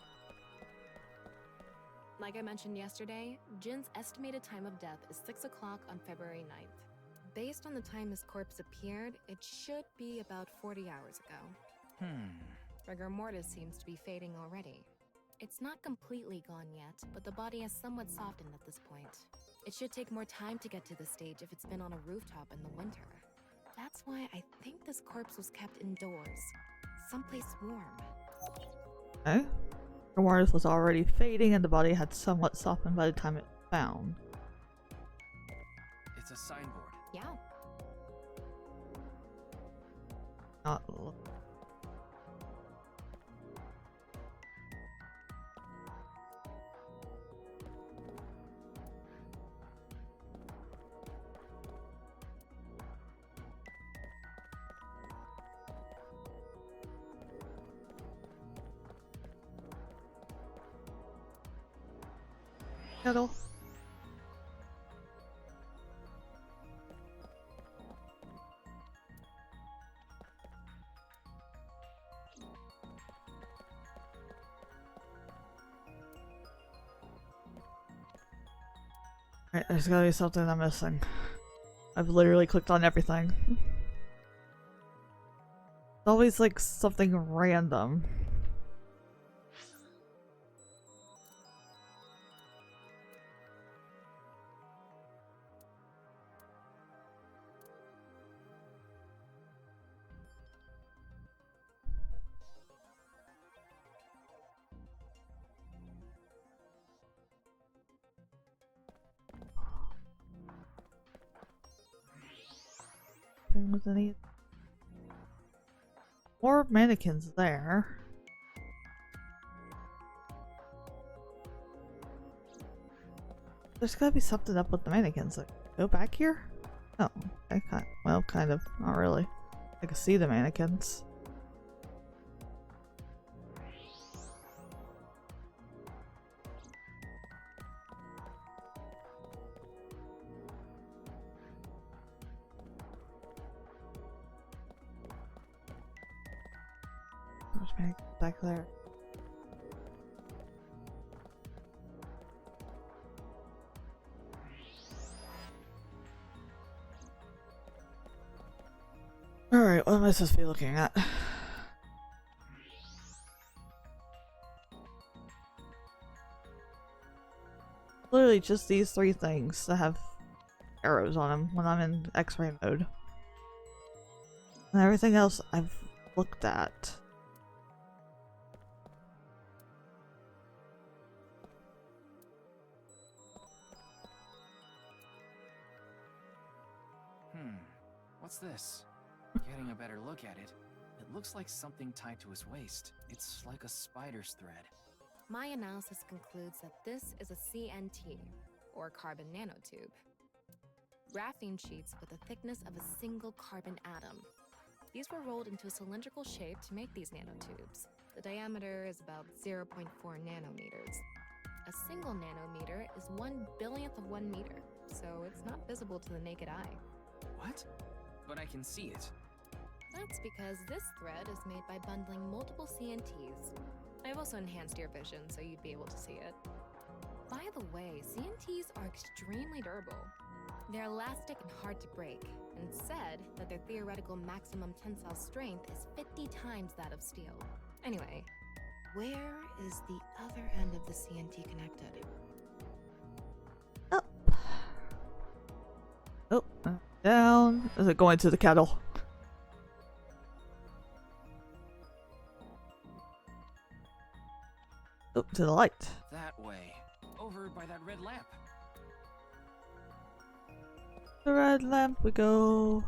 Like I mentioned yesterday, Jin's estimated time of death is 6 o'clock on February 9th. Based on the time his corpse appeared, it should be about 40 hours ago. Rigor mortis seems to be fading already. It's not completely gone yet, but the body has somewhat softened at this point. It should take more time to get to this stage if it's been on a rooftop in the winter. That's why I think this corpse was kept indoors, someplace warm. Okay. The mortis was already fading and the body had somewhat softened by the time it was found. It's a signboard. Yeah. Not kettle. Alright, there's gotta be something I'm missing. I've literally clicked on everything. It's always like something random. With any more mannequins there. There's gotta be something up with the mannequins. Like, go back here? Oh, I can't. Well, kind of. Not really. I can see the mannequins. back there. Alright, what am I supposed to be looking at? Literally just these three things that have arrows on them when I'm in X-ray mode. And everything else I've looked at. What's this? Getting a better look at it, it looks like something tied to his waist. It's like a spider's thread. My analysis concludes that this is a CNT, or carbon nanotube. Graphene sheets with the thickness of a single carbon atom. These were rolled into a cylindrical shape to make these nanotubes. The diameter is about 0.4 nanometers. A single nanometer is 1/1000th of 1 meter, so it's not visible to the naked eye. What? But I can see it. That's because this thread is made by bundling multiple CNTs. I've also enhanced your vision so you'd be able to see it. By the way, CNTs are extremely durable. They're elastic and hard to break, and it's said that their theoretical maximum tensile strength is 50 times that of steel. Anyway, where is the other end of the CNT connected? Oh, down. Is it going to the kettle? Oh, to the light. That way. Over by that red lamp. The red lamp we go.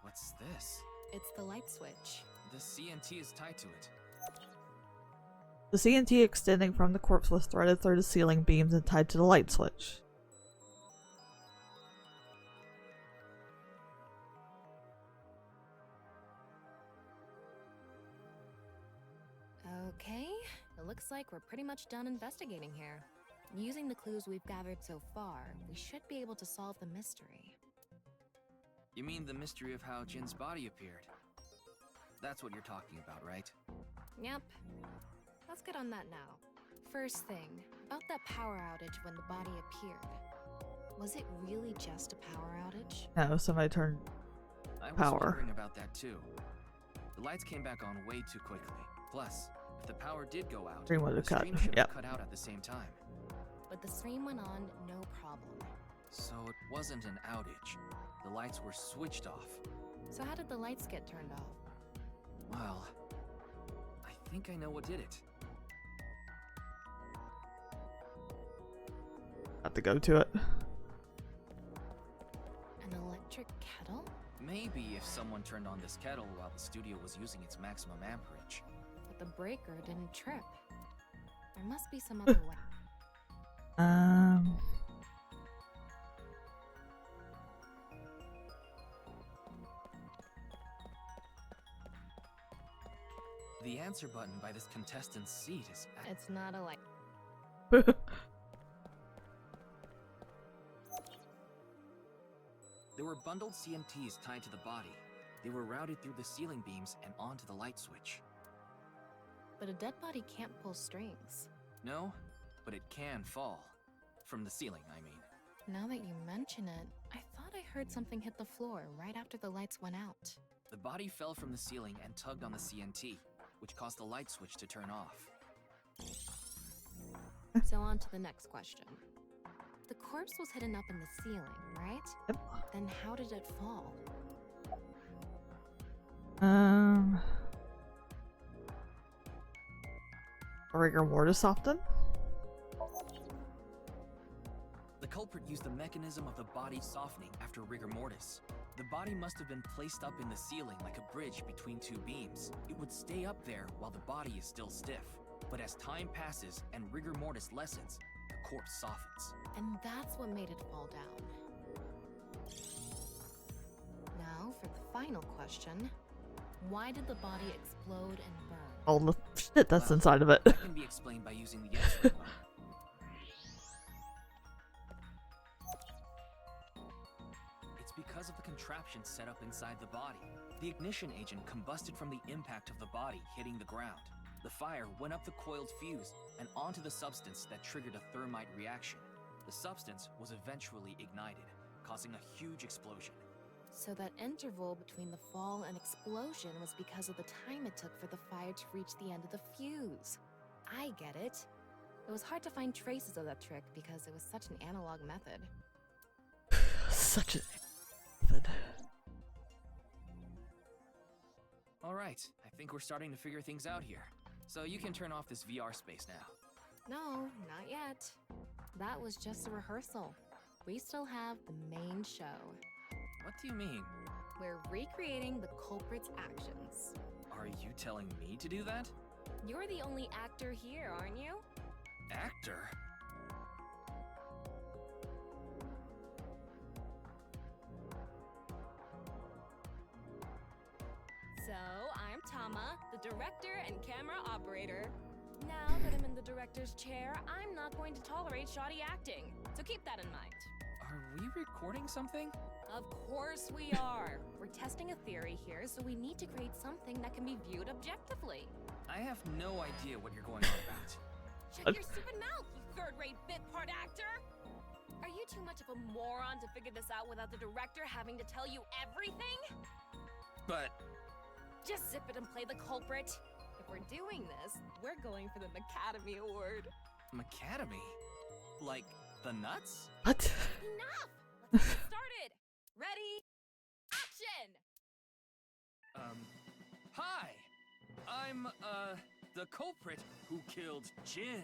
What's this? It's the light switch. The CNT is tied to it. The CNT extending from the corpse was threaded through the ceiling beams and tied to the light switch. Okay, it looks like we're pretty much done investigating here. Using the clues we've gathered so far, we should be able to solve the mystery. You mean the mystery of how Jin's body appeared? That's what you're talking about, right? Yep. Let's get on that now. First thing, about that power outage when the body appeared. Was it really just a power outage? No, somebody turned I was power. wondering about that too. The lights came back on way too quickly. Plus, if the power did go out, Stream would have the cut. stream should have Yep. cut out at the same time. But the stream went on, no problem. So it wasn't an outage. The lights were switched off. So how did the lights get turned off? Well, I think I know what did it. Have to go to it. An electric kettle? Maybe if someone turned on this kettle while the studio was using its maximum amperage. But the breaker didn't trip. There must be some other way. The answer button by this contestant's seat is... It's not a light. There were bundled CNTs tied to the body. They were routed through the ceiling beams and onto the light switch. But a dead body can't pull strings. No, but it can fall. From the ceiling, I mean. Now that you mention it, I thought I heard something hit the floor right after the lights went out. The body fell from the ceiling and tugged on the CNT, which caused the light switch to turn off. So on to the next question. The corpse was hidden up in the ceiling, right? Yep. Then how did it fall? Rigor mortis often? The culprit used the mechanism of the body softening after rigor mortis. The body must have been placed up in the ceiling like a bridge between two beams. It would stay up there while the body is still stiff. But as time passes and rigor mortis lessens, the corpse softens. And that's what made it fall down. Now for the final question. Why did the body explode and burn? All the shit that's inside of it. That can be explained by using the X-ray button. It's because of the contraption set up inside the body. The ignition agent combusted from the impact of the body hitting the ground. The fire went up the coiled fuse and onto the substance that triggered a thermite reaction. The substance was eventually ignited, causing a huge explosion. So that interval between the fall and explosion was because of the time it took for the fire to reach the end of the fuse. I get it. It was hard to find traces of that trick because it was such an analog method. Such a method. Alright, I think we're starting to figure things out here. So you can turn off this VR space now. No, not yet. That was just a rehearsal. We still have the main show. What do you mean? We're recreating the culprit's actions. Are you telling me to do that? You're the only actor here, aren't you? Actor? So, I'm Tama, the director and camera operator. Now that I'm in the director's chair, I'm not going to tolerate shoddy acting. So keep that in mind. Are we recording something? Of course we are. We're testing a theory here, so we need to create something that can be viewed objectively. I have no idea what you're going on about. Shut your stupid mouth, you third-rate bit part actor! Are you too much of a moron to figure this out without the director having to tell you everything? But... Just zip it and play the culprit. If we're doing this, we're going for the Macademy Award. Macademy? Like, the nuts? What? Enough! Let's get started! Ready? Action! Hi! I'm, the culprit who killed Jin.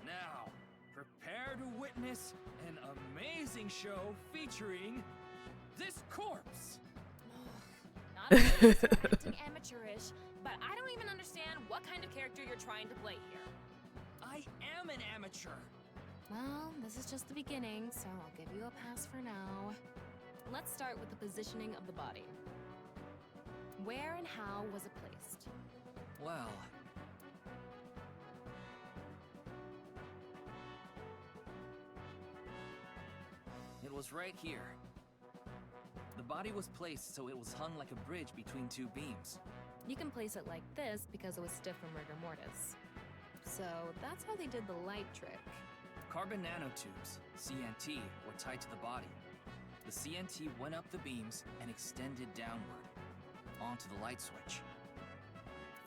Now, prepare to witness an amazing show featuring this corpse. Not only is your acting amateurish, but I don't even understand what kind of character you're trying to play here. I am an amateur. Well, this is just the beginning, so I'll give you a pass for now. Let's start with the positioning of the body. Where and how was it placed? Well... it was right here. The body was placed so it was hung like a bridge between two beams. You can place it like this because it was stiff from rigor mortis. So that's how they did the light trick. Carbon nanotubes, CNT, were tied to the body. The CNT went up the beams and extended downward, onto the light switch.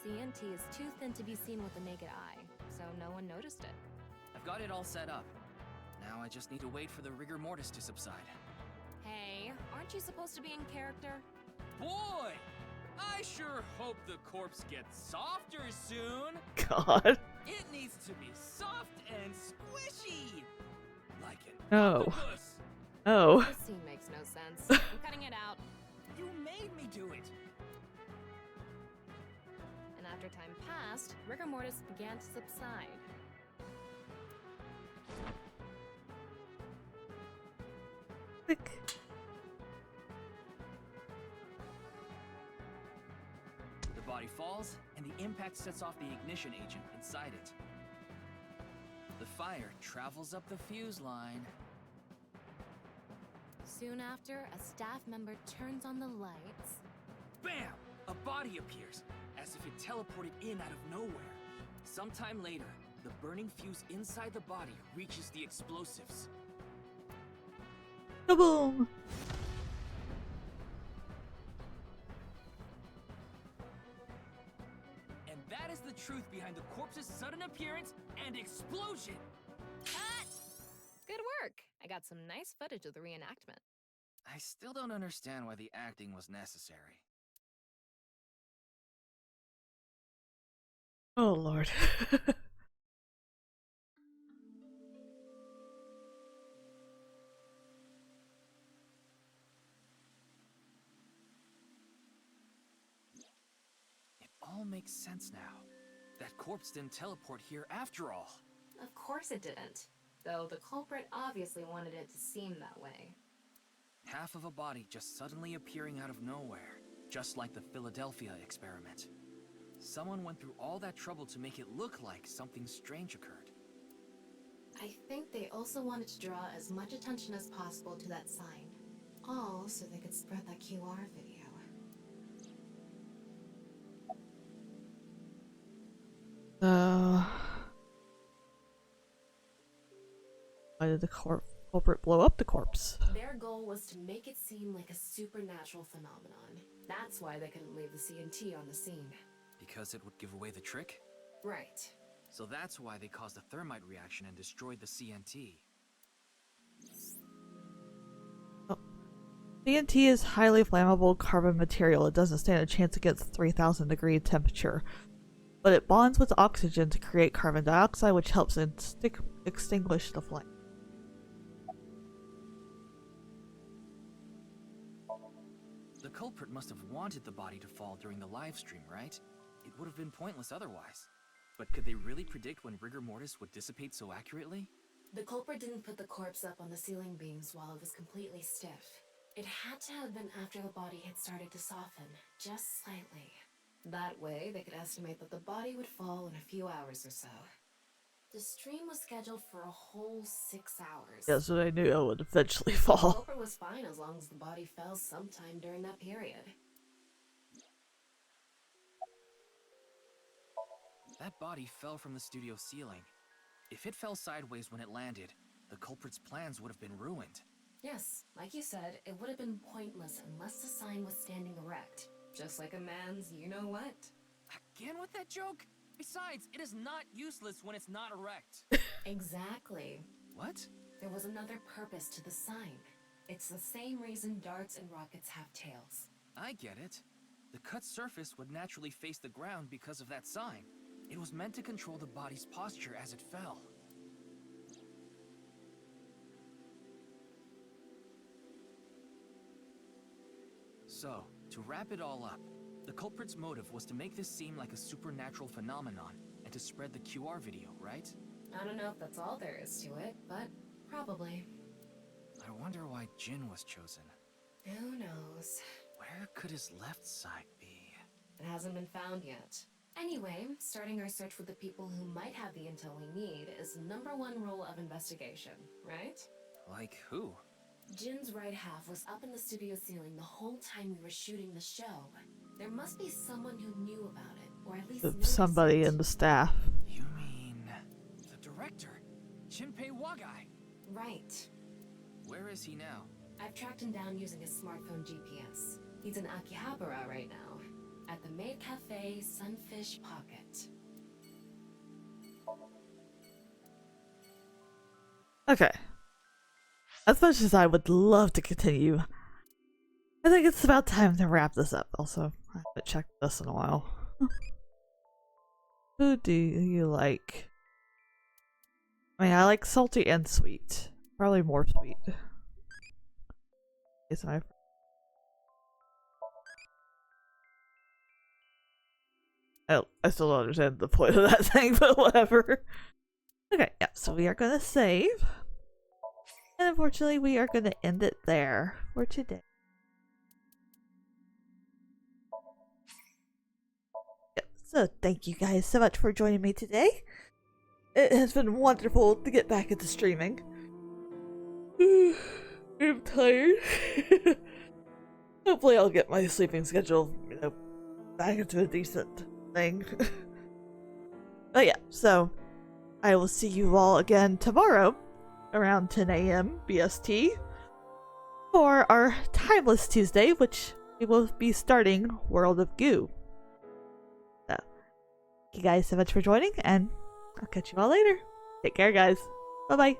CNT is too thin to be seen with the naked eye, so no one noticed it. I've got it all set up. Now I just need to wait for the rigor mortis to subside. Hey, aren't you supposed to be in character? Boy! I sure hope the corpse gets softer soon! God. It needs to be soft and squishy! Like an Oh. octopus! Oh. This scene makes no sense. I'm cutting it out. You made me do it! And after time passed, rigor mortis began to subside. Click. The body falls, and the impact sets off the ignition agent inside it. The fire travels up the fuse line. Soon after, a staff member turns on the lights. Bam! A body appears, as if it teleported in out of nowhere. Sometime later, the burning fuse inside the body reaches the explosives. Kaboom! And that is the truth behind the corpse's sudden appearance and explosion! Cut! Good work! I got some nice footage of the reenactment. I still don't understand why the acting was necessary. Oh, Lord. It all makes sense now. That corpse didn't teleport here after all. Of course it didn't. Though the culprit obviously wanted it to seem that way. Half of a body just suddenly appearing out of nowhere, just like the Philadelphia experiment. Someone went through all that trouble to make it look like something strange occurred. I think they also wanted to draw as much attention as possible to that sign. All so they could spread that QR video. Why did the culprit blow up the corpse? Their goal was to make it seem like a supernatural phenomenon. That's why they couldn't leave the CNT on the scene. Because it would give away the trick? Right. So that's why they caused a thermite reaction and destroyed the CNT. TNT is highly flammable carbon material. It doesn't stand a chance against 3,000 degree temperature, but it bonds with oxygen to create carbon dioxide, which helps extinguish the flame. The culprit must have wanted the body to fall during the live stream, right? It would have been pointless otherwise. But could they really predict when rigor mortis would dissipate so accurately? The culprit didn't put the corpse up on the ceiling beams while it was completely stiff. It had to have been after the body had started to soften, just slightly. That way, they could estimate that the body would fall in a few hours or so. The stream was scheduled for a whole 6 hours. Yeah, so I knew it would eventually The fall. culprit was fine as long as the body fell sometime during that period. That body fell from the studio ceiling. If it fell sideways when it landed, the culprit's plans would have been ruined. Yes, like you said, it would have been pointless unless the sign was standing erect. Just like a man's you-know-what. Again with that joke? Besides, it is not useless when it's not erect. Exactly. What? There was another purpose to the sign. It's the same reason darts and rockets have tails. I get it. The cut surface would naturally face the ground because of that sign. It was meant to control the body's posture as it fell. So, to wrap it all up, the culprit's motive was to make this seem like a supernatural phenomenon and to spread the QR video, right? I don't know if that's all there is to it, but probably. I wonder why Jin was chosen. Who knows? Where could his left side be? It hasn't been found yet. Anyway, starting our search with the people who might have the intel we need is #1 rule of investigation, right? Like who? Jin's right half was up in the studio ceiling the whole time we were shooting the show. There must be someone who knew about it, or at least noticed Somebody it. in the staff. You mean the director, Jinpei Wagai? Right. Where is he now? I've tracked him down using his smartphone GPS. He's in Akihabara right now, at the maid cafe Sunfish Pocket. Okay. As much as I would love to continue, I think it's about time to wrap this up. Also, I haven't checked this in a while. Who do you like? I mean, I like salty and sweet. Probably more sweet. Isn't I? I still don't understand the point of that thing, but whatever. Okay, yeah, so we are gonna save. And unfortunately, we are gonna end it there for today. Yep, so thank you guys so much for joining me today. It has been wonderful to get back into streaming. I'm tired. Hopefully I'll get my sleeping schedule, back into a decent thing. But yeah, so I will see you all again tomorrow around 10 a.m. BST for our Timeless Tuesday, which we will be starting World of Goo. So, thank you guys so much for joining, and I'll catch you all later. Take care, guys. Bye-bye.